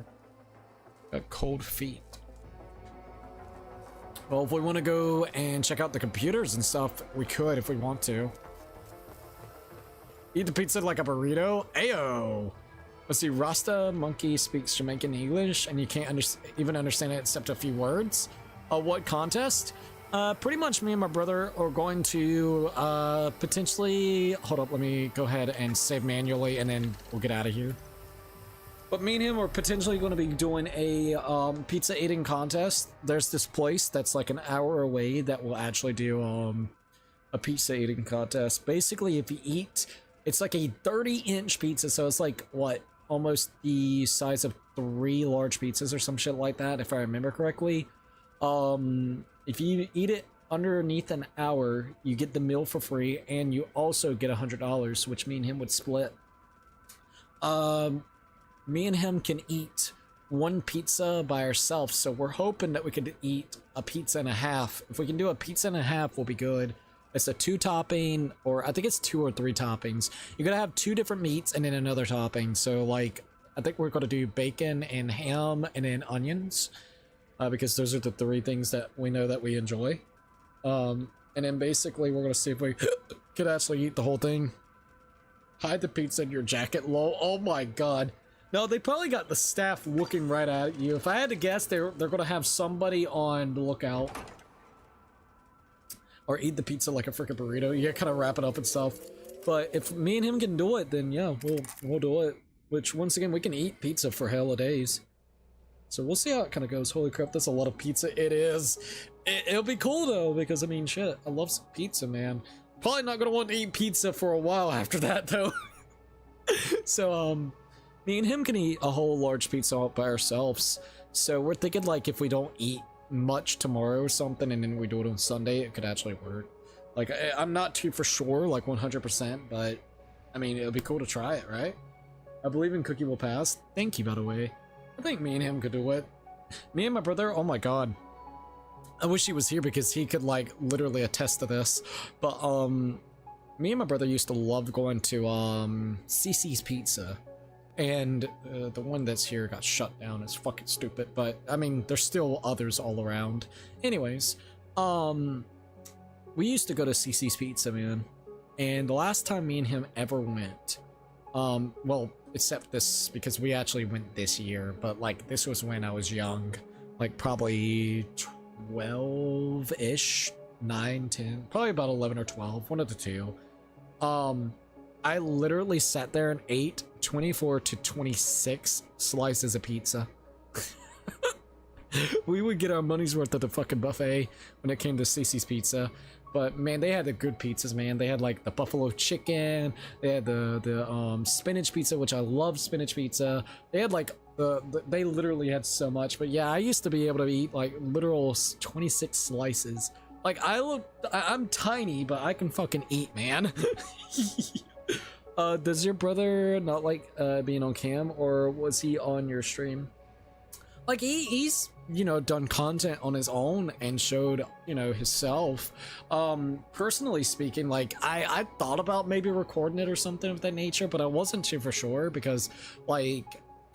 Got cold feet. Well, if we want to go and check out the computers and stuff, we could if we want to. Eat the pizza like a burrito? Ayo! Let's see, Rasta Monkey speaks Jamaican English, and you can't even understand it except a few words. What contest? Pretty much me and my brother are going to potentially... Hold up, let me go ahead and save manually, and then we'll get out of here. But me and him are potentially going to be doing a pizza eating contest. There's this place that's like an hour away that will actually do a pizza eating contest. Basically, if you eat... It's like a 30-inch pizza, so it's like, what, almost the size of 3 large pizzas or some shit like that, if I remember correctly. If you eat it underneath an hour, you get the meal for free, and you also get $100, which me and him would split. Me and him can eat 1 pizza by ourselves, so we're hoping that we could eat a pizza and a half. If we can do a pizza and a half, we'll be good. It's a 2-topping, or I think it's 2 or 3 toppings. You're gonna have 2 different meats and then another topping. So like, I think we're gonna do bacon and ham and then onions, because those are the 3 things that we know that we enjoy. And then basically we're gonna see if we could actually eat the whole thing. Hide the pizza in your jacket, lol. Oh my god. No, they probably got the staff looking right at you. If I had to guess, they're gonna have somebody on the lookout. Or eat the pizza like a freaking burrito. You kind of wrap it up and stuff. But if me and him can do it, then yeah, we'll do it. Which, once again, we can eat pizza for hella days. So we'll see how it kind of goes. Holy crap, that's a lot of pizza. It is. It'll be cool, though, because, I mean, shit, I love some pizza, man. Probably not going to want to eat pizza for a while after that, though. So, me and him can eat a whole large pizza all by ourselves. So we're thinking, like, if we don't eat much tomorrow or something and then we do it on Sunday, it could actually work. Like, I'm not too for sure, like 100%, but I mean, it'll be cool to try it, right? I believe in Cookie will pass. Thank you, by the way. I think me and him could do it. Me and my brother, oh my god, I wish he was here because he could like literally attest to this. But me and my brother used to love going to CC's Pizza. And the one that's here got shut down. It's fucking stupid, but I mean, there's still others all around. Anyways, we used to go to CC's Pizza, man. And the last time me and him ever went, well, except this, because we actually went this year, but like this was when I was young, like probably 12-ish, 9, 10, probably about 11 or 12, one of the two. I literally sat there and ate 24 to 26 slices of pizza. We would get our money's worth at the fucking buffet when it came to CC's Pizza. But man, they had the good pizzas, man. They had like the buffalo chicken, they had the spinach pizza, which I love spinach pizza. They had like they literally had so much. But yeah, I used to be able to eat like literal 26 slices. Like I'm tiny, but I can fucking eat, man. Does your brother not like being on cam, or was he on your stream? Like he's, you know, done content on his own and showed, you know, himself. Personally speaking, like I thought about maybe recording it or something of that nature, but I wasn't too for sure because, like,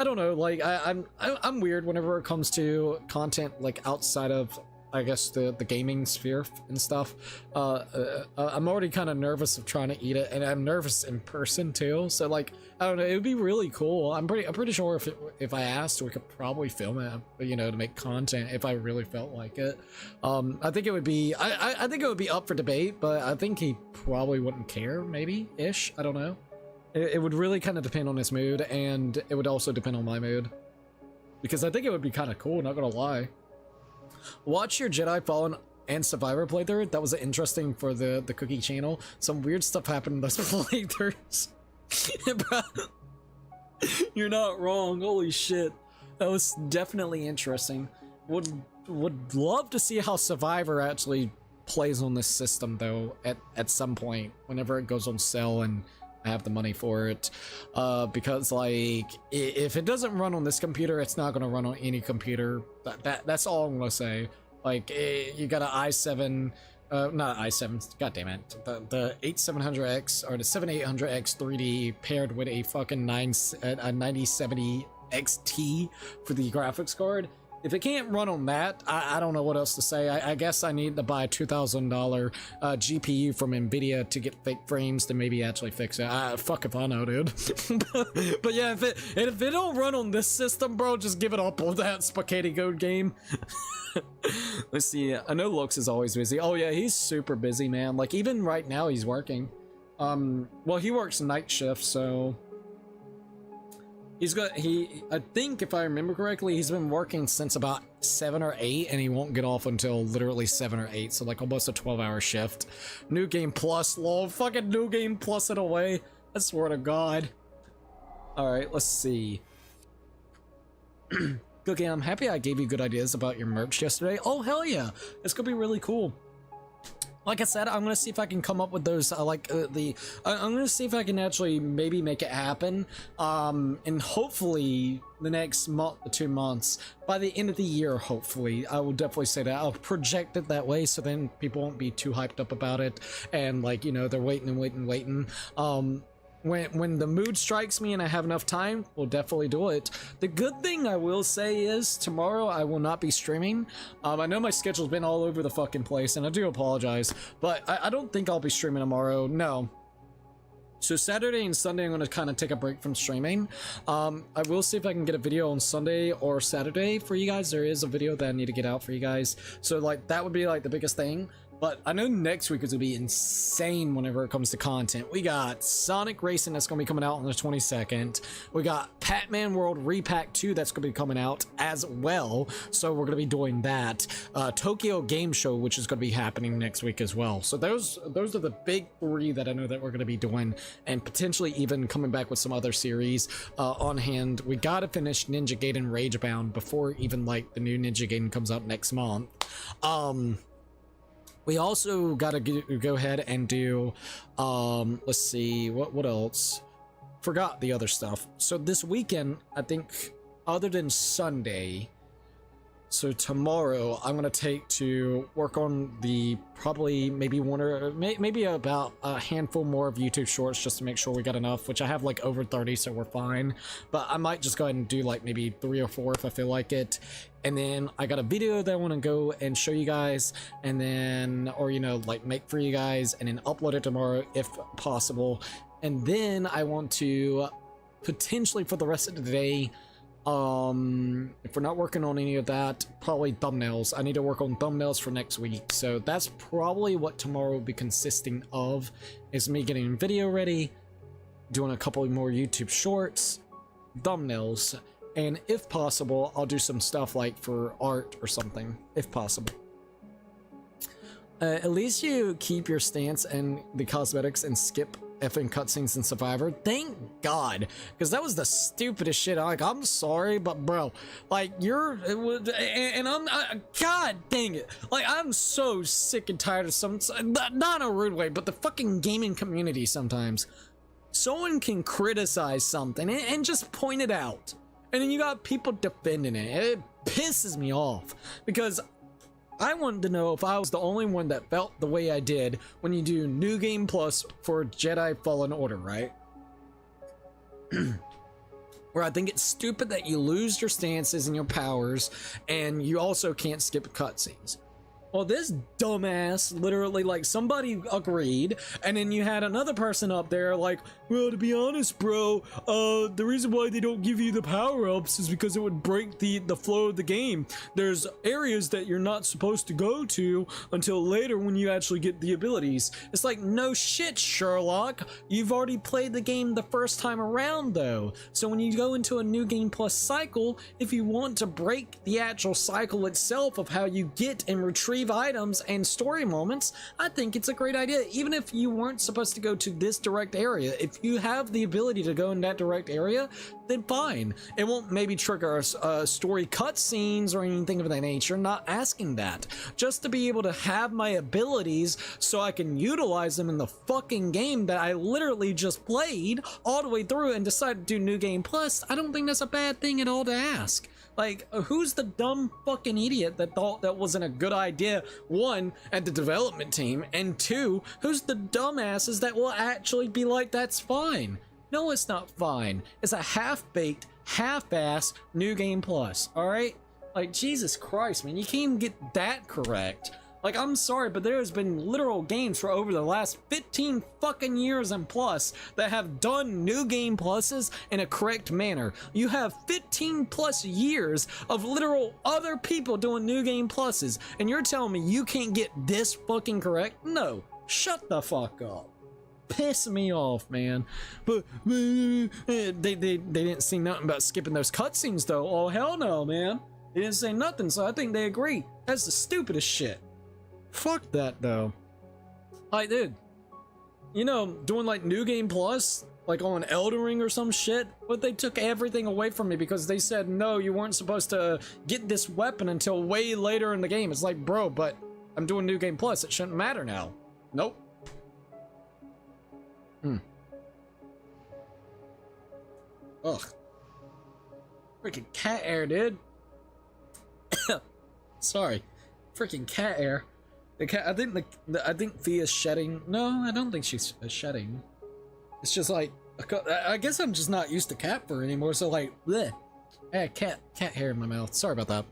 I don't know, like I'm weird whenever it comes to content like outside of, I guess, the gaming sphere and stuff. I'm already kind of nervous of trying to eat it, and I'm nervous in person too. So like, I don't know, it would be really cool. I'm pretty sure if I asked, we could probably film it, you know, to make content if I really felt like it. I think it would be, I think it would be up for debate, but I think he probably wouldn't care, maybe ish. I don't know. It would really kind of depend on his mood, and it would also depend on my mood, because I think it would be kind of cool, not gonna lie. Watch your Jedi Fallen and Survivor playthrough. That was interesting for the Cookie channel. Some weird stuff happened in those playthroughs. Bro, you're not wrong. Holy shit. That was definitely interesting. Would love to see how Survivor actually plays on this system, though, at some point, whenever it goes on sale and I have the money for it, because like if it doesn't run on this computer, it's not gonna run on any computer. That's all I'm gonna say. Like you got an i7, not an i7, god damn it, the 8700X or the 7800X 3D paired with a fucking 9070 XT for the graphics card. if it can't run on that, I don't know what else to say. I guess I need to buy a $2,000 GPU from Nvidia to get fake frames to maybe actually fix it. Fuck if I know, dude. But yeah, if it don't run on this system, bro, just give it up on that Spaghetti Goat game. Let's see. I know Lux is always busy. Oh yeah, he's super busy, man. Like even right now he's working. Well, he works night shift, so I think if I remember correctly, he's been working since about 7 or 8, and he won't get off until literally 7 or 8, so like almost a 12-hour shift. New Game Plus, lol, fucking New Game Plus it away. I swear to God. Alright, let's see. Cookie, I'm happy I gave you good ideas about your merch yesterday. Oh, hell yeah. It's gonna be really cool. Like I said, I'm gonna see if I can come up with those, I'm gonna see if I can actually maybe make it happen, and hopefully the next month or 2 months, by the end of the year, hopefully. I will definitely say that. I'll project it that way, so then people won't be too hyped up about it, and like, you know, they're waiting and waiting and waiting. When the mood strikes me and I have enough time, we'll definitely do it. The good thing I will say is tomorrow I will not be streaming. I know my schedule's been all over the fucking place, and I do apologize, but I don't think I'll be streaming tomorrow. No. So Saturday and Sunday, I'm going to kind of take a break from streaming. I will see if I can get a video on Sunday or Saturday for you guys. There is a video that I need to get out for you guys. So like that would be like the biggest thing. But I know next week is going to be insane whenever it comes to content. We got Sonic Racing that's going to be coming out on the 22nd. We got Pac-Man World Repack 2 that's going to be coming out as well. So we're going to be doing that. Tokyo Game Show, which is going to be happening next week as well. So those are the big 3 that I know that we're going to be doing. And potentially even coming back with some other series on hand. We got to finish Ninja Gaiden Ragebound before even like the new Ninja Gaiden comes out next month. We also gotta go ahead and do, let's see, what else? Forgot the other stuff. So this weekend, I think, other than Sunday, so tomorrow, I'm gonna take to work on the probably maybe maybe about a handful more of YouTube shorts just to make sure we got enough, which I have like over 30, so we're fine. But I might just go ahead and do like maybe 3 or 4 if I feel like it. And then I got a video that I want to go and show you guys, and then, or you know, like make for you guys, and then upload it tomorrow if possible. And then I want to potentially for the rest of the day, if we're not working on any of that, probably thumbnails. I need to work on thumbnails for next week, so that's probably what tomorrow will be consisting of, is me getting video ready, doing a couple more YouTube shorts, thumbnails, and if possible I'll do some stuff like for art or something if possible. At least you keep your stance and the cosmetics and skip effing cutscenes in Survivor. Thank God, because that was the stupidest shit. I'm sorry, but bro, like God dang it, like I'm so sick and tired of some, not in a rude way, but the fucking gaming community. Sometimes someone can criticize something and just point it out, and then you got people defending it. It pisses me off because I wanted to know if I was the only one that felt the way I did when you do New Game Plus for Jedi Fallen Order, right? Where I think it's stupid that you lose your stances and your powers, and you also can't skip cutscenes. Well, this dumbass literally, like, somebody agreed, and then you had another person up there like, well, to be honest, bro, the reason why they don't give you the power-ups is because it would break the flow of the game. There's areas that you're not supposed to go to until later when you actually get the abilities. It's like, no shit, Sherlock. You've already played the game the first time around, though. So when you go into a New Game Plus cycle, if you want to break the actual cycle itself of how you get and retrieve items and story moments, I think it's a great idea. Even if you weren't supposed to go to this direct area, if you have the ability to go in that direct area, then fine. It won't maybe trigger story cutscenes or anything of that nature. Not asking that, just to be able to have my abilities so I can utilize them in the fucking game that I literally just played all the way through and decided to do New Game Plus. I don't think that's a bad thing at all to ask. Like, who's the dumb fucking idiot that thought that wasn't a good idea, one, at the development team, and two, who's the dumbasses that will actually be like, that's fine? No, it's not fine. It's a half-baked, half-ass New Game Plus, alright? Like, Jesus Christ, man, you can't even get that correct. Like, I'm sorry, but there has been literal games for over the last 15 fucking years and plus that have done new game pluses in a correct manner. You have 15 plus years of literal other people doing new game pluses, and you're telling me you can't get this fucking correct? No, shut the fuck up. Piss me off, man. But they didn't say nothing about skipping those cutscenes though. Oh hell no, man. They didn't say nothing, so I think they agree. That's the stupidest shit. Fuck that though. Like, dude, you know, doing like New Game Plus, like on Elden Ring or some shit, but they took everything away from me because they said, no, you weren't supposed to get this weapon until way later in the game. It's like, bro, but I'm doing New Game Plus. It shouldn't matter now. Nope. Ugh. Freaking cat air, dude. Sorry. Freaking cat air. The cat, I think Fia's shedding. No, I don't think she's shedding. It's just like, I guess I'm just not used to cat fur anymore, so like, bleh. I had cat hair in my mouth. Sorry about that.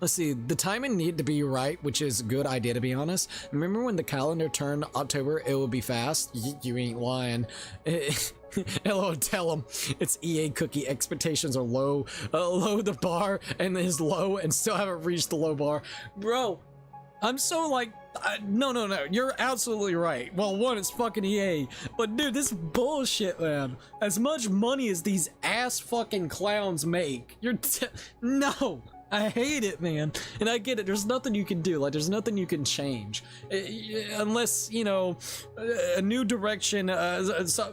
Let's see, the timing needed to be right, which is a good idea to be honest. Remember when the calendar turned October, it would be fast? You ain't lying. Hello, tell him it's EA cookie. Expectations are low. Low the bar and is low and still haven't reached the low bar. Bro, I'm so like, no, you're absolutely right. Well, one, it's fucking EA, but dude, this bullshit, man. As much money as these ass fucking clowns make, no. I hate it, man. And I get it. There's nothing you can do. Like, there's nothing you can change. Unless, you know, a new direction,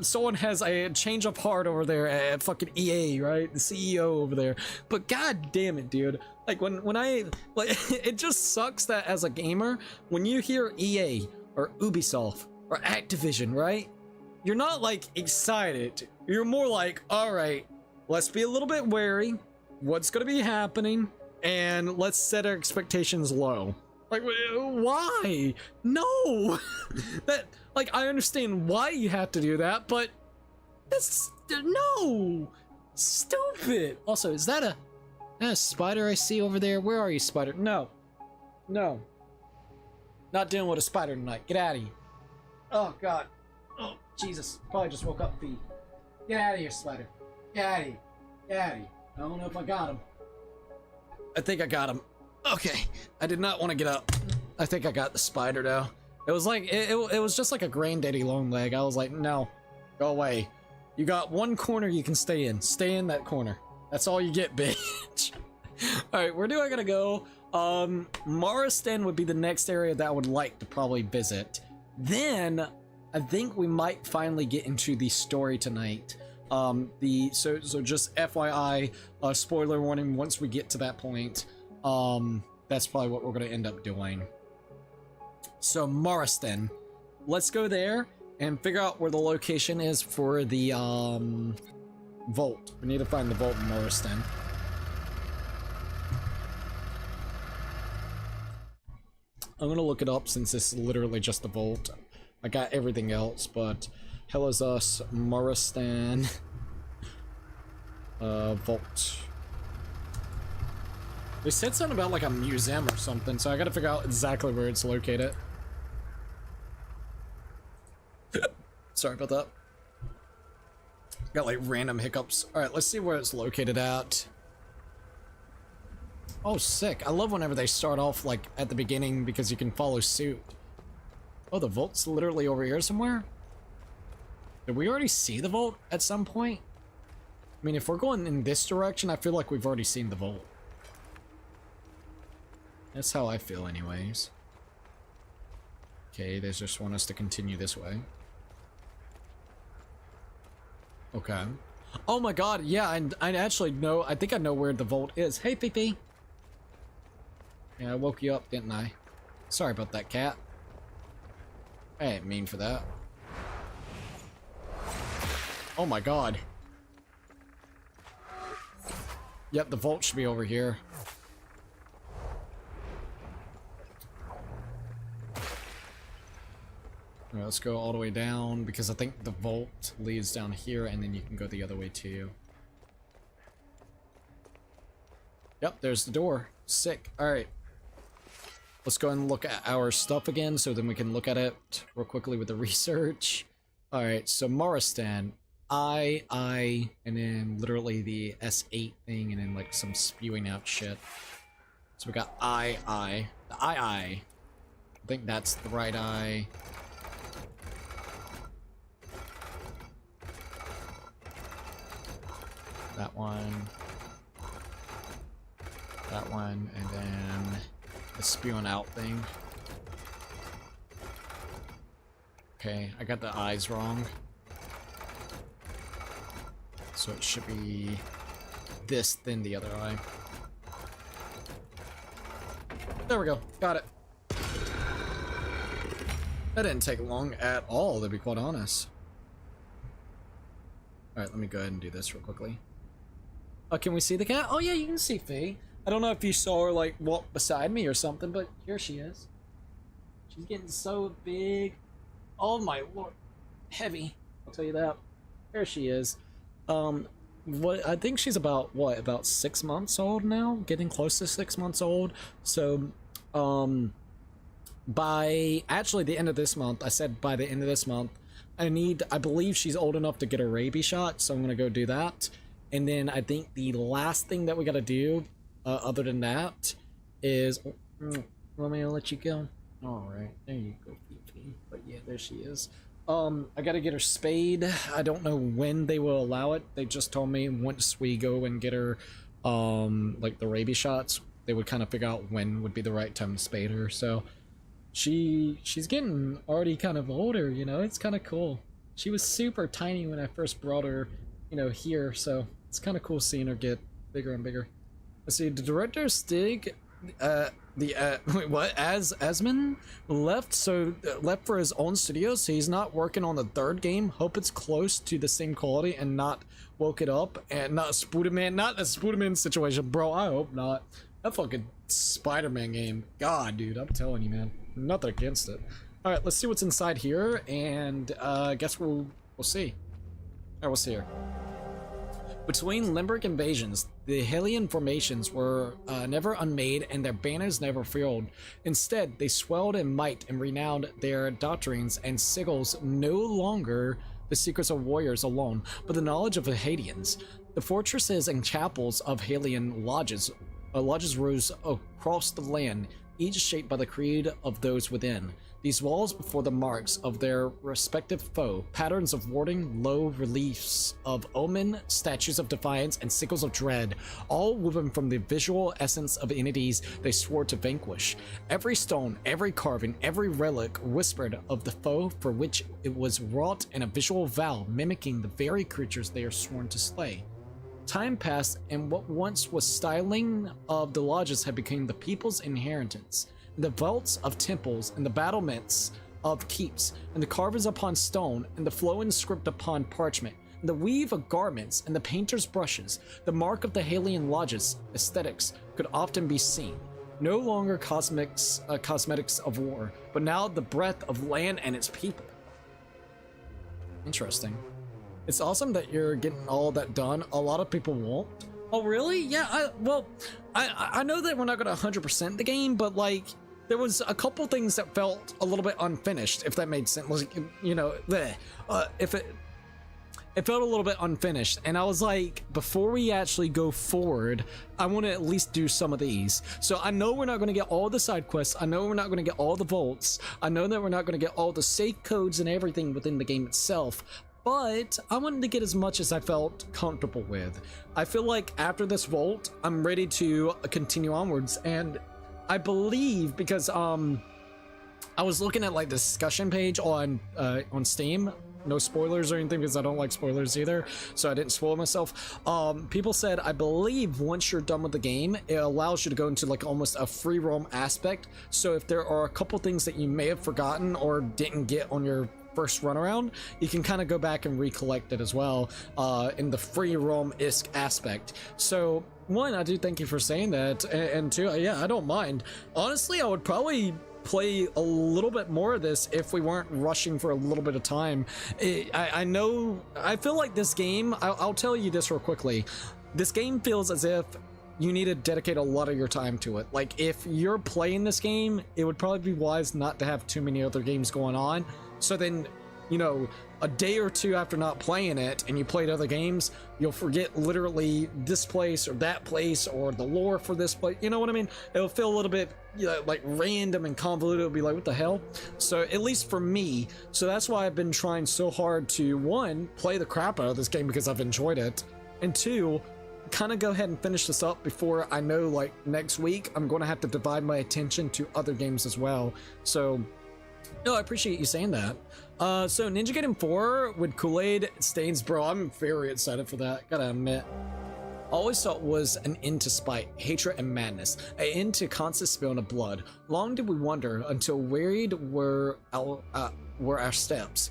someone has a change of heart over there at fucking EA, right? The CEO over there. But god damn it, dude. Like, when I, like, it just sucks that as a gamer, when you hear EA or Ubisoft or Activision, right? You're not, like, excited. You're more like, all right, let's be a little bit wary. What's going to be happening? And let's set our expectations low. Like, why? No! That, like, I understand why you have to do that, but that's, no! Stupid! Also, is that a spider I see over there? Where are you, spider? No. No. Not dealing with a spider tonight. Get out of here. Oh, God. Oh, Jesus. Probably just woke up, feet. Get out of here, spider. Get out of here. Get out of here. I don't know if I got him. I think I got him. Okay. I did not want to get up. I think I got the spider though. It was like, it was just like a granddaddy long leg. I was like, no, go away. You got one corner you can stay in. Stay in that corner. That's all you get, bitch. Alright, where do I gotta go? Maristan would be the next area that I would like to probably visit. Then, I think we might finally get into the story tonight. So just FYI, spoiler warning, once we get to that point, that's probably what we're going to end up doing. So Maristan, let's go there and figure out where the location is for the, vault. We need to find the vault in Maristan. I'm going to look it up since this is literally just the vault. I got everything else, but hell is us, Maristan, vault. They said something about like a museum or something, so I gotta figure out exactly where it's located. Sorry about that. Got like random hiccups. Alright, let's see where it's located at. Oh, sick. I love whenever they start off like at the beginning because you can follow suit. Oh, the vault's literally over here somewhere? Did we already see the vault at some point? I mean, if we're going in this direction, I feel like we've already seen the vault. That's how I feel anyways. Okay, they just want us to continue this way. Okay. Oh my god, yeah, and I actually know, I think I know where the vault is. Hey, Pee-Pee. Yeah, I woke you up, didn't I? Sorry about that, cat. I ain't mean for that. Oh my god. Yep, the vault should be over here. Alright, let's go all the way down because I think the vault leads down here and then you can go the other way too. Yep, there's the door. Sick. All right. Let's go and look at our stuff again so then we can look at it real quickly with the research. All right, so Moristan, I, and then literally the S8 thing, and then like some spewing out shit. So we got I. The I think that's the right eye. That one. That one, and then the spewing out thing. Okay, I got the eyes wrong. So it should be this, then the other eye. There we go, got it. That didn't take long at all, to be quite honest. Alright, let me go ahead and do this real quickly. Oh, can we see the cat? Oh yeah, you can see Faye. I don't know if you saw her like walk beside me or something, but here she is. She's getting so big. Oh my lord. Heavy. I'll tell you that. There she is. What I think she's about what, about 6 months old now? Getting close to 6 months old. So by actually the end of this month, I said by the end of this month, I believe she's old enough to get a rabies shot, so I'm gonna go do that. And then I think the last thing that we gotta do, other than that, is... want me to let you go? Alright, there you go, Fifi. But yeah, there she is. I gotta get her spayed. I don't know when they will allow it. They just told me once we go and get her, like the rabies shots, they would kind of figure out when would be the right time to spade her. So she's getting already kind of older, you know. It's kind of cool. She was super tiny when I first brought her, you know, here, so it's kind of cool seeing her get bigger and bigger. Let's see, the director Stig, Asman left left for his own studio, so he's not working on the third game. Hope it's close to the same quality and not woke it up and not Spider-Man, not a Spider-Man situation, bro. I hope not. That fucking Spider-Man game, god, dude, I'm telling you, man, nothing against it. All right, let's see what's inside here, and I guess we'll see. All right, we'll see here. Between Limerick invasions, the Hellion formations were never unmade and their banners never furled. Instead, they swelled in might and renowned their doctrines and sigils no longer the secrets of warriors alone, but the knowledge of the Hadians. The fortresses and chapels of Hellion lodges rose across the land, each shaped by the creed of those within. These walls bore the marks of their respective foe, patterns of warding, low reliefs of omen, statues of defiance, and sickles of dread, all woven from the visual essence of entities they swore to vanquish. Every stone, every carving, every relic whispered of the foe for which it was wrought in a visual vow mimicking the very creatures they are sworn to slay. Time passed, and what once was styling of the lodges had become the people's inheritance. The vaults of temples, and the battlements of keeps, and the carvings upon stone, and the flowing script upon parchment, and the weave of garments, and the painter's brushes, the mark of the Hellion lodges, aesthetics, could often be seen. No longer cosmetics of war, but now the breath of land and its people. Interesting. It's awesome that you're getting all that done. A lot of people won't. Oh, really? Yeah, I know that we're not going to 100% the game, but, like, there was a couple things that felt a little bit unfinished, if that made sense. Like, you know, if it felt a little bit unfinished, and I was like, before we actually go forward, I want to at least do some of these. So I know we're not going to get all the side quests. I know we're not going to get all the vaults. I know that we're not going to get all the safe codes and everything within the game itself. But I wanted to get as much as I felt comfortable with. I feel like after this vault, I'm ready to continue onwards, and I believe because I was looking at like the discussion page on Steam. No spoilers or anything because I don't like spoilers either, so I didn't spoil myself. People said, I believe once you're done with the game, it allows you to go into like almost a free roam aspect. So if there are a couple things that you may have forgotten or didn't get on your first run around, you can kind of go back and recollect it as well in the free roam-esque aspect. So one, I do thank you for saying that, and two, yeah, I don't mind. Honestly, I would probably play a little bit more of this if we weren't rushing for a little bit of time. I know, I feel like this game, I'll tell you this real quickly, this game feels as if you need to dedicate a lot of your time to it. Like, if you're playing this game, it would probably be wise not to have too many other games going on. So then, you know, a day or two after not playing it and you played other games, you'll forget literally this place or that place or the lore for this place. You know what I mean? It'll feel a little bit, you know, like random and convoluted. It'll be like, what the hell? So at least for me, so that's why I've been trying so hard to, one, play the crap out of this game because I've enjoyed it, and two, kind of go ahead and finish this up before I know, like, next week I'm going to have to divide my attention to other games as well. So no, I appreciate you saying that. So Ninja Gaiden 4 with Kool-Aid stains, bro. I'm very excited for that, gotta admit. Always thought was an end to spite, hatred, and madness, an end to constant spilling of blood. Long did we wonder until wearied were our steps.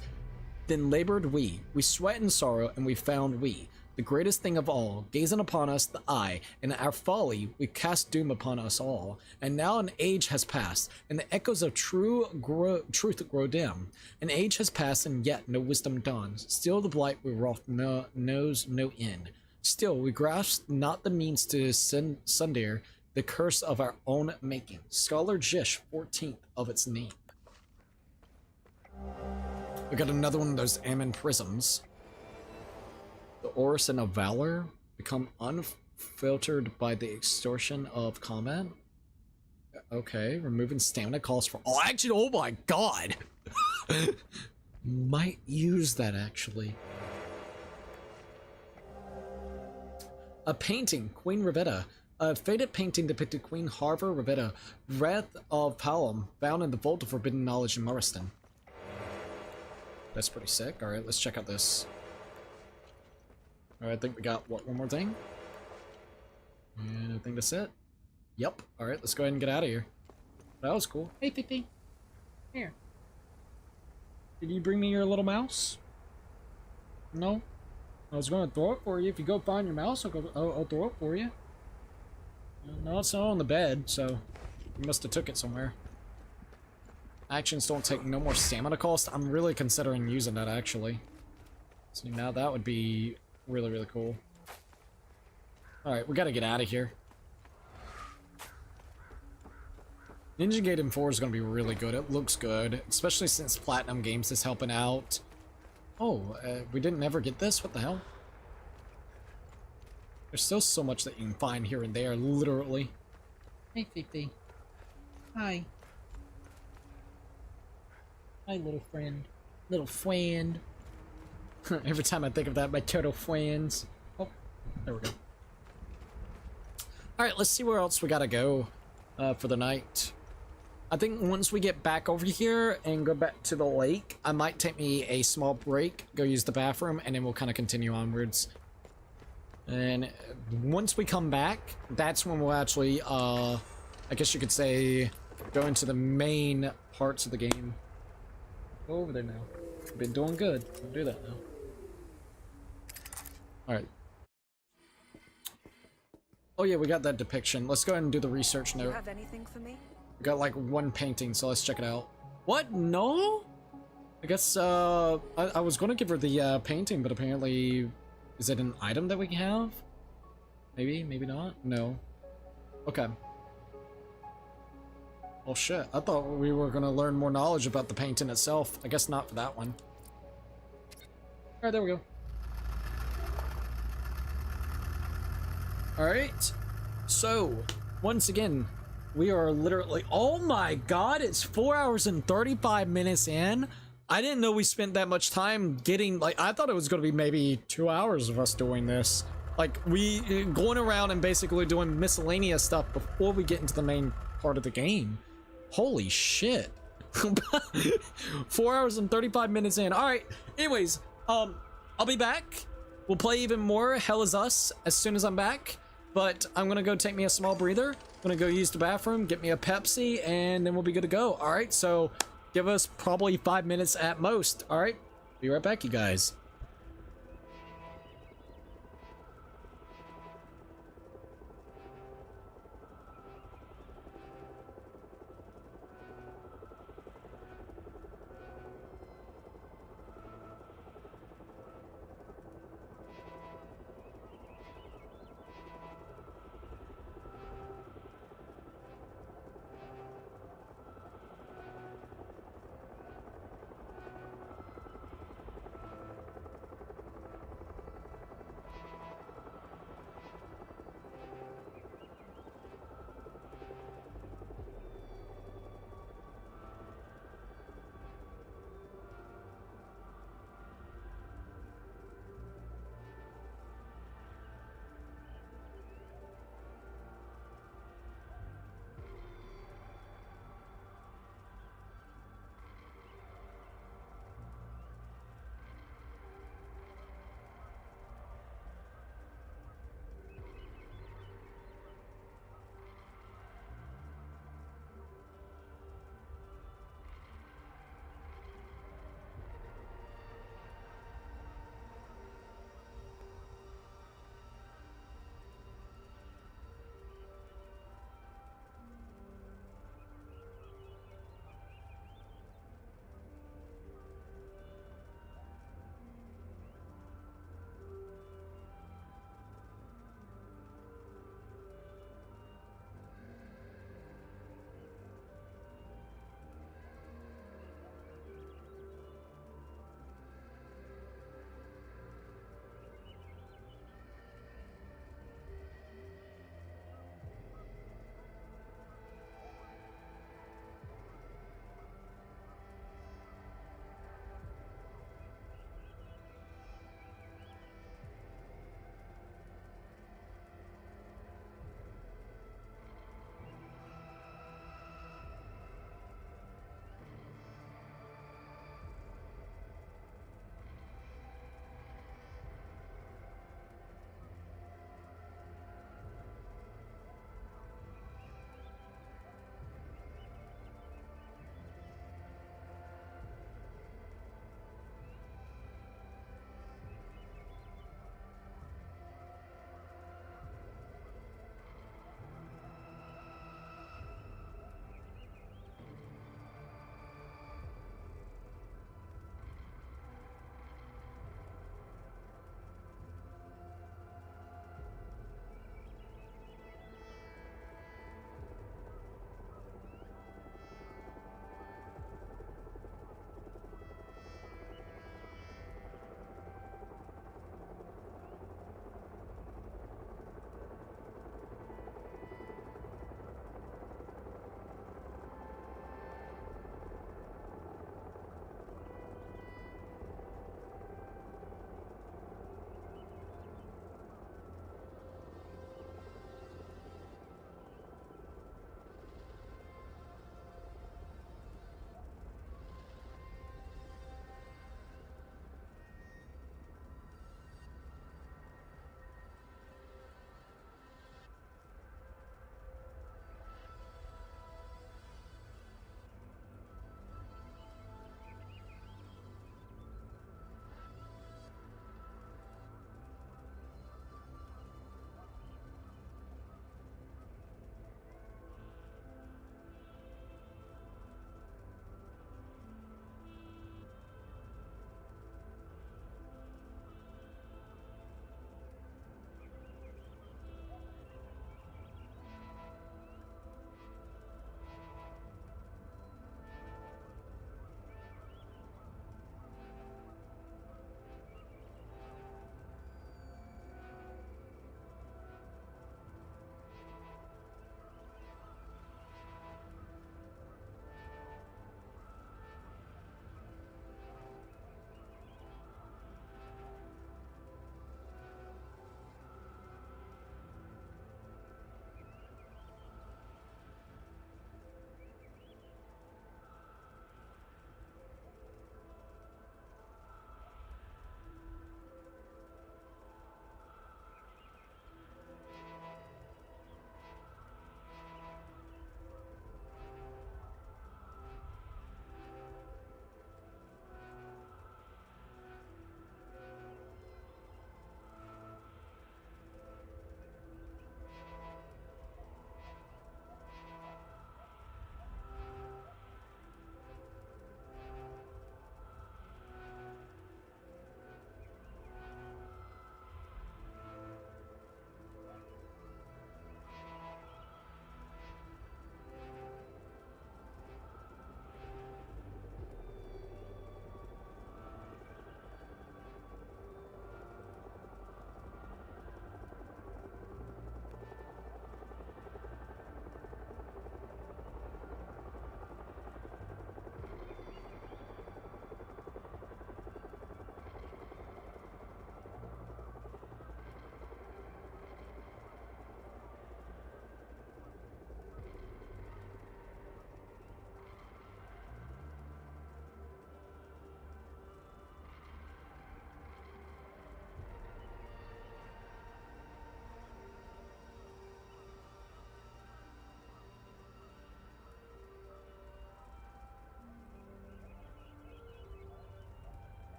Then labored we sweat in sorrow, and we found the greatest thing of all, gazing upon us the eye, and our folly we cast doom upon us all. And now an age has passed, and the echoes of truth grow dim. An age has passed, and yet no wisdom dawns. Still the blight we wrought knows no end. Still we grasp not the means to sunder the curse of our own making. Scholar Jish, 14th of its name. We got another one of those Ammon prisms. The orison of valor become unfiltered by the extortion of combat. Okay, removing stamina costs for. Oh, actually, oh my god! Might use that actually. A painting, Queen Rivetta. A faded painting depicted Queen Harva Rivetta, Wrath of Palom, found in the Vault of Forbidden Knowledge in Mariston. That's pretty sick. Alright, let's check out this. Alright, I think we got, what, one more thing? And I think that's it. Yep. Alright, let's go ahead and get out of here. That was cool. Hey, Fifi. Here. Did you bring me your little mouse? No? I was going to throw it for you. If you go find your mouse, I'll throw it for you. No, it's not on the bed, so you must have took it somewhere. Actions don't take no more stamina cost. I'm really considering using that, actually. So now that would be really, really cool. Alright, we gotta get out of here. Ninja Gaiden 4 is gonna be really good. It looks good, especially since Platinum Games is helping out. Oh, we didn't ever get this? What the hell? There's still so much that you can find here and there, literally. Hey, Fifi. Hi. Hi, little friend. Little friend. Every time I think of that, my turtle friends. Oh, there we go. Alright, let's see where else we gotta go for the night. I think once we get back over here and go back to the lake, I might take me a small break, go use the bathroom, and then we'll kind of continue onwards. And once we come back, that's when we'll actually, I guess you could say, go into the main parts of the game. Go over there now. You've been doing good. Don't do that now. Alright. Oh yeah, we got that depiction. Let's go ahead and do the research Do you note. have anything for me? We got like one painting, so let's check it out. What? No? I guess, I was gonna give her the, painting, but apparently... Is it an item that we can have? Maybe, maybe not? No. Okay. Well, shit. I thought we were gonna learn more knowledge about the painting itself. I guess not for that one. Alright, there we go. Alright. So, once again, we are literally... Oh my god, it's 4 hours and 35 minutes in. I didn't know we spent that much time getting... Like, I thought it was going to be maybe 2 hours of us doing this. Like, we... Going around and basically doing miscellaneous stuff before we get into the main part of the game. Holy shit. 4 hours and 35 minutes in. Alright, anyways, I'll be back. We'll play even more Hell Is Us as soon as I'm back. But I'm gonna go take me a small breather. I'm gonna go use the bathroom, get me a Pepsi, and then we'll be good to go. Alright, so give us probably 5 minutes at most. Alright, be right back, you guys.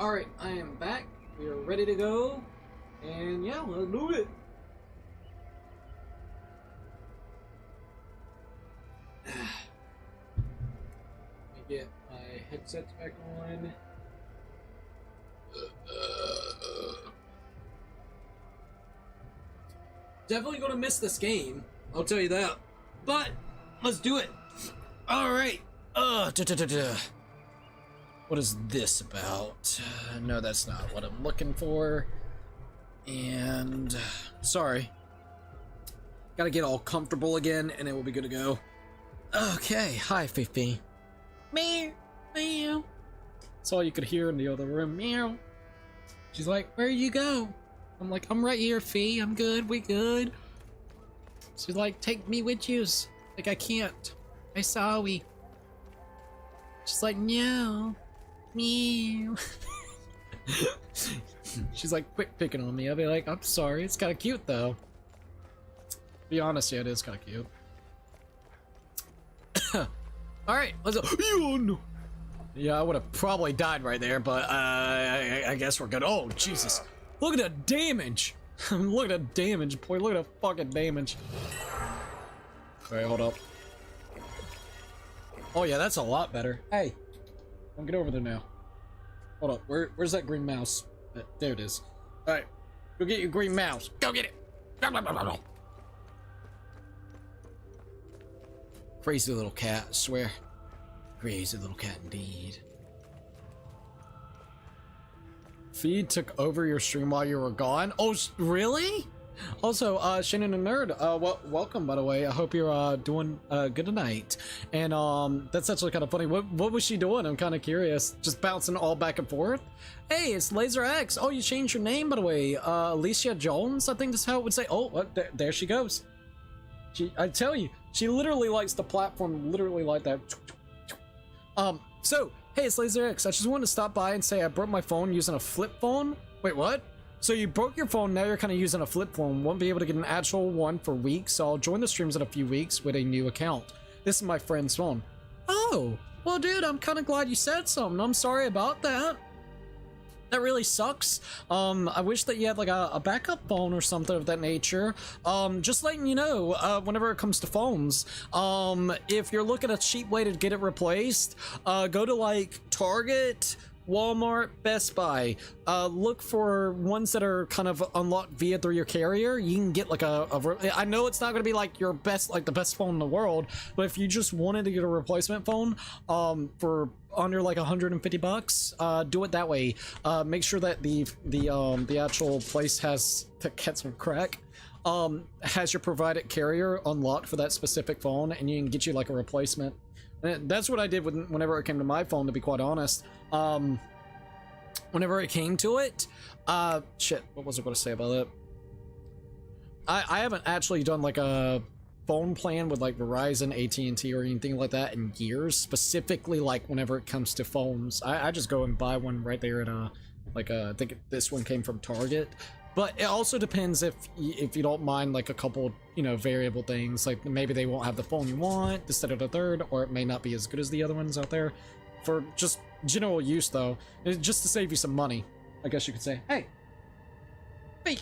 Alright, I am back. We are ready to go. And yeah, let's do it. Let me get my headsets back on. Definitely gonna miss this game, I'll tell you that. But let's do it. Alright. What is this about? No, that's not what I'm looking for. And sorry. Gotta get all comfortable again and it will be good to go. Okay, hi Fifi. Meow, meow. That's all you could hear in the other room. Meow. She's like, where you go? I'm like, I'm right here, Fee. I'm good. We good. She's like, take me with yous. Like, I can't. I'm sorry. She's like, no. Meow. She's like, quit picking on me. I'll be like, I'm sorry. It's kind of cute, though. Be honest, yeah, it is kind of cute. Alright, let's go. Yeah, I would have probably died right there, but I guess we're good. Oh, Jesus. Look at the damage. Look at the damage, boy. Look at the fucking damage. Alright, hold up. Oh, yeah, that's a lot better. Hey, don't get over there now. Hold up. Where's that green mouse? There it is. Alright, go get your green mouse. Go get it. Crazy little cat, I swear. Crazy little cat indeed. Feed took over your stream while you were gone. Oh, really? Also, Shannon and Nerd, welcome, by the way. I hope you're doing good tonight. And that's actually kind of funny. What was she doing? I'm kind of curious. Just bouncing all back and forth. Hey, it's Laser X. Oh, you changed your name, by the way. Alicia Jones, I think that's how it would say. Oh, there she goes. I tell you, she literally likes the platform literally like that. So, hey, it's Laser X. I just wanted to stop by and say I broke my phone using a flip phone. Wait, what? So you broke your phone, now you're kind of using a flip phone. Won't be able to get an actual one for weeks, so I'll join the streams in a few weeks with a new account. This is my friend's phone. Oh, well, dude, I'm kind of glad you said something. I'm sorry about that. That really sucks. I wish that you had like a backup phone or something of that nature. Just letting you know, whenever it comes to phones, if you're looking at a cheap way to get it replaced, go to like Target, Walmart, Best Buy. Look for ones that are kind of unlocked through your carrier. You can get like I know it's not going to be like your best, like the best phone in the world, but if you just wanted to get a replacement phone, for under like $150, do it that way. Make sure that the actual place has to get some crack. Has your provided carrier unlocked for that specific phone, and you can get you like a replacement. And that's what I did whenever it came to my phone, to be quite honest. Whenever it came to it, shit, what was I going to say about it? I haven't actually done like a phone plan with like Verizon, AT&T, or anything like that in years. Specifically, like whenever it comes to phones, I just go and buy one right there at I think this one came from Target. But it also depends if you don't mind like a couple, variable things. Like maybe they won't have the phone you want, this, that, or the third, or it may not be as good as the other ones out there. For just general use though, just to save you some money, I guess you could say. Hey! Hey!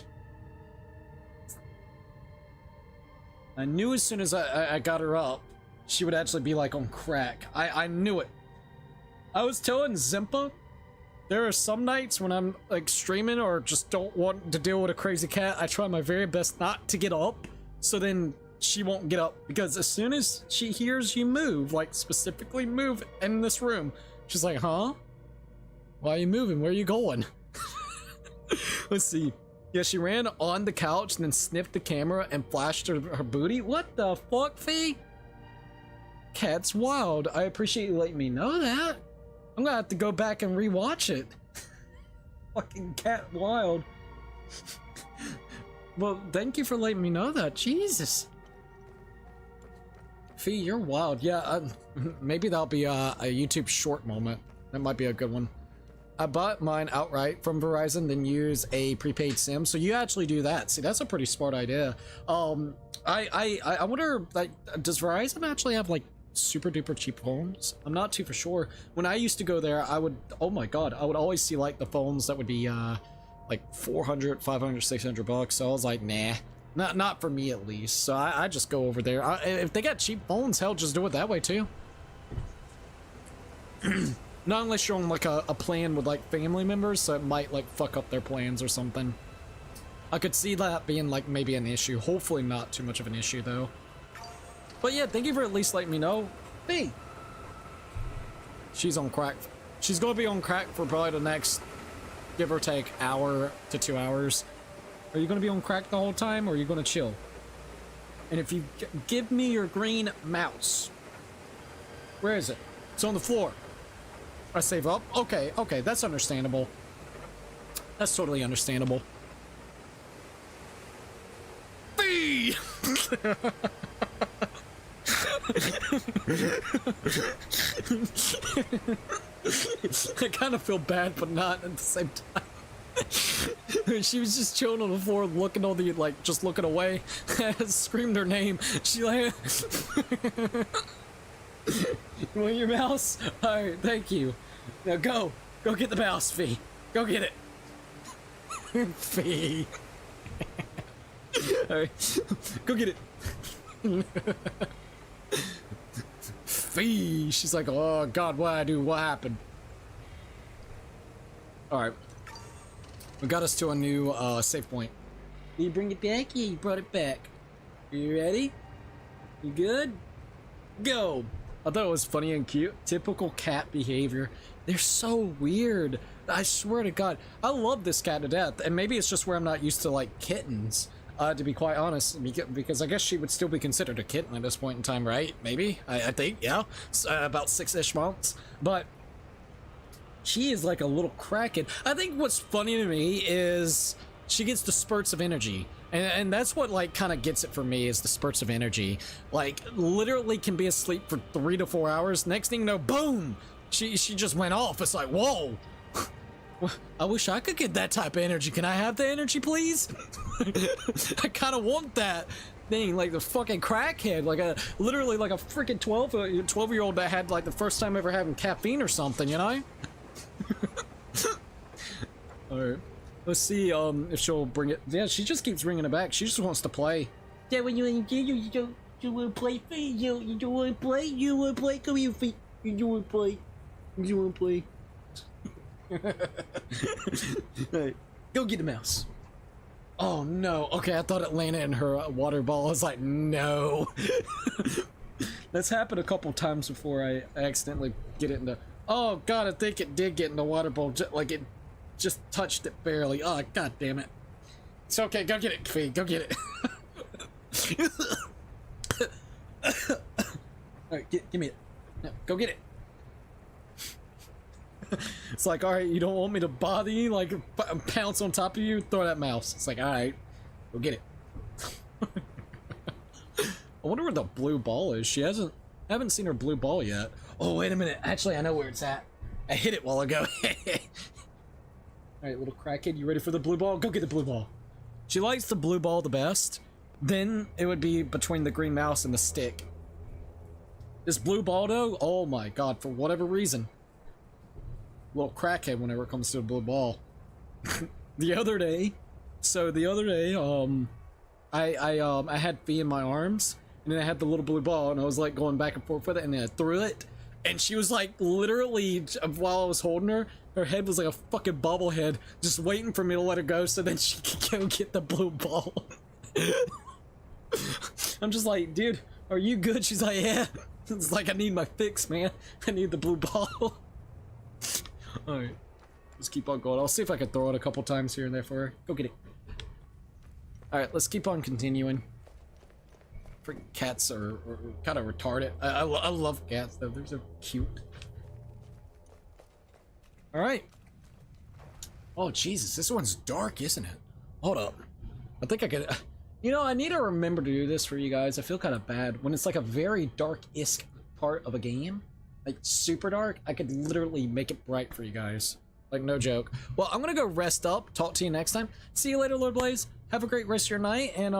I knew as soon as I got her up, she would actually be like on crack. I knew it. I was telling Zimpa, there are some nights when I'm like streaming or just don't want to deal with a crazy cat, I try my very best not to get up, so then she won't get up, because as soon as she hears you move, like specifically move in this room, she's like, huh? Why are you moving? Where are you going? Let's see. Yeah, she ran on the couch and then sniffed the camera and flashed her booty. What the fuck, Fee? Cat's wild. I appreciate you letting me know that. I'm gonna have to go back and rewatch it. Fucking cat wild. Well, thank you for letting me know that. Jesus. Fee, you're wild. Yeah, maybe that'll be a YouTube short moment. That might be a good one. I bought mine outright from Verizon, then use a prepaid SIM. So you actually do that. See, that's a pretty smart idea. I wonder, like, does Verizon actually have like super duper cheap phones? I'm not too for sure. When I used to go there, I would, oh my god, I would always see like the phones that would be like 400, 500, 600 bucks. So I was like, nah, not for me at least. So I just go over there. If they got cheap phones, hell, just do it that way too. Not unless you're on like a plan with like family members, so it might like fuck up their plans or something. I could see that being like maybe an issue. Hopefully not too much of an issue though. But yeah, thank you for at least letting me know. Hey, she's on crack. She's gonna be on crack for probably the next, give or take, hour to 2 hours. Are you gonna be on crack the whole time, or are you gonna chill? And if you give me your green mouse, where is it? It's on the floor. I save up? Okay, okay, that's understandable. That's totally understandable. Fee! I kind of feel bad, but not at the same time. She was just chilling on the floor, looking all the, like, just looking away. I screamed her name. She like... You want your mouse? Alright, thank you. Now go. Go get the mouse, Fee. Go get it. Fee. Alright. Go get it. Fee. She's like, oh god, what I do? What happened? Alright. We got us to a new save point. You bring it back? Yeah, you brought it back. Are you ready? You good? Go. I thought it was funny and cute. Typical cat behavior. They're so weird. I swear to God. I love this cat to death. And maybe it's just where I'm not used to, like, kittens. To be quite honest. Because I guess she would still be considered a kitten at this point in time, right? Maybe? I think, yeah. About 6-ish months. But she is like a little kraken. I think what's funny to me is she gets the spurts of energy. And that's what, like, kind of gets it for me, is the spurts of energy. Like, literally can be asleep for 3 to 4 hours. Next thing you know, boom! She just went off. It's like, whoa! I wish I could get that type of energy. Can I have the energy, please? I kind of want that thing, like the fucking crackhead. Like literally like a freaking 12-year-old that had, like, the first time ever having caffeine or something, you know? Alright. Let's see if she'll bring it. Yeah, she just keeps bringing it back. She just wants to play. Yeah, when you want to play, you don't want to play. You want to play. Come here, feet. You want to play. You want to play. Right. Go get the mouse. Oh no. Okay, I thought it landed in her water ball. I was like, no. That's happened a couple times before. I accidentally get it into. Oh god, I think it did get in the water bowl. Like it just touched it barely. Oh god damn it. It's okay. Go get it, Fee. Go get it. Alright, give me it. No, go get it. It's like, alright, you don't want me to bother you, like pounce on top of you? Throw that mouse. It's like, alright, go get it. I wonder where the blue ball is. I haven't seen her blue ball yet. Oh, wait a minute. Actually, I know where it's at. I hit it while ago. Alright, little crackhead, you ready for the blue ball? Go get the blue ball. She likes the blue ball the best. Then it would be between the green mouse and the stick. This blue ball, though, oh my god, for whatever reason. Little crackhead whenever it comes to a blue ball. The other day, I had Fee in my arms, and then I had the little blue ball, and I was like going back and forth with it, and then I threw it, and she was like literally, while I was holding her, her head was like a fucking bobblehead, just waiting for me to let her go so then she could go get the blue ball. I'm just like, dude, are you good? She's like, yeah. It's like, I need my fix, man. I need the blue ball. Alright, let's keep on going. I'll see if I can throw it a couple times here and there for her. Go get it. Alright, let's keep on continuing. Freaking cats are kind of retarded. I love cats, though. They're so cute. Alright. Oh, Jesus. This one's dark, isn't it? Hold up. I think I could... You know, I need to remember to do this for you guys. I feel kind of bad. When it's like a very dark-isk part of a game, like super dark, I could literally make it bright for you guys. Like, no joke. Well, I'm gonna go rest up. Talk to you next time. See you later, Lord Blaze. Have a great rest of your night, and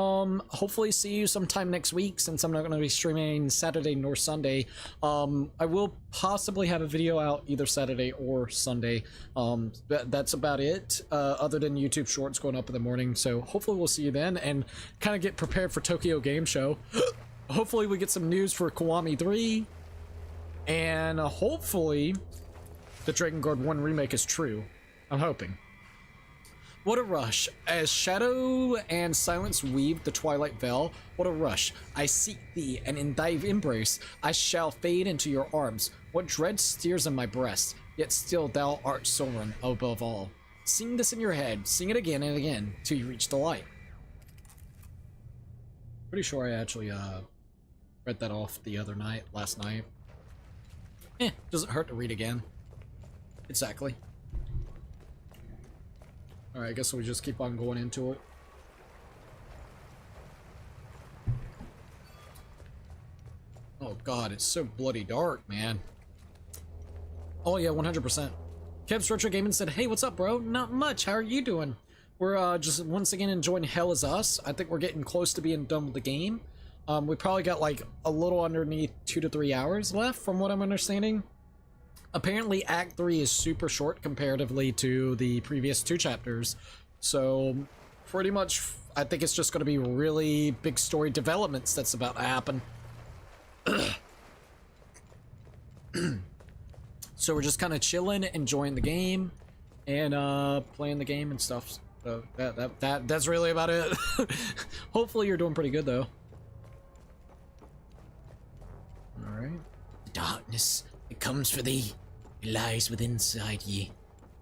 hopefully see you sometime next week, since I'm not going to be streaming Saturday nor Sunday. I will possibly have a video out either Saturday or Sunday. That's about it, other than YouTube Shorts going up in the morning. So hopefully we'll see you then, and kind of get prepared for Tokyo Game Show. Hopefully we get some news for Kiwami 3, and hopefully the Dragon Guard 1 remake is true. I'm hoping. What a rush. As shadow and silence weave the twilight veil, what a rush. I seek thee, and in thy embrace I shall fade into your arms. What dread steers in my breast, yet still thou art sovereign above all. Sing this in your head, sing it again and again, till you reach the light. Pretty sure I actually read that off the other night, last night. Doesn't hurt to read again. Exactly. Alright, I guess we just keep on going into it. Oh god, it's so bloody dark, man. Oh yeah, 100%. Kev's Retro Gaming said, hey, what's up, bro? Not much, how are you doing? We're just once again enjoying Hell Is Us. I think we're getting close to being done with the game. We probably got like a little underneath 2 to 3 hours left, from what I'm understanding. Apparently Act 3 is super short comparatively to the previous 2 chapters, so pretty much I think it's just going to be really big story developments that's about to happen. So we're just kind of chilling, enjoying the game, and playing the game and stuff. So that's really about it. Hopefully you're doing pretty good though. Alright. Darkness, it comes for thee. It lies within inside ye,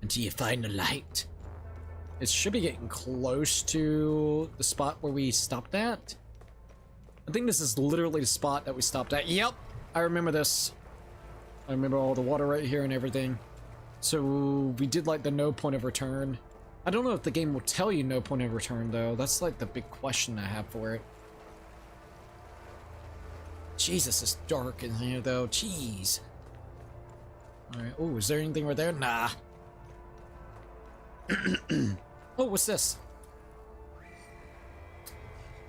until you find the light. It should be getting close to the spot where we stopped at. I think this is literally the spot that we stopped at. Yep, I remember this. I remember all the water right here and everything. So we did like the no point of return. I don't know if the game will tell you no point of return though. That's like the big question I have for it. Jesus, it's dark in here though. Jeez. Alright, oh, is there anything right there? Nah. Oh, what's this?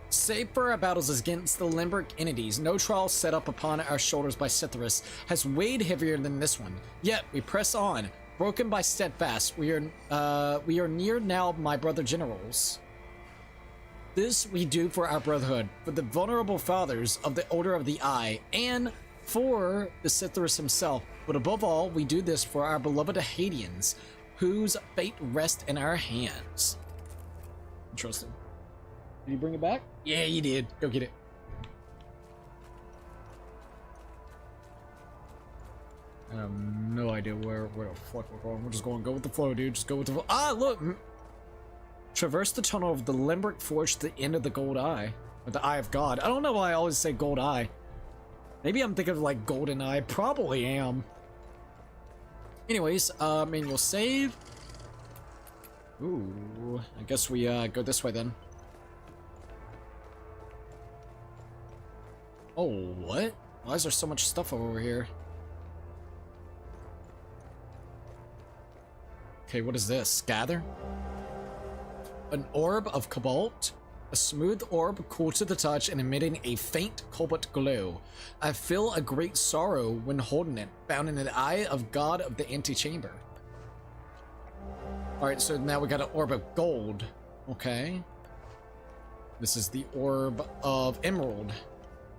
Save for our battles against the Limbric entities, no trial set up upon our shoulders by Cythrus has weighed heavier than this one. Yet we press on, broken by steadfast. We are near now, my brother generals. This we do for our brotherhood, for the vulnerable fathers of the Order of the Eye, and for the Cythrus himself. But above all, we do this for our beloved Ahadians, whose fate rests in our hands. Interesting. Did you bring it back? Yeah, you did. Go get it. I have no idea where the fuck we're going. We're just going to go with the flow, dude. Just go with the flow. Ah, look! Traverse the tunnel of the Limbric Forge to the end of the Gold Eye. Or the Eye of God. I don't know why I always say Gold Eye. Maybe I'm thinking of like Golden Eye. Probably am. Anyways, manual save. Ooh, I guess we go this way then. Oh, what? Why is there so much stuff over here? Okay, what is this? Gather? An orb of cobalt? A smooth orb, cool to the touch and emitting a faint cobalt glow. I feel a great sorrow when holding it, found in the eye of God of the antechamber. Alright, so now we got an orb of gold. Okay. This is the orb of emerald.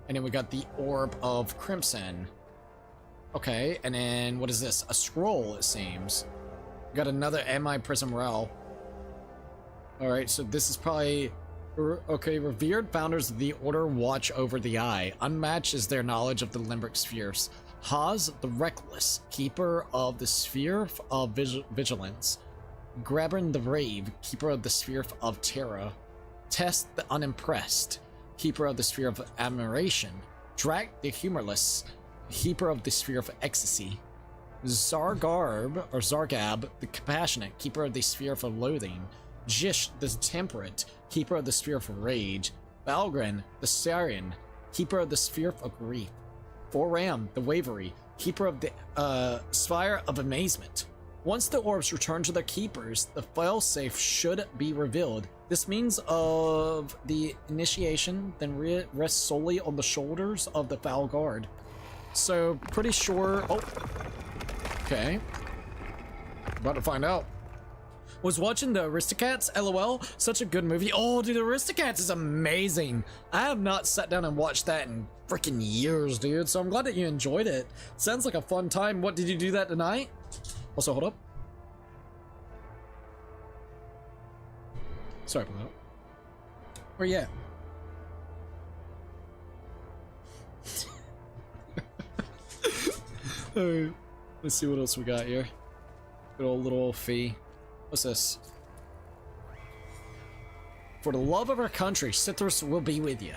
And then we got the orb of crimson. Okay, and then what is this? A scroll, it seems. We got another MI Prism Rel. Alright, so this is probably... Okay, revered founders of the Order watch over the Eye. Unmatched is their knowledge of the Limbric spheres. Haz, the Reckless, keeper of the Sphere of Vigilance. Grabrin the Brave, keeper of the Sphere of Terror. Test the Unimpressed, keeper of the Sphere of Admiration. Drak the Humorless, keeper of the Sphere of Ecstasy. Zargab, the Compassionate, keeper of the Sphere of Loathing. Jish, the Temperate, keeper of the Sphere of Rage. Balgren, the Sarian, keeper of the Sphere of Grief. Foram, the Wavery, keeper of the Spire of Amazement. Once the orbs return to their keepers, the failsafe should be revealed. This means of the initiation then rests solely on the shoulders of the Foul Guard. So, pretty sure... Oh. Okay. About to find out. Was watching the Aristocats, LOL. Such a good movie. Oh, dude, Aristocats is amazing. I have not sat down and watched that in freaking years, dude. So I'm glad that you enjoyed it. Sounds like a fun time. What, did you do that tonight? Also, hold up. Sorry about that. Where you at? Alright, let's see what else we got here. Good old little fee. What's this? For the love of our country, Citrus will be with you.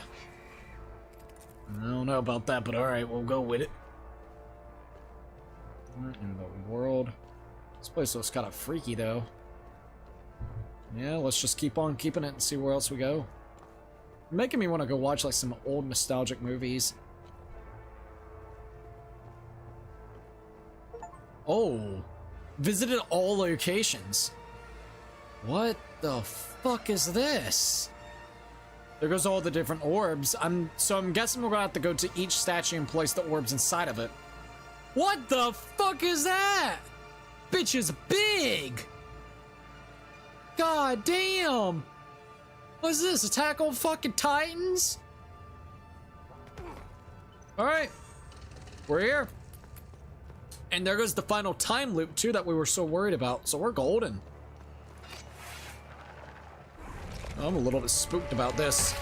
I don't know about that, but alright, we'll go with it. What in the world? This place looks kind of freaky, though. Yeah, let's just keep on keeping it and see where else we go. Making me want to go watch, like, some old nostalgic movies. Oh. Visited all locations. What the fuck is this? There goes all the different orbs. So I'm guessing we're gonna have to go to each statue and place the orbs inside of it. What the fuck is that? Bitch is big! God damn! What is this? Attack on fucking Titans? Alright. We're here. And there goes the final time loop, too, that we were so worried about. So we're golden. I'm a little bit spooked about this.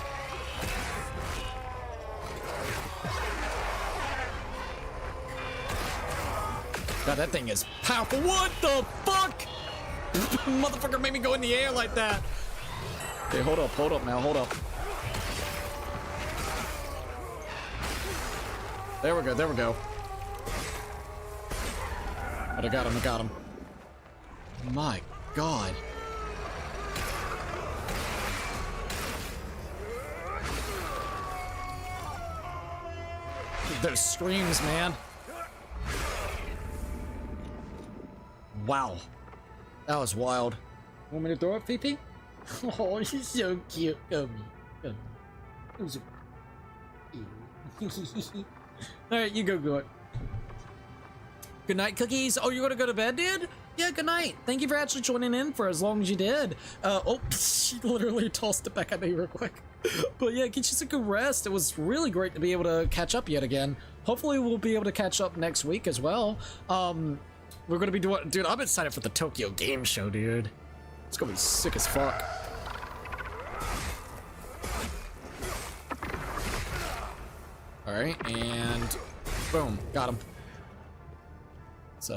God, that thing is powerful. What the fuck? Motherfucker made me go in the air like that. Okay, hold up now, hold up. There we go, there we go. But I got him. My God. Those screams, man. Wow. That was wild. Want me to throw it, Fifi? Oh, she's so cute. Come here. Alright, you go. Good night, Cookies. Oh, you're gonna go to bed, dude? Yeah, good night. Thank you for actually joining in for as long as you did. Oh, she literally tossed it back at me real quick. But yeah, get you some good rest. It was really great to be able to catch up yet again. Hopefully we'll be able to catch up next week as well. We're gonna be doing, dude, I'm excited for the Tokyo Game Show, dude. It's gonna be sick as fuck. Alright, and boom, got him. It's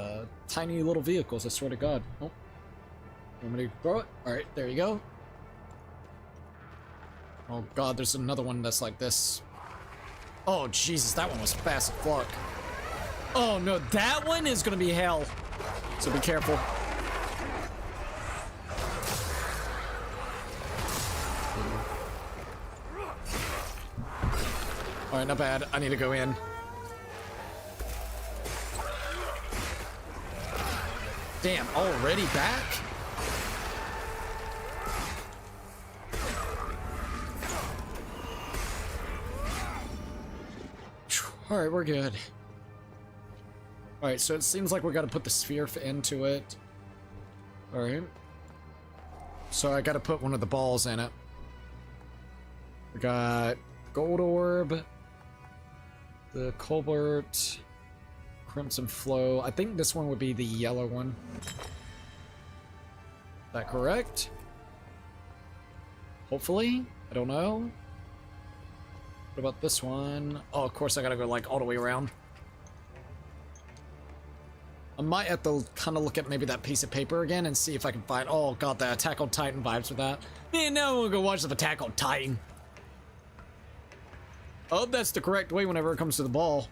tiny little vehicles, I swear to God. Oh, you want me to throw it? Alright, there you go. Oh God, there's another one that's like this. Oh Jesus, that one was fast as fuck. Oh no, that one is gonna be hell. So be careful. Alright, not bad. I need to go in. Damn, already back? Alright, we're good. Alright, so it seems like we gotta put the sphere into it. Alright. So I gotta put one of the balls in it. We got Gold Orb, the Colbert, Crimson Flow. I think this one would be the yellow one. Is that correct? Hopefully? I don't know. What about this one? Oh, of course I gotta go like all the way around. I might have to kind of look at maybe that piece of paper again and see if I can find... Oh God, the Attack on Titan vibes with that. Man, now we'll go watch the Attack on Titan. Oh, that's the correct way whenever it comes to the ball.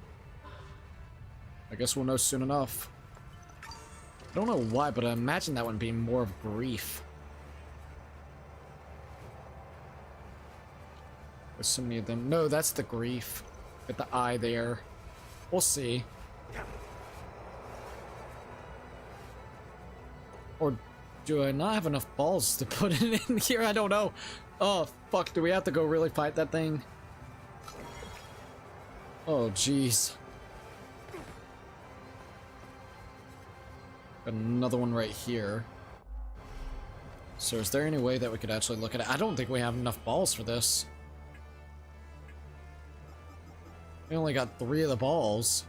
I guess we'll know soon enough. I don't know why, but I imagine that one being more of grief. There's so many of them. No, that's the grief. Get the eye there. We'll see. Or do I not have enough balls to put it in here? I don't know. Oh, fuck. Do we have to go really fight that thing? Oh, jeez. Got another one right here. So is there any way that we could actually look at it? I don't think we have enough balls for this. We only got 3 of the balls.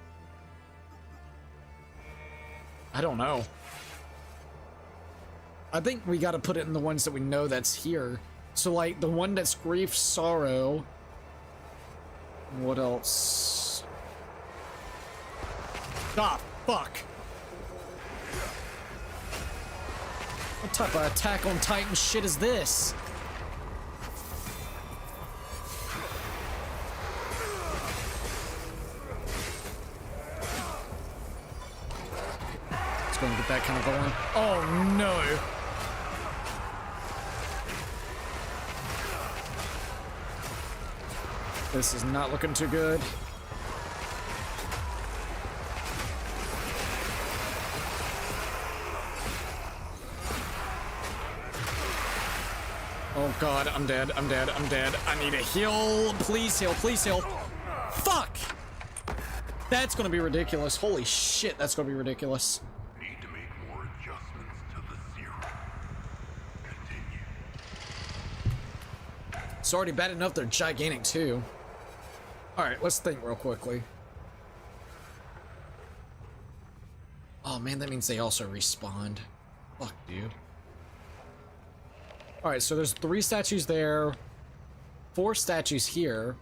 I don't know. I think we gotta put it in the ones that we know that's here. So like the one that's grief, sorrow. What else? Ah, fuck. What type of Attack on Titan shit is this? Let's go and get that kind of going. Oh no! This is not looking too good. Oh god, I'm dead, I'm dead, I'm dead. I need a heal. Please heal, please heal. Fuck! That's gonna be ridiculous. Holy shit, that's gonna be ridiculous. Need to make more adjustments to the serum. Continue. It's already bad enough they're gigantic too. Alright, let's think real quickly. Oh man, that means they also respawned. Fuck, dude. Alright, so there's 3 statues there. 4 statues here.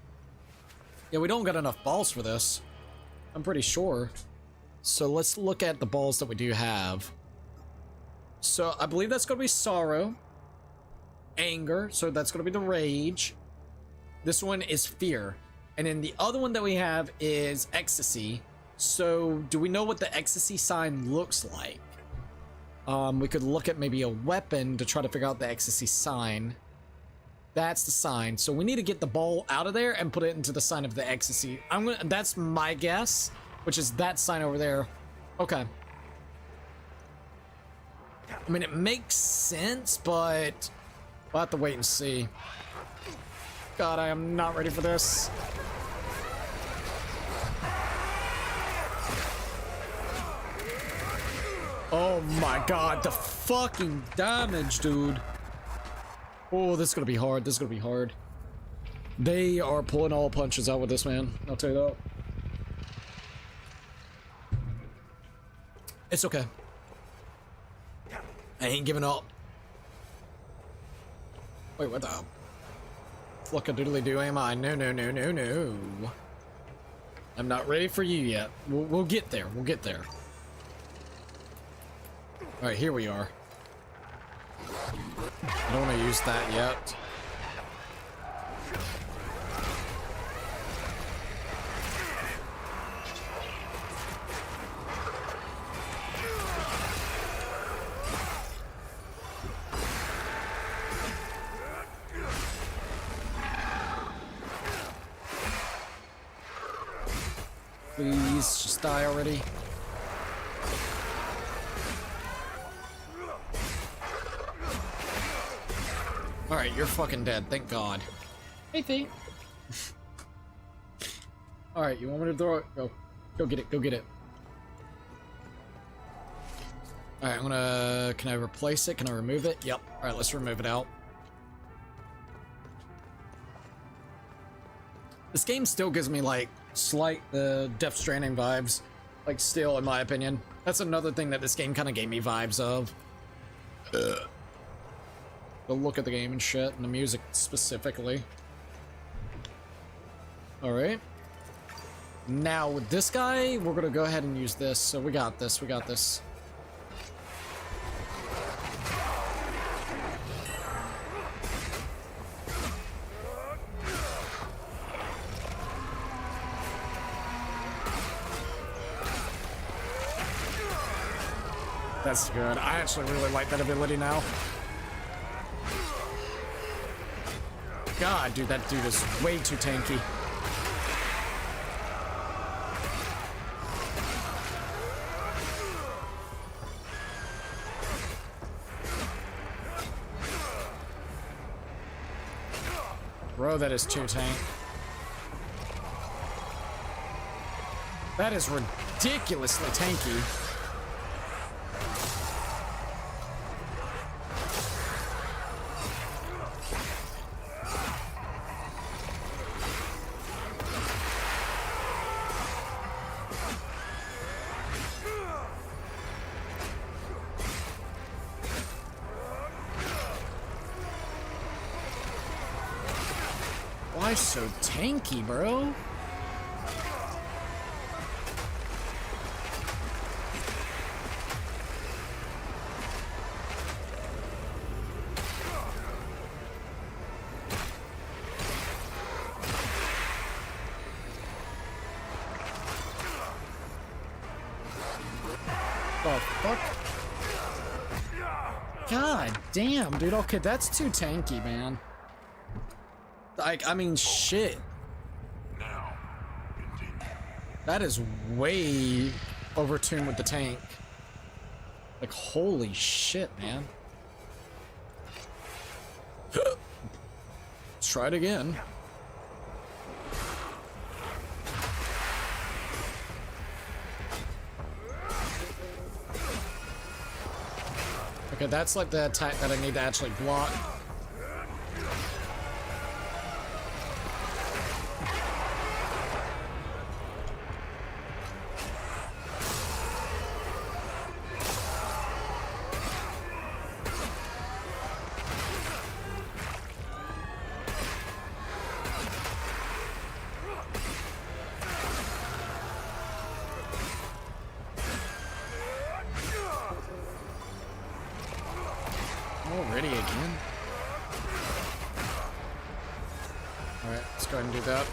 Yeah, we don't got enough balls for this. I'm pretty sure. So let's look at the balls that we do have. So I believe that's going to be sorrow. Anger, so that's going to be the rage. This one is fear. And then the other one that we have is ecstasy. So do we know what the ecstasy sign looks like? We could look at maybe a weapon to try to figure out the ecstasy sign. That's the sign. So we need to get the ball out of there and put it into the sign of the ecstasy. That's my guess, which is that sign over there. Okay. I mean, it makes sense, but we'll have to wait and see. God, I am not ready for this. Oh my god, the fucking damage, dude. Oh, this is gonna be hard. This is gonna be hard. They are pulling all punches out with this, man. I'll tell you that. It's okay. I ain't giving up. Wait, what the? Fluckadoodly-doo am I? No, no, no, no, no. I'm not ready for you yet. We'll get there. We'll get there. Alright, here we are. I don't want to use that yet. Please, just die already. Alright, you're fucking dead, thank God. Hey, Fee. Alright, you want me to throw it? Go. Go get it, go get it. Alright, I'm gonna... Can I replace it? Can I remove it? Yep. Alright, let's remove it out. This game still gives me, like, slight Death Stranding vibes. Like, still, in my opinion. That's another thing that this game kind of gave me vibes of. The look at the game and shit, and the music specifically. Alright. Now, with this guy, we're gonna go ahead and use this. So we got this, we got this. That's good. I actually really like that ability now. God, dude, that dude is way too tanky. Bro, that is too tank. That is ridiculously tanky. Why so tanky, bro? The fuck? God damn, dude. Okay, that's too tanky, man. Like, I mean, shit. Now, continue. That is way overtuned with the tank. Like, holy shit, man. Let's try it again. Okay, that's like the attack that I need to actually block. Already again? Alright, let's go ahead and do that.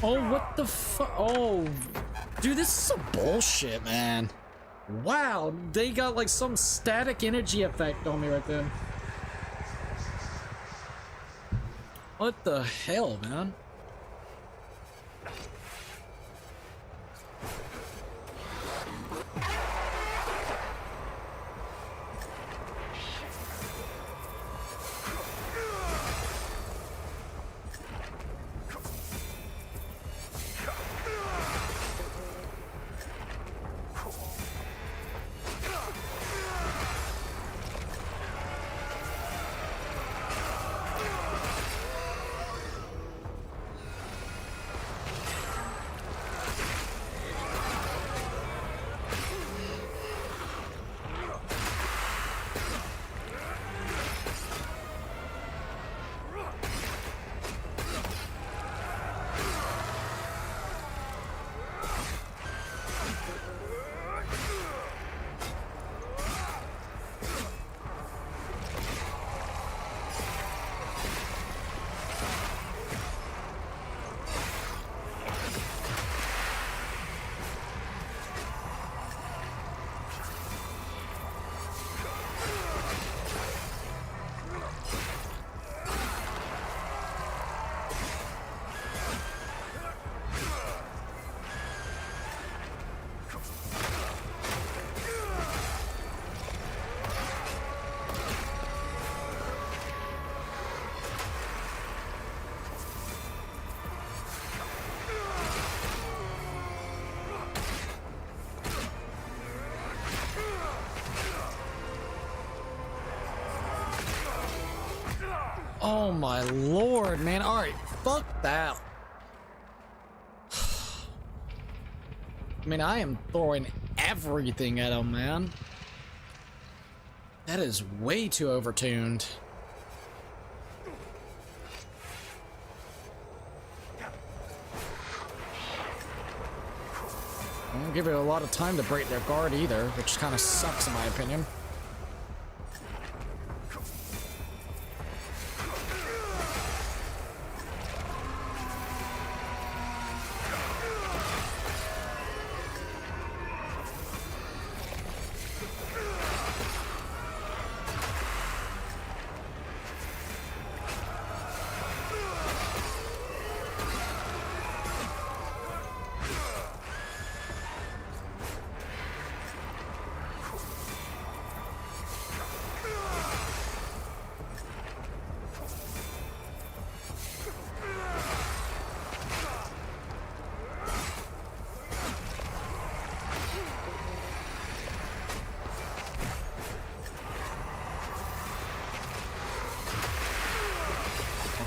Oh, what the fuck? Oh, dude, this is some bullshit, man. Wow, they got like some static energy effect on me right then. What the hell, man? Oh my lord, man. Alright, fuck that. I mean, I am throwing everything at him, man. That is way too overtuned. don't give it a lot of time to break their guard either, which kind of sucks in my opinion.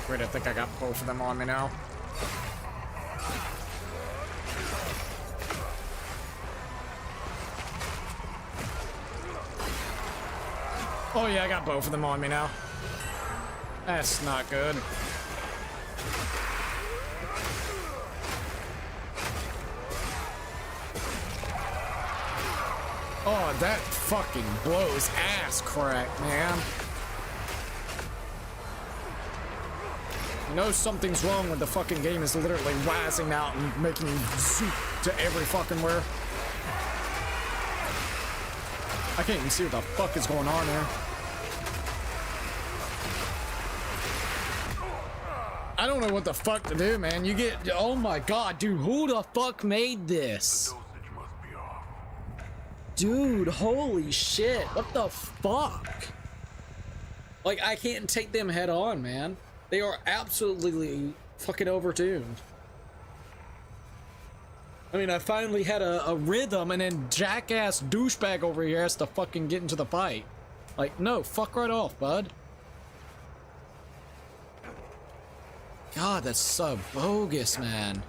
Wait, I think I got both of them on me now. Oh yeah, I got both of them on me now. That's not good. Oh, that fucking blows ass crack, man. You know something's wrong when the fucking game is literally wazzing out and making you zoop to every fucking where. I can't even see what the fuck is going on there. I don't know what the fuck to do, man. You get, oh my god, dude, who the fuck made this? Dosage must be off. Dude, holy shit, what the fuck? Like, I can't take them head on, man. They are absolutely fucking overtuned. I mean, I finally had a rhythm, and then jackass douchebag over here has to fucking get into the fight. Like, no, fuck right off, bud. God, that's so bogus, man.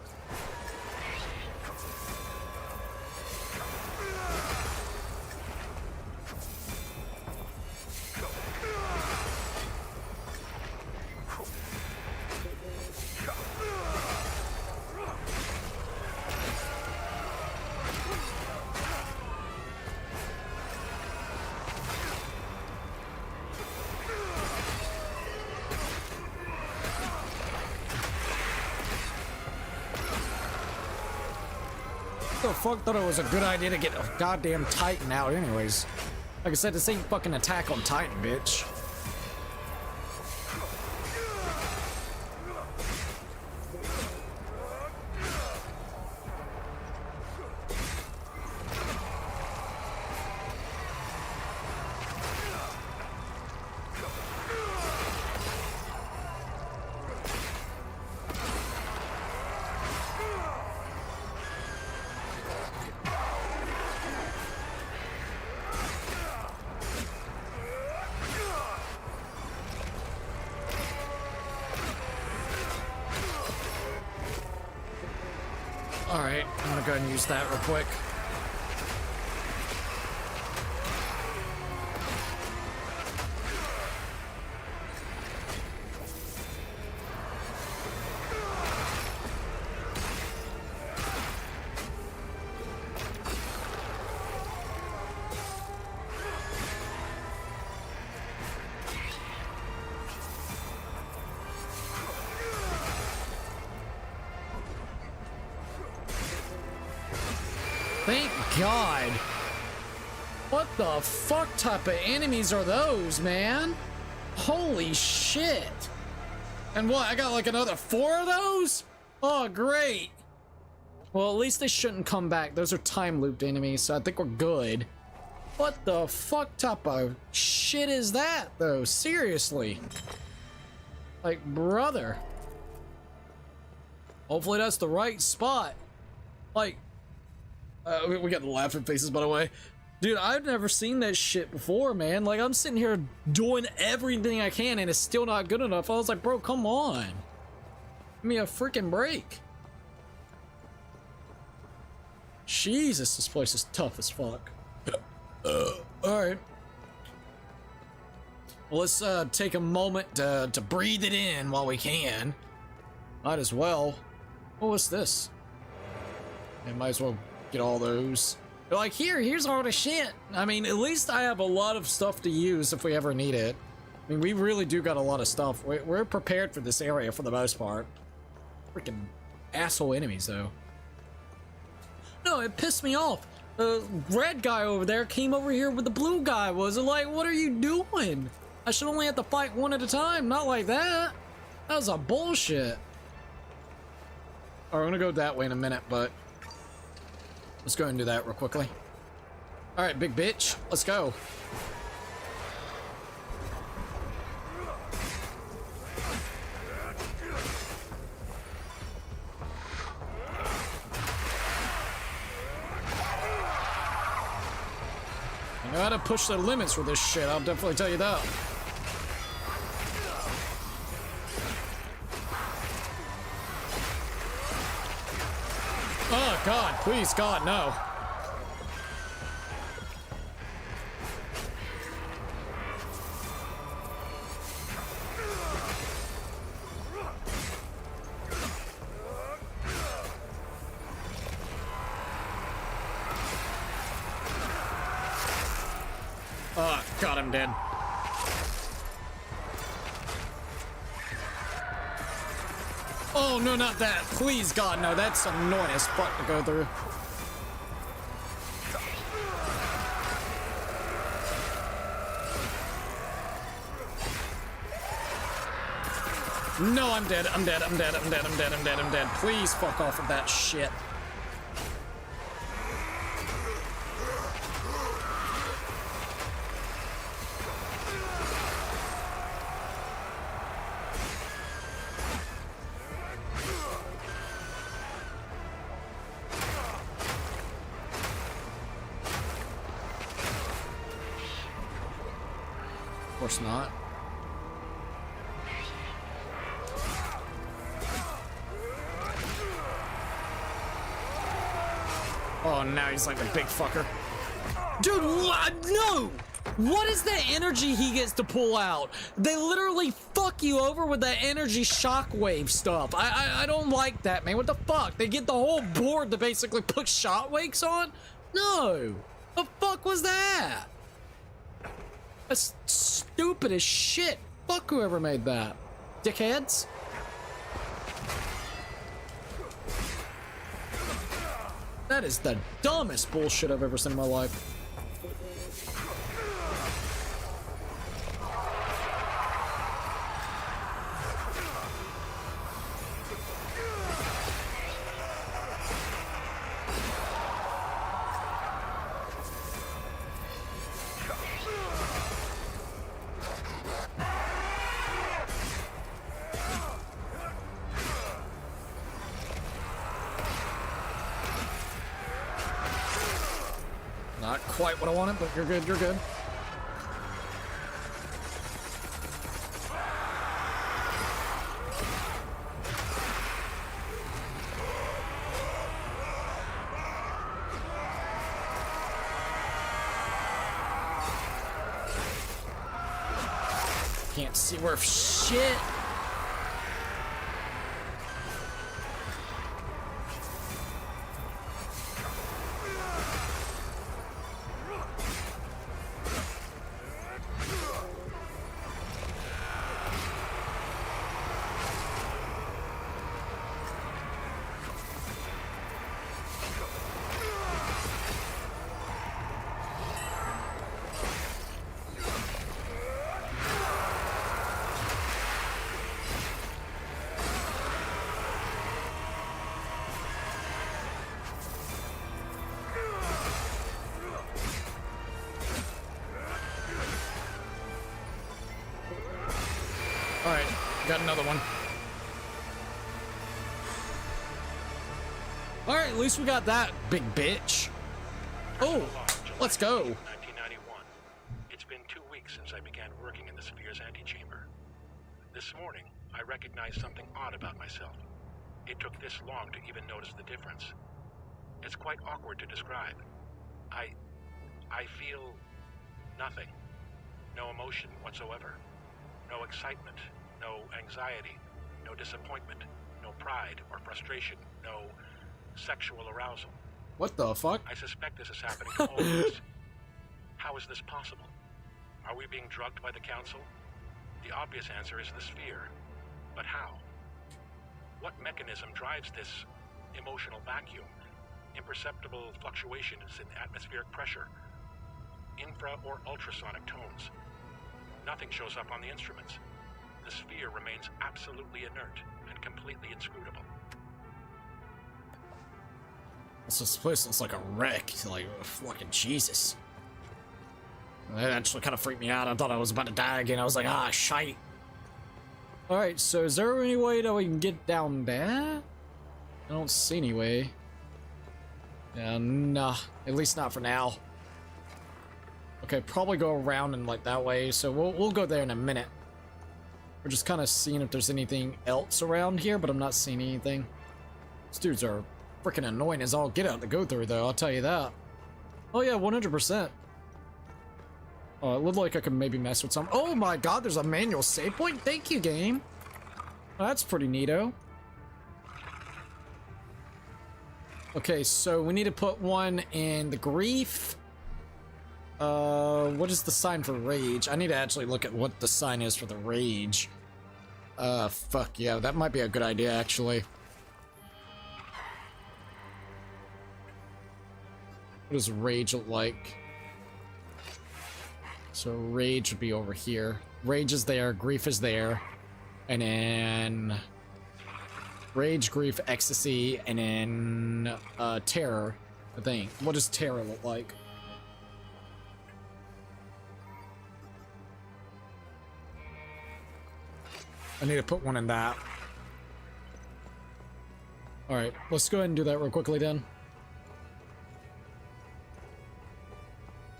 The fuck thought it was a good idea to get a goddamn Titan out anyways. Like I said, this ain't fucking Attack on Titan, bitch. Alright, I'm gonna go ahead and use that real quick. Thank God. What the fuck type of enemies are those, man? Holy shit. And what, I got like another 4 of those? Oh, great. Well, at least they shouldn't come back. Those are time looped enemies, so I think we're good. What the fuck type of shit is that, though? Seriously. Like, brother. Hopefully that's the right spot. Like, we got the laughing faces, by the way. Dude, I've never seen that shit before, man. Like, I'm sitting here doing everything I can, and it's still not good enough. I was like, bro, come on. Give me a freaking break. Jesus, this place is tough as fuck. Alright. Well, let's take a moment to breathe it in while we can. Might as well. Oh, what's this? I might as well Get all those. Like, here's all the shit. I mean, at least I have a lot of stuff to use if we ever need it. I mean, we really do got a lot of stuff. We're prepared for this area for the most part. Freaking asshole enemies, though. No, it pissed me off. The red guy over there came over here with the blue guy. Was it like, what are you doing? I should only have to fight one at a time, not like that. That was a bullshit. Alright, I'm gonna go that way in a minute, but let's go and do that real quickly. Alright, big bitch, let's go. I know how to push the limits with this shit, I'll definitely tell you that. Oh God, please God, no. Oh God, I'm dead. Oh, no, not that. Please, God, no. That's annoying as fuck to go through. No, I'm dead. I'm dead. I'm dead. I'm dead. I'm dead. I'm dead. I'm dead. Please fuck off with that shit. Of course not. Oh, now he's like a big fucker. Dude, what? No! What is the energy he gets to pull out? They literally fuck you over with that energy shockwave stuff. I don't like that, man. What the fuck? They get the whole board to basically put shockwaves on? No! The fuck was that? That's stupid as shit. Fuck whoever made that. Dickheads. That is the dumbest bullshit I've ever seen in my life. Not quite what I wanted, but you're good, you're good. Can't see worth shit. Alright, got another one. Alright, at least we got that, big bitch. Oh, let's go. 1991. It's been 2 weeks since I began working in the Sphere's antechamber. This morning, I recognized something odd about myself. It took this long to even notice the difference. It's quite awkward to describe. I feel nothing. No emotion whatsoever. No excitement, no anxiety, no disappointment, no pride or frustration, no sexual arousal. What the fuck? I suspect this is happening to all of us. How is this possible? Are we being drugged by the Council? The obvious answer is the sphere. But how? What mechanism drives this emotional vacuum? Imperceptible fluctuations in atmospheric pressure? Infra or ultrasonic tones? Nothing shows up on the instruments. The sphere remains absolutely inert and completely inscrutable. This place looks like a wreck. Like, fucking Jesus. That actually kind of freaked me out. I thought I was about to die again. I was like, ah, shite. Alright, so is there any way that we can get down there? I don't see any way. Yeah, nah. At least not for now. Okay, probably go around and like that way. So we'll go there in a minute. We're just kind of seeing if there's anything else around here, but I'm not seeing anything. These dudes are freaking annoying as all get out to go through, though. I'll tell you that. Oh yeah, 100%. Oh, it looked like I could maybe mess with some. Oh my god, there's a manual save point? Thank you, game. Oh, that's pretty neato. Okay, so we need to put one in the grief. What is the sign for rage? I need to actually look at what the sign is for the rage. Fuck yeah, that might be a good idea, actually. What does rage look like? So rage would be over here. Rage is there, grief is there, and then rage, grief, ecstasy, and then terror, I think. What does terror look like? I need to put one in that. Alright, let's go ahead and do that real quickly then.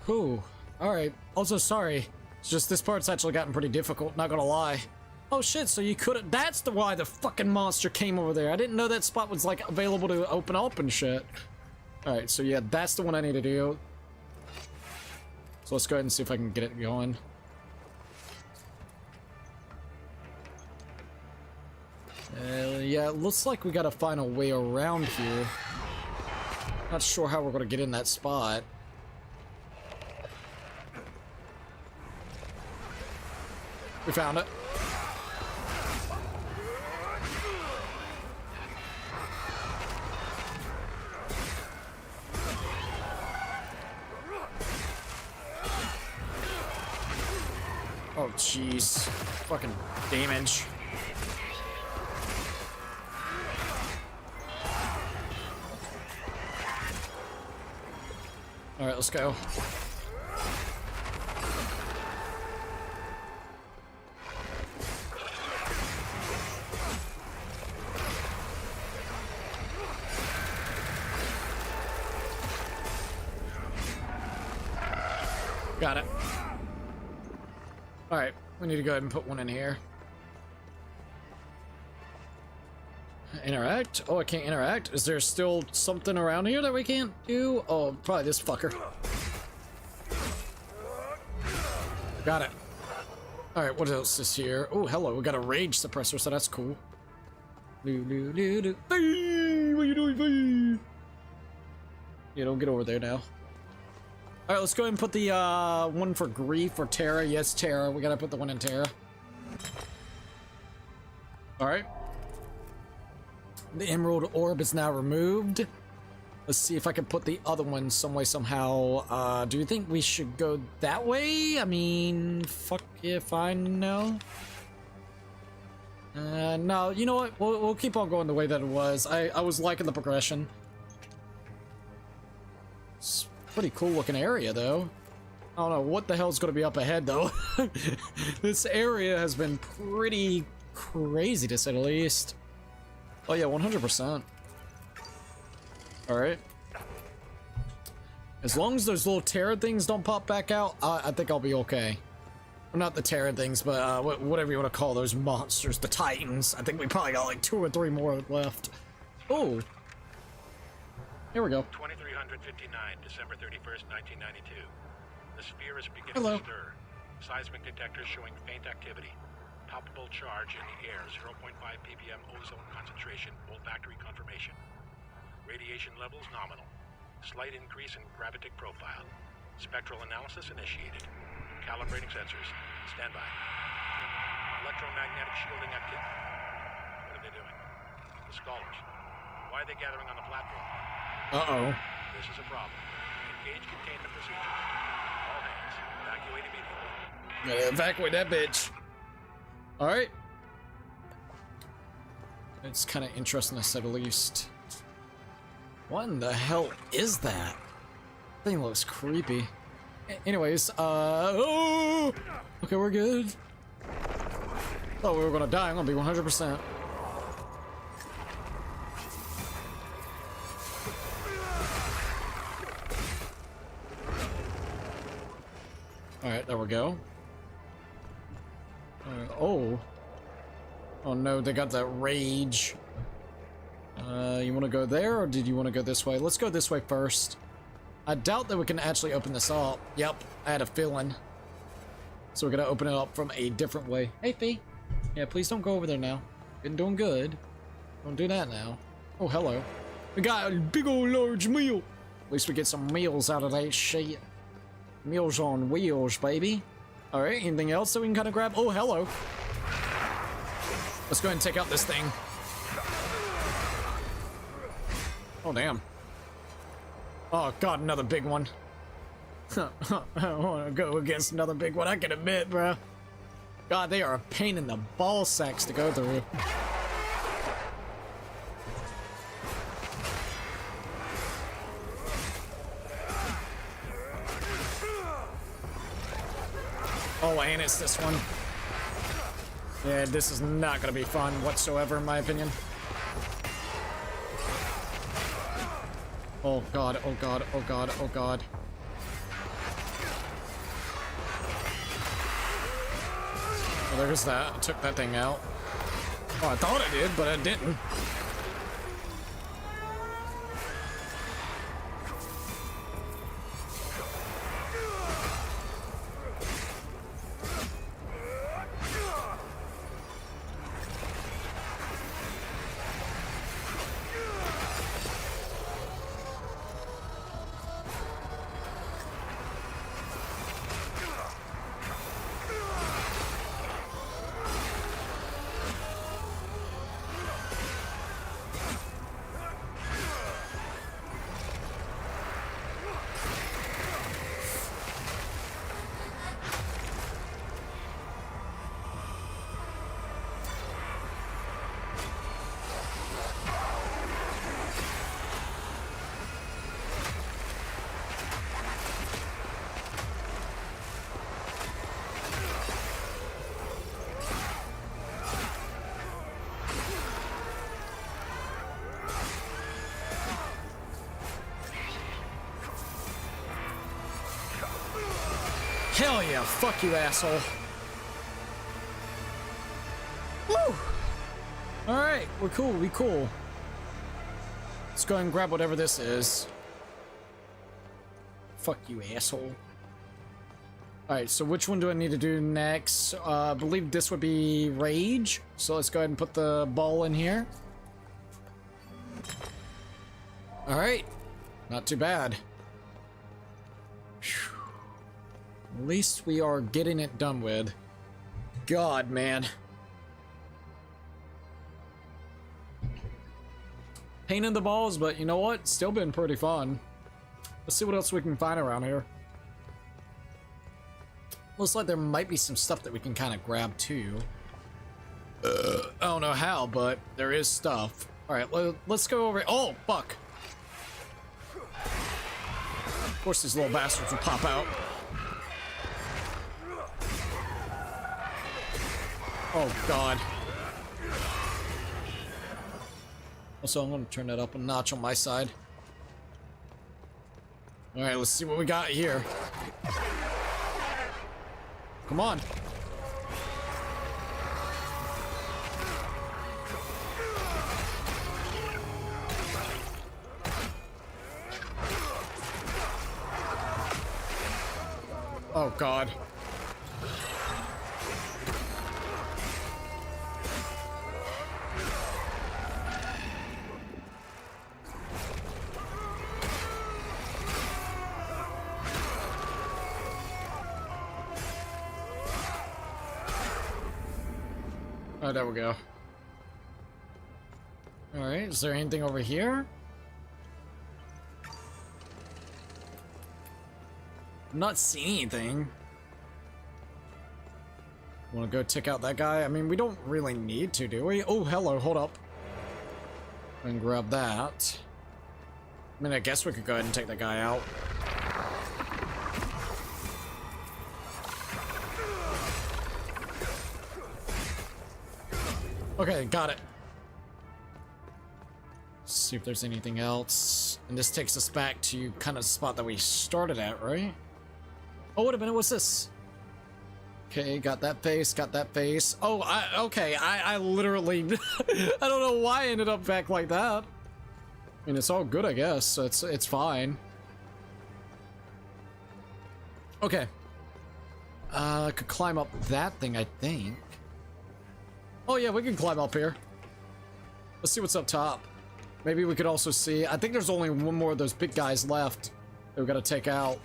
Whew. Alright, also sorry. It's just this part's actually gotten pretty difficult, not gonna lie. Oh shit, so you could've— that's why the fucking monster came over there. I didn't know that spot was like available to open up and shit. Alright, so yeah, that's the one I need to do. So let's go ahead and see if I can get it going. Yeah, it looks like we gotta find a way around here. Not sure how we're gonna get in that spot. We found it. Oh, jeez. Fucking damage. Alright, let's go. Got it. Alright, we need to go ahead and put one in here. Interact? Oh, I can't interact? Is there still something around here that we can't do? Oh, probably this fucker. Got it. Alright, what else is here? Oh, hello, we got a rage suppressor, so that's cool. What are you doing? Yeah, don't get over there now. Alright, let's go ahead and put the one for grief or terror. Yes, terror. We gotta put the one in terror. Alright. The emerald orb is now removed. Let's see if I can put the other one some way, somehow. Do you think we should go that way? I mean, fuck if I know. No, you know what? We'll keep on going the way that it was. I was liking the progression. It's a pretty cool looking area, though. I don't know what the hell's gonna be up ahead, though. This area has been pretty crazy, to say the least. Oh yeah, 100%. Alright. As long as those little terror things don't pop back out, I think I'll be okay. Well, not the terror things, but whatever you want to call those monsters, the titans. I think we probably got like 2 or 3 more left. Oh. Here we go. 2359, December 31st, 1992. The sphere is beginning Hello. to stir. Seismic detectors showing faint activity. Palpable charge in the air, 0.5 ppm ozone concentration, olfactory confirmation. Radiation levels nominal. Slight increase in gravitic profile. Spectral analysis initiated. Calibrating sensors. Stand by. Electromagnetic shielding activity. What are they doing? The scholars. Why are they gathering on the platform? Uh-oh. This is a problem. Engage containment procedure. All hands. Evacuate immediately. Gotta evacuate that bitch. Alright. It's kind of interesting to say the least. What in the hell is that? Thing looks creepy. Anyways, oh! Okay, we're good. Thought we were gonna die. I'm gonna be 100%. Alright, there we go. Oh. Oh no, they got that rage. You want to go there, or did you want to go this way? Let's go this way first. I doubt that we can actually open this up. Yep, I had a feeling. So we're gonna open it up from a different way. Hey, Fee. Yeah, please don't go over there now. Been doing good. Don't do that now. Oh, hello. We got a big old large meal. At least we get some meals out of that shit. Meals on wheels, baby. Alright, anything else that we can kind of grab? Oh, hello. Let's go ahead and take out this thing. Oh, damn. Oh, God, another big one. I don't want to go against another big one, I can admit, bro. God, they are a pain in the ball sacks to go through. Oh, and it's this one. Yeah, this is not gonna be fun whatsoever, in my opinion. Oh god, oh god, oh god, oh god. Oh, there's that. I took that thing out. Oh, I thought I did, but I didn't. Hell yeah, fuck you, asshole. Woo! Alright, we're cool, we cool. Let's go ahead and grab whatever this is. Fuck you, asshole. Alright, so which one do I need to do next? I believe this would be Rage. So let's go ahead and put the ball in here. Alright, not too bad. Whew. At least we are getting it done with. God, man. Pain in the balls, but you know what? Still been pretty fun. Let's see what else we can find around here. Looks like there might be some stuff that we can kind of grab too. I don't know how, but there is stuff. Alright, let's go over. Oh, fuck. Of course, these little bastards will pop out. Oh, God. Also, I'm going to turn that up a notch on my side. Alright, let's see what we got here. Come on. Oh, God. Oh, there we go. Alright, is there anything over here? I'm not seeing anything. Wanna go check out that guy? I mean, we don't really need to, do we? Oh, hello, hold up. And grab that. I mean, I guess we could go ahead and take that guy out. Okay, got it. Let's see if there's anything else. And this takes us back to kind of the spot that we started at, right? Oh, wait a minute, what's this? Okay, got that face, got that face. Oh, I literally, I don't know why I ended up back like that. I mean, it's all good, I guess. It's fine. Okay. I could climb up that thing, I think. Oh yeah, we can climb up here. Let's see what's up top. Maybe we could also see, I think there's only one more of those big guys left that we gotta take out.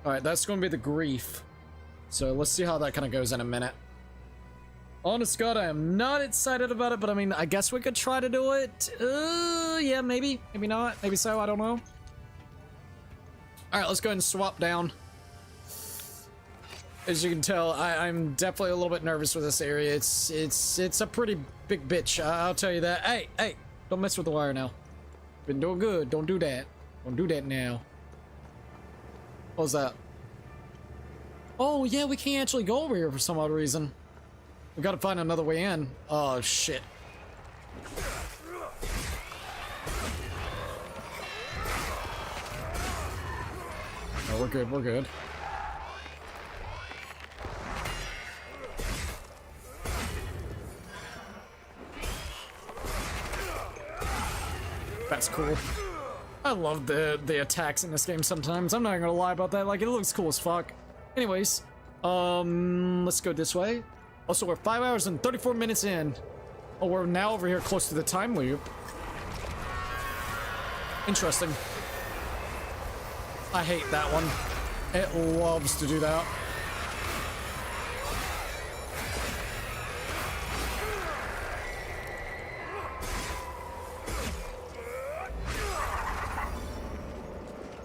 Alright, that's gonna be the grief. So let's see how that kind of goes in a minute. Honest God, I am not excited about it, but I mean, I guess we could try to do it. Yeah, maybe. Maybe not. Maybe so, I don't know. Alright, let's go ahead and swap down. As you can tell, I'm definitely a little bit nervous with this area. It's a pretty big bitch, I'll tell you that. Hey, don't mess with the wire now. Been doing good, don't do that. Don't do that now. What was that? Oh, yeah, we can't actually go over here for some odd reason. We gotta find another way in. Oh, shit. Oh, we're good, we're good. That's cool. I love the attacks in this game sometimes. I'm not gonna lie about that. Like, it looks cool as fuck. Anyways, let's go this way. Also, we're 5 hours and 34 minutes in. Oh, we're now over here close to the time loop. Interesting. I hate that one. It loves to do that.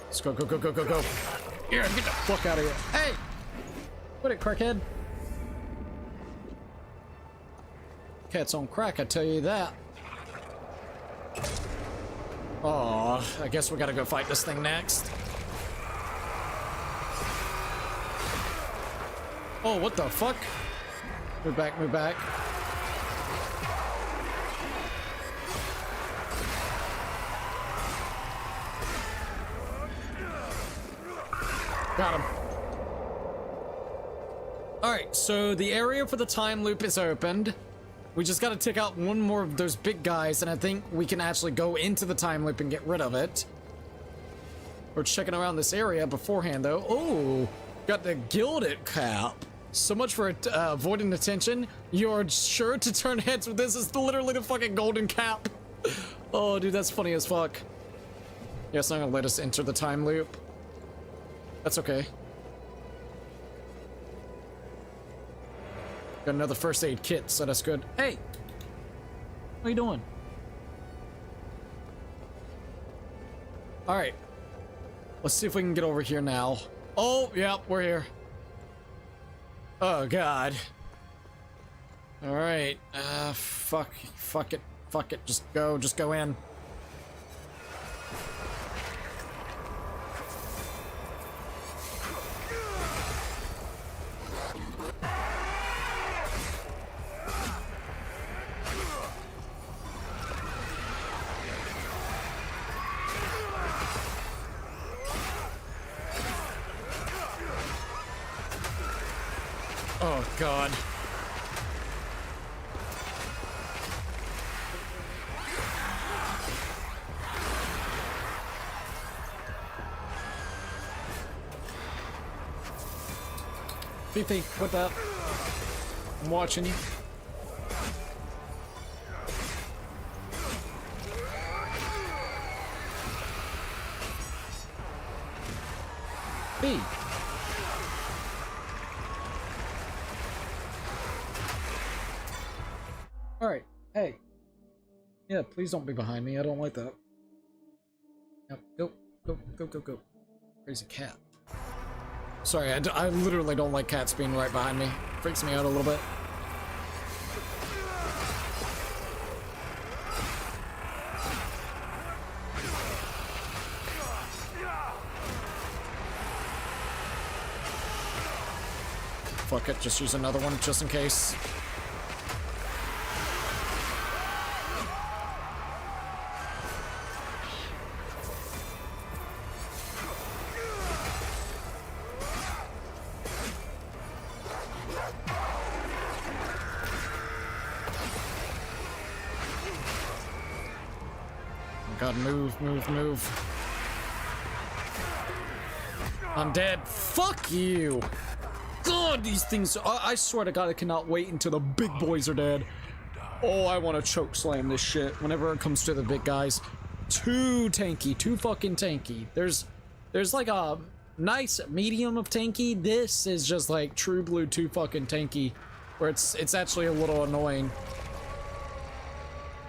Let's go, go, go, go, go, go. Here, get the fuck out of here. Hey! Quit it, crackhead. Cat's on crack, I tell you that. Oh, I guess we gotta go fight this thing next. Oh, what the fuck? Move back, move back. Got him. Alright, so the area for the time loop is opened. We just gotta take out one more of those big guys, and I think we can actually go into the time loop and get rid of it. We're checking around this area beforehand, though. Oh, got the gilded cap. So much for avoiding attention. You're sure to turn heads with this. It's literally the fucking golden cap. Oh, dude, that's funny as fuck. Yeah, it's not gonna let us enter the time loop. That's okay. Got another first aid kit, so that's good. Hey! What are you doing? Alright. Let's see if we can get over here now. Oh, yeah, we're here. Oh, God. Alright. Fuck it. Fuck it. Just go in. Oh, God. Fifi, what up? I'm watching you. B. Alright, hey. Yeah, please don't be behind me. I don't like that. Yep, go, go, go, go, go. Crazy cat. Sorry, I literally don't like cats being right behind me. Freaks me out a little bit. Fuck it, just use another one just in case. God, move, move, move. I'm dead. Fuck you. God, these things, I swear to God, I cannot wait until the big boys are dead. Oh, I want to choke slam this shit whenever it comes to the big guys. Too tanky, too fucking tanky. There's like a nice medium of tanky. This is just like true blue too fucking tanky, where it's actually a little annoying.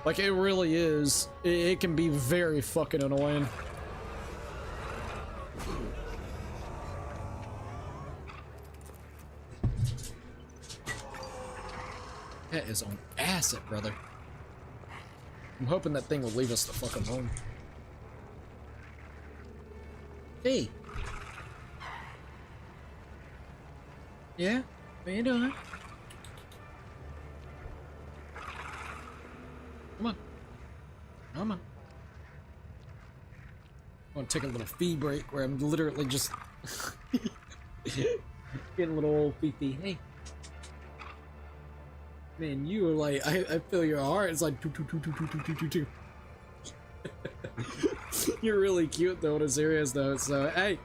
Like, it really is. It can be very fucking annoying. That is on acid, brother. I'm hoping that thing will leave us the fuck alone. Hey. Yeah? What you doing? Come on. Come on. I want to take a little fee break where I'm literally just getting a little old fee. Hey. Man, you are like, I feel your heart. It's like, do. You're really cute though, in a serious though, so, hey.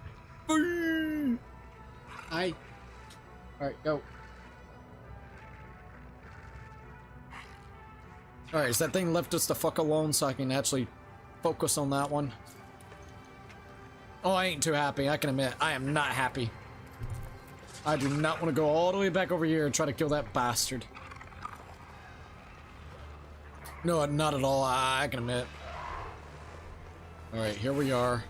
Hi. Alright, go. Alright, is that thing left us the fuck alone so I can actually focus on that one? Oh, I ain't too happy, I can admit. I am not happy. I do not want to go all the way back over here and try to kill that bastard. No, not at all, I can admit. Alright, here we are.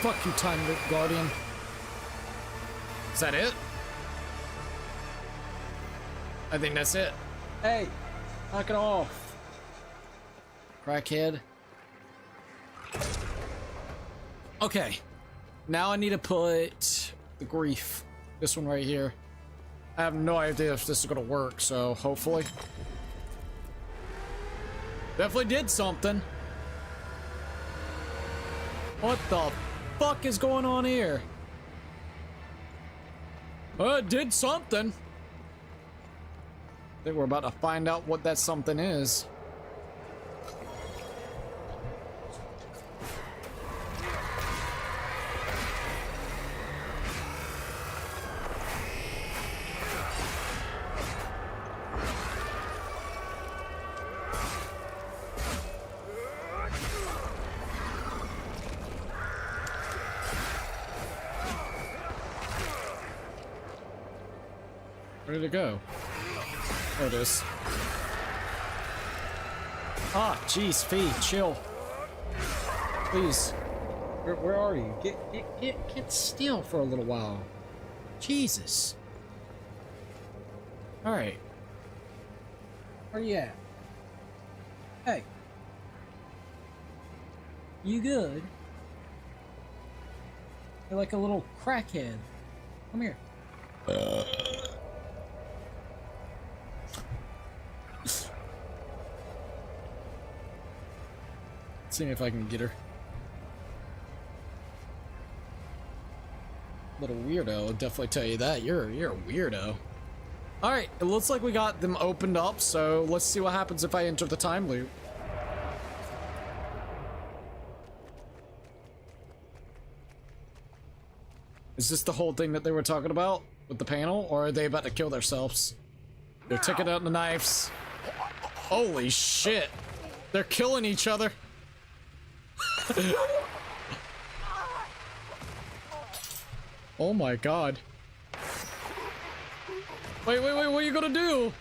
Fuck you, Time Loop Guardian. Is that it? I think that's it. Hey, knock it off. Crackhead. Okay. Now I need to put the grief. This one right here. I have no idea if this is gonna work, so hopefully. Definitely did something. What the fuck is going on here? It did something. I think we're about to find out what that something is. Where did it go? There it is. Ah, jeez, Fee, chill. Please. Where are you? Get still for a little while. Jesus. Alright. Where you at? Hey. You good? You're like a little crackhead. Come here. See if I can get her. Little weirdo, I'll definitely tell you that. You're a weirdo. Alright, it looks like we got them opened up, so let's see what happens if I enter the time loop. Is this the whole thing that they were talking about with the panel, or are they about to kill themselves? They're taking out the knives. Holy shit. They're killing each other. Oh my god. Wait, what are you gonna do?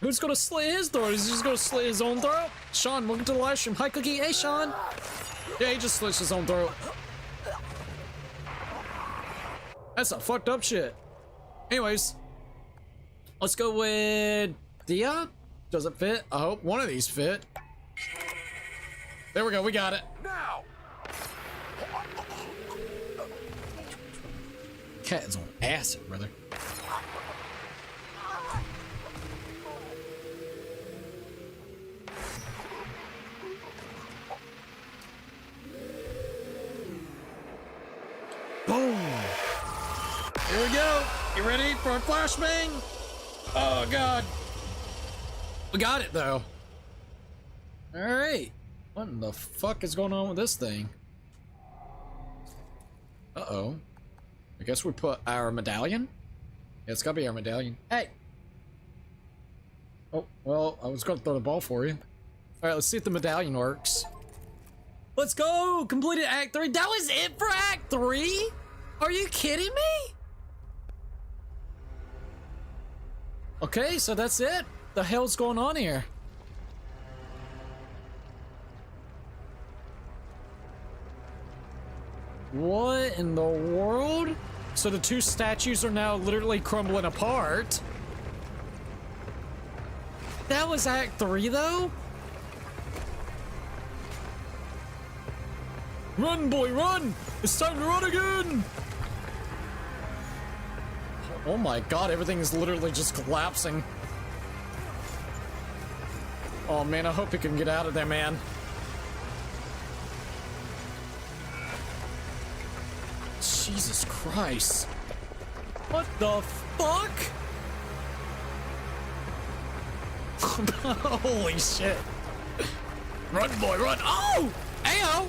Who's gonna slit his throat? Is he just gonna slit his own throat? Sean, welcome to the live stream. Hi, Cookie. Hey, Sean. Yeah, he just slits his own throat. That's some fucked up shit. Anyways, let's go with Dia. Does it fit? I hope one of these fit. There we go. We got it. Now! Cat is on acid, brother. Boom. Here we go. You ready for a flashbang? Oh, God. We got it, though. All right. What in the fuck is going on with this thing? Uh-oh. I guess we put our medallion? Yeah, it's gotta be our medallion. Hey! Oh, well, I was gonna throw the ball for you. Alright, let's see if the medallion works. Let's go! Completed Act 3. That was it for Act 3? Are you kidding me? Okay, so that's it. The hell's going on here? What in the world? So the two statues are now literally crumbling apart. That was Act 3, though? Run, boy, run! It's time to run again! Oh my god, everything is literally just collapsing. Oh man, I hope he can get out of there, man. Jesus Christ. What the fuck? Holy shit. Run, boy, run. Oh! Ayo!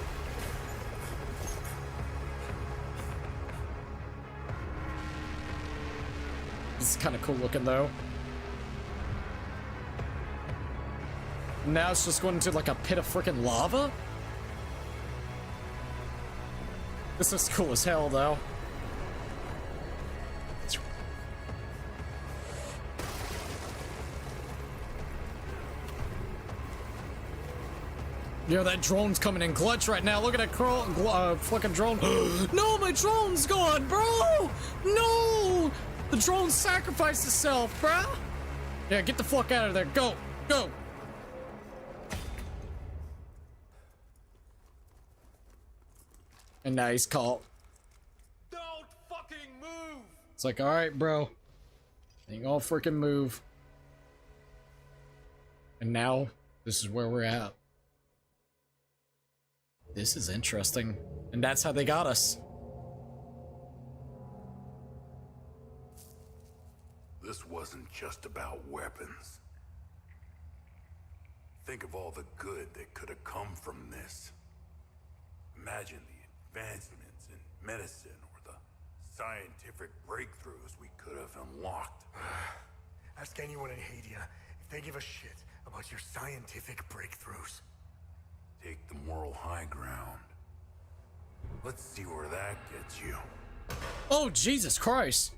This is kind of cool looking, though. Now it's just going into like a pit of freaking lava? This is cool as hell, though. Yo, that drone's coming in clutch right now. Look at that fucking drone. No, my drone's gone, bro! No! The drone sacrificed itself, bro! Yeah, get the fuck out of there. Go! Go! And now he's caught. Don't fucking move! It's like, alright, bro. Ain't gonna freaking move. And now, this is where we're at. This is interesting. And that's how they got us. This wasn't just about weapons. Think of all the good that could have come from this. Imagine the advancements in medicine or the scientific breakthroughs we could have unlocked. Ask anyone in Hadia if they give a shit about your scientific breakthroughs. Take the moral high ground. Let's see where that gets you. Oh, Jesus Christ.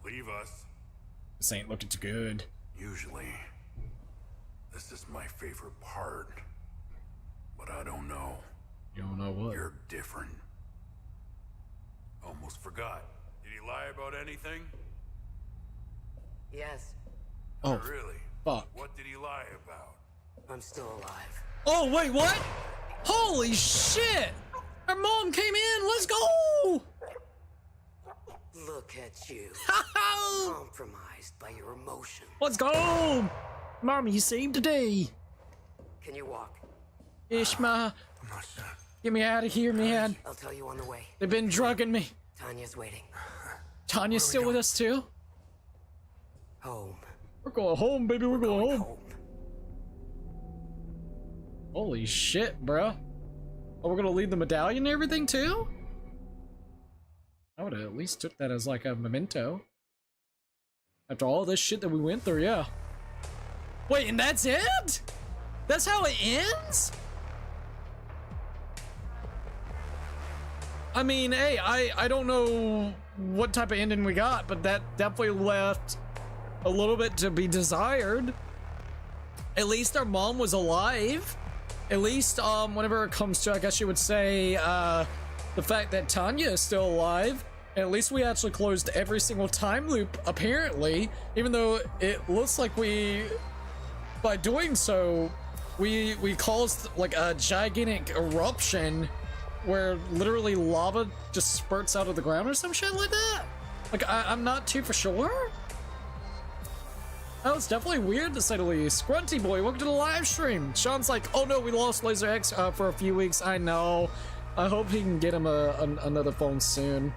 Leave us. This ain't looking too good. Usually, this is my favorite part. But I don't know. You don't know what? You're different. Almost forgot. Did he lie about anything? Yes, Oh, Really? fuck. What did he lie about? I'm still alive. Oh, wait, what? Holy shit! Our mom came in! Let's go! Look at you, compromised by your emotion. Let's go! Mommy saved the day. Can you walk? Ishma, I'm not sure. get me out of here, man. I'll tell you on the way. They've been drugging me. Tanya's waiting. Tanya's still with us, too? Home. We're going home, baby. We're going home. Home. Holy shit, bruh. Oh, we're gonna leave the medallion and everything, too? I would have at least took that as, like, a memento. After all this shit that we went through, yeah. Wait, and that's it? That's how it ends? I mean, hey, I don't know what type of ending we got, but that definitely left a little bit to be desired. At least our mom was alive. At least, whenever it comes to, I guess you would say, the fact that Tanya is still alive. At least we actually closed every single time loop, apparently. Even though it looks like we, by doing so, we caused, like, a gigantic eruption where literally lava just spurts out of the ground or some shit like that. Like, I'm not too for sure. That was definitely weird to say the least. Grunty boy, welcome to the live stream. Sean's like, oh no, we lost Laser X for a few weeks. I know. I hope he can get him another phone soon.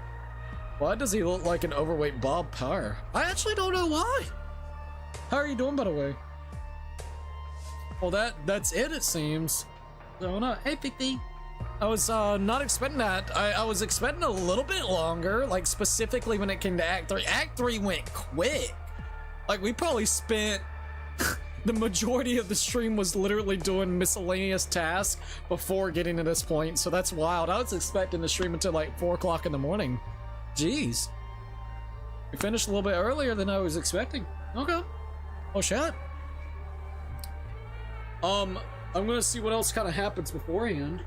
Why does he look like an overweight Bob Power? I actually don't know why. How are you doing, by the way? Well, that's it seems. So, no, hey, Pippy. I was not expecting that. I was expecting a little bit longer, like specifically when it came to Act 3. Act 3 went quick. Like, we probably spent the majority of the stream was literally doing miscellaneous tasks before getting to this point, so that's wild. I was expecting to stream until like 4 o'clock in the morning. Jeez. We finished a little bit earlier than I was expecting. Okay. Oh, shit. I'm gonna see what else kind of happens beforehand.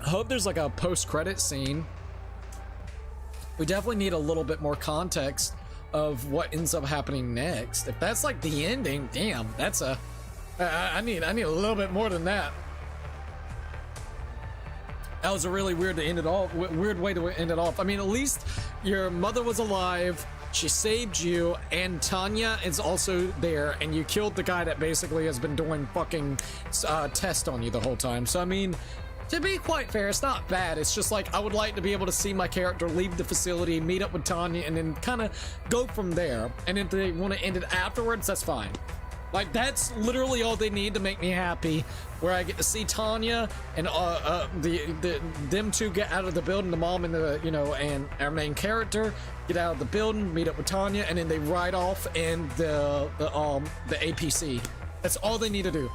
I hope there's like a post-credit scene. We definitely need a little bit more context of what ends up happening next. If that's like the ending, damn, that's a... I need a little bit more than that. That was a really weird to end it off. Weird way to end it off. I mean, at least your mother was alive. She saved you, and Tanya is also there, and you killed the guy that basically has been doing fucking tests on you the whole time. So I mean, to be quite fair, it's not bad. It's just like I would like to be able to see my character leave the facility, meet up with Tanya, and then kind of go from there. And if they want to end it afterwards, that's fine. Like, that's literally all they need to make me happy, where I get to see Tanya and them two get out of the building, the mom and the, you know, and our main character get out of the building, meet up with Tanya, and then they ride off in the APC. That's all they need to do.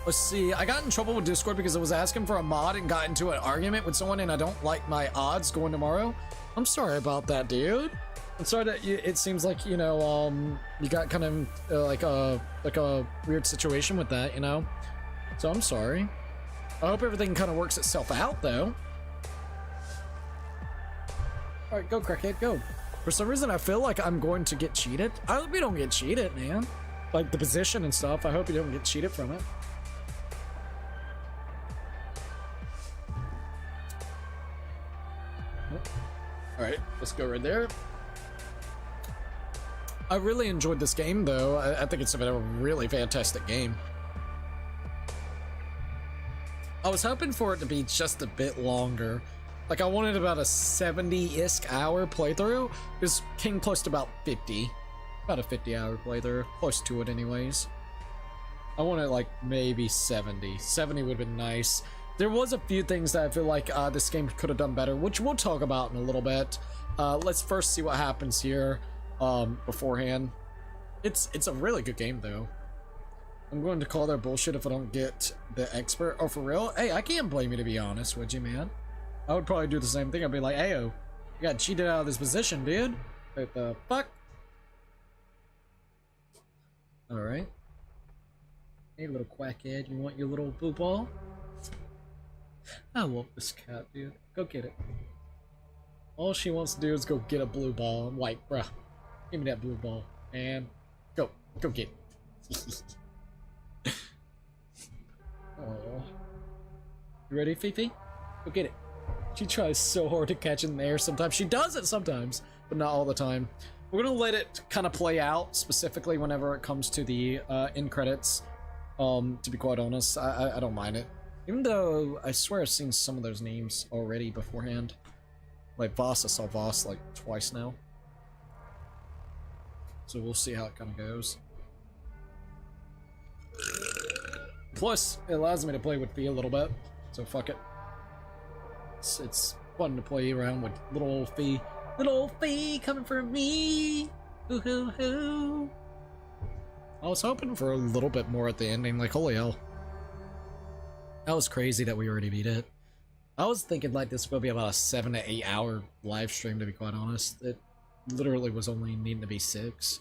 Let's see, I got in trouble with Discord because I was asking for a mod and got into an argument with someone, and I don't like my odds going tomorrow. I'm sorry about that, dude. I'm sorry that it seems like, you know, you got kind of like a weird situation with that, you know? So I'm sorry. I hope everything kind of works itself out, though. Alright, go, crackhead, go. For some reason, I feel like I'm going to get cheated. I hope you don't get cheated, man. Like, the position and stuff, I hope you don't get cheated from it. Alright, let's go right there. I really enjoyed this game, though. I think it's been a really fantastic game. I was hoping for it to be just a bit longer. Like, I wanted about a 70-ish hour playthrough. This came close to about 50. About a 50-hour playthrough. Close to it, anyways. I wanted, like, maybe 70. 70 would have been nice. There was a few things that I feel like this game could have done better, which we'll talk about in a little bit. Let's first see what happens here beforehand. It's a really good game, though. I'm going to call their bullshit if I don't get the expert. Oh, for real? Hey, I can't blame you, to be honest, would you, man? I would probably do the same thing. I'd be like, ayo, you got cheated out of this position, dude. What the fuck? Alright. Hey, little quackhead, you want your little blue ball? I love this cat, dude. Go get it. All she wants to do is go get a blue ball. I'm like, bruh, give me that blue ball. And go get it. Oh, you ready, Fifi? Go get it. She tries so hard to catch it in the air sometimes. She does it sometimes, but not all the time. We're gonna let it kind of play out, specifically whenever it comes to the end credits. To be quite honest, I don't mind it. Even though I swear I've seen some of those names already beforehand. Like Voss, I saw Voss like twice now. So we'll see how it kind of goes. Plus, it allows me to play with Fee a little bit, so fuck it. It's fun to play around with little old Fee. Little old Fee coming for me! Hoo hoo hoo! I was hoping for a little bit more at the ending, like holy hell. That was crazy that we already beat it. I was thinking like this would be about a 7 to 8 hour live stream, to be quite honest. It literally was only needing to be 6.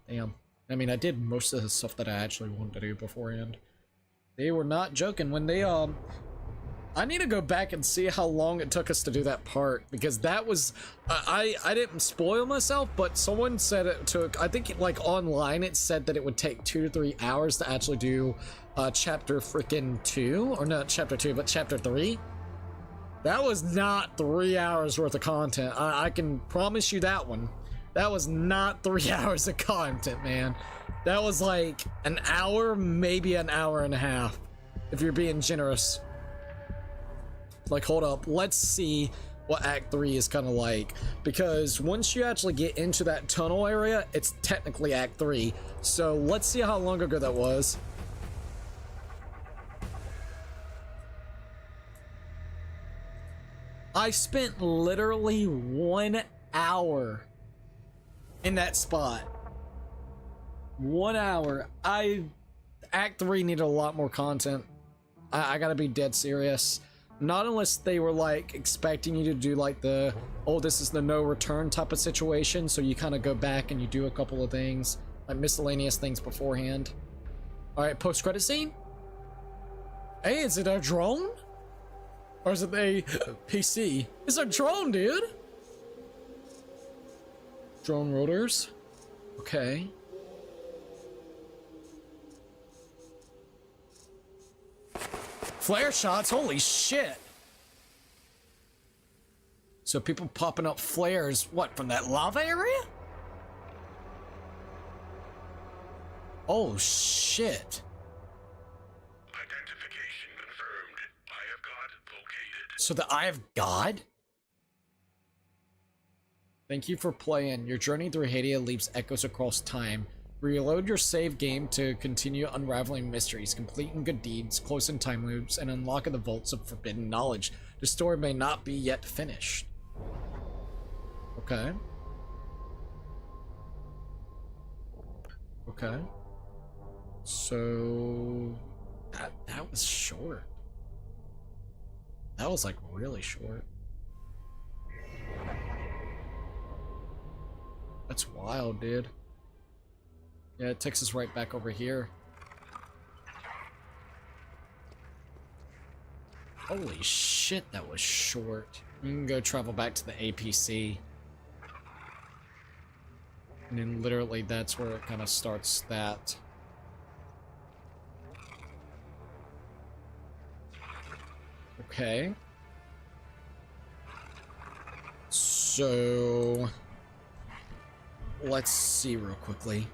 Damn. I mean, I did most of the stuff that I actually wanted to do beforehand. They were not joking when they, I need to go back and see how long it took us to do that part, because that was, I didn't spoil myself, but someone said it took, I think like online it said that it would take 2 to 3 hours to actually do chapter freaking 2, or not chapter 2, but chapter 3. That was not 3 hours worth of content. I can promise you that one. That was not 3 hours of content, man. That was like an hour, maybe an hour and a half, if you're being generous. Like, hold up, let's see what Act 3 is kind of like, because once you actually get into that tunnel area, it's technically Act 3. So let's see how long ago that was. I spent literally 1 hour in that spot. 1 hour. Act 3 needed a lot more content. I gotta be dead serious. Not unless they were like expecting you to do like the, oh, this is the no return type of situation, so you kind of go back and you do a couple of things, like miscellaneous things beforehand. Alright, post-credit scene? Hey, is it a drone? Or is it a PC? It's a drone, dude! Drone rotors. Okay. Flare shots, holy shit! So people popping up flares, what, from that lava area? Oh shit. Identification confirmed. Eye of God located. So the Eye of God? Thank you for playing. Your journey through Hadia leaves echoes across time. Reload your save game to continue unraveling mysteries, completing good deeds, closing time loops, and unlocking the vaults of forbidden knowledge. The story may not be yet finished. Okay. Okay. So that was short. That was like really short. That's wild, dude. Yeah, it takes us right back over here. Holy shit, that was short. You can go travel back to the APC. And then literally that's where it kind of starts that. Okay. So let's see real quickly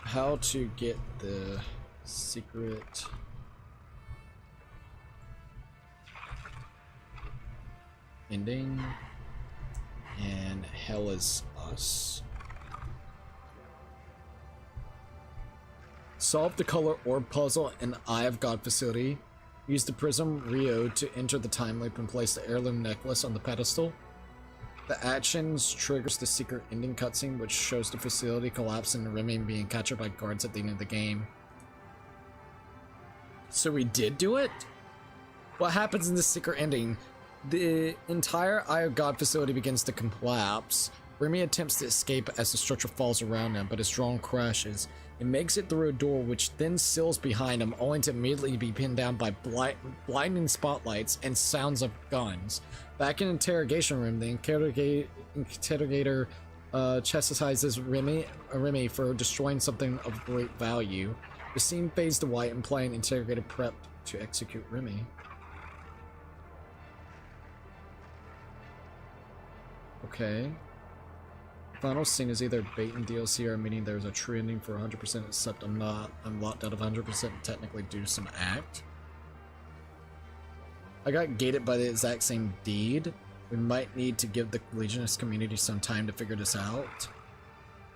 how to get the secret ending and Hell Is Us. Solve the color orb puzzle in Eye of God facility. Use the prism Rio to enter the time loop and place the heirloom necklace on the pedestal. The actions triggers the secret ending cutscene, which shows the facility collapsing and Remy being captured by guards at the end of the game. So we did do it? What happens in this secret ending? The entire Eye of God facility begins to collapse. Remy attempts to escape as the structure falls around him, but his drone crashes. It makes it through a door which then seals behind him, only to immediately be pinned down by blinding spotlights and sounds of guns. Back in the interrogation room, the interrogator chastises Remy for destroying something of great value. The scene fades to white, implying interrogator prepped to execute Remy. Okay. Final scene is either bait and DLC or meaning there's a true ending for 100%, except I'm locked out of 100% and technically do some act. I got gated by the exact same deed. We might need to give the Legionist community some time to figure this out.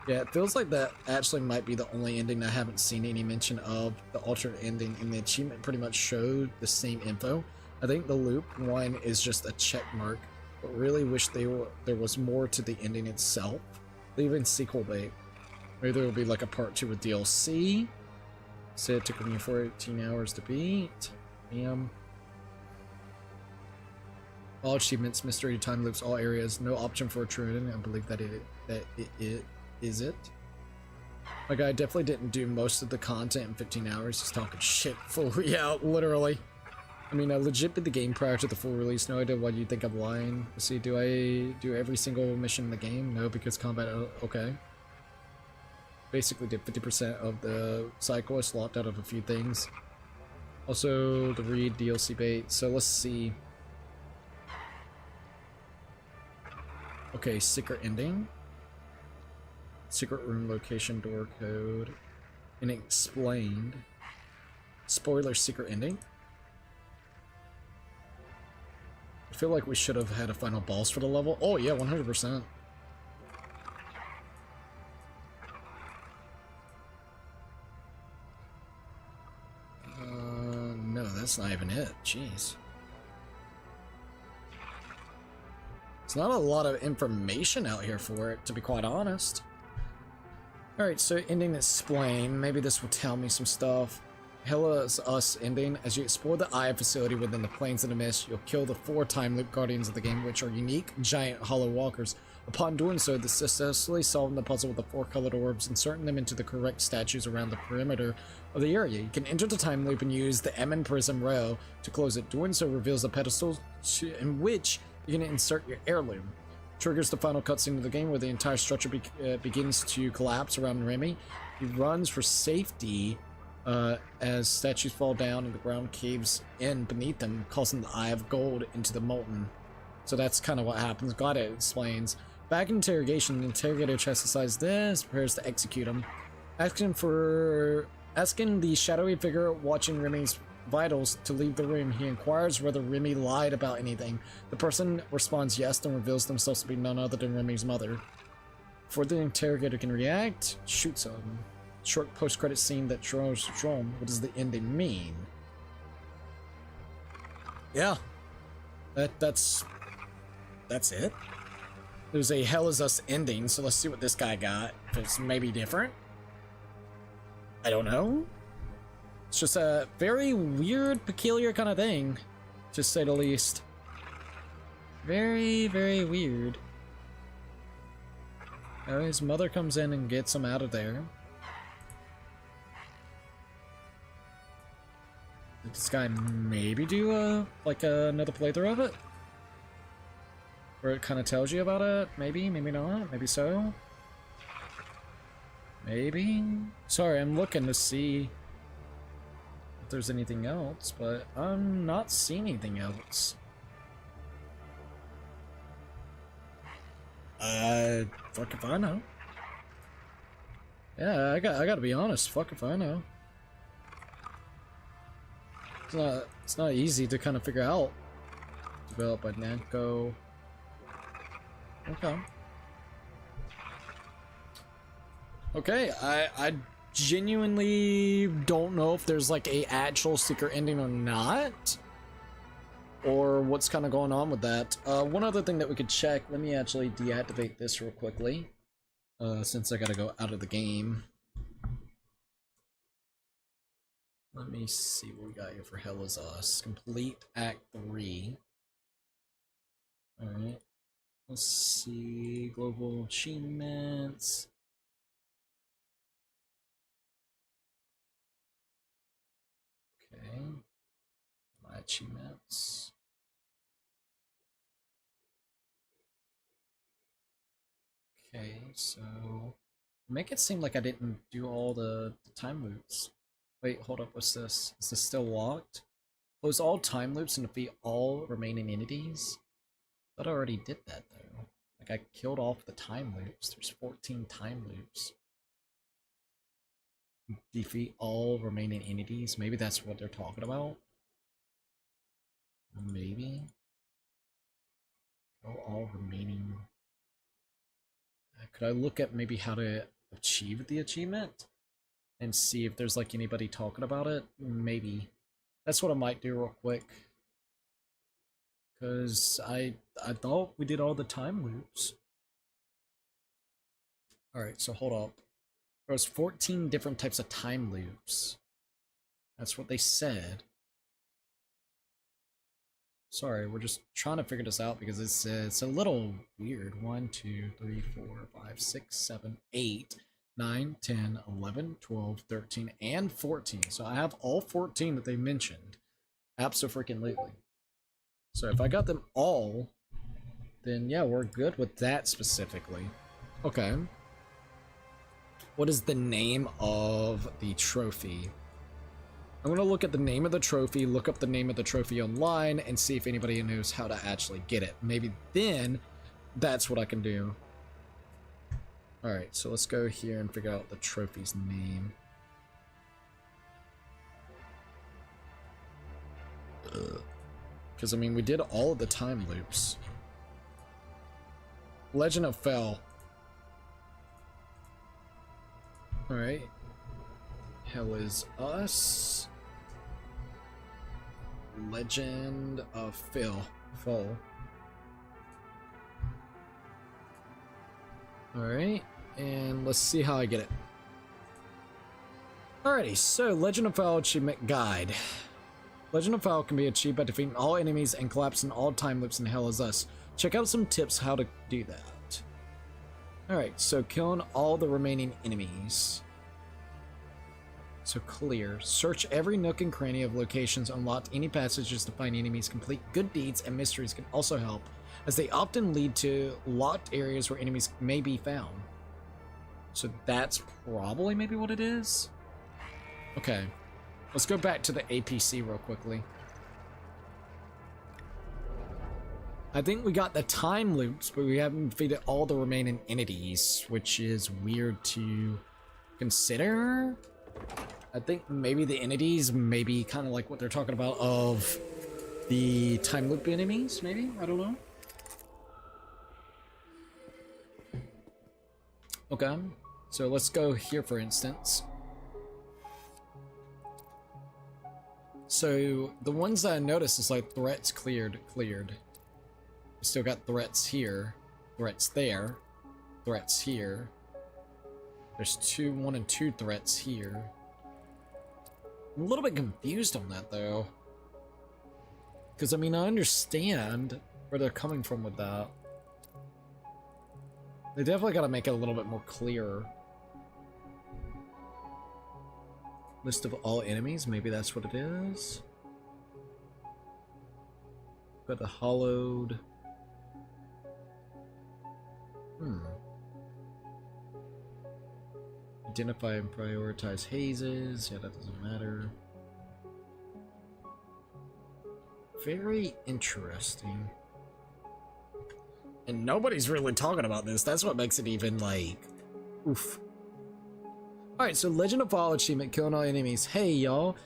Yeah, it feels like that actually might be the only ending I haven't seen any mention of. The alternate ending and the achievement pretty much showed the same info. I think the loop one is just a check mark, but really wish there was more to the ending itself. Leaving sequel bait. Maybe there will be like a part 2 with DLC. Say it took me 14 hours to beat. Damn. All achievements, mystery, time loops, all areas. No option for a true ending. I believe that it is it. My guy definitely didn't do most of the content in 15 hours. He's talking shit yeah, literally. I mean, I legit beat the game prior to the full release. No idea why you think I'm lying. Let's see, do I do every single mission in the game? No, because combat, okay. Basically did 50% of the side quest, locked out of a few things. Also, the Reed DLC bait. So let's see. Okay, secret ending. Secret room location, door code. And explained. Spoiler, secret ending. I feel like we should have had a final boss for the level. Oh yeah, 100%. No, that's not even it. Jeez. It's not a lot of information out here for it, to be quite honest. Alright, so ending explain. Maybe this will tell me some stuff. Hella's Us ending. As you explore the Eye facility within the Plains of the Mist, you'll kill the 4 time loop guardians of the game, which are unique, giant, hollow walkers. Upon doing so, the successfully solving the puzzle with the 4 colored orbs, inserting them into the correct statues around the perimeter of the area. You can enter the time loop and use the M and Prism rail to close it. Doing so reveals the pedestal in which you can insert your heirloom. Triggers the final cutscene of the game where the entire structure begins to collapse around Remy. He runs for safety as statues fall down and the ground caves in beneath them, causing the Eye of Gold into the molten. So that's kind of what happens. Glad it explains. Back in interrogation, the interrogator chastises this, prepares to execute him. Asking the shadowy figure watching Remy's vitals to leave the room, he inquires whether Remy lied about anything. The person responds yes and reveals themselves to be none other than Remy's mother. Before the interrogator can react, shoots him. Short post-credit scene that draws Drum. What does the ending mean? Yeah. That's it. There's a Hell Is Us ending, so let's see what this guy got. If it's maybe different. I don't know. It's just a very weird, peculiar kind of thing, to say the least. Very, very weird. His mother comes in and gets him out of there. Did this guy maybe do like another playthrough of it? Where it kind of tells you about it? Maybe, maybe not, maybe so. Maybe? Sorry, I'm looking to see if there's anything else, but I'm not seeing anything else. Fuck if I know. Yeah, I gotta be honest, fuck if I know. It's not easy to kind of figure out. Developed by Namco. Okay. Okay, I genuinely don't know if there's like a actual secret ending or not, or what's kind of going on with that. One other thing that we could check, let me actually deactivate this real quickly, since I gotta go out of the game. Let me see what we got here for Hell Is Us. Complete Act 3. Alright. Let's see. Global achievements. Okay. My achievements. Okay, so make it seem like I didn't do all the time loops. Wait, hold up, what's this? Is this still locked? Close all time loops and defeat all remaining entities? I thought I already did that though. Like I killed off the time loops. There's 14 time loops. Defeat all remaining entities? Maybe that's what they're talking about? Maybe? Kill all remaining... Could I look at maybe how to achieve the achievement? And see if there's like anybody talking about it? Maybe. That's what I might do real quick. Cause I thought we did all the time loops. Alright, so hold up. There's 14 different types of time loops. That's what they said. Sorry, we're just trying to figure this out because it's a little weird. 1, 2, 3, 4, 5, 6, 7, 8, 9, 10, 11, 12, 13, and 14. So I have all 14 that they mentioned. Abso-freaking-lutely. So if I got them all, then yeah, we're good with that specifically. Okay. What is the name of the trophy? I'm gonna look at the name of the trophy, look up the name of the trophy online, and see if anybody knows how to actually get it. Maybe then, that's what I can do. Alright, so let's go here and figure out the trophy's name. Because, I mean, we did all of the time loops. Legend of Fell. Alright. Hell Is Us. Legend of Fall. Alright, and let's see how I get it. Alrighty, so Legend of Fall Achievement Guide. Legend of Fall can be achieved by defeating all enemies and collapsing all time loops in Hell Is Us. Check out some tips how to do that. Alright, so killing all the remaining enemies. So clear. Search every nook and cranny of locations, unlock any passages to find enemies, complete good deeds, and mysteries can also help, as they often lead to locked areas where enemies may be found. So that's probably maybe what it is? Okay. Let's go back to the APC real quickly. I think we got the time loops, but we haven't defeated all the remaining entities, which is weird to consider. I think maybe the entities may be kind of like what they're talking about of the time loop enemies, maybe? I don't know. Okay, so let's go here for instance. So the ones that I noticed is like threats cleared. We still got threats here, threats there, threats here. There's 1 and 2 threats here. I'm a little bit confused on that though. Because I mean, I understand where they're coming from with that. They definitely gotta make it a little bit more clear. List of all enemies, maybe that's what it is. Got the hollowed. Identify and prioritize hazes. Yeah, that doesn't matter. Very interesting. And nobody's really talking about this. That's what makes it even like... oof. Alright, so Legend of Fall achievement, killing all enemies. Hey, y'all.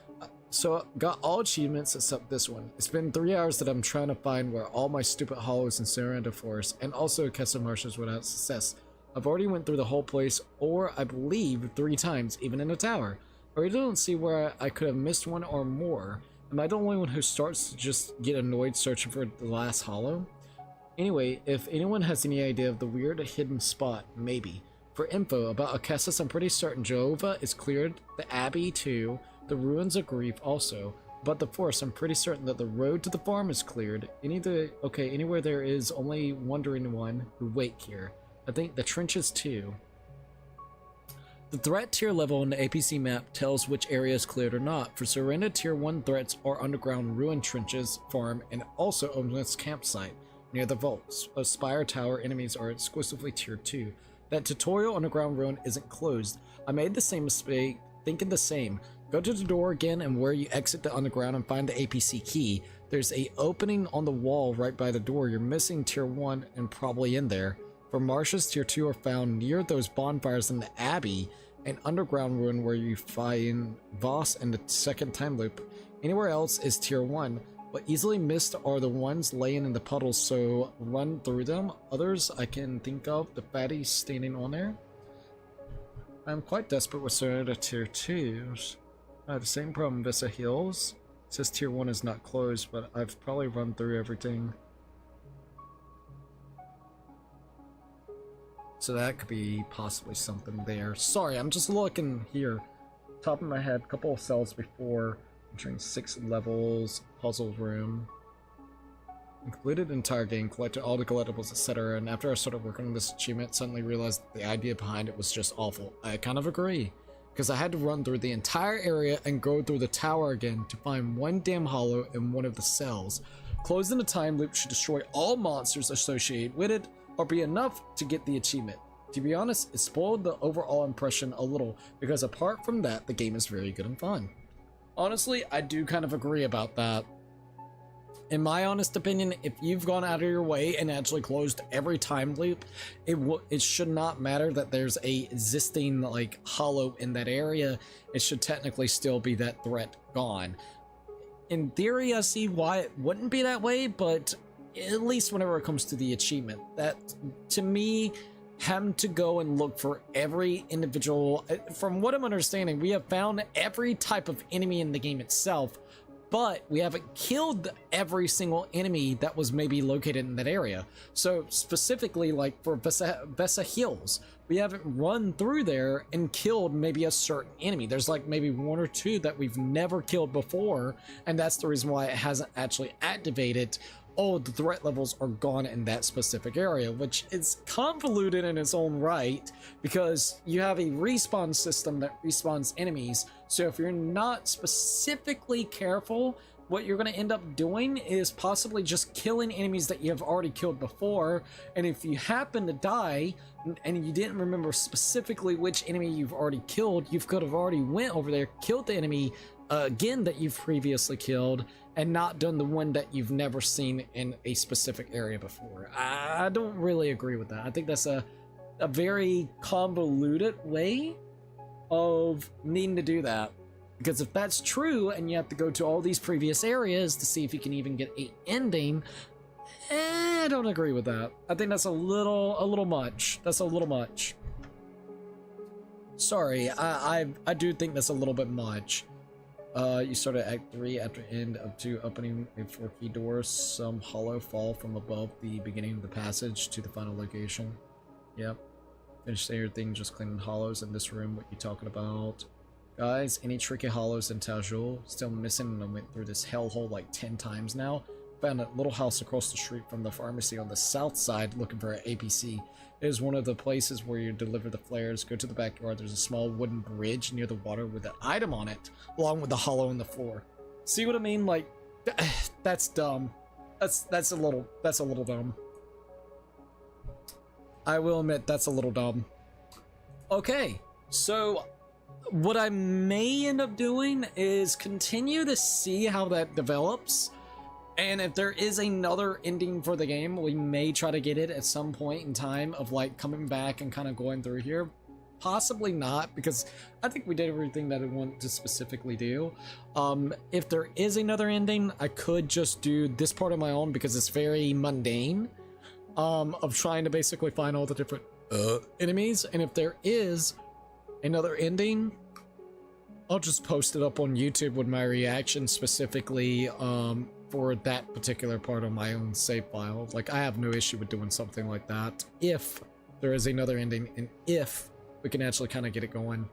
So, got all achievements except this one. It's been 3 hours that I'm trying to find where all my stupid hollows and surrender forest, and also Kesson Marshes without success. I've already went through the whole place, or I believe 3 times, even in the tower. I really don't see where I could have missed one or more. Am I the only one who starts to just get annoyed searching for the last hollow? Anyway, if anyone has any idea of the weird hidden spot, maybe. For info about Akessis, I'm pretty certain Jehovah is cleared, the Abbey too, The ruins of grief also. But the forest, I'm pretty certain that the road to the farm is cleared. Anywhere there is only wandering one who wait here. I think the trenches too. The threat tier level on the APC map tells which area is cleared or not. For Serena, tier 1 threats are underground ruin trenches, farm, and also Ominous campsite near the vaults. A spire tower enemies are exclusively tier 2. That tutorial underground ruin isn't closed. I made the same mistake, thinking the same. Go to the door again and where you exit the underground and find the APC key. There's a opening on the wall right by the door. You're missing tier 1 and probably in there. For marshes, tier 2 are found near those bonfires in the Abbey, an underground ruin where you find Voss and the second time loop. Anywhere else is tier 1. What easily missed are the ones laying in the puddles, so run through them. Others I can think of, the fatties standing on there. I'm quite desperate with Serenity tier 2s. I have the same problem Vista Hills. It says tier 1 is not closed, but I've probably run through everything. So that could be possibly something there. Sorry, I'm just looking here. Top of my head, couple of cells before. Entering 6 levels, puzzle room. Completed the entire game, collected all the collectibles, etc. And after I started working on this achievement, suddenly realized the idea behind it was just awful. I kind of agree. Because I had to run through the entire area and go through the tower again to find one damn hollow in one of the cells. Closing the time loop should destroy all monsters associated with it, or be enough to get the achievement. To be honest, it spoiled the overall impression a little, because apart from that, the game is very good and fun. Honestly, I do kind of agree about that. In my honest opinion, if you've gone out of your way and actually closed every time loop, it should not matter that there's a existing like hollow in that area. It should technically still be that threat gone. In theory, I see why it wouldn't be that way, but at least whenever it comes to the achievement, that to me, having to go and look for every individual, from what I'm understanding, we have found every type of enemy in the game itself, but we haven't killed every single enemy that was maybe located in that area. So specifically, like for Vesa Hills, we haven't run through there and killed maybe a certain enemy. There's like maybe 1 or 2 that we've never killed before, and that's the reason why it hasn't actually activated. Oh, the threat levels are gone in that specific area, which is convoluted in its own right, because you have a respawn system that respawns enemies. So if you're not specifically careful, what you're going to end up doing is possibly just killing enemies that you have already killed before. And if you happen to die and you didn't remember specifically which enemy you've already killed, you could have already went over there, killed the enemy again that you've previously killed, and not done the one that you've never seen in a specific area before. I don't really agree with that. I think that's a very convoluted way of needing to do that. Because if that's true, and you have to go to all these previous areas to see if you can even get a ending, I don't agree with that. I think that's a little much. That's a little much. Sorry, I do think that's a little bit much. You start at Act 3 after end of 2 opening a 4 key doors. Some hollow fall from above the beginning of the passage to the final location. Yep. Finish your thing just cleaning hollows in this room. What you talking about? Guys, any tricky hollows in Tajul? Still missing, and I went through this hellhole like 10 times now. Found a little house across the street from the pharmacy on the south side looking for an APC. It is one of the places where you deliver the flares. Go to the backyard. There's a small wooden bridge near the water with an item on it, along with the hollow in the floor. See what I mean? Like, that's dumb. That's a little dumb. I will admit that's a little dumb. Okay, so what I may end up doing is continue to see how that develops. And if there is another ending for the game, we may try to get it at some point in time of like coming back and kind of going through here. Possibly not, because I think we did everything that I wanted to specifically do. If there is another ending, I could just do this part on my own because it's very mundane, of trying to basically find all the different enemies. And if there is another ending, I'll just post it up on YouTube with my reaction specifically for that particular part on my own save file. Like, I have no issue with doing something like that if there is another ending and if we can actually kind of get it going.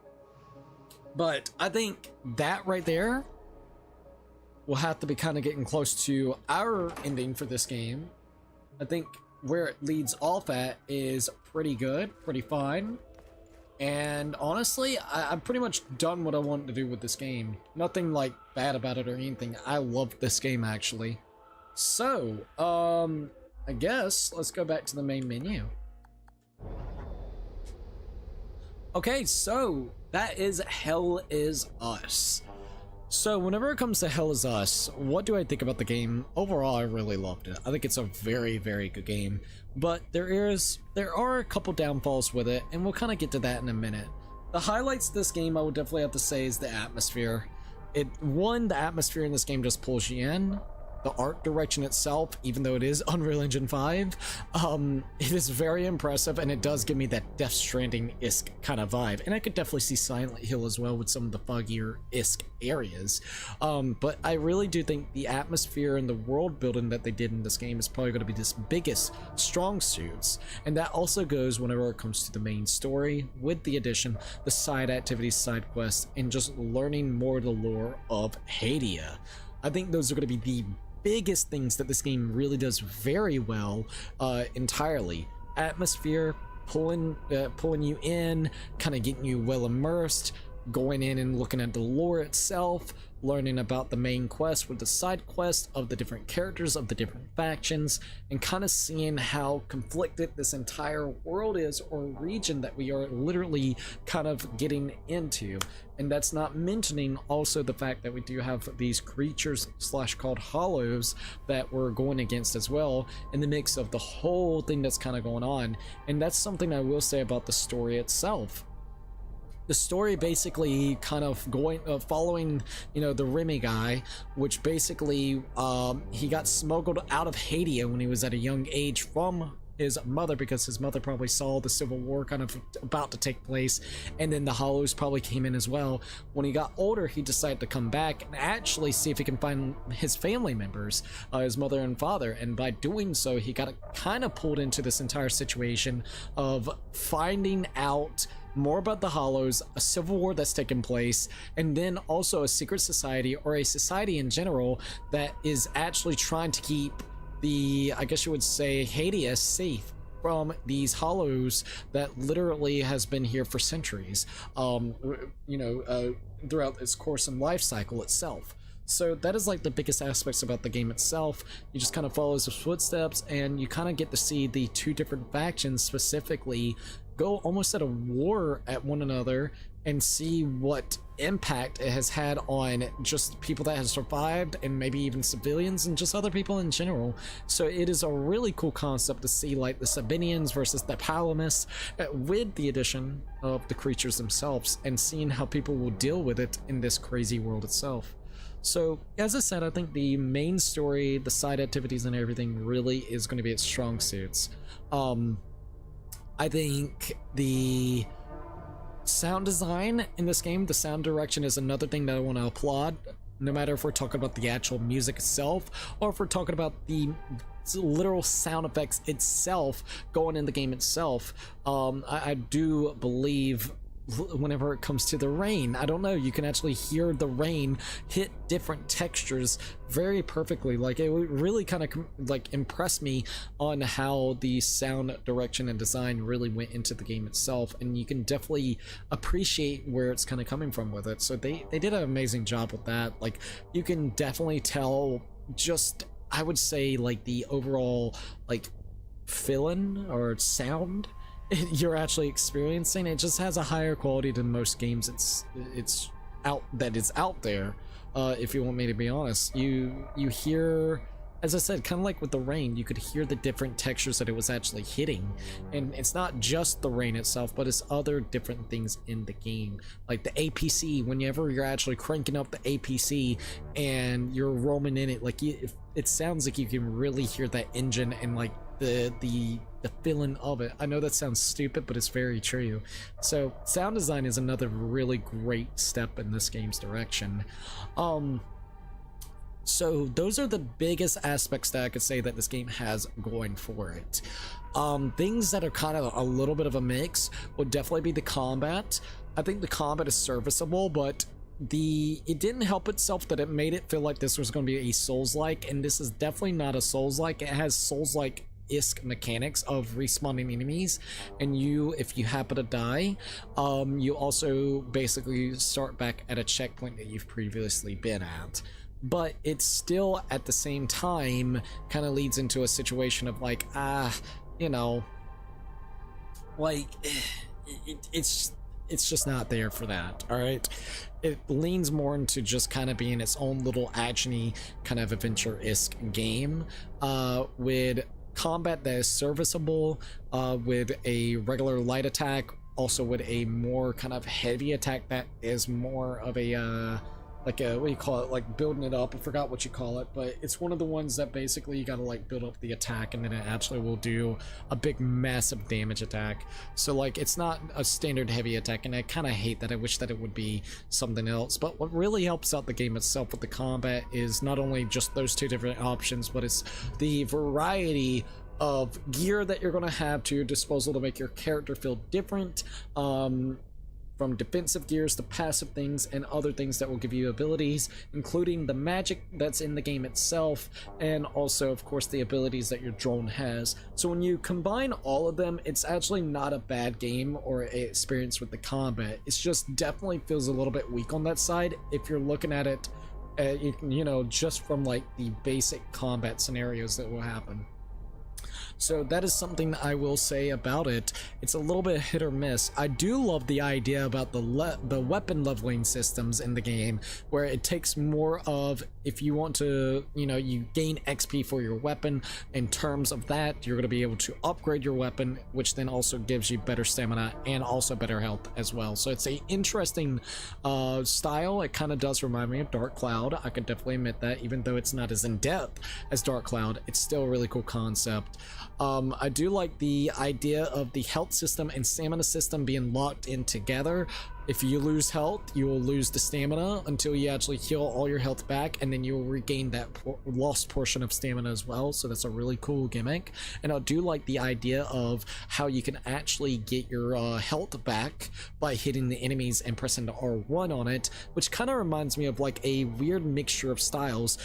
But I think that right there will have to be kind of getting close to our ending for this game. I think where it leads off at is pretty good, pretty fine. And honestly, I'm pretty much done what I wanted to do with this game. Nothing like bad about it or anything. I love this game actually. So, I guess let's go back to the main menu. Okay, so that is Hell Is Us. So whenever it comes to Hell Is Us, what do I think about the game? Overall, I really loved it. I think it's a very, very good game, but there are a couple downfalls with it, and we'll kind of get to that in a minute. The highlights of this game, I would definitely have to say, is the atmosphere. The atmosphere in this game just pulls you in. The art direction itself, even though it is Unreal Engine 5, it is very impressive, and it does give me that Death Stranding-esque kind of vibe. And I could definitely see Silent Hill as well with some of the foggier-esque areas. But I really do think the atmosphere and the world building that they did in this game is probably going to be this biggest strong suits. And that also goes whenever it comes to the main story, with the addition, the side activities, side quests, and just learning more of the lore of Hadia. I think those are going to be the biggest things that this game really does very well entirely. Atmosphere, pulling you in, kind of getting you well immersed, going in and looking at the lore itself, learning about the main quest with the side quests of the different characters of the different factions, and kind of seeing how conflicted this entire world is, or region that we are literally kind of getting into. And that's not mentioning also the fact that we do have these creatures called hollows that we're going against as well, in the mix of the whole thing that's kind of going on. And that's something I will say about the story itself. The story basically kind of following, the Remy guy, which basically he got smuggled out of Hadia when he was at a young age from his mother, because his mother probably saw the civil war kind of about to take place, and then the Hollows probably came in as well. When he got older, he decided to come back and actually see if he can find his family members, his mother and father, and by doing so, he got kind of pulled into this entire situation of finding out more about the Hollows, a civil war that's taken place, and then also a secret society, or a society in general, that is actually trying to keep I guess you would say, Hadia safe from these Hollows that literally has been here for centuries, throughout its course and life cycle itself. So that is like the biggest aspects about the game itself. You just kind of follow his footsteps, and you kind of get to see the two different factions specifically go almost at a war at one another, and see what impact it has had on just people that have survived, and maybe even civilians, and just other people in general. So it is a really cool concept to see, like, the Sabinians versus the Palamists, with the addition of the creatures themselves, and seeing how people will deal with it in this crazy world itself. So, as I said, I think the main story, the side activities and everything really is going to be its strong suits. I think the sound design in this game, the sound direction, is another thing that I want to applaud. No matter if we're talking about the actual music itself, or if we're talking about the literal sound effects itself going in the game itself. I do believe whenever it comes to the rain, I don't know, you can actually hear the rain hit different textures very perfectly. Like, it would really kind of like impress me on how the sound direction and design really went into the game itself, and you can definitely appreciate where it's kind of coming from with it. So they did an amazing job with that. Like, you can definitely tell, just, I would say, like, the overall like feeling or sound you're actually experiencing, it just has a higher quality than most games it's out there. If you want me to be honest, you hear, as I said, kind of like with the rain, you could hear the different textures that it was actually hitting, and it's not just the rain itself, but it's other different things in the game, like the APC. Whenever you're actually cranking up the APC and you're roaming in it, like, it sounds like you can really hear that engine and like the feeling of it. I know that sounds stupid, but it's very true. So sound design is another really great step in this game's direction. So those are the biggest aspects that I could say that this game has going for it. Things that are kind of a little bit of a mix would definitely be the combat. I think the combat is serviceable, but it didn't help itself that it made it feel like this was going to be a Souls-like, and this is definitely not a Souls-like. It has Souls-like-esque mechanics of respawning enemies, and if you happen to die, you also basically start back at a checkpoint that you've previously been at. But it's still at the same time kind of leads into a situation of like, you know, like it's just not there for that. All right, it leans more into just kind of being its own little actiony kind of adventure-esque game with combat that is serviceable, with a regular light attack, also with a more kind of heavy attack that is more of a like a, what do you call it, like building it up. I forgot what you call it, but it's one of the ones that basically you gotta like build up the attack, and then it actually will do a big massive damage attack. So like it's not a standard heavy attack, and I kind of hate that. I wish that it would be something else. But what really helps out the game itself with the combat is not only just those two different options, but it's the variety of gear that you're going to have to your disposal to make your character feel different, from defensive gears to passive things and other things that will give you abilities, including the magic that's in the game itself, and also of course the abilities that your drone has. So when you combine all of them, it's actually not a bad game or a experience with the combat. It's just definitely feels a little bit weak on that side if you're looking at it you know, just from like the basic combat scenarios that will happen. So that is something I will say about it. It's a little bit hit or miss. I do love the idea about the weapon leveling systems in the game, where it takes more of, if you want to, you know, you gain XP for your weapon. In terms of that, you're going to be able to upgrade your weapon, which then also gives you better stamina and also better health as well. So it's a interesting style. It kind of does remind me of Dark Cloud. I could definitely admit that, even though it's not as in-depth as Dark Cloud, it's still a really cool concept. I do like the idea of the health system and stamina system being locked in together. If you lose health, you will lose the stamina until you actually heal all your health back, and then you will regain that lost portion of stamina as well. So that's a really cool gimmick. And I do like the idea of how you can actually get your health back by hitting the enemies and pressing the R1 on it, which kind of reminds me of like a weird mixture of styles.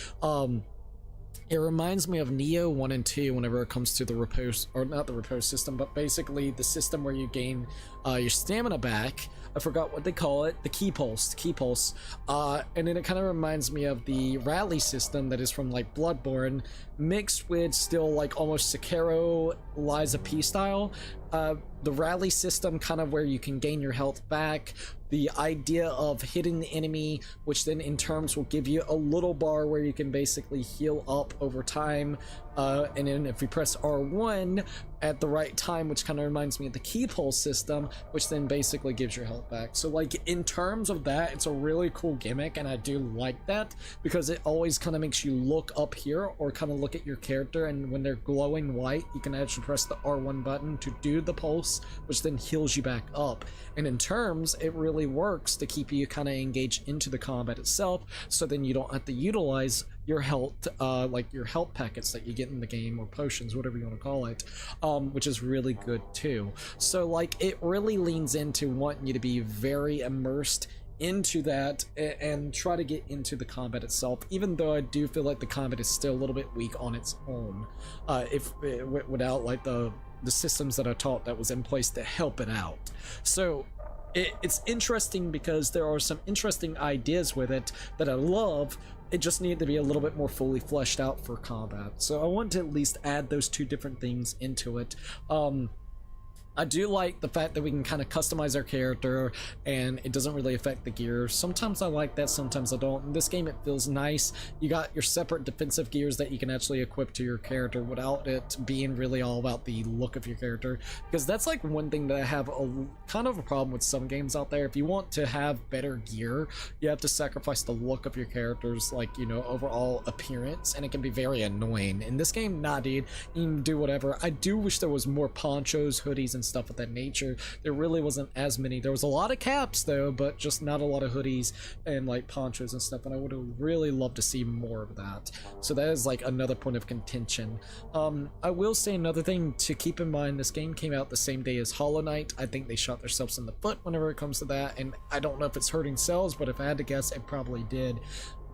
It reminds me of Neo 1 and 2 whenever it comes to the repose, or not the repose system, but basically the system where you gain your stamina back. I forgot what they call it, the key pulse, and then it kind of reminds me of the rally system that is from like Bloodborne, mixed with still like almost Sekiro, Lies of P style. The rally system kind of where you can gain your health back, the idea of hitting the enemy, which then in terms will give you a little bar where you can basically heal up over time, and then if you press R1 at the right time, which kind of reminds me of the key pulse system, which then basically gives your health back. So like in terms of that, it's a really cool gimmick, and I do like that because it always kind of makes you look up here or kind of look at your character, and when they're glowing white, you can actually press the R1 button to do the pulse, which then heals you back up. And in terms, it really works to keep you kind of engaged into the combat itself, so then you don't have to utilize your health, like your health packets that you get in the game, or potions, whatever you want to call it, which is really good too. So like it really leans into wanting you to be very immersed into that and try to get into the combat itself, even though I do feel like the combat is still a little bit weak on its own, without like the systems that I taught that was in place to help it out. So it's interesting because there are some interesting ideas with it that I love. It just needed to be a little bit more fully fleshed out for combat. So I want to at least add those two different things into it. I do like the fact that we can kind of customize our character and it doesn't really affect the gear. Sometimes I like that, sometimes I don't. In this game it feels nice. You got your separate defensive gears that you can actually equip to your character without it being really all about the look of your character, because that's like one thing that I have a kind of a problem with some games out there. If you want to have better gear, you have to sacrifice the look of your character's, like, you know, overall appearance, and it can be very annoying. In this game, nah dude, you can do whatever. I do wish there was more ponchos, hoodies, and and stuff of that nature. There really wasn't as many. There was a lot of caps though, but just not a lot of hoodies and like ponchos and stuff, and I would have really loved to see more of that. So that is like another point of contention. I will say another thing to keep in mind, this game came out the same day as Hollow Knight. I think they shot themselves in the foot whenever it comes to that, and I don't know if it's hurting sales, but if I had to guess, it probably did.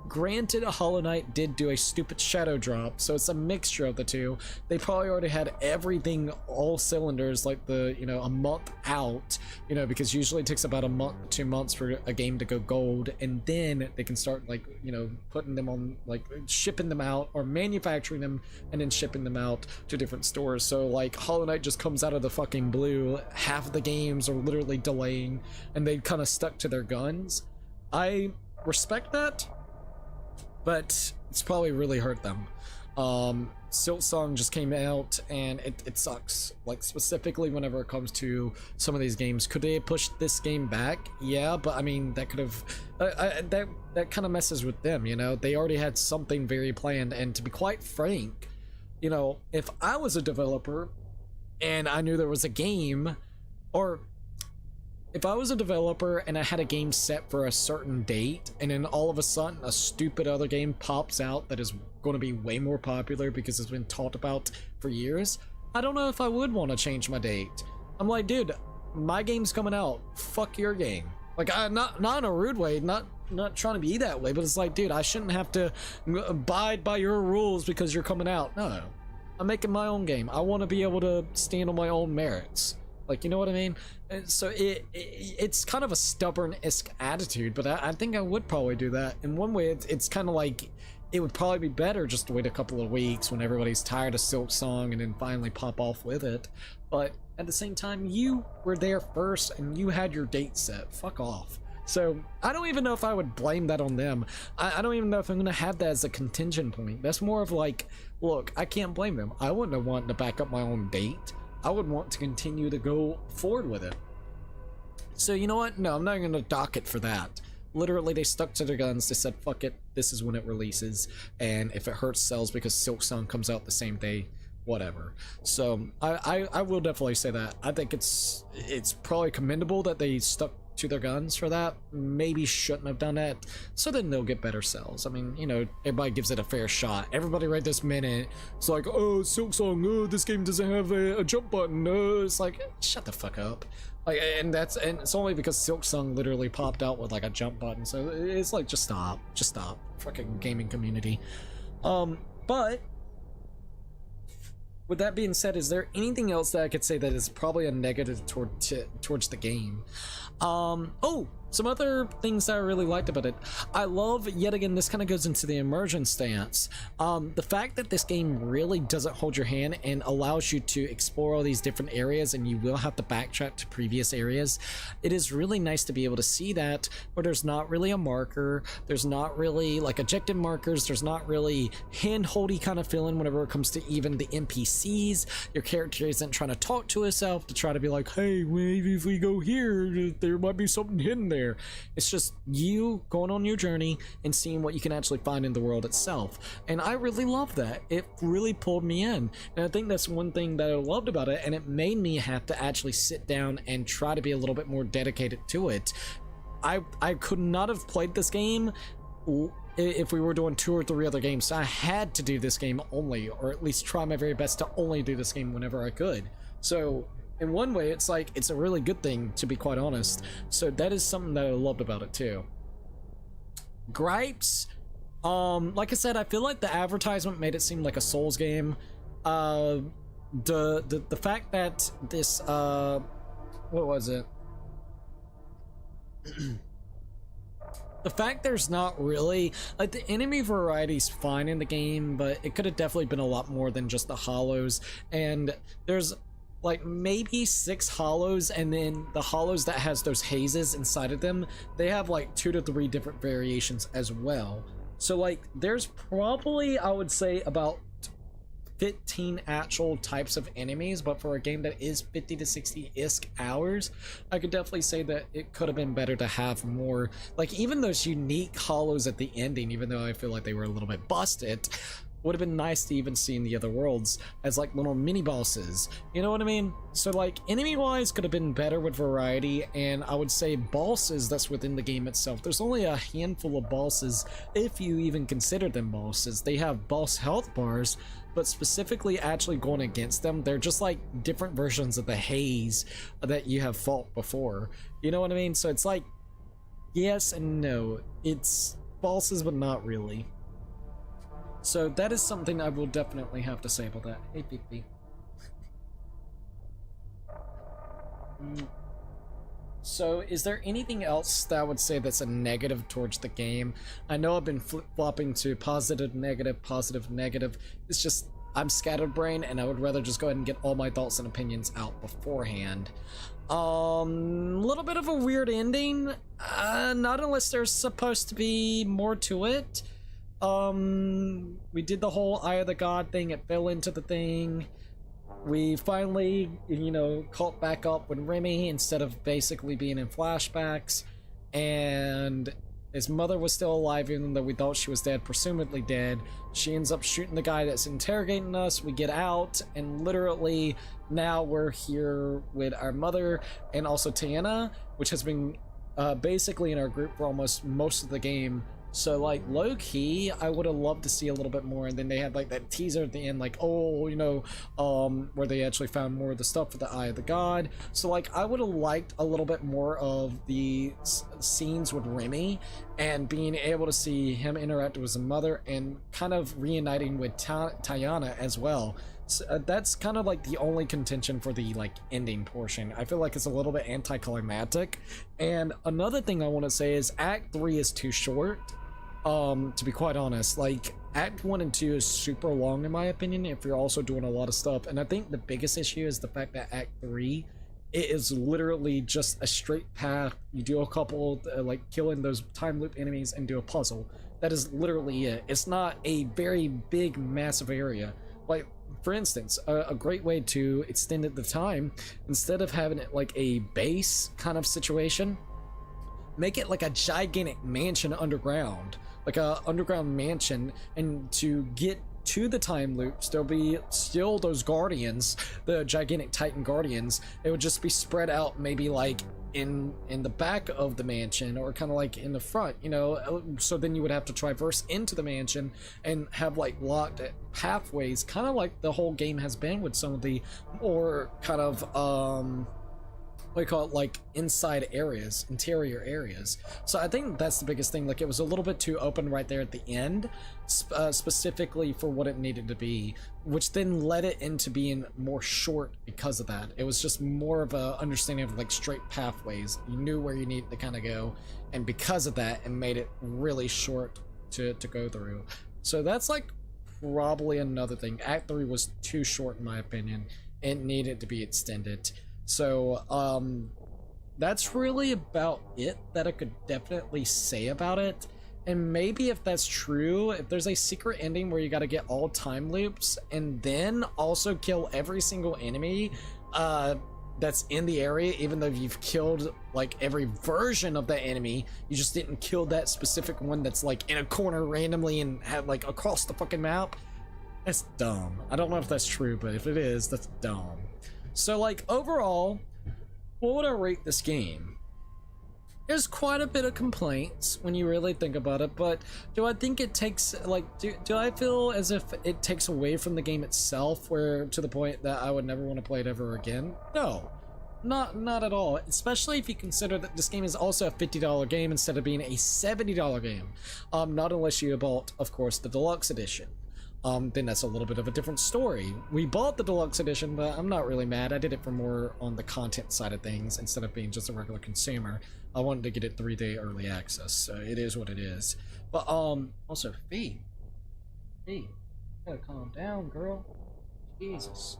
Granted, Hollow Knight did do a stupid shadow drop, so it's a mixture of the two. They probably already had everything, all cylinders, like the, you know, a month out, you know, because usually it takes about a month, 2 months for a game to go gold, and then they can start, like, you know, putting them on, like, shipping them out, or manufacturing them, and then shipping them out to different stores. So, like, Hollow Knight just comes out of the fucking blue. Half of the games are literally delaying, and they kind of stuck to their guns. I respect that, but it's probably really hurt them. Silksong just came out, and it sucks. Like, specifically whenever it comes to some of these games. Could they have pushed this game back? Yeah, but I mean, that could have... that kind of messes with them, you know? They already had something very planned, and to be quite frank, you know, if I was a developer and I knew there was a game, or... if I was a developer and I had a game set for a certain date, and then all of a sudden a stupid other game pops out that is going to be way more popular because it's been talked about for years, I don't know if I would want to change my date. I'm like, dude, my game's coming out. Fuck your game. Like, not in a rude way, not trying to be that way, but it's like, dude, I shouldn't have to abide by your rules because you're coming out. No, I'm making my own game. I want to be able to stand on my own merits. Like, you know what I mean? And so it's kind of a stubborn-esque attitude, but I think I would probably do that. In one way, it's kind of like, it would probably be better just to wait a couple of weeks when everybody's tired of Silksong and then finally pop off with it. But at the same time, you were there first and you had your date set. Fuck off. So I don't even know if I would blame that on them. I don't even know if I'm going to have that as a contingent point. That's more of like, look, I can't blame them. I wouldn't have wanted to back up my own date. I would want to continue to go forward with it. So you know what? No, I'm not going to dock it for that. Literally, they stuck to their guns. They said, fuck it, this is when it releases. And if it hurts sales because Silksong comes out the same day, whatever. So I will definitely say that. I think it's probably commendable that they stuck to their guns for that. Maybe shouldn't have done that, so then they'll get better sales. I mean, you know, everybody gives it a fair shot. Everybody right this minute, it's like, oh, Silksong, oh, this game doesn't have a jump button. It's like, shut the fuck up. Like, and it's only because Silksong literally popped out with like a jump button. So it's like, just stop, fucking gaming community. But with that being said, is there anything else that I could say that is probably a negative towards the game? Oh, some other things that I really liked about it. I love, yet again, this kind of goes into the immersion stance. The fact that this game really doesn't hold your hand and allows you to explore all these different areas, and you will have to backtrack to previous areas. It is really nice to be able to see that, where there's not really a marker, there's not really like objective markers, there's not really hand-holdy kind of feeling whenever it comes to even the NPCs. Your character isn't trying to talk to itself to try to be like, hey, maybe if we go here, there might be something hidden there. It's just you going on your journey and seeing what you can actually find in the world itself, and I really love that. It really pulled me in, and I think that's one thing that I loved about it, and it made me have to actually sit down and try to be a little bit more dedicated to it. I could not have played this game if we were doing 2 or 3 other games, so I had to do this game only, or at least try my very best to only do this game whenever I could. So in one way, it's like, it's a really good thing, to be quite honest. So that is something that I loved about it too. Gripes, like I said, I feel like the advertisement made it seem like a Souls game. The fact that this what was it? The fact there's not really, like, the enemy variety's fine in the game, but it could have definitely been a lot more than just the hollows. And there's like maybe 6 hollows, and then the hollows that has those hazes inside of them, they have like 2 to 3 different variations as well. So like there's probably, I would say, about 15 actual types of enemies, but for a game that is 50 to 60-ish hours, I could definitely say that it could have been better to have more, like, even those unique hollows at the ending, even though I feel like they were a little bit busted. would have been nice to even see in the other worlds as like little mini bosses. You know what I mean? So like enemy wise could have been better with variety, and I would say bosses that's within the game itself. There's only a handful of bosses if you even consider them bosses. They have boss health bars, but specifically actually going against them, they're just like different versions of the haze that you have fought before. You know what I mean? So it's like yes and no. It's bosses, but not really. So that is something I will definitely have to say about that. Hey, PP. So is there anything else that I would say that's a negative towards the game? I know I've been flip-flopping to positive, negative. It's just I'm scatterbrained, and I would rather just go ahead and get all my thoughts and opinions out beforehand. Little bit of a weird ending. Not unless there's supposed to be more to it. We did the whole Eye of the God thing, it fell into the thing. We finally, you know, caught back up with Remy instead of basically being in flashbacks, and his mother was still alive even though we thought she was dead, presumably dead. She ends up shooting the guy that's interrogating us. We get out, and literally now we're here with our mother and also Tiana, which has been basically in our group for almost most of the game. So like low-key I would have loved to see a little bit more, and then they had like that teaser at the end like, oh, you know, where they actually found more of the stuff for the Eye of the God. So like I would have liked a little bit more of the scenes with Remy and being able to see him interact with his mother and kind of reuniting with Tiana as well. So, that's kind of like the only contention for the like ending portion. I feel like it's a little bit anticlimactic. And another thing I want to say is Act 3 is too short. To be quite honest, like Act 1 and 2 is super long in my opinion if you're also doing a lot of stuff. And I think the biggest issue is the fact that Act 3, it is literally just a straight path. You do a couple like killing those time loop enemies and do a puzzle. That is literally it. It's not a very big massive area. Like for instance, a great way to extend the time, instead of having it like a base kind of situation, make it like a gigantic mansion underground, like a underground mansion. And to get to the time loops, there'll be still those guardians, the gigantic Titan guardians. It would just be spread out, maybe like in the back of the mansion, or kind of like in the front, you know. So then you would have to traverse into the mansion and have like locked pathways, kind of like the whole game has been with some of the more kind of what do you call it, like inside areas, interior areas. So I think that's the biggest thing. Like it was a little bit too open right there at the end, specifically for what it needed to be, which then led it into being more short because of that. It was just more of a understanding of like straight pathways. You knew where you needed to kind of go, and because of that, it made it really short to go through. So that's like probably another thing. Act 3 was too short in my opinion. It needed to be extended. So that's really about it that I could definitely say about it. And maybe if that's true, if there's a secret ending where you got to get all time loops and then also kill every single enemy that's in the area, even though you've killed like every version of that enemy, you just didn't kill that specific one that's like in a corner randomly and had like across the fucking map, that's dumb. I don't know if that's true, but if it is, that's dumb. So like overall, what would I rate this game? There's quite a bit of complaints when you really think about it, but do I think it takes like do I feel as if it takes away from the game itself, where to the point that I would never want to play it ever again? No, not at all. Especially if you consider that this game is also a $50 game instead of being a $70 game. Not unless you bought, of course, the deluxe edition. Then that's a little bit of a different story. We bought the deluxe edition, but I'm not really mad. I did it for more on the content side of things instead of being just a regular consumer. I wanted to get it 3-day early access, so it is what it is. But also Fee, you gotta calm down, girl. Jesus,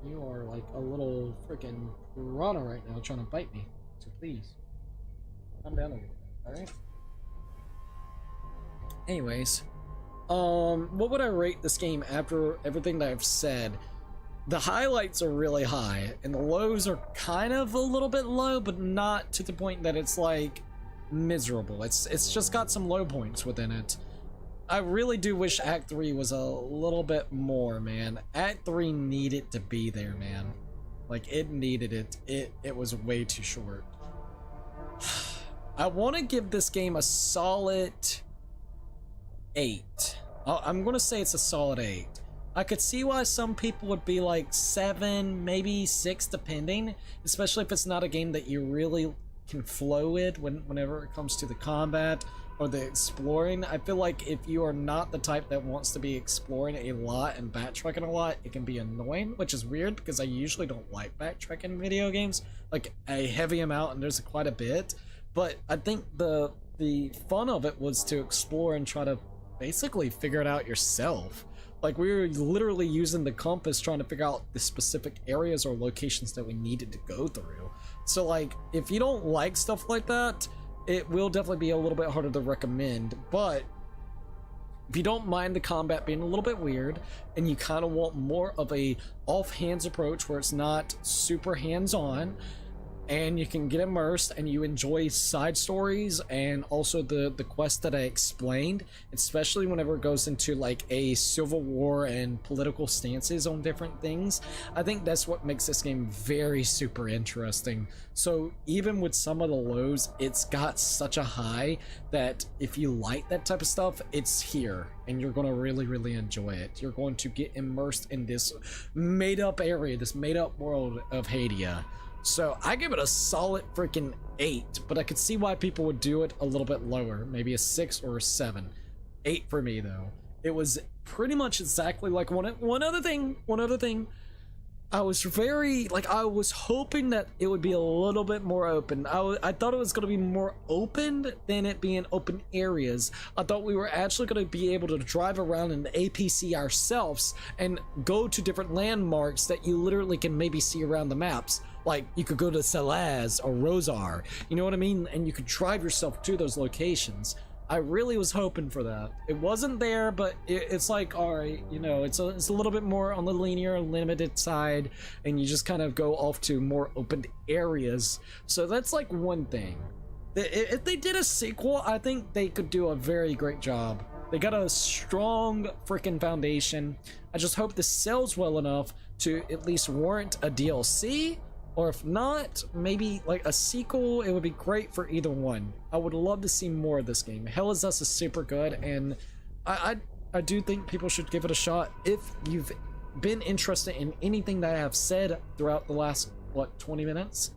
you are like a little freaking piranha right now trying to bite me. So please, calm down a little bit, all right? Anyways. What would I rate this game after everything that I've said? The highlights are really high, and the lows are kind of a little bit low, but not to the point that it's like miserable. It's just got some low points within it. I really do wish Act 3 was a little bit more, man. Act 3 needed to be there, man. Like, it needed it. It was way too short. I want to give this game a solid 8. I'm going to say it's a solid 8. I could see why some people would be like 7, maybe 6, depending, especially if it's not a game that you really can flow with whenever it comes to the combat or the exploring. I feel like if you are not the type that wants to be exploring a lot and backtracking a lot, it can be annoying, which is weird because I usually don't like backtracking in video games, like a heavy amount, and there's quite a bit. But I think the fun of it was to explore and try to basically figure it out yourself. Like, we were literally using the compass trying to figure out the specific areas or locations that we needed to go through. So, like, if you don't like stuff like that, it will definitely be a little bit harder to recommend. But if you don't mind the combat being a little bit weird and you kind of want more of a off-hands approach where it's not super hands-on, and you can get immersed and you enjoy side stories and also the quest that I explained, especially whenever it goes into like a civil war and political stances on different things, I think that's what makes this game very super interesting. So even with some of the lows, it's got such a high that if you like that type of stuff, it's here and you're going to really enjoy it. You're going to get immersed in this made up area, this made up world of Hadia. So I give it a solid freaking 8, but I could see why people would do it a little bit lower, maybe a 6 or a 7. 8 for me though. It was pretty much exactly like one other thing. I was very, like, I was hoping that it would be a little bit more open. I thought it was going to be more open than it being open areas. I thought we were actually going to be able to drive around in the APC ourselves and go to different landmarks that you literally can maybe see around the maps. Like, you could go to Salaz or Rosar, you know what I mean? And you could drive yourself to those locations. I really was hoping for that. It wasn't there, but it's like, all right, you know, it's a little bit more on the linear, limited side, and you just kind of go off to more open areas. So that's like one thing. If they did a sequel, I think they could do a very great job. They got a strong freaking foundation. I just hope this sells well enough to at least warrant a DLC. Or if not, maybe like a sequel. It would be great for either one. I would love to see more of this game. Hell is Us is super good, and I do think people should give it a shot if you've been interested in anything that I have said throughout the last, what, 20 minutes?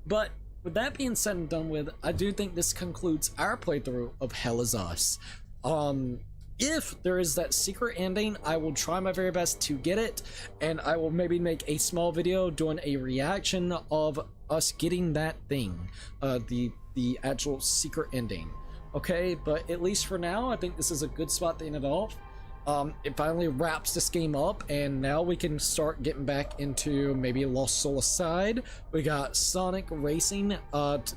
But with that being said and done with, I do think this concludes our playthrough of Hell is Us. If there is that secret ending, I will try my very best to get it, and I will maybe make a small video doing a reaction of us getting that thing, the actual secret ending. Okay, but at least for now, I think this is a good spot to end it off. It finally wraps this game up, and now we can start getting back into maybe Lost Soul Aside. We got Sonic Racing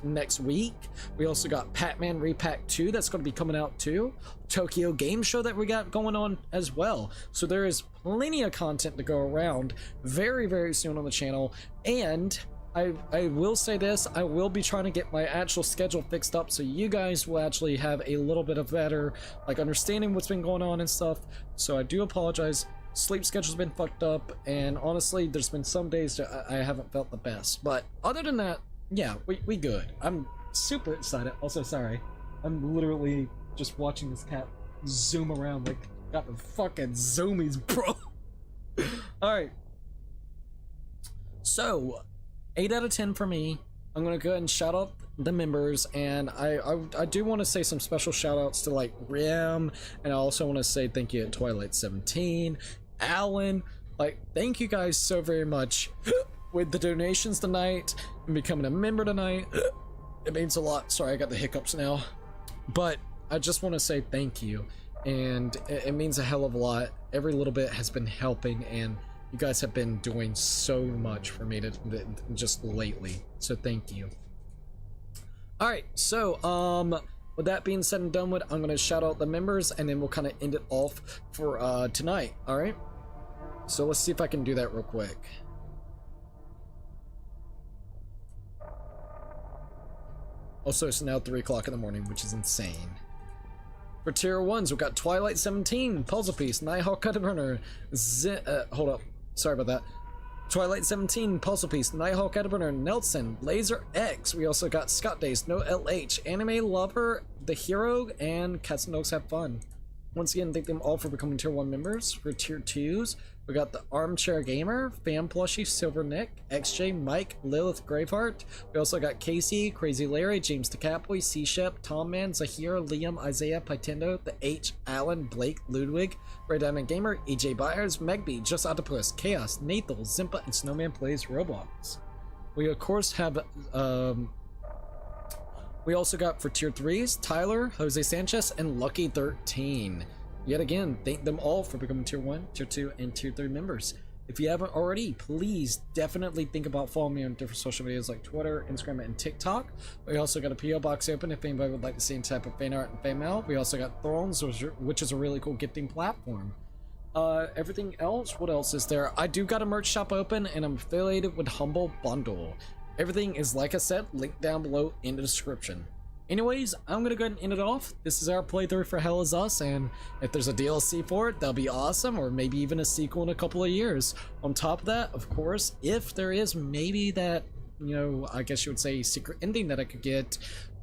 next week. We also got Pac-Man Repack 2 that's going to be coming out too. Tokyo Game Show that we got going on as well. So there is plenty of content to go around very soon on the channel. And I will say this, I will be trying to get my actual schedule fixed up so you guys will actually have a little bit of better like understanding what's been going on and stuff. So I do apologize. Sleep schedule's been fucked up, and honestly there's been some days that I haven't felt the best, but other than that, yeah, we good. I'm super excited. Also, sorry, I'm literally just watching this cat zoom around like got the fucking zoomies, bro. All right, so 8 out of 10 for me. I'm gonna go ahead and shout out the members, and I do want to say some special shout outs to like Rim, and I also want to say thank you to Twilight 17, Alan. Like, thank you guys so very much with the donations tonight and becoming a member tonight. It means a lot. Sorry, I got the hiccups now, but I just want to say thank you, and it means a hell of a lot. Every little bit has been helping, and you guys have been doing so much for me to just lately, so thank you. All right, so with that being said and done with, I'm gonna shout out the members, and then we'll kind of end it off for tonight. All right, so let's see if I can do that real quick. Also, it's now 3 o'clock in the morning, which is insane. For tier 1s, we've got Twilight 17, Puzzle Piece, Nighthawk Cutterburner, hold up, sorry about that. Twilight 17, Puzzle Piece, Nighthawk Cutterburner, Nelson, Laser X. We also got Scott Days, No LH, Anime Lover, The Hero, and Cats and Dogs Have Fun. Once again, thank them all for becoming tier 1 members. For tier 2s, we got the Armchair Gamer, Fan Plushie, Silver Nick, XJ, Mike, Lilith Graveheart. We also got Casey, Crazy Larry, James DeCapboy, C-Shep, Tom Man, Zahir, Liam, Isaiah, Pytendo, The H, Alan, Blake, Ludwig, Red Diamond Gamer, EJ Byers, Megby, Just Octopus, Chaos, Nathal, Zimpa, and Snowman Plays Roblox. We of course have we also got for tier 3s, Tyler, Jose Sanchez, and Lucky13. Yet again, thank them all for becoming tier 1, tier 2, and tier 3 members. If you haven't already, please definitely think about following me on different social medias like Twitter, Instagram, and TikTok. We also got a PO box open if anybody would like to see any type of fan art and fan mail. We also got Thrones, which is a really cool gifting platform. Everything else, what else is there? I do got a merch shop open, and I'm affiliated with Humble Bundle. Everything is, like I said, linked down below in the description. Anyways, I'm gonna go ahead and end it off. This is our playthrough for Hell Is Us, and if there's a DLC for it, that'll be awesome, or maybe even a sequel in a couple of years. On top of that, of course, if there is maybe that, you know, I guess you would say secret ending that I could get,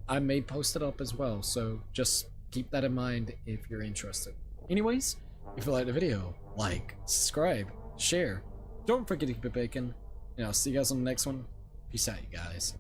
I may post it up as well, so just keep that in mind if you're interested. Anyways, if you like the video, like, subscribe, share, don't forget to keep it bacon, and I'll see you guys on the next one. Peace out, you guys.